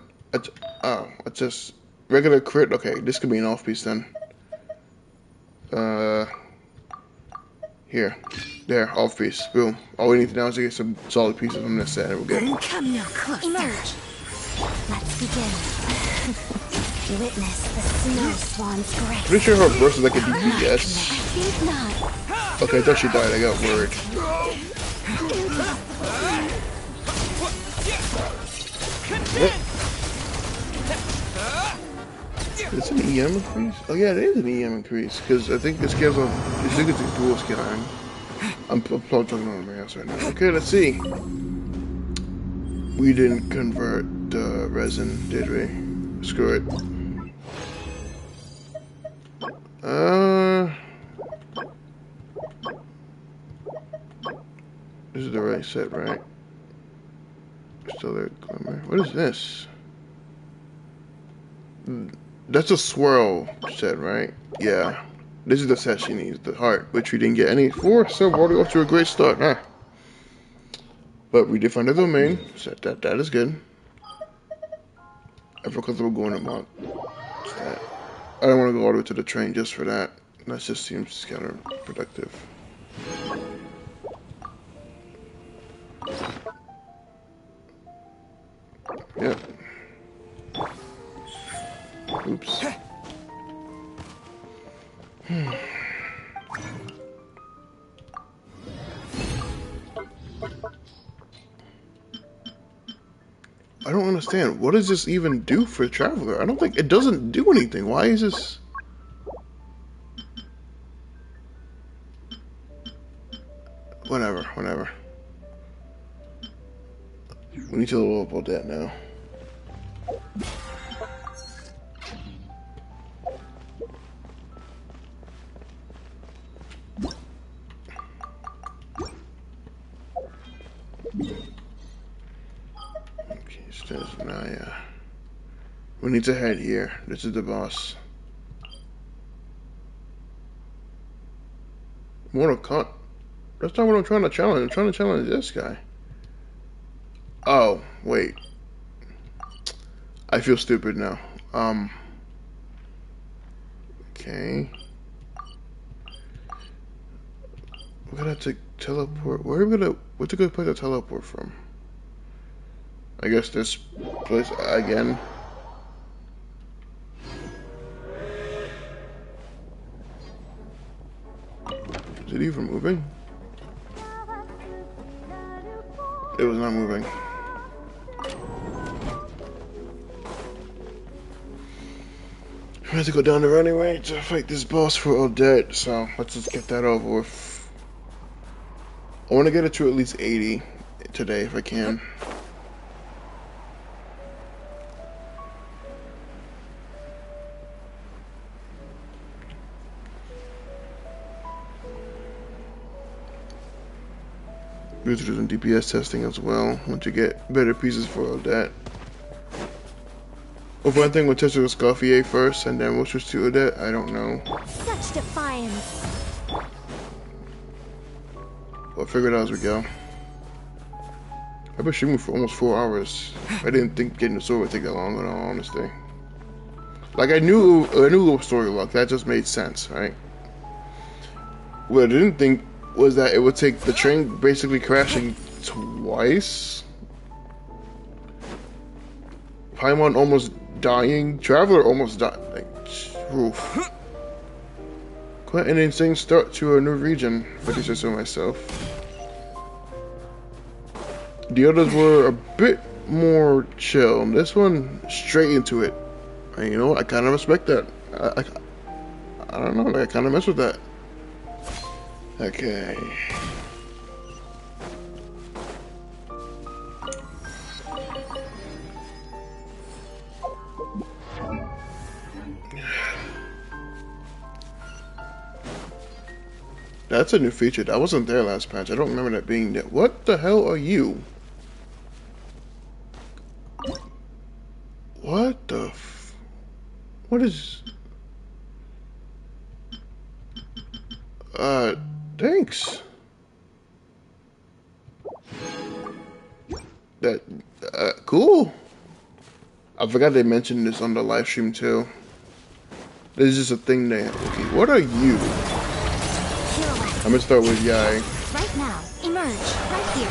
Oh, it's just regular crit. Okay, this could be an off piece then. Here, there, off piece. Boom. All we need now is to get some solid pieces from this set, and we're good. Come no closer. Emerge. Let's begin. Witness the snow swan's grace. Pretty sure her burst is like a DPS. Think not. Okay, I thought she died. I got worried. It's an EM increase? Oh yeah, it is an EM increase. Because I think it scales on... I think it's a dual scaling. I'm talking on my ass right now. Okay, let's see. We didn't convert the resin, did we? Screw it. This is the right set, right? Still there, glimmer. What is this? That's a swirl set, right? Yeah. This is the set she needs, the heart, which we didn't get any for, so we're already off to a great start, huh? But we did find the domain, so that is good. I feel comfortable going about that. I don't want to go all the way to the train just for that. That just seems counterproductive. Yep. Oops. I don't understand. What does this even do for a traveler? I don't think it doesn't do anything. Why is this? Whatever. We need to know about that now. Okay, so now, we need to head here. This is the boss. Mortal Kombat. That's not what I'm trying to challenge. I'm trying to challenge this guy. Oh, wait. I feel stupid now. Okay. We're gonna have to teleport. What's a good place to teleport from? I guess this place again. Is it even moving? It was not moving. We have to go down there anyway to fight this boss for Odette, so let's just get that over with. I want to get it to at least 80 today if I can. We have to do some DPS testing as well once you get better pieces for Odette. Well, I think we'll test it with Scoffier first, and then we'll switch to Odette. I don't know. Such defiance. We'll figure it out as we go. I've been shooting for almost 4 hours. I didn't think getting the sword would take that long, in all honesty. Like, I knew a little story luck. That just made sense, right? What I didn't think was that it would take the train basically crashing twice. Paimon almost dying. Traveler almost died. Like, oof. Quite an insane start to a new region, if I do say so myself. The others were a bit more chill. This one, straight into it. And you know what? I kind of respect that. I don't know. Like, I kind of mess with that. Okay. That's a new feature. That wasn't there last patch. I don't remember that being there. What the hell are you? What the f... What is... Thanks. That, cool. I forgot they mentioned this on the live stream too. This is just a thing there. Okay, what are you? I'm gonna start with Yai. Right now, emerge, right here.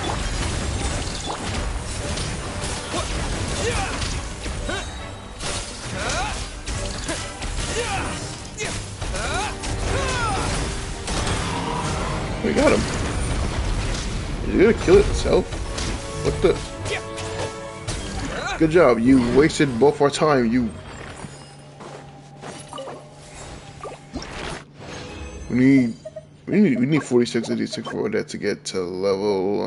We got him. Is it gonna kill itself? What the? Good job. You wasted both our time. You. We need 46 of these for that to get to level.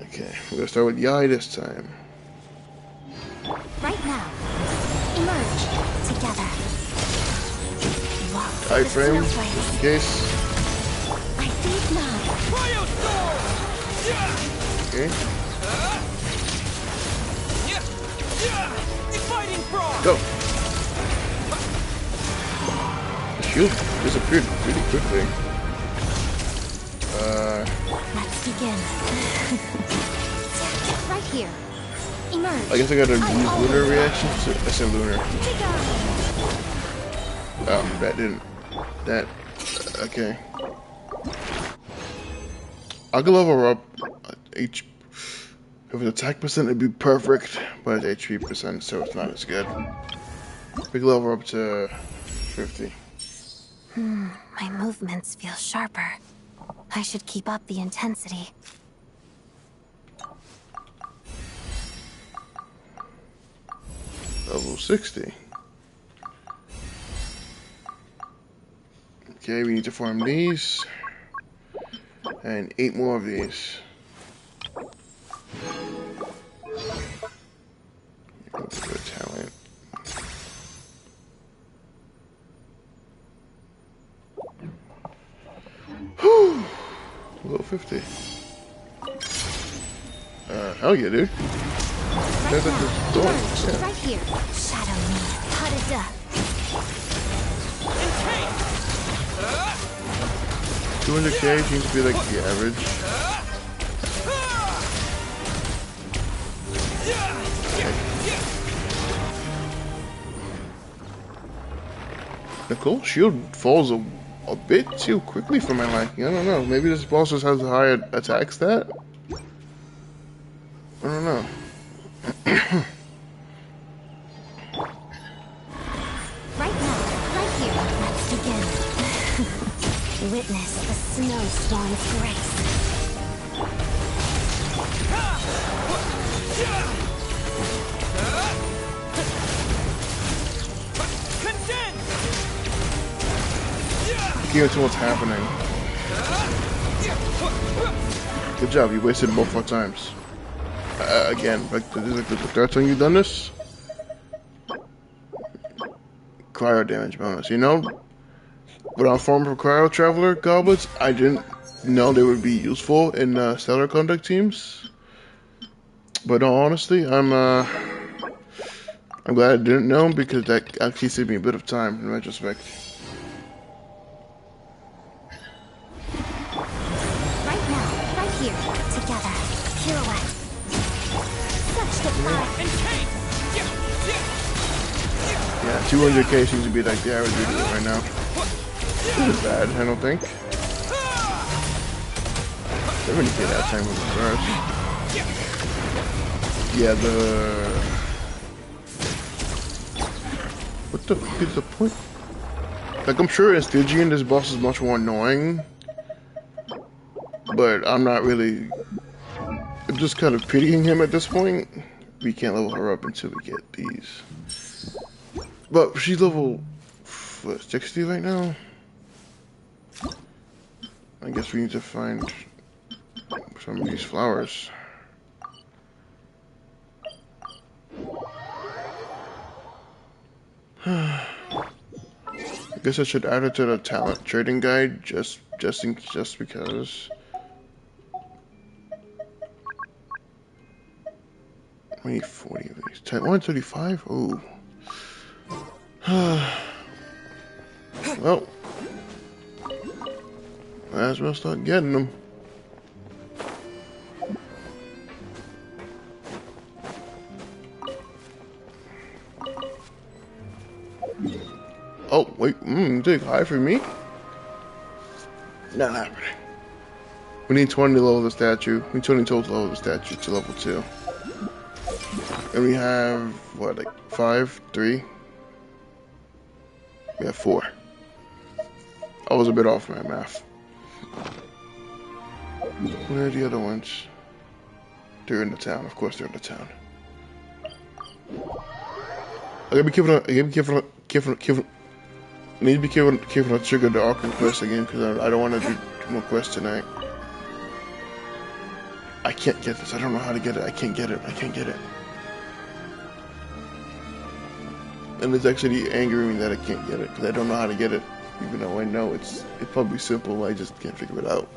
Okay, we're gonna start with Yai this time. Right now, emerge together. Iframe, in case. I think now. Okay. Fighting frog. Go. The shield disappeared really quickly. Let's begin. Right here. Emerge. I guess I gotta use lunar reaction. I said lunar. That didn't. That. Okay. I could level her up. If it's attack percent, it'd be perfect, but it's HP percent, so it's not as good. We can level her up to 50. My movements feel sharper. I should keep up the intensity. Level 60. Okay, we need to farm these. And 8 more of these. Good talent. Whew! Level 50. Hell yeah, dude. Right now, emerge, right here. Shadow me, cut it death. 200k seems to be like the average. Nicole shield falls a bit too quickly for my liking. I don't know. Maybe this boss just has a higher attack stat? I don't know. Right now, right here. Let's begin. Witness the snowstorm's grace. Can't tell what's happening. Good job, you wasted both our times. Again, like this is like the third time you've done this. Cryo damage bonus. You know, when I was farming for Cryo Traveler goblets, I didn't know they would be useful in stellar conduct teams. But in all honesty, I'm glad I didn't know because that actually saved me a bit of time in retrospect. Right now, right here, together. Pirouette. Such defy. Yeah, 200k seems to be like the average we do right now. This is bad, I don't think. 70k that time was first. Yeah, what the fuck is the point? Like, I'm sure in Stygian this boss is much more annoying. but I'm not really. I'm just kind of pitying him at this point. We can't level her up until we get these. But she's level, what, 60 right now? I guess we need to find some of these flowers. I guess I should add it to the talent trading guide just because. We need 40 of these. 135? Ooh. Well, might as well start getting them. Oh, wait, dig high for me? Not happening. We need 20 to level the statue. We need 20 total to level the statue to level 2. And we have, what, like 5? 3? We have 4. I was a bit off my math. Where are the other ones? They're in the town. Of course they're in the town. I gotta be careful. I need to be careful not to trigger the Arkham quest again because I don't want to do more quests tonight. I can't get this. I don't know how to get it. I can't get it. And it's actually angering me that I can't get it because I don't know how to get it, even though I know it's probably simple. I just can't figure it out.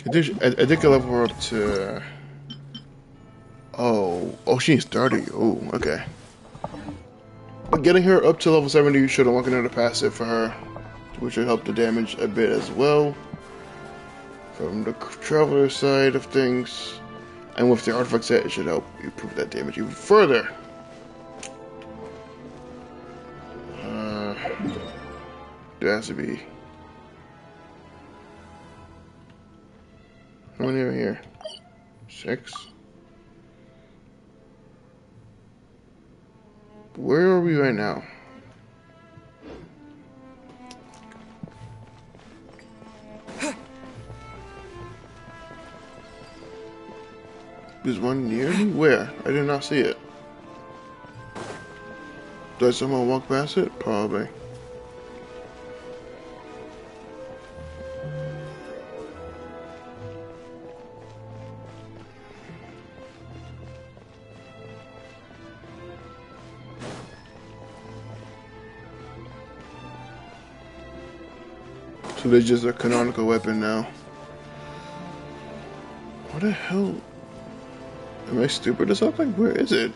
I think I level her up to. Oh, she needs 30. Oh, okay. But getting her up to level 70 should unlock another passive for her, which should help the damage a bit as well. From the traveler side of things, and with the artifact set, it should help improve that damage even further. There has to be. How many are here? 6. Where are we right now? Is one near me? Where? I did not see it. Did I somehow walk past it? Probably. So there's just a canonical weapon now. What the hell? Am I stupid or something? Where is it?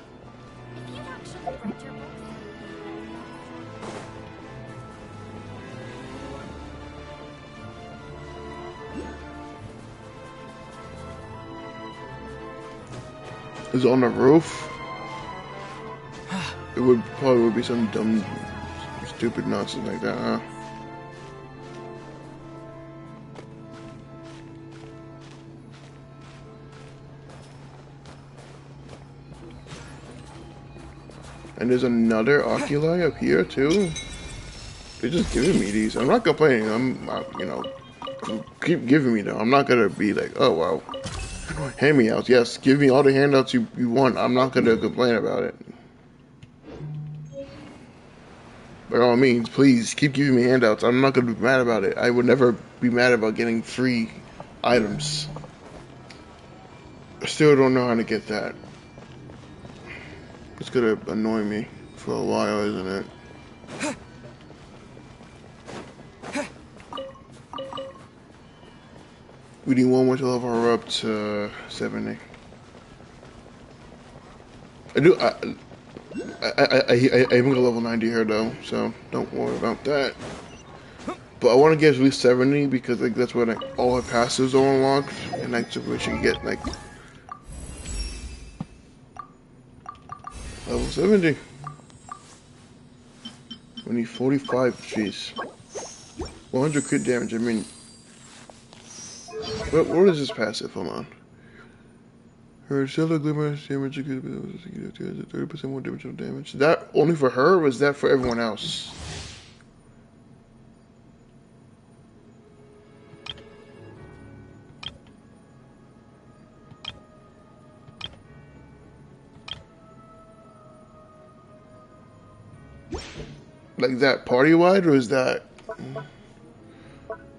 Is it on the roof? It would probably be some dumb, stupid nonsense like that, huh? And there's another oculi up here too. They're just giving me these. I'm not complaining. I'm you know, keep giving me them. I'm not gonna be like, oh wow, hand me outs. Yes, give me all the handouts you want. I'm not gonna complain about it. By all means, please keep giving me handouts. I'm not gonna be mad about it. I would never be mad about getting free items. I still don't know how to get that. It's gonna annoy me for a while, isn't it? We need one more to level her up to 70. I am gonna level 90 here though, so don't worry about that. But I want to get at least 70 because like that's when like, all her passives are unlocked, and that's where she can get like level 70. We need 45, jeez. 100 crit damage, I mean. What is this passive? Hold on. Her silver glimmer damage could be 30% more dimensional damage. Is that only for her, or is that for everyone else? Like that party wide, or is that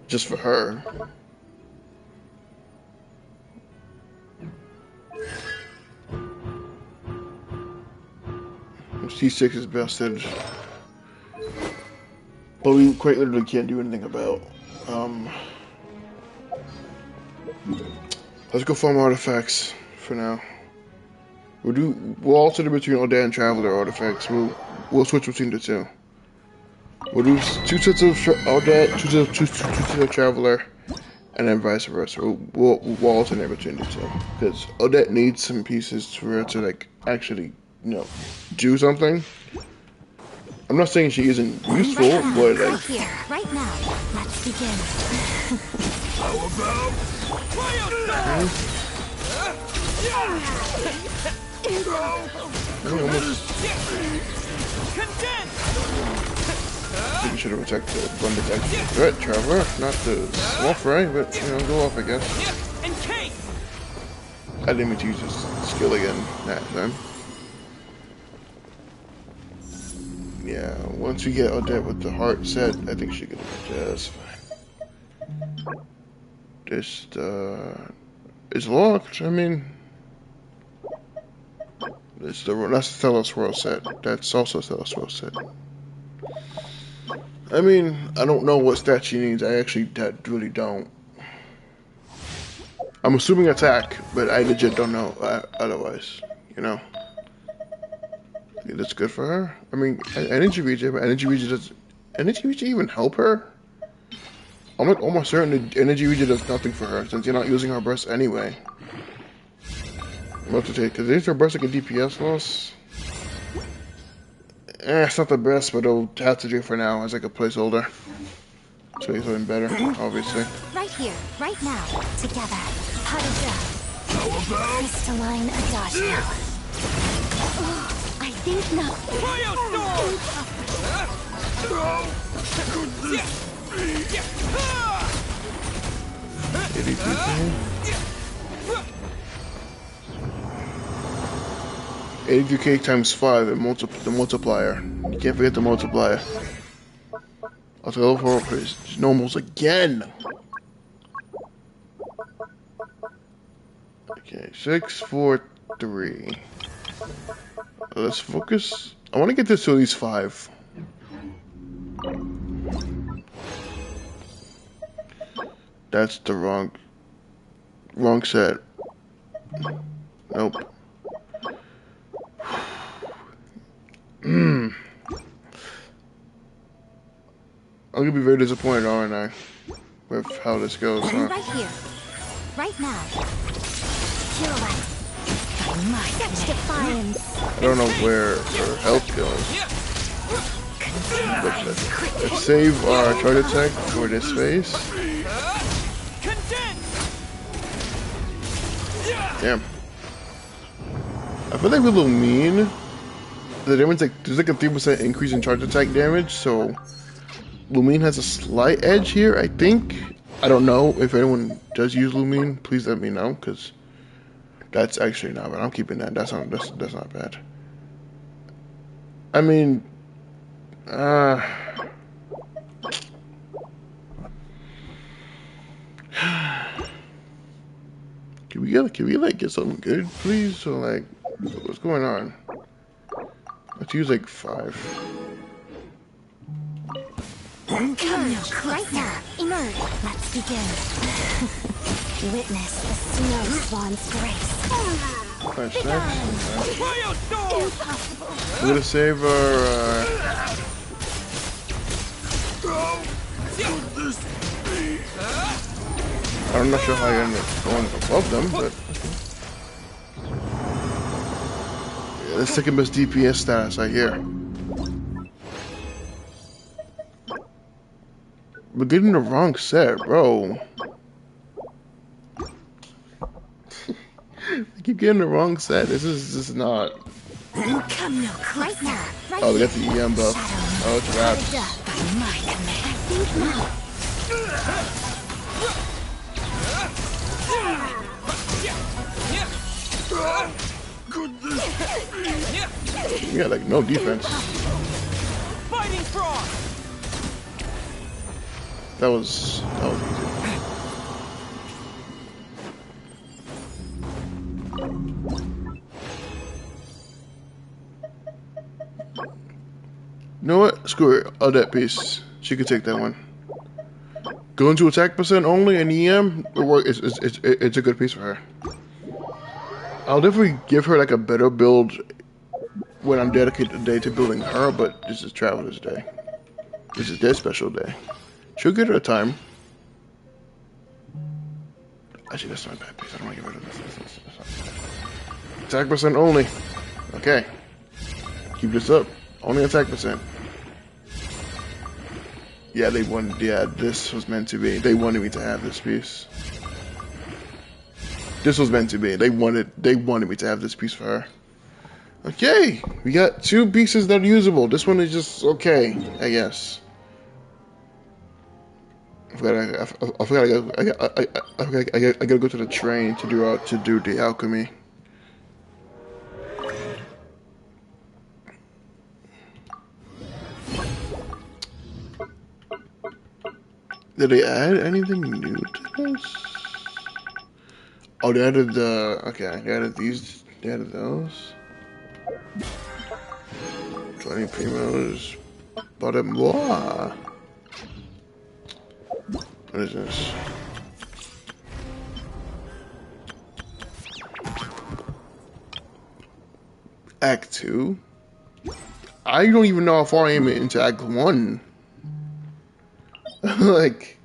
just for her? C6 is bested, but we quite literally can't do anything about. Let's go farm artifacts for now. We'll alternate between Odette and Traveler artifacts. We'll switch between the two. We'll do 2 sets of Odette, 2 sets of Traveler, and then vice versa. We'll alternate between the two because Odette needs some pieces for her to like actually, you know, do something. I'm not saying she isn't useful, but like. Right here, right now. Let's begin. How about I think you should have attacked the one detected threat, Traveler. Not the small fry, but you know, go off, I guess. I didn't mean to use this skill again that time. Yeah, once we get Odette with the heart set, I think she could have just fine. This it's locked. I mean, that's the Telos World set. That's also a Telos World set. I mean, I don't know what stat she needs. I actually really don't. I'm assuming attack, but I legit don't know otherwise. You know. Yeah, that's good for her. I mean, energy regen, but energy regen does. Energy regen even help her? I'm like almost certain that energy regen does nothing for her since you're not using her burst anyway. I'm about to take, because is her burst like a DPS loss? It's not the best, but it'll have to do for now as like a placeholder. So he's something better, obviously. Right here, right now, together. Hada. How about crystalline adagio? I think not. Cryo Storm. 82k times 5 and the multiplier. You can't forget the multiplier. I'll go for his normals again. Okay, 6, 4, 3. Let's focus. I want to get this to at least 5. That's the wrong set. Nope. I'm gonna be very disappointed, aren't I, with how this goes, huh? Right here, right now. Such defiance. I don't know where her health goes. But let's save our charge attack for this phase. Damn. I feel like we're a little mean. The damage, like, there's like a 3% increase in charge attack damage, so Lumine has a slight edge here, I think. I don't know if anyone does use Lumine. Please let me know, because that's actually not bad. I'm keeping that. That's not bad. I mean, can we like get something good, please? So like, what's going on? Let's use like 5. Right now, emerge. Let's begin. Witness the snow swan's grace. We're gonna save our. I'm not sure how you end up going above them, but yeah, the second best DPS status I hear. We're getting the wrong set, bro. getting the wrong set. This is not. Come no closer. Oh, we got the EM buff. Oh, it's wrapped. We got like no defense. Fighting frog. That was easy. You know what? Screw it. Oh, that piece. She could take that one. Go into attack percent only and EM. It's a good piece for her. I'll definitely give her like a better build when I'm dedicated a day to building her, but this is Traveler's Day. This is their special day. She'll get her time. Actually, that's not a bad piece. I don't want to get rid of this. Attack percent only. Okay. Keep this up. Only attack percent. Yeah, they wanted. Yeah, this was meant to be. They wanted me to have this piece. This was meant to be. They wanted me to have this piece for her. Okay, we got 2 pieces that are usable. This one is just okay, I guess. I gotta go to the train to do the alchemy. Did they add anything new to this? Oh, they added the... Okay, they added these... They added those. 20 primos. But more. What is this? Act 2? I don't even know how far I am into Act 1. Like...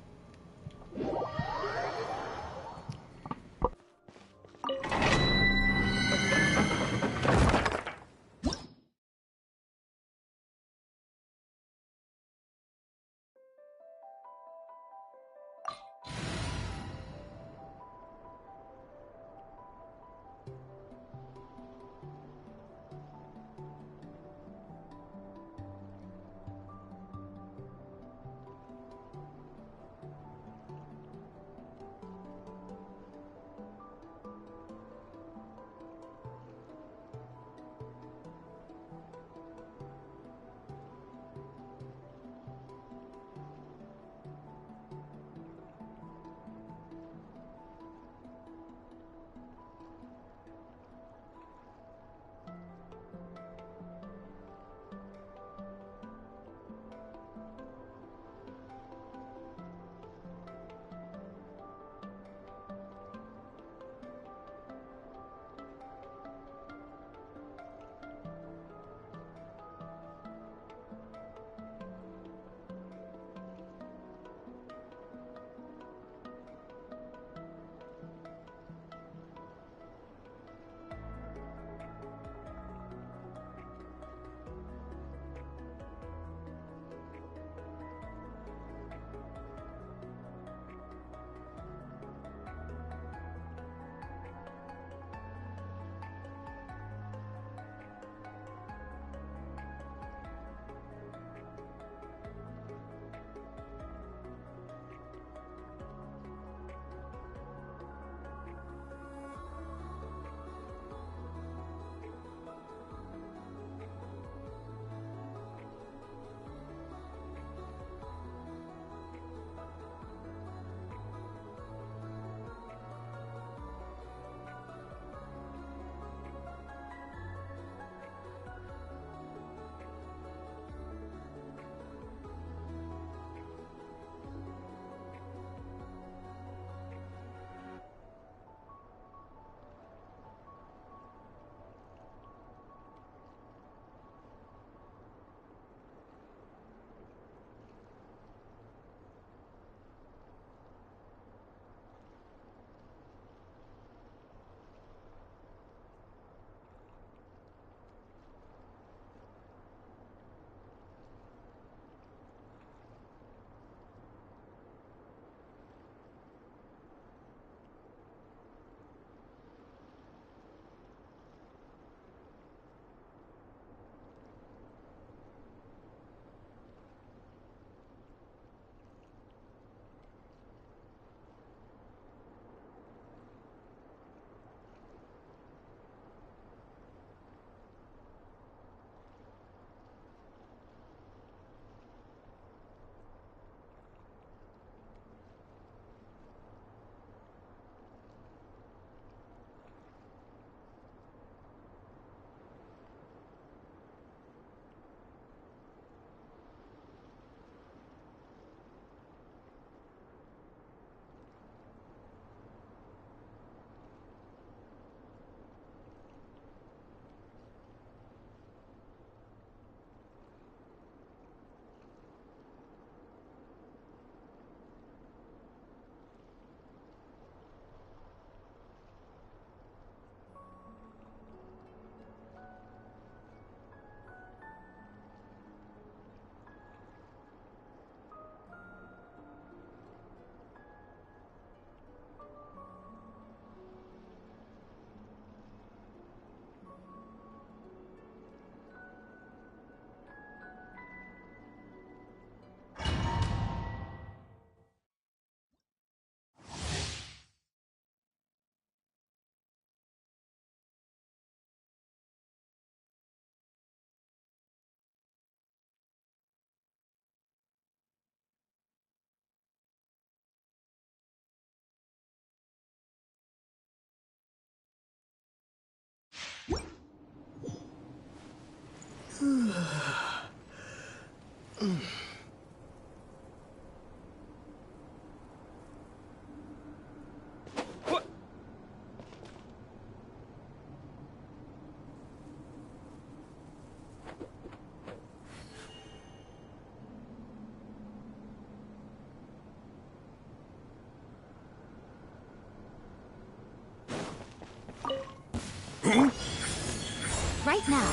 Right now.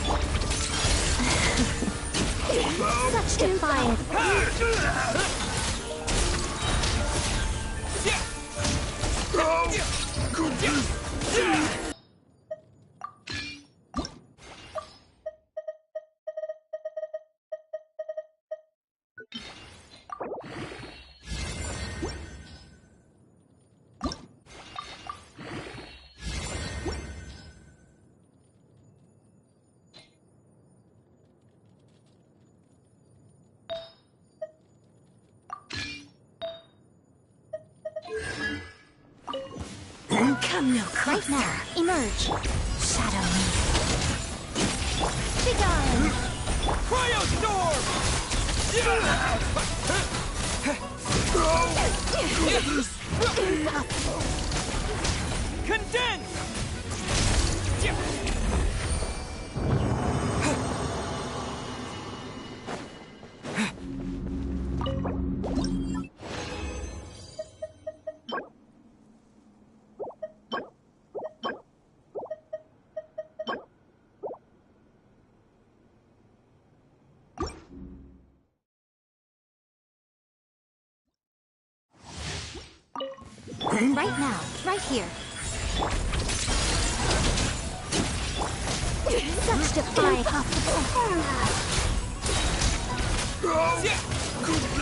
Such defiance. Come no closer. Right now, emerge. Shadow me. Begone! Cryo storm! Condense! Right now, right here. Such defiance.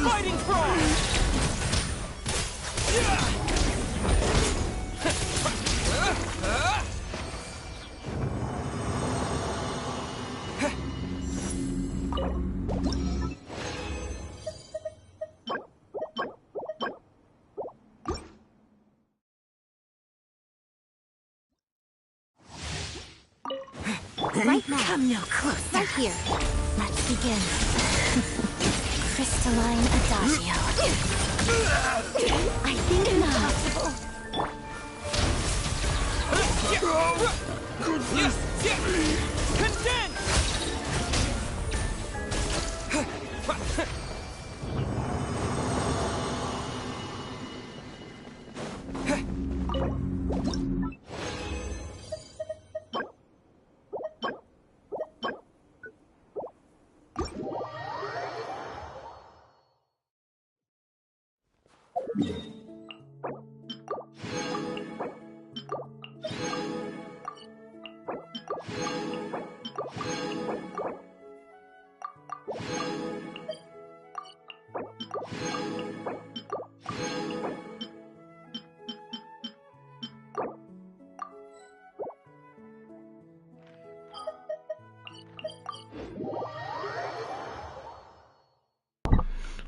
Fighting frog! Right now. Come no closer. Right here. Let's begin. Crystalline Adagio. I think not. Condense!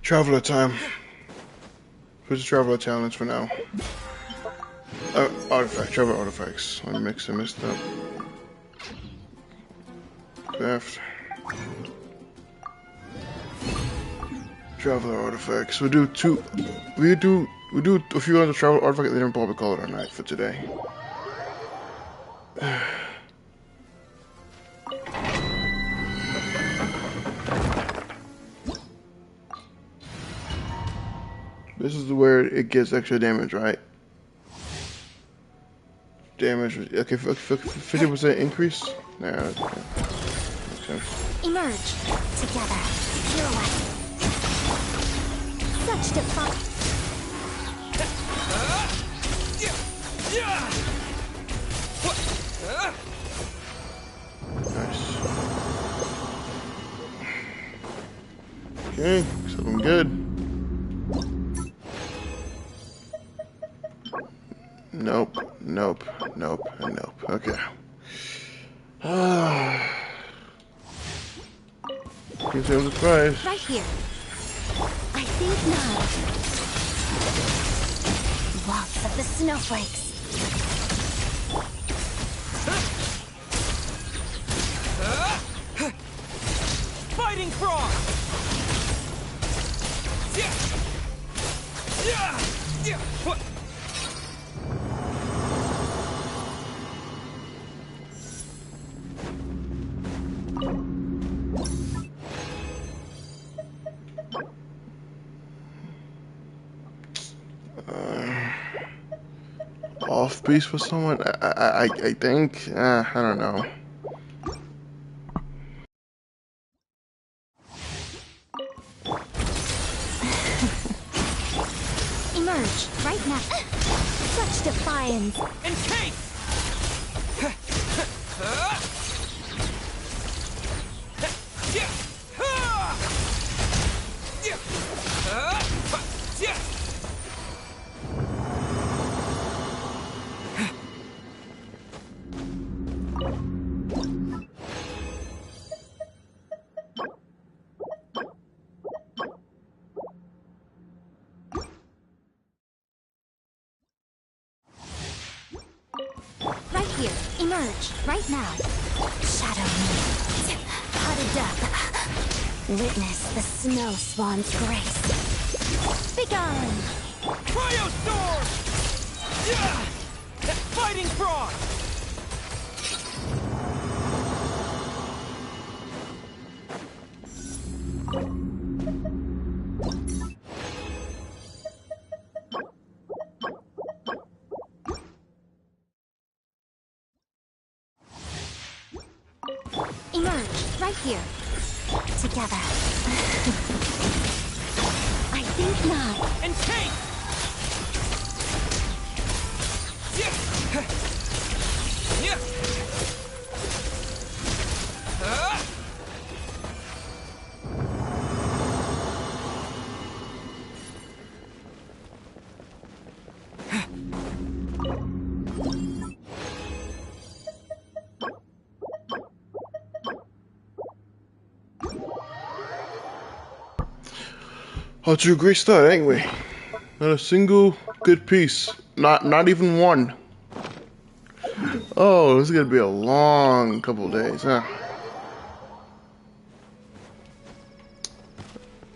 Traveler time. Who's the traveler challenge for now? Traveler artifacts. I mixed up. Craft. Traveler artifacts. We do a few other traveler artifacts and then probably call it our night for today. This is where it gets extra damage, right? Damage, okay, 50% increase? Nah, okay. Makes sense. Emerge. Together. Pirouette. Such defiance. Nice. Okay, so I'm good. Nope, and nope. Okay. Gives you a surprise. Right here. I think not. Waltz of the snowflakes. frog! What? Off base for someone? I think. I don't know. Emerge right now. Such defiance. Encase! Right here. Emerge right now. Shadow me. Potted up. Witness the snow swan's grace. Begone! Cryo storm! Fighting frog! Emerge right here. Together. I think not. Encase! Oh, to a great start, ain't we? Not a single good piece. Not even one. Oh, this is gonna be a long couple of days, huh?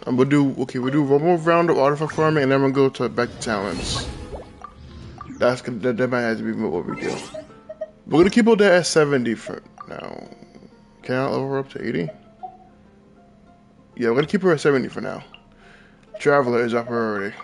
We'll do one more round of artifact farming, and then we'll go back to talents. That might have to be what we do. We're gonna keep all that at 70 for now. Can I level her up to 80? Yeah, we're gonna keep her at 70 for now. Traveler is our priority.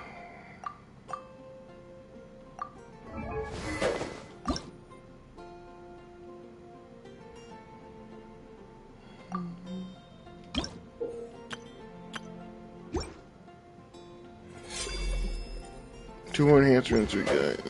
Two more enhancements we got.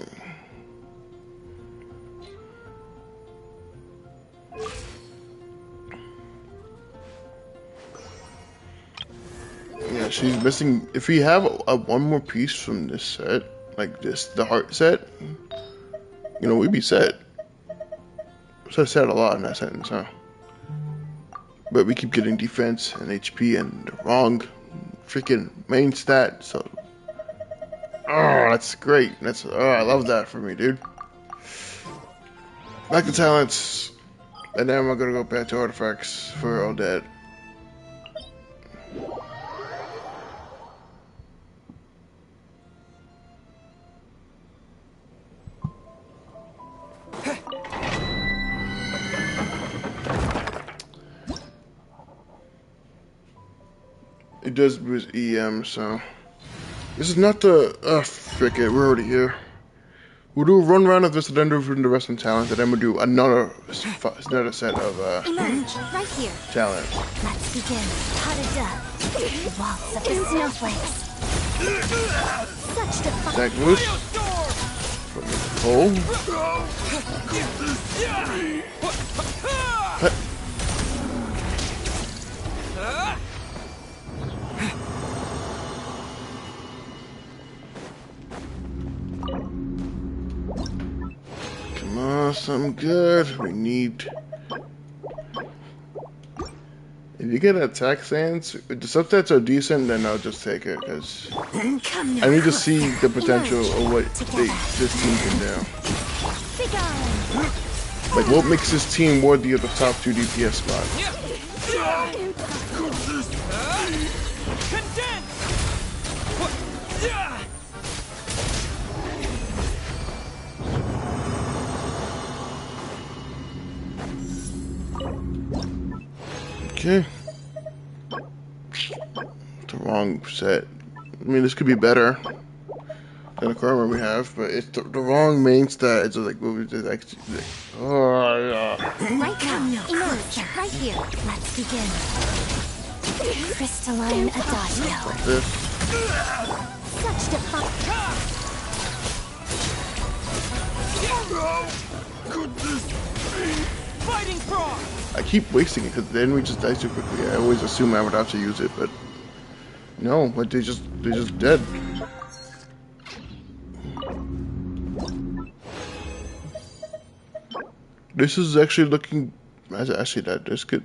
Yeah, she's missing. If we have one more piece from this set, like this, the heart set, you know, we'd be set. So I said a lot in that sentence, huh? But we keep getting defense and HP and the wrong freaking main stat, so. Oh, that's great. I love that for me, dude. Back to talents. And then we're gonna go back to artifacts for all dead. It does boost EM, so this is not the frick it, we're already here. We'll do a run round of this and then do the rest of talent, and then we'll do another set of Emerge right here. Talent. Let's begin. Potted up. Waltz of the snowflakes. Such defiance. Thank you. From the hole. Come on, something good. We need. If you get attack sands, if the substats are decent, then I'll just take it, because I need to see the potential of what this team can do. Like, what makes this team worthy of the top 2 DPS spot? Okay. The wrong set. I mean, this could be better than the current one we have, but it's the wrong main stat. It's like, what we did actually. Oh, yeah. Right now, emerge. Right here. Let's begin. Crystalline Adagio. Like this. Such defiance. Could this be fighting frog? I keep wasting it because then we just die too quickly. I always assume I would have to use it, but no, but they're just dead. This is actually looking. Actually, this could.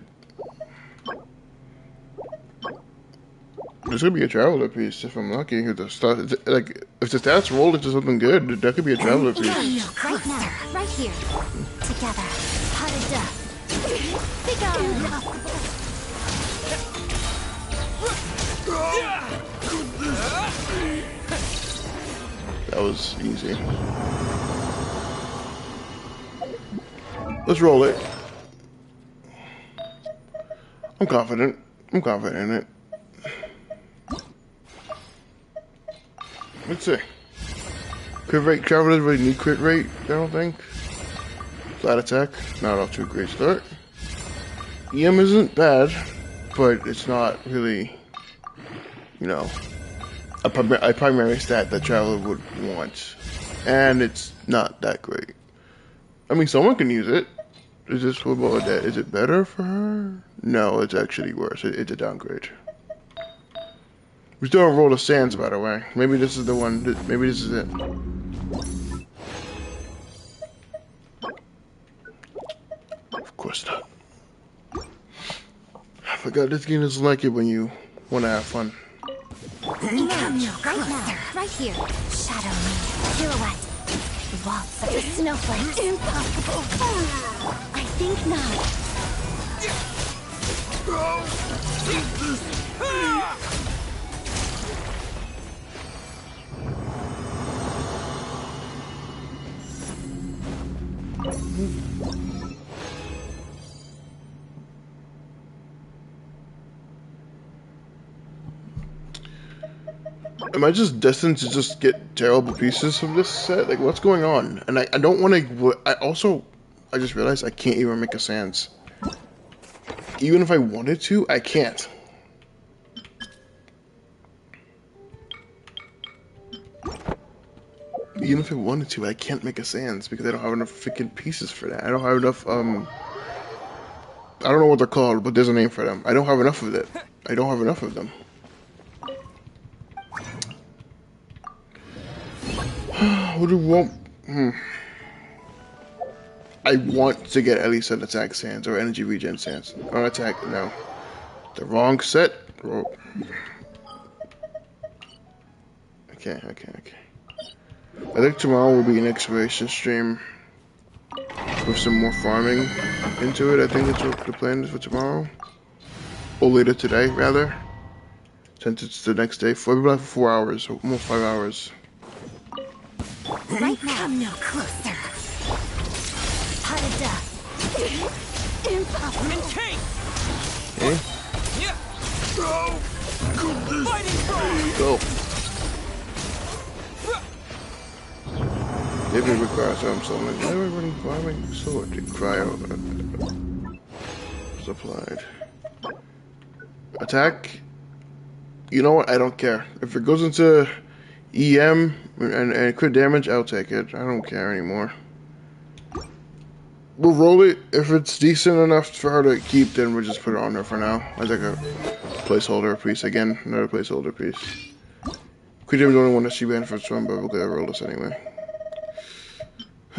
This could be a traveler piece if I'm lucky. If the start, like, if the stats roll into something good, that could be a traveler piece. Right now, right here. Together. Harada. Big on. That was easy. Let's roll it. I'm confident. I'm confident in it. Let's see. Crit rate. Travelers really need crit rate, I don't think. Flat attack. Not off to a great start. EM isn't bad, but it's not really, you know, a primary stat that Traveler would want. And it's not that great. I mean, someone can use it. Is this football that? Is it better for her? No, it's actually worse. It's a downgrade. We still don't roll the sands, by the way. Maybe this is the one. Maybe this is it. Of course not. I forgot this game doesn't like it when you want to have fun. Right now, right here. Shadow me. Silhouette. Waltz of the snowflakes. Impossible. I think not. Am I just destined to just get terrible pieces from this set? Like, what's going on? And I don't want to. I just realized I can't even make a sans. Even if I wanted to, I can't. Even if I wanted to, I can't make a sans because I don't have enough freaking pieces for that. I don't have enough, I don't know what they're called, but there's a name for them. I don't have enough of it. I don't have enough of them. What do you want? I want to get at least an attack sans or energy regen sans. Or attack, no. The wrong set. Okay. I think tomorrow will be an exploration stream with some more farming into it. I think that's what the plan is for tomorrow. Or later today, rather. Since it's the next day. For about 4 hours, almost 5 hours. Right now. Come no closer. Harada. Impossible. Okay. Go. If it requires some summoning, never running farming sword to cryo supplied. Attack. You know what? I don't care. If it goes into EM and crit damage, I'll take it. I don't care anymore. We'll roll it. If it's decent enough for her to keep, then we'll just put it on there for now. As like a placeholder piece. Again, another placeholder piece. Crit damage is the only one that she benefits from, but we're gonna roll this anyway.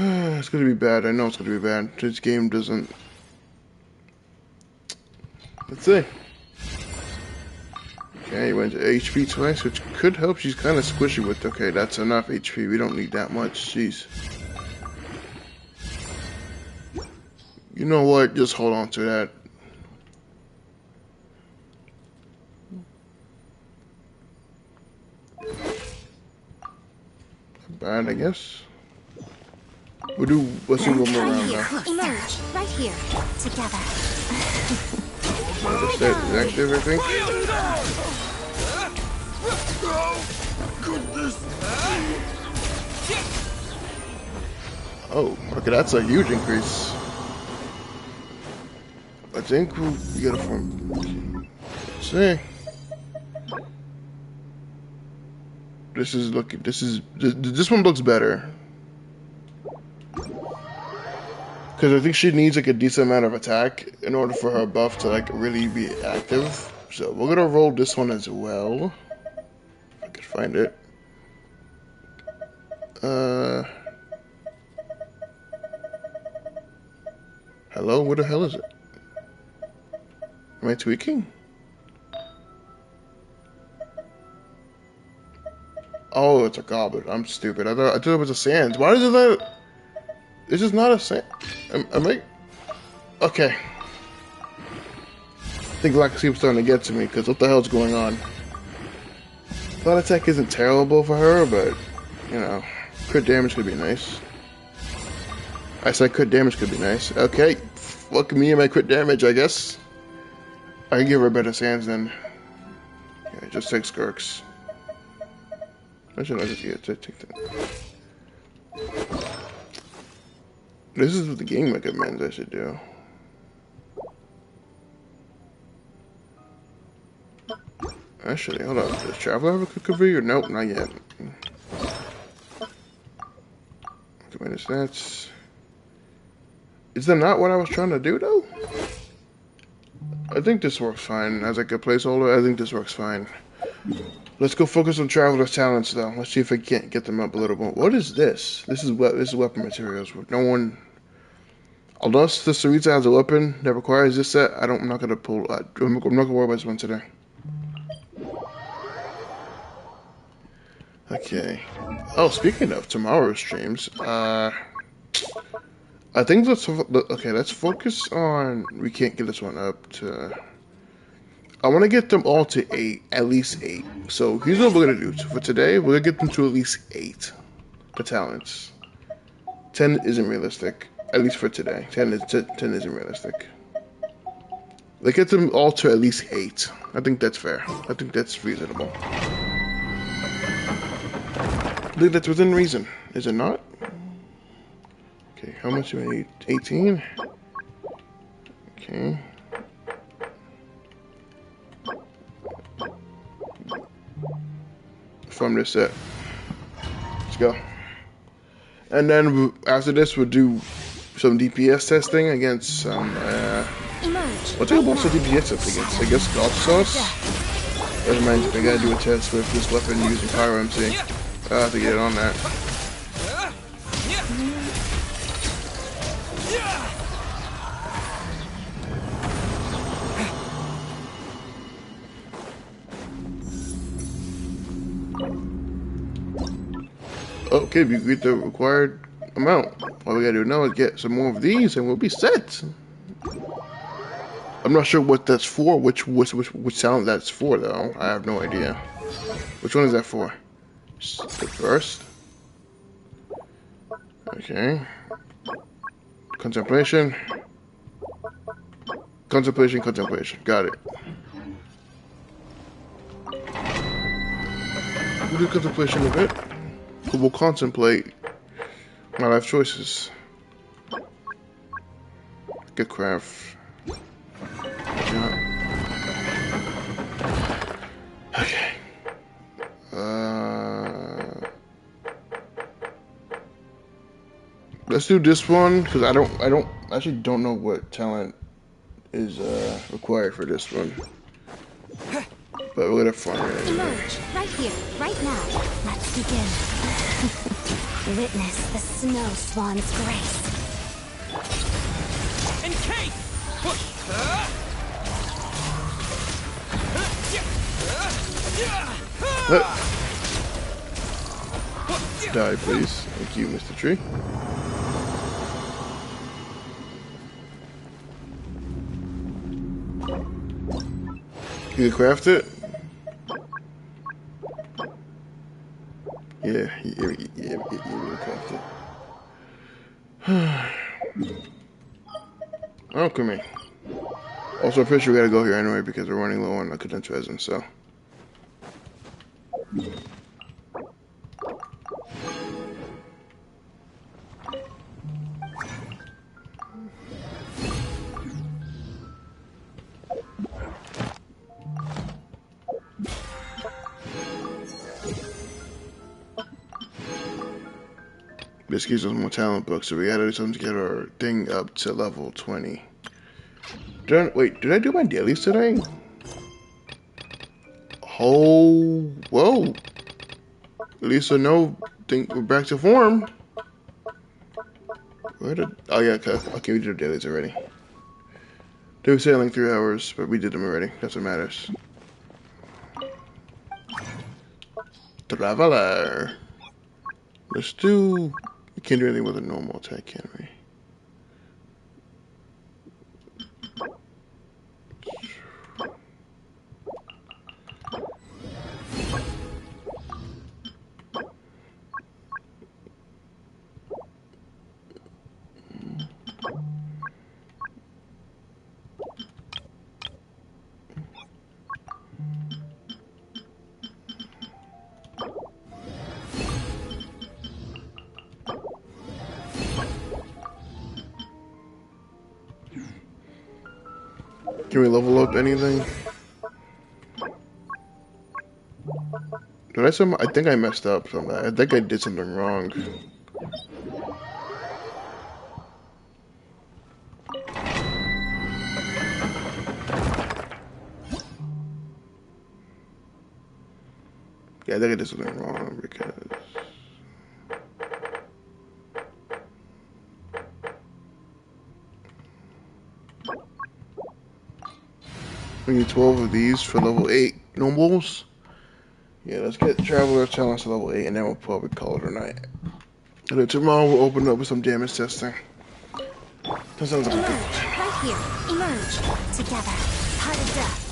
It's gonna be bad. I know it's gonna be bad. This game doesn't. Let's see. Okay, he went to HP twice, which could help. She's kind of squishy with. Okay, that's enough HP. We don't need that much. Jeez. You know what? Just hold on to that. bad, I guess. Let's do one more round now. Emerge, right here, together. That's it, is active, I think. Oh, okay, that's a huge increase. I think we get it from. Let's see. This one looks better. Because I think she needs like a decent amount of attack in order for her buff to like really be active. So we're gonna roll this one as well. If I could find it. Hello? What the hell is it? Am I tweaking? Oh, it's a goblet. I'm stupid. I thought it was a sand. Why is it that? This is not a sand. Am I? Okay. I think Laxi was starting to get to me because what the hell's going on? Thought attack isn't terrible for her, but you know, crit damage could be nice. I said crit damage could be nice. Okay, fuck me and my crit damage, I guess. I can give her better sands than. Yeah, just take Skirks. I should just take that. This is what the game recommends I should do. Actually, hold on. Does Traveler have a quick configure? Nope, not yet. Command stats. Is that not what I was trying to do, though? I think this works fine. As like a placeholder, I think this works fine. Let's go focus on Traveler's talents, though. Let's see if I can't get them up a little more. What is this? This is weapon materials. No one... Unless the Sarita has a weapon that requires this set, I'm not gonna pull... I'm not gonna worry about this one today. Okay. Oh, speaking of tomorrow's streams, I think let's focus on... We can't get this one up to... I want to get them all to 8, at least 8. So here's what we're gonna do. For today, we're gonna get them to at least 8. The talents. 10 isn't realistic, at least for today. 10 isn't realistic. Let's get them all to at least 8. I think that's fair. I think that's reasonable. I think that's within reason. Is it not? Okay, how much do I need? 18? Okay. From this set. Let's go. And then after this, we'll do some DPS testing against some. What's a boss of DPS test against? I guess God Sauce. That reminds me, I gotta do a test with this weapon using Pyro MC. I have to get it on that. Okay, we get the required amount. All we gotta do now is get some more of these and we'll be set. I'm not sure what that's for, which talent that's for though. I have no idea. Which one is that for? The first? Okay. Contemplation. Contemplation. Got it. We'll do contemplation a bit. We'll contemplate my life choices. Good craft. Okay. Let's do this one because I actually don't know what talent is required for this one. But we're gonna find it. Emerge, right here, right now. Let's begin. Witness the snow swan's grace. Encase! Push! Die, please. Thank you, Mr. Tree. Can you craft it? Yeah. Oh, come here. Also, I'm pretty sure we gotta go here anyway because we're running low on condensed resin, so. This gives us more talent books, so we gotta do something to get our thing up to level 20. Wait, did I do my dailies today? Oh, whoa. At least I know we're back to form. Where did, oh yeah, okay, we did our dailies already. They were saying like 3 hours, but we did them already. That's what matters. Traveler. Let's do, we can't do anything with a normal attack, can we? Can we level up anything? Did I think I messed up something. I think I did something wrong. Yeah, I think I did something wrong because we need 12 of these for level 8 nobles. Yeah, let's get Traveler Challenge to level 8 and then we'll probably call it a night. And then tomorrow we'll open up with some damage testing. That sounds like a good Emerge, right here. Emerge. Together. Part of death.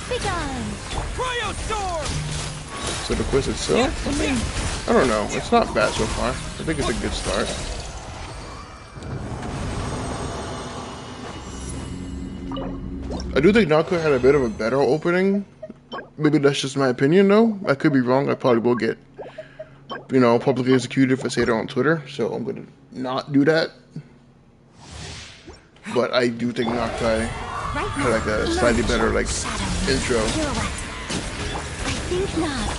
Begone. Cryo storm! So the quiz itself? I mean, I don't know. It's not bad so far. I think it's a good start. I do think Naruto had a bit of a better opening. Maybe that's just my opinion, though. I could be wrong. I probably will get, you know, publicly executed if I say it on Twitter. So I'm going to not do that. But I do think Naruto had like a slightly better like intro. I think not.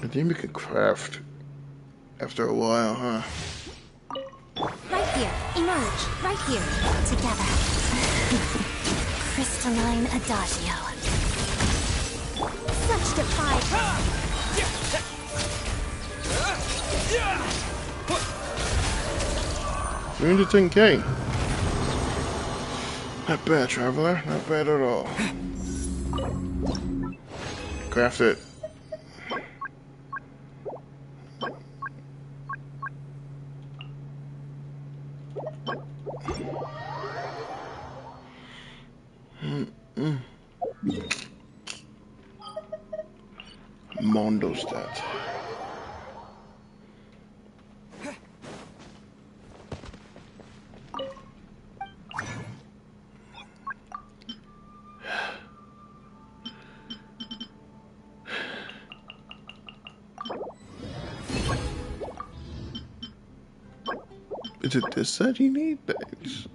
I think we could craft after a while, huh? Right here. Emerge. Right here. Together. Crystalline Adagio. Such defiance. 310k. Not bad, Traveler. Not bad at all. Craft it. Mondo stat. Is it this set you need? Thanks.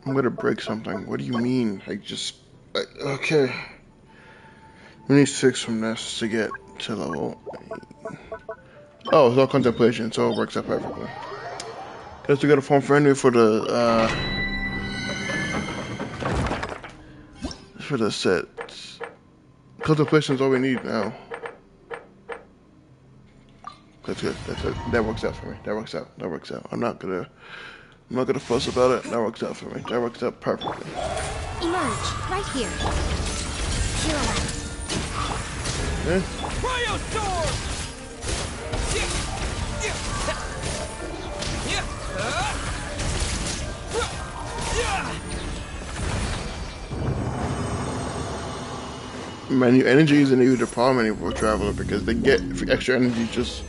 I'm gonna break something. What do you mean? Okay. We need 6 from this to get to level 8. Oh, it's all contemplation, so it works out perfectly. Guess we got a form friendly for the set. Contemplation is all we need now. That's good. That works out for me. That works out. I'm not gonna fuss about it. That works out for me. That works out perfectly. Emerge, right here. Zero light. Cryo sword! Man, your energy isn't even a problem anymore for a traveler because they get extra energy just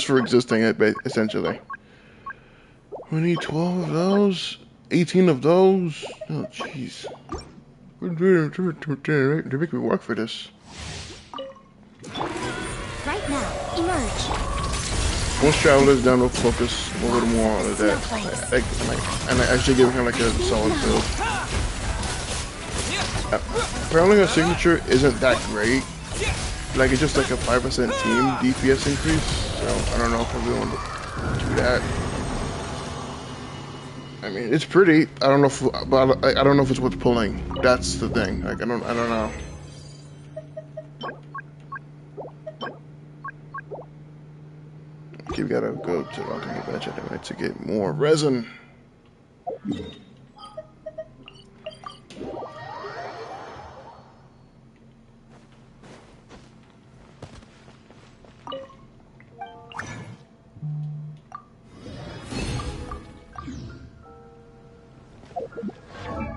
for existing, essentially. We need 12 of those, 18 of those. Oh, jeez. They make me work for this. Right now, emerge. Most travelers down will focus a little more on that, and I actually give him like a solid build. Apparently her signature isn't that great. Like it's just like a 5% team DPS increase. So I don't know if I really want to do that. I mean, it's pretty. I don't know if, but I don't know if it's worth pulling. That's the thing. Like I don't know. Okay, we gotta go to the alternate bench anyway to get more resin.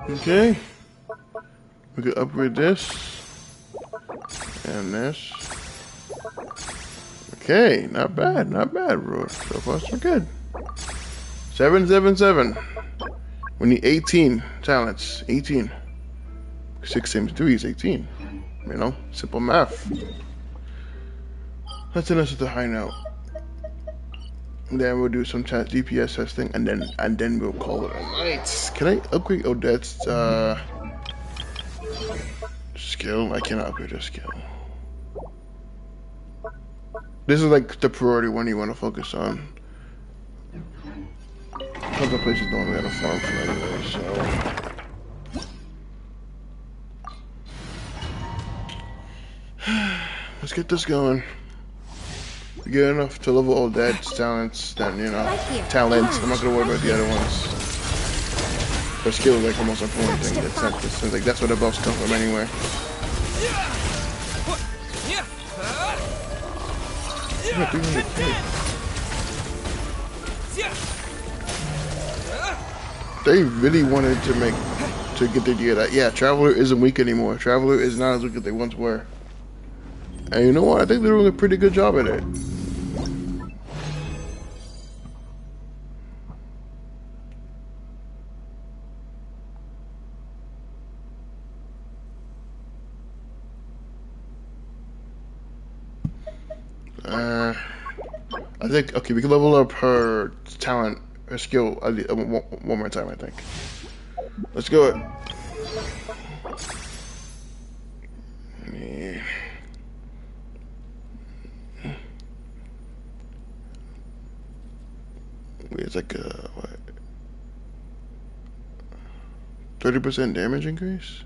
Okay, we could upgrade this and this. Okay, not bad, bro. So far, so good. 777. We need 18 talents. 18. 6 times 3 is 18. You know, simple math. Let's end us with a high note. Then we'll do some DPS testing, and then we'll call it a night. Can I upgrade Odette's skill? I cannot upgrade her skill. This is like the priority one you want to focus on. Other places don't really have a farm for anyway, so let's get this going. Good enough to level all Dad's talents, then, you know, talents. I'm not gonna worry about the other ones. Her skill is like the most important thing. That's where the buffs come from anyway. They really wanted to get the idea that, yeah, Traveler isn't weak anymore. Traveler is not as weak as they once were. And you know what? I think they're doing a pretty good job at it. I think, okay, we can level up her talent, her skill one more time, I think. Let's go. Yeah. It's like a, what? 30% damage increase?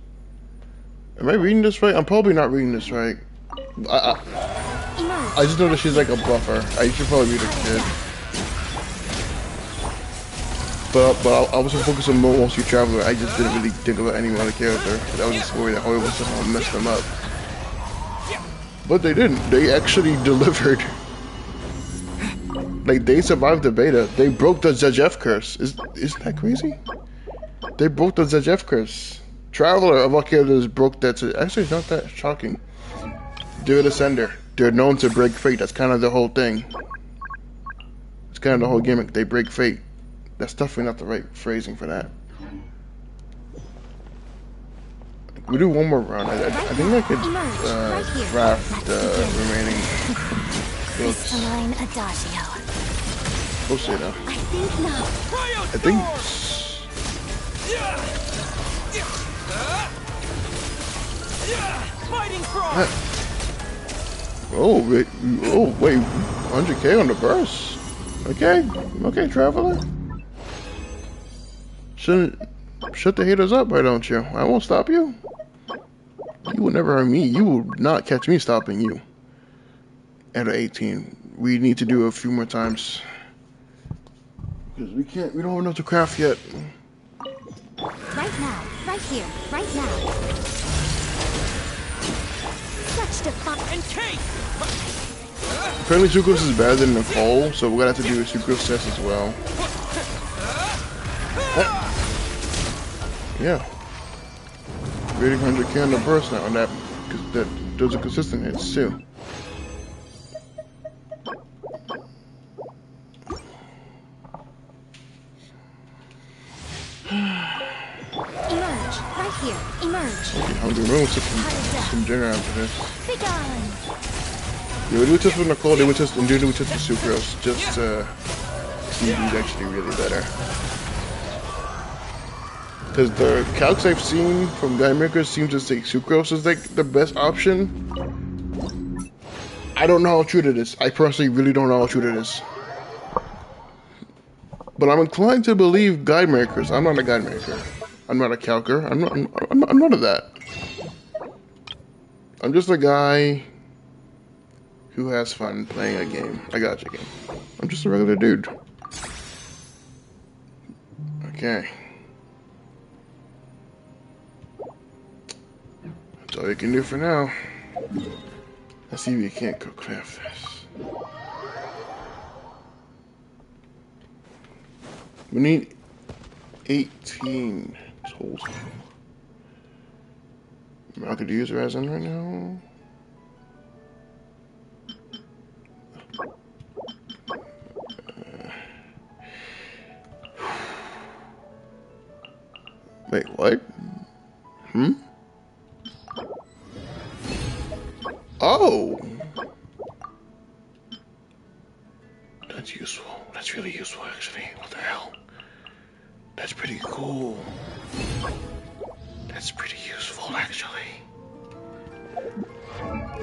Am I reading this right? I'm probably not reading this right. I just know that she's like a buffer. I should probably read her kid. But I wasn't focusing more on mostly Traveler. I just didn't really think about any other character. I was just worried that Hoy would somehow mess them up. But they didn't. They actually delivered. Like, they survived the beta. They broke the Zajeff curse. Isn't that crazy? They broke the Zajeff curse. Traveler of all characters broke that. Actually, it's not that shocking. They're the sender. They're known to break fate. That's kind of the whole thing. It's kind of the whole gimmick. They break fate. That's definitely not the right phrasing for that. We do one more round. I think I could draft the remaining books. We'll see though. I think. Oh wait, 100K on the burst. Okay, Traveler. Shut the haters up, why don't you? I won't stop you. You will never hurt me. You will not catch me stopping you. At 18. we need to do a few more times. Because we don't have enough to craft yet. Right now, right here, right now. Such and Kate! Apparently sucrose is better than Nicole, so we're gonna have to do a sucrose test as well. Yeah. Rating 100k on the burst now, and that those are consistent hits too. Emerge, right here, emerge. Okay, hungry. We're gonna some dinner after this. Be gone. Yeah, we do a test with Nicole, they would test and do a test with sucrose, just to see who's actually really better. Because the calcs I've seen from guy makers seem to say sucrose is like the best option. I don't know how true it is. I personally really don't know how true it is. But I'm inclined to believe guide makers. I'm not a guide maker. I'm not a calcer. I'm none of that. I'm just a guy who has fun playing a game. I got you, game. I'm just a regular dude. Okay. That's all we can do for now. Let's see if we can't craft this. We need 18 total. I could use resin right now. Wait, what? Oh! That's useful. That's really useful, actually. What the hell? That's pretty cool. That's pretty useful, actually.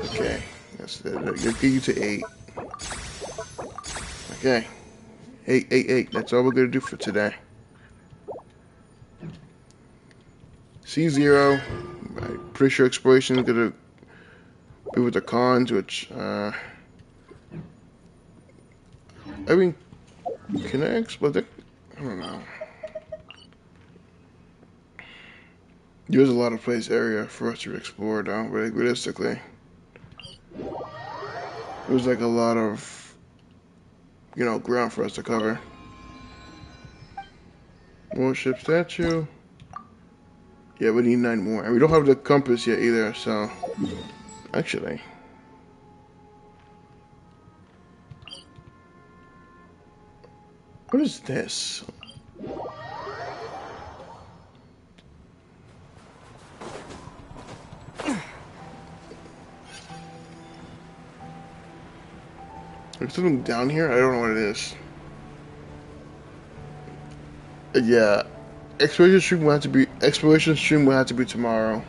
Okay. That's get you to 8. Okay. 8. That's all we're gonna do for today. C0. I'm pretty sure exploration is gonna be with the cons, which I mean, can I explode it? I don't know. There's a lot of place area for us to explore though, realistically. There's like a lot of, you know, ground for us to cover. More ship statue. Yeah, we need 9 more. And we don't have the compass yet either, so actually. What is this? There's something down here? I don't know what it is. Yeah. Exploration stream will have to be tomorrow.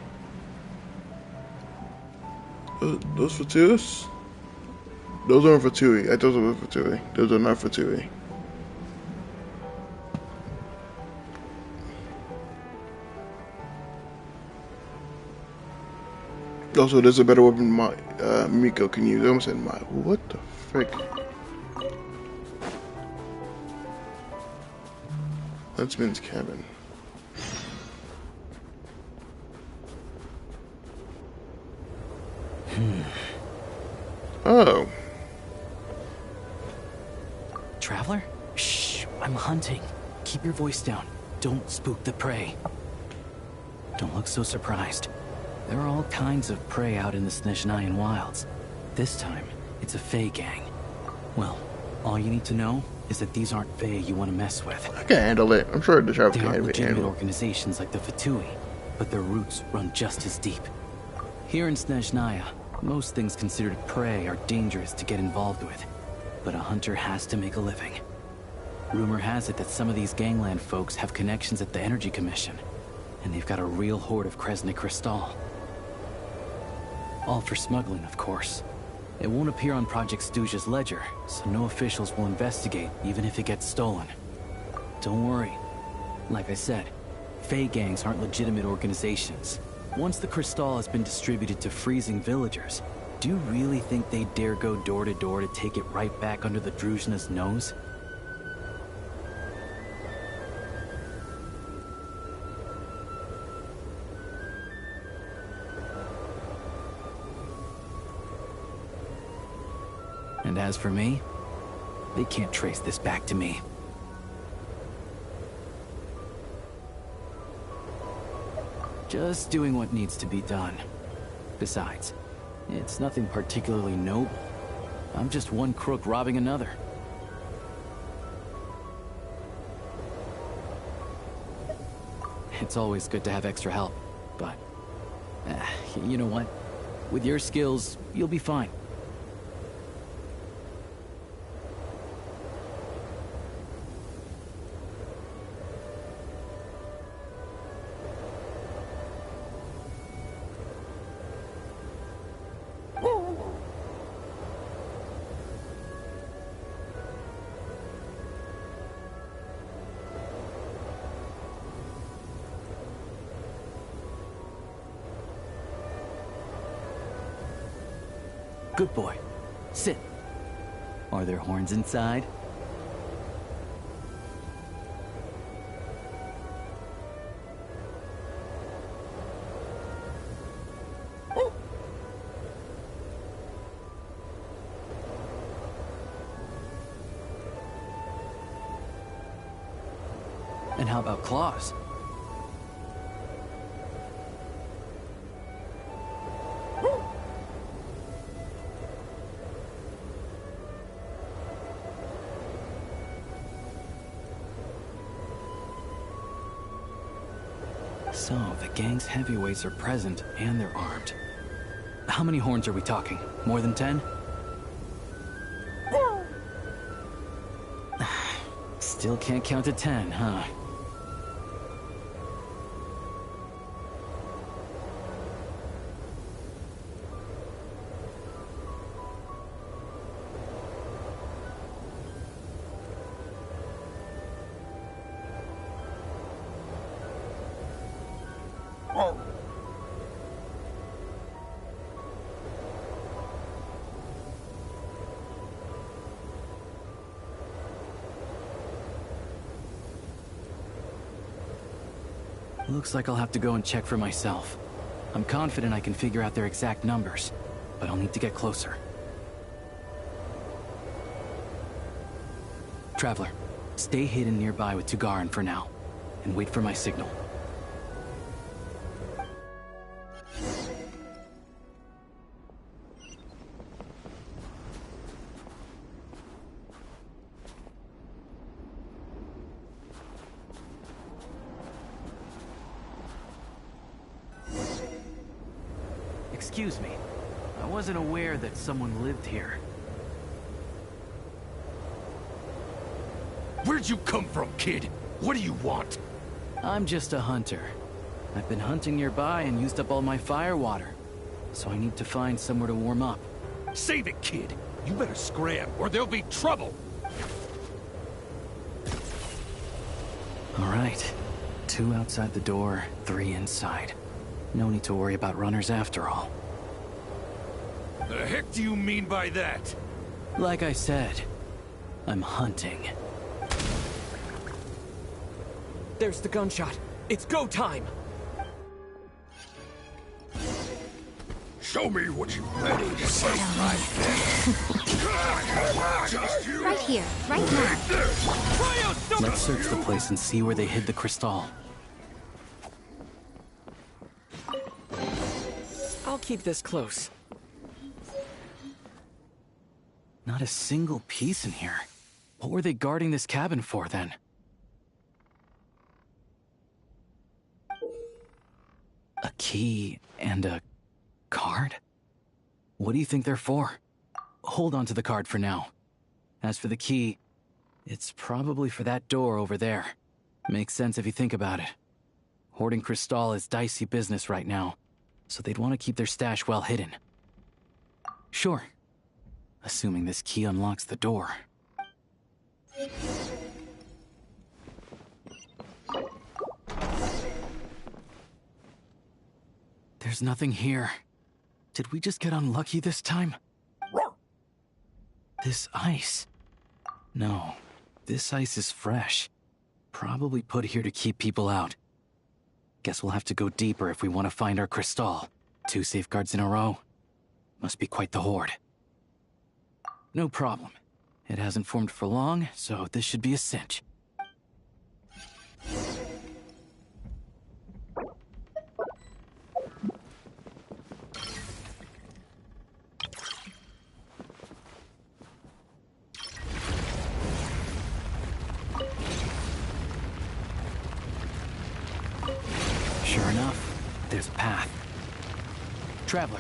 Those for twos? Those aren't for Tui. I thought those were for Tui. Those are not for Tui. Also, there's a better weapon Miko can use. I almost said my. What the frick? Huntsman's cabin. Oh. Traveler? Shh, I'm hunting. Keep your voice down. Don't spook the prey. Don't look so surprised. There are all kinds of prey out in the Snezhnayan wilds. This time, it's a Fey gang. Well, all you need to know is that these aren't Fey you want to mess with. I can handle it. I'm sure the Traveler they can aren't legitimate handle it. organizations like the Fatui, but their roots run just as deep. Here in Snezhnaya, most things considered prey are dangerous to get involved with, but a hunter has to make a living. Rumor has it that some of these gangland folks have connections at the Energy Commission, and they've got a real hoard of Kresnik Crystal. All for smuggling, of course. It won't appear on Project Stuja's ledger, so no officials will investigate, even if it gets stolen. Don't worry. Like I said, Fey gangs aren't legitimate organizations. Once the crystal has been distributed to freezing villagers, Do you really think they'd dare go door to door to take it right back under the Druzhna's nose? And as for me, they can't trace this back to me. Just doing what needs to be done. Besides, it's nothing particularly noble. I'm just one crook robbing another. It's always good to have extra help, but... you know what? With your skills, you'll be fine. Good boy. Sit. Are there horns inside? And how about claws? So, the gang's heavyweights are present, and they're armed. How many horns are we talking? More than 10? Still can't count to 10, huh? Looks like I'll have to go and check for myself. I'm confident I can figure out their exact numbers, but I'll need to get closer. Traveler, stay hidden nearby with Tugarin for now, and wait for my signal. Excuse me. I wasn't aware that someone lived here. Where'd you come from, kid? What do you want? I'm just a hunter. I've been hunting nearby and used up all my fire water. So I need to find somewhere to warm up. Save it, kid. You better scram, or there'll be trouble. All right. 2 outside the door, 3 inside. No need to worry about runners after all. The heck do you mean by that? Like I said, I'm hunting. There's the gunshot. It's go time! Show me what you ready to say right then. Right here, right now. Let's search the place and see where they hid the crystal. I'll keep this close. Not a single piece in here. What were they guarding this cabin for, then? A key and a card? What do you think they're for? Hold on to the card for now. As for the key, it's probably for that door over there. Makes sense if you think about it. Hoarding crystal is dicey business right now, so they'd want to keep their stash well hidden. Sure. Assuming this key unlocks the door. There's nothing here. Did we just get unlucky this time? This ice. No, this ice is fresh. Probably put here to keep people out. Guess we'll have to go deeper if we want to find our crystal. 2 safeguards in a row. Must be quite the horde. No problem. It hasn't formed for long, so this should be a cinch. Sure enough, there's a path. Traveler,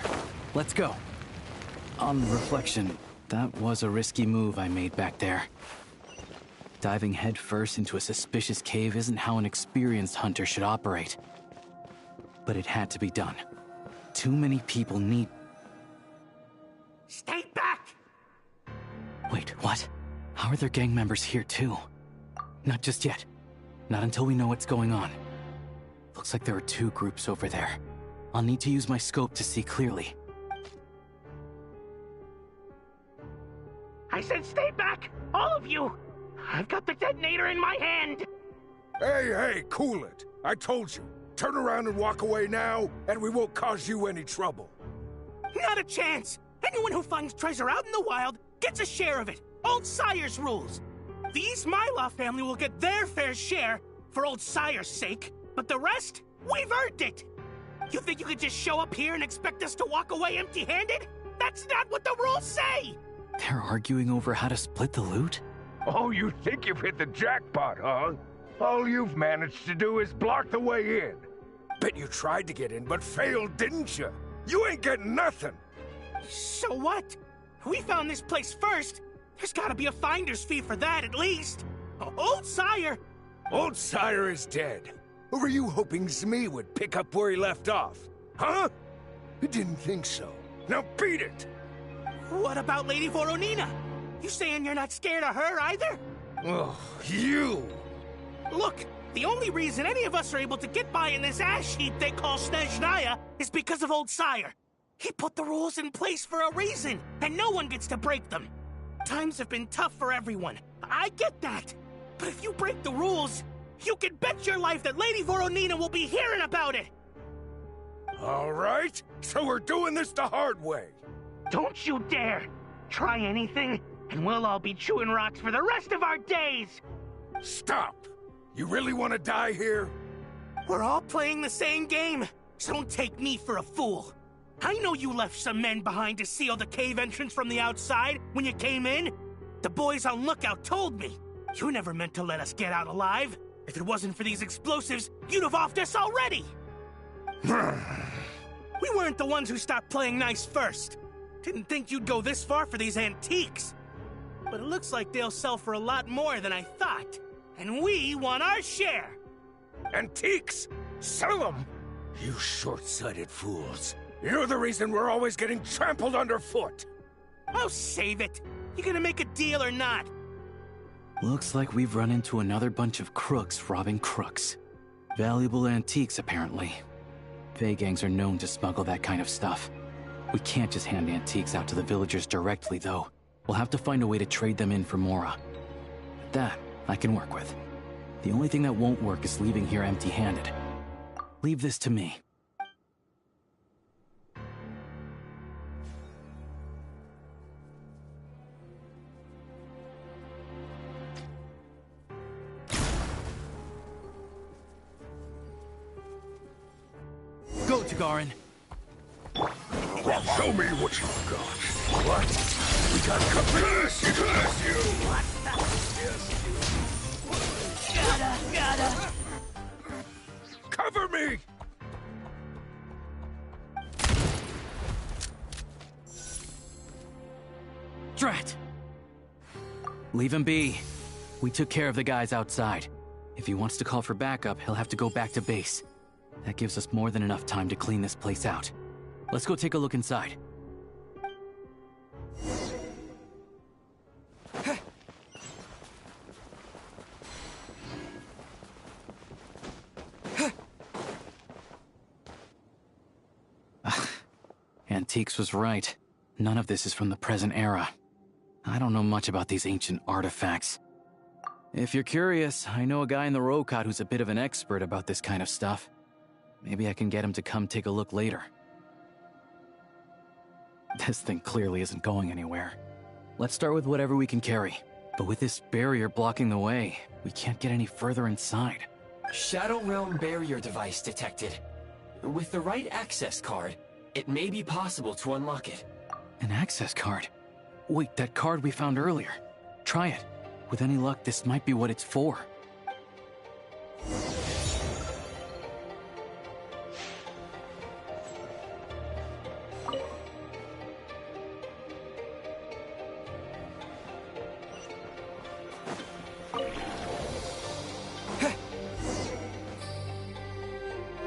let's go. On reflection, that was a risky move I made back there. Diving headfirst into a suspicious cave isn't how an experienced hunter should operate. But it had to be done. Too many people need... Stay back! Wait, what? How are there gang members here too? Not just yet. Not until we know what's going on. Looks like there are 2 groups over there. I'll need to use my scope to see clearly. I said stay back! All of you! I've got the detonator in my hand! Hey, cool it. I told you. Turn around and walk away now, and we won't cause you any trouble. Not a chance! Anyone who finds treasure out in the wild gets a share of it. Old Sire's rules. The East Myloff family will get their fair share for Old Sire's sake, but the rest, we've earned it! You think you could just show up here and expect us to walk away empty-handed? That's not what the rules say! They're arguing over how to split the loot? Oh, you think you've hit the jackpot, huh? All you've managed to do is block the way in. Bet you tried to get in, but failed, didn't you? You ain't getting nothing. So what? We found this place first. There's gotta be a finder's fee for that, at least. Old Sire! Old Sire is dead. Or were you hoping Zmi would pick up where he left off? Huh? I didn't think so. Now beat it! What about Lady Voronina? You saying you're not scared of her either? Oh, you! Look, the only reason any of us are able to get by in this ash heap they call Snezhnaya is because of Old Sire. He put the rules in place for a reason, and no one gets to break them. Times have been tough for everyone. I get that. But if you break the rules, you can bet your life that Lady Voronina will be hearing about it! All right, so we're doing this the hard way. Don't you dare! Try anything, and we'll all be chewing rocks for the rest of our days! Stop! You really want to die here? We're all playing the same game, so don't take me for a fool. I know you left some men behind to seal the cave entrance from the outside when you came in. The boys on lookout told me. You never meant to let us get out alive. If it wasn't for these explosives, you'd have offed us already! We weren't the ones who stopped playing nice first. Didn't think you'd go this far for these antiques. But it looks like they'll sell for a lot more than I thought. And we want our share! Antiques? Sell them? You short-sighted fools. You're the reason we're always getting trampled underfoot. Oh, save it. You gonna make a deal or not? Looks like we've run into another bunch of crooks robbing crooks. Valuable antiques, apparently. Fey gangs are known to smuggle that kind of stuff. We can't just hand antiques out to the villagers directly, though. We'll have to find a way to trade them in for Mora. That, I can work with. The only thing that won't work is leaving here empty-handed. Leave this to me. Go, Tagarin. Show me what you've got. What? We got company. Curse you! What the? Gotta. Cover me! Drat! Leave him be. We took care of the guys outside. If he wants to call for backup, he'll have to go back to base. That gives us more than enough time to clean this place out. Let's go take a look inside. Antiques was right. None of this is from the present era. I don't know much about these ancient artifacts. If you're curious, I know a guy in the Rokot who's a bit of an expert about this kind of stuff. Maybe I can get him to come take a look later. This thing clearly isn't going anywhere. Let's start with whatever we can carry. But with this barrier blocking the way, we can't get any further inside. Shadow Realm barrier device detected. With the right access card, it may be possible to unlock it. An access card? Wait, that card we found earlier. Try it. With any luck, this might be what it's for.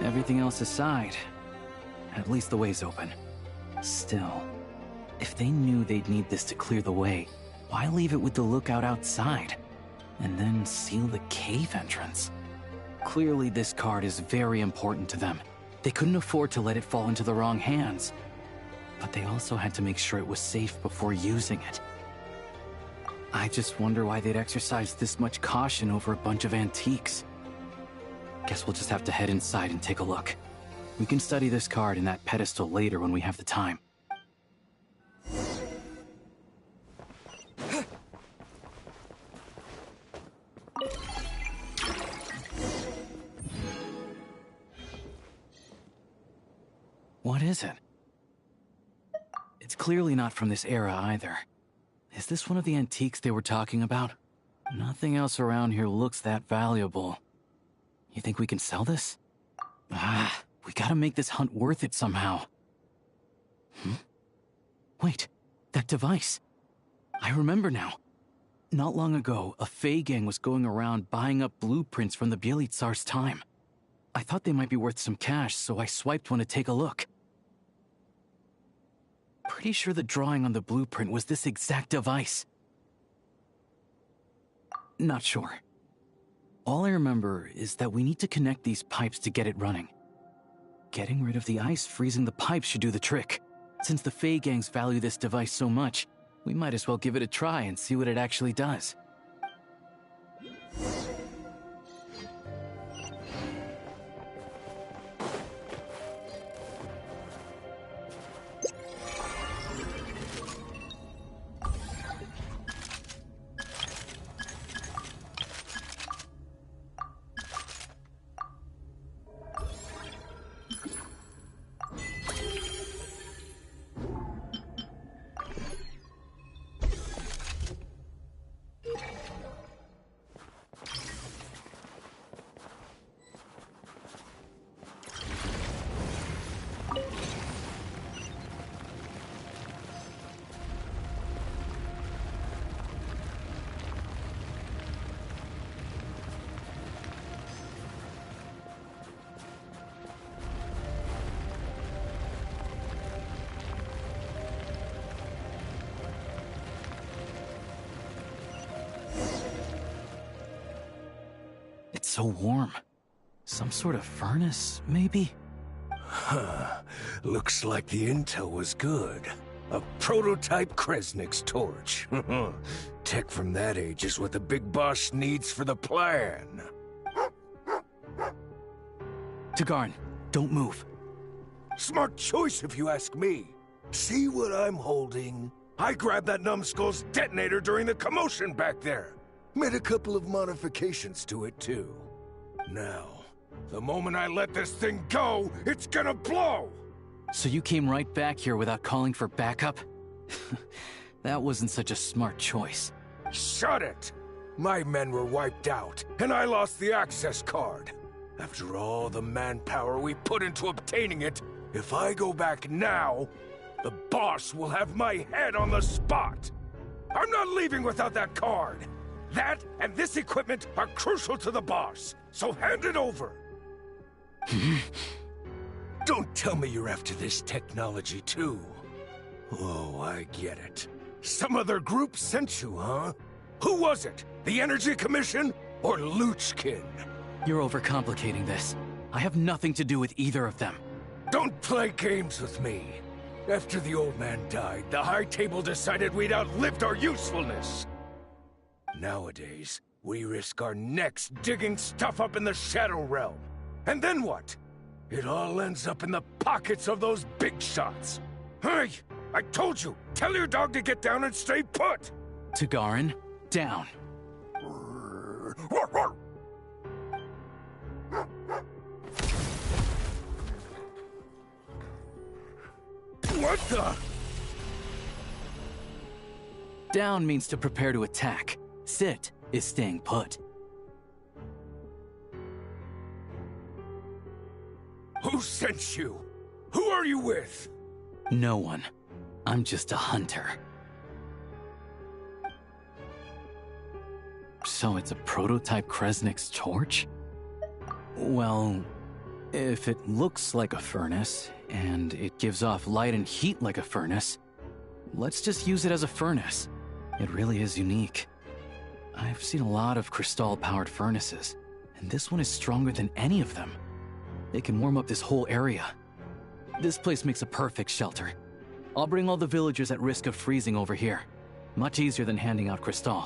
Everything else aside, at least the way's open. Still, if they knew they'd need this to clear the way, why leave it with the lookout outside? And then seal the cave entrance? Clearly this card is very important to them. They couldn't afford to let it fall into the wrong hands. But they also had to make sure it was safe before using it. I just wonder why they'd exercise this much caution over a bunch of antiques. Guess we'll just have to head inside and take a look. We can study this card and that pedestal later when we have the time. What is it? It's clearly not from this era either. Is this one of the antiques they were talking about? Nothing else around here looks that valuable. You think we can sell this? We gotta make this hunt worth it somehow. Wait, that device. I remember now. Not long ago, a Fey gang was going around buying up blueprints from the Bielitsar's time. I thought they might be worth some cash, so I swiped one to take a look. Pretty sure the drawing on the blueprint was this exact device. Not sure. All I remember is that we need to connect these pipes to get it running. Getting rid of the ice freezing the pipes should do the trick. Since the Fey gangs value this device so much, we might as well give it a try and see what it actually does. It's so warm. Some sort of furnace, maybe? Looks like the intel was good. A prototype Kresnik's torch. Tech from that age is what the big boss needs for the plan. Tagarn, don't move. Smart choice if you ask me. See what I'm holding? I grabbed that numbskull's detonator during the commotion back there. Made a couple of modifications to it too. Now, the moment I let this thing go, it's gonna blow! So you came right back here without calling for backup? That wasn't such a smart choice. Shut it! My men were wiped out, and I lost the access card. After all the manpower we put into obtaining it, if I go back now, the boss will have my head on the spot! I'm not leaving without that card! That and this equipment are crucial to the boss, so hand it over! Don't tell me you're after this technology too. Oh, I get it. Some other group sent you, huh? Who was it? The Energy Commission or Luchkin? You're overcomplicating this. I have nothing to do with either of them. Don't play games with me. After the old man died, the High Table decided we'd outlived our usefulness. Nowadays, we risk our necks digging stuff up in the Shadow Realm. And then what? It all ends up in the pockets of those big shots. Hey, I told you, tell your dog to get down and stay put! Tagarin, down. What the? Down means to prepare to attack. Sit is staying put. Who sent you? Who are you with? No one. I'm just a hunter. So it's a prototype Kresnik's torch? Well, if it looks like a furnace, and it gives off light and heat like a furnace, let's just use it as a furnace. It really is unique. I've seen a lot of Crystal-powered furnaces, and this one is stronger than any of them. It can warm up this whole area. This place makes a perfect shelter. I'll bring all the villagers at risk of freezing over here. Much easier than handing out Crystal.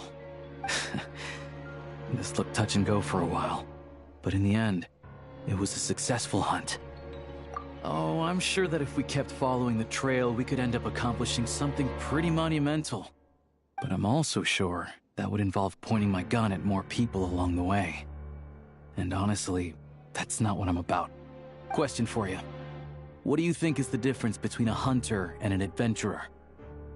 This looked touch and go for a while, but in the end, it was a successful hunt. Oh, I'm sure that if we kept following the trail, we could end up accomplishing something pretty monumental. But I'm also sure that would involve pointing my gun at more people along the way. And honestly, that's not what I'm about. Question for you. What do you think is the difference between a hunter and an adventurer?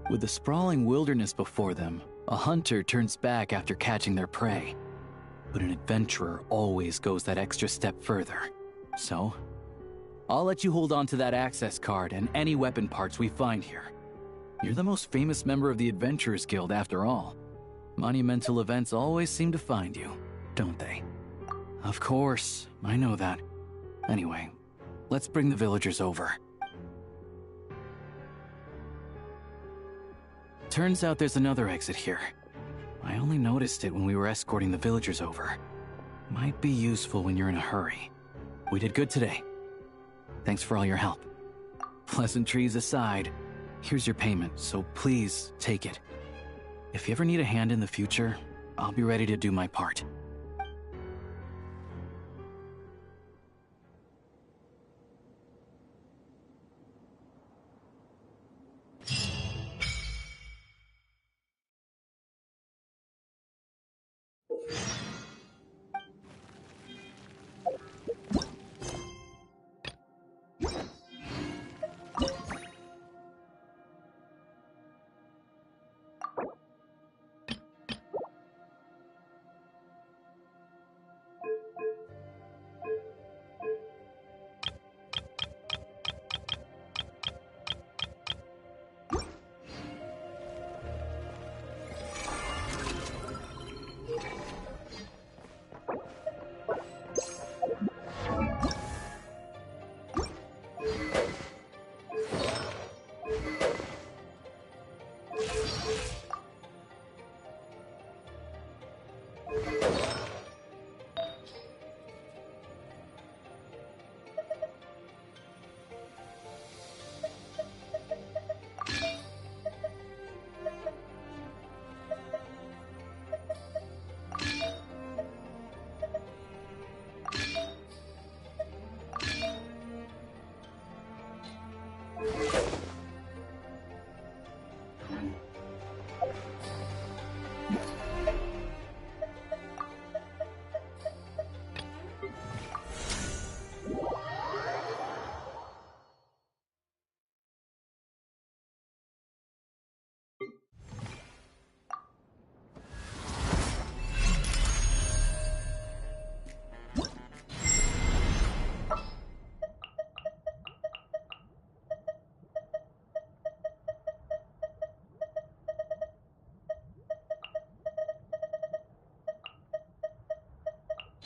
With the sprawling wilderness before them, a hunter turns back after catching their prey. But an adventurer always goes that extra step further. So, I'll let you hold on to that access card and any weapon parts we find here. You're the most famous member of the Adventurers Guild after all. Monumental events always seem to find you, don't they? Of course, I know that. Anyway, let's bring the villagers over. Turns out there's another exit here. I only noticed it when we were escorting the villagers over. Might be useful when you're in a hurry. We did good today. Thanks for all your help. Pleasantries aside, here's your payment, so please take it. If you ever need a hand in the future, I'll be ready to do my part.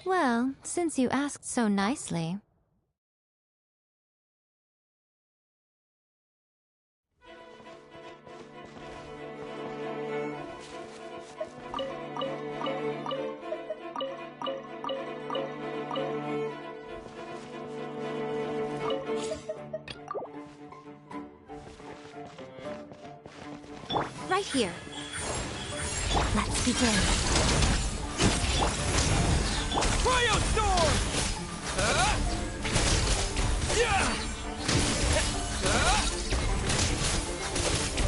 Well, since you asked so nicely. right here. Let's begin. Cryo Storm!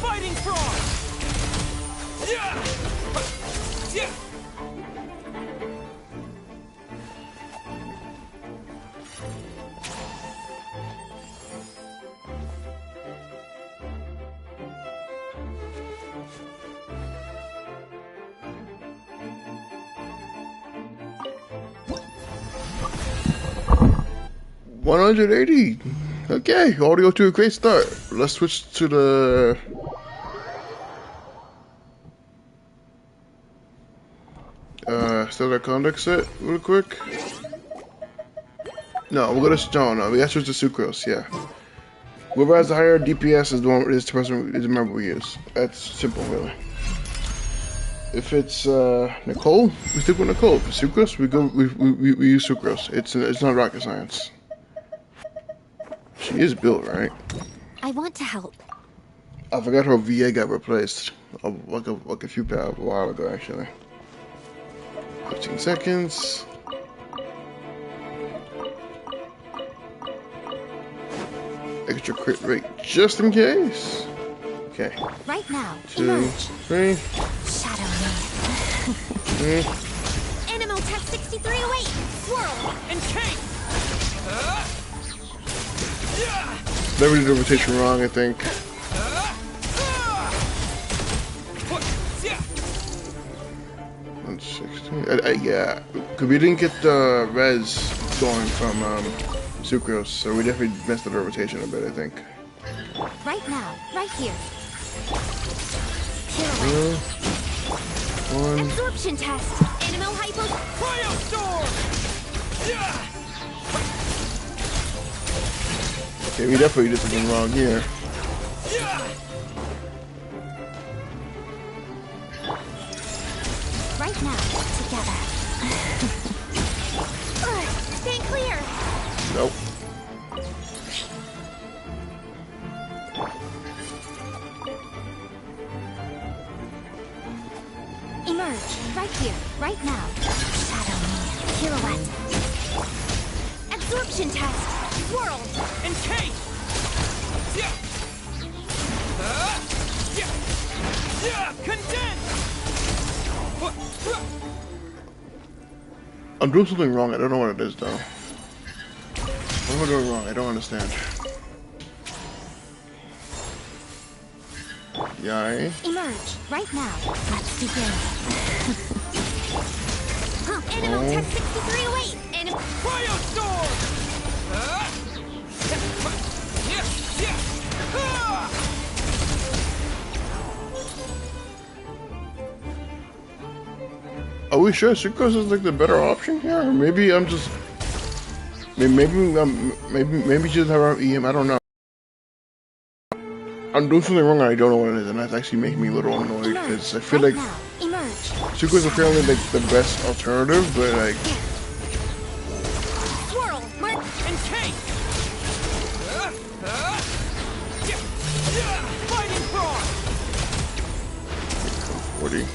Fighting Frog! 180. Okay, audio to a great start. Let's switch to the stellar conduct set real quick. No, we're gonna no, we gotta switch to sucrose. Yeah, whoever has the higher DPS is the person is the member we use. That's simple, really. If it's Nicole, we stick with Nicole. For sucrose, we use sucrose. It's not rocket science. She is built, right? I want to help. I forgot her VA got replaced like a while ago, actually. 15 seconds. Extra crit rate just in case. Okay. Right now. 2, emerge. 3. Shadow me. Animal Tech 6308. Swirl and cake. Never did the rotation wrong, I think. 160. Yeah, because we didn't get the res going from sucrose, so we definitely messed up the rotation a bit, I think. Right now, right here. One. Absorption test. Animal Hypo. Cryo Storm! Okay, we definitely did something wrong here. Right now, together. Stand clear. Nope. Emerge. Right here. Right now. Shadow me. Pirouette. Absorption test. Swirl and cake. Condense. I'm doing something wrong. I don't know what it is, though. What am I doing wrong? I don't understand. Yay. Emerge. Right now. Let's begin. Animal Tech 6308. Animal Cryo Storm. Are we sure sucrose is like the better option here? Or maybe I'm just maybe she doesn't have her EM. I don't know. I'm doing something wrong and I don't know what it is, and that's actually making me a little annoyed because I feel like sucrose is apparently like the best alternative, but like. Swirl and cake. Fighting Frog. 40.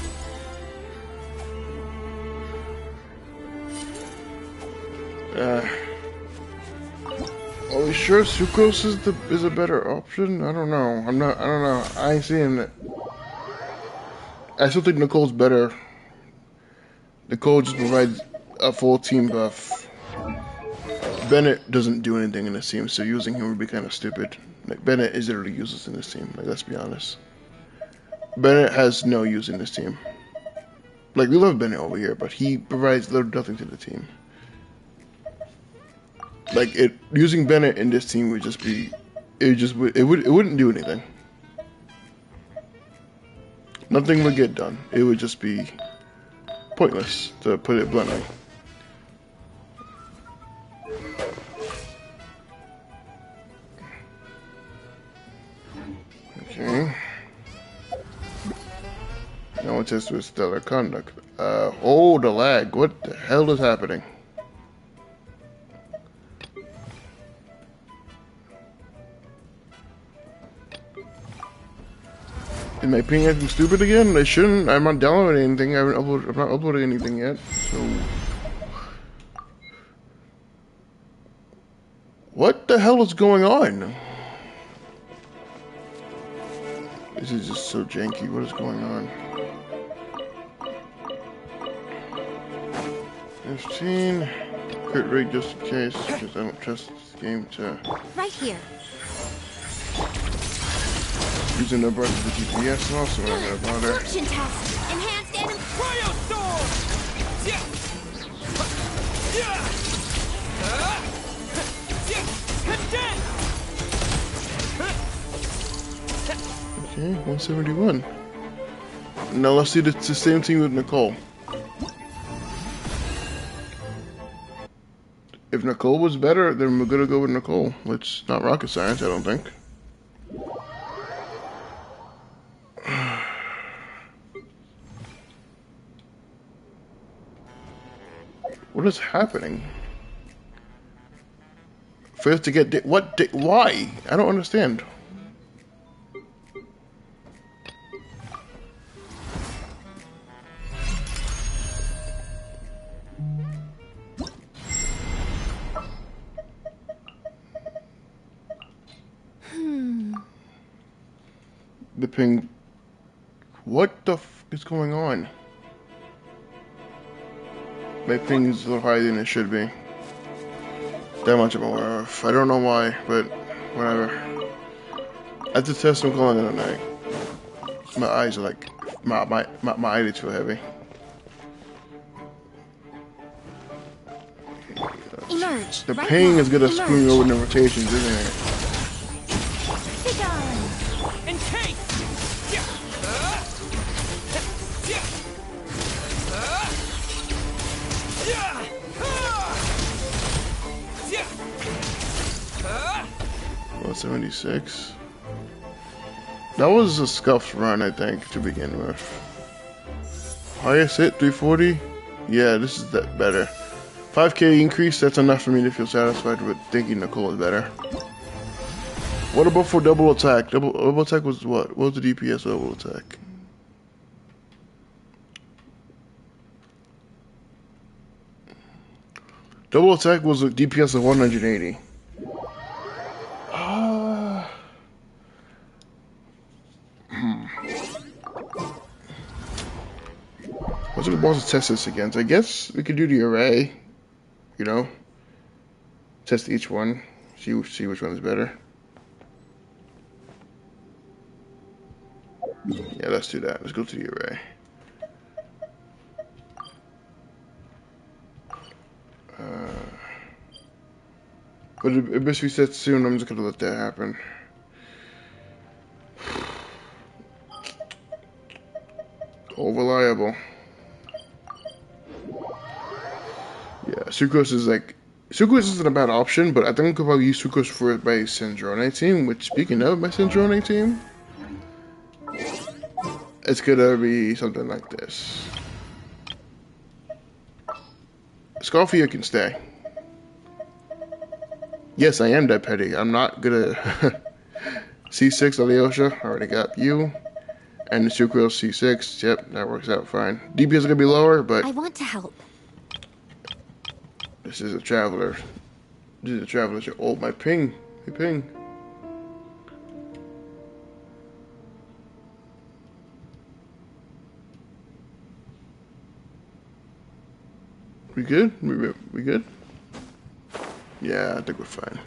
Are we sure sucrose is a better option? I don't know. I don't know. I ain't seeing it. I still think Nicole's better. Nicole just provides a full team buff. Bennett doesn't do anything in this team, so using him would be kind of stupid. Like, Bennett is literally useless in this team. Like, let's be honest. Bennett has no use in this team. Like, we love Bennett over here, but he provides nothing to the team. Like, using Bennett in this team would just be, it wouldn't do anything. Nothing would get done. It would just be pointless, to put it bluntly. Okay. Now it's just with stellar conduct. Oh, the lag. What the hell is happening? Is my ping acting stupid again? I shouldn't. I'm not downloading anything. I'm not uploading anything yet. So, what the hell is going on? This is just so janky. What is going on? 15. Crit rate just in case, because I don't trust this game to. Right here. Using the brush of the GPS and also not gonna bother. Function test. Enhanced enemy. Cryo storm. Okay, 171. Now let's see the same thing with Nicole. If Nicole was better, then we're gonna go with Nicole. It's not rocket science, I don't think. What is happening? First to get why? I don't understand. The ping. What the f is going on? My ping is a little higher than it should be. That much I'm aware of. I don't know why, but whatever. At the test I'm calling it a night. My eyes are like my eyelids feel heavy. Emerge. The right ping now. is gonna screw me Emerge. over in the rotations, isn't it? Sit on. Encase. Well, 76. That was a scuffed run, I think, to begin with. Highest hit, 340. Yeah, this is that better. 5k increase, that's enough for me to feel satisfied with thinking Nicole is better. What about for double attack? Double attack was what? What was the DPS double attack? Double attack was a DPS of 180. What's the boss to test this against? I guess we could do the array. You know, test each one, see which one is better. Yeah, let's do that. Let's go to the array. But if this resets soon, I'm just gonna let that happen. All reliable. Yeah, Sucrose is like... Sucrose isn't a bad option, but I think I could probably use Sucrose for my Syndrome team, which, speaking of my Syndrome team, it's gonna be something like this. Scarfia can stay. Yes, I am that petty. I'm not gonna... C6 Alyosha, already got you. And the Sucrose C6, yep, that works out fine. DPS is gonna be lower, but... I want to help. This is a traveler. This is a traveler. Oh, my ping. My ping. We good? We good? Yeah, I think we're fine.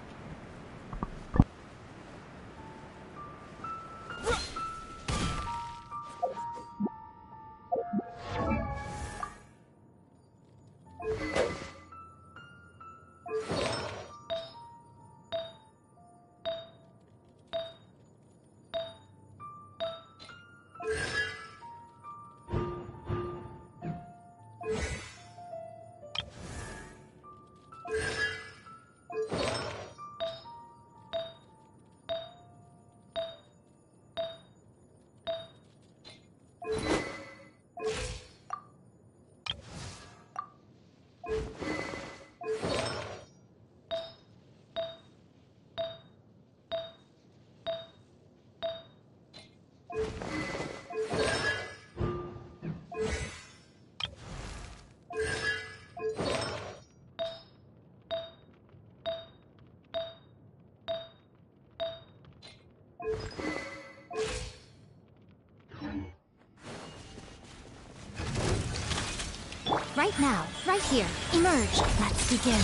Right now, right here, emerge. Let's begin.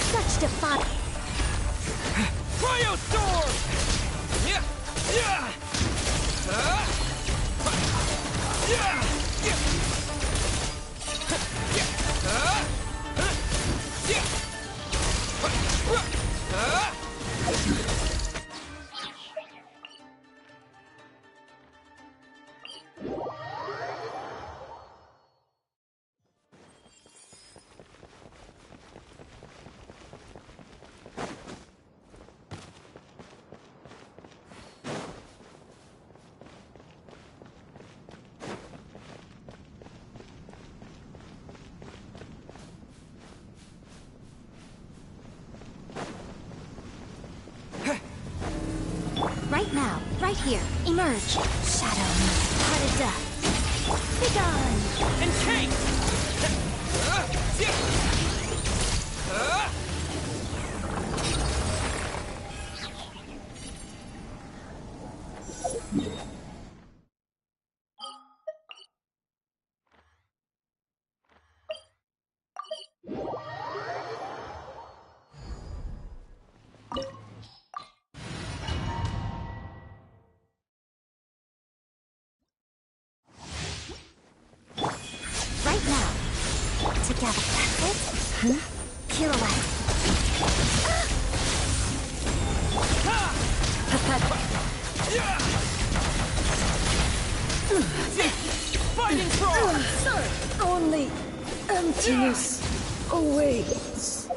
Such defiance. Cryo Storm! Yeah! Yeah! Yeah! Right now, right here, emerge. Shadow, heart of death. Begone! Encase! Right now. Together. That's it? Peel away. Pathetic. Fighting Frog! Sir, only emptiness awaits.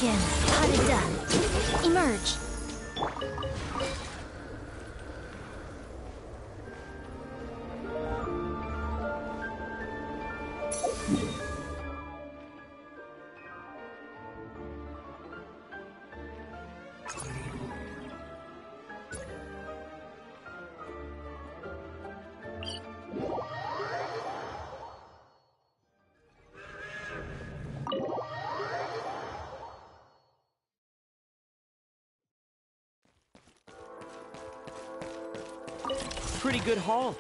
begin. Potted done. Emerge. Pretty good haul.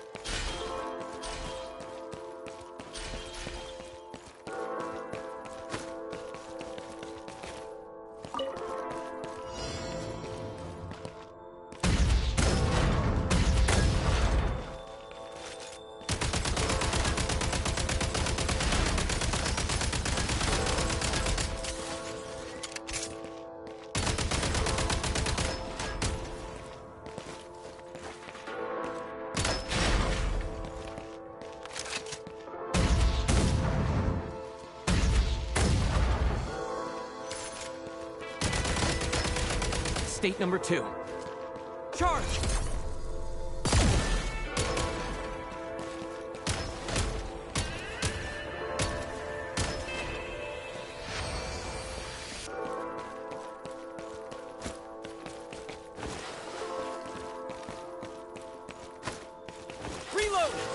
State number 2. Charge! Reload!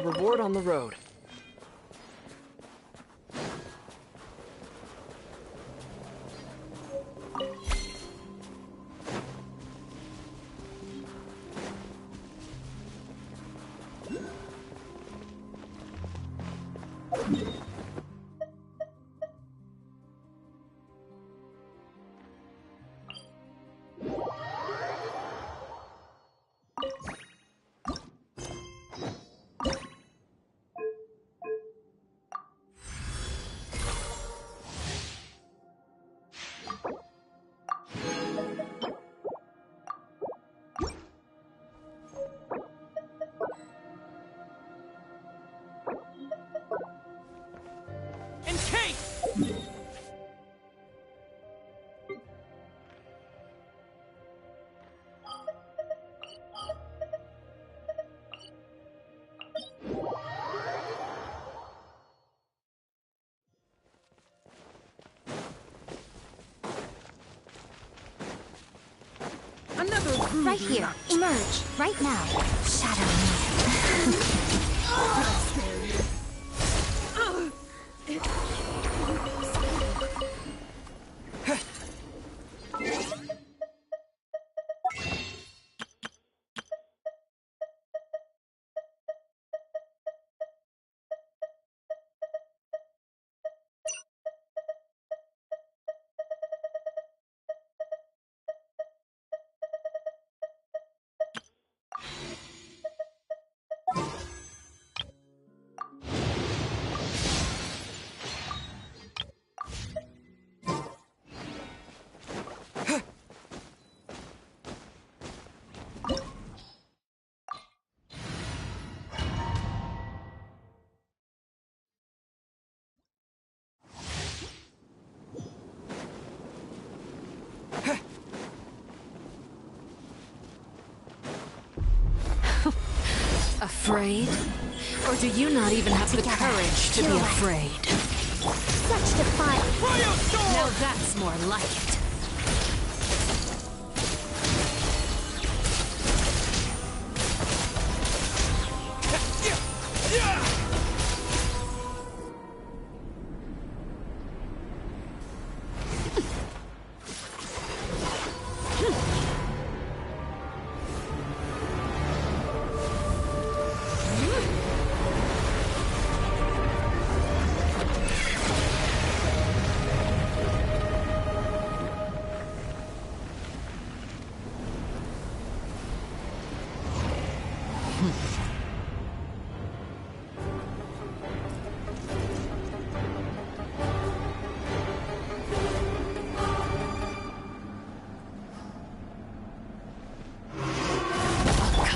Hoverboard on the road. And Kate! Right here. Emerge. Right now. Shadow me. Afraid? Or do you not even have the courage to be afraid? Such defiance. Now that's more like it.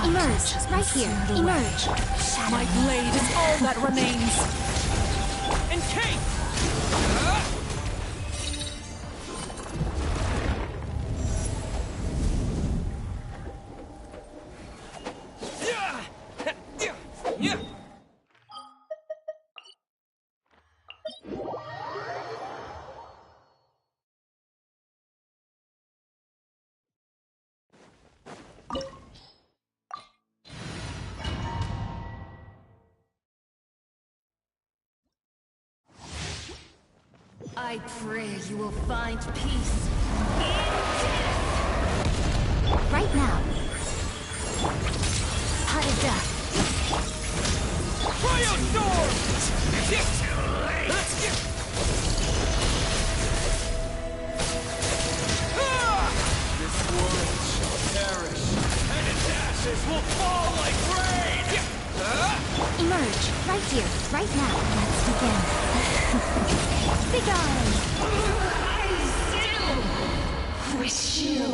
Emerge. Right here. Emerge. Shadow My blade is all that remains. And Kate! I pray you will find peace. Right now. Pot of death. Cryo storm! This world shall perish, and its ashes will fall like rain! Emerge. Right here. Right now. Let's begin. Begone! I still wish you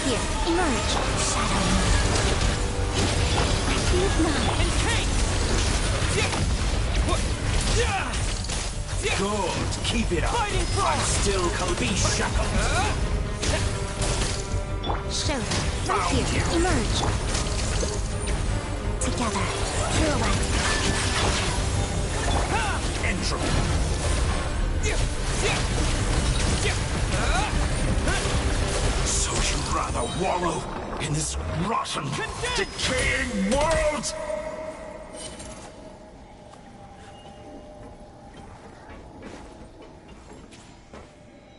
here, emerge. Shadow move. Active 9. Good, keep it up. I'm still can be shackled. Shoulder, right here, emerge. Together, pirouette. Entropy. So you'd rather wallow in this rotten, decaying world?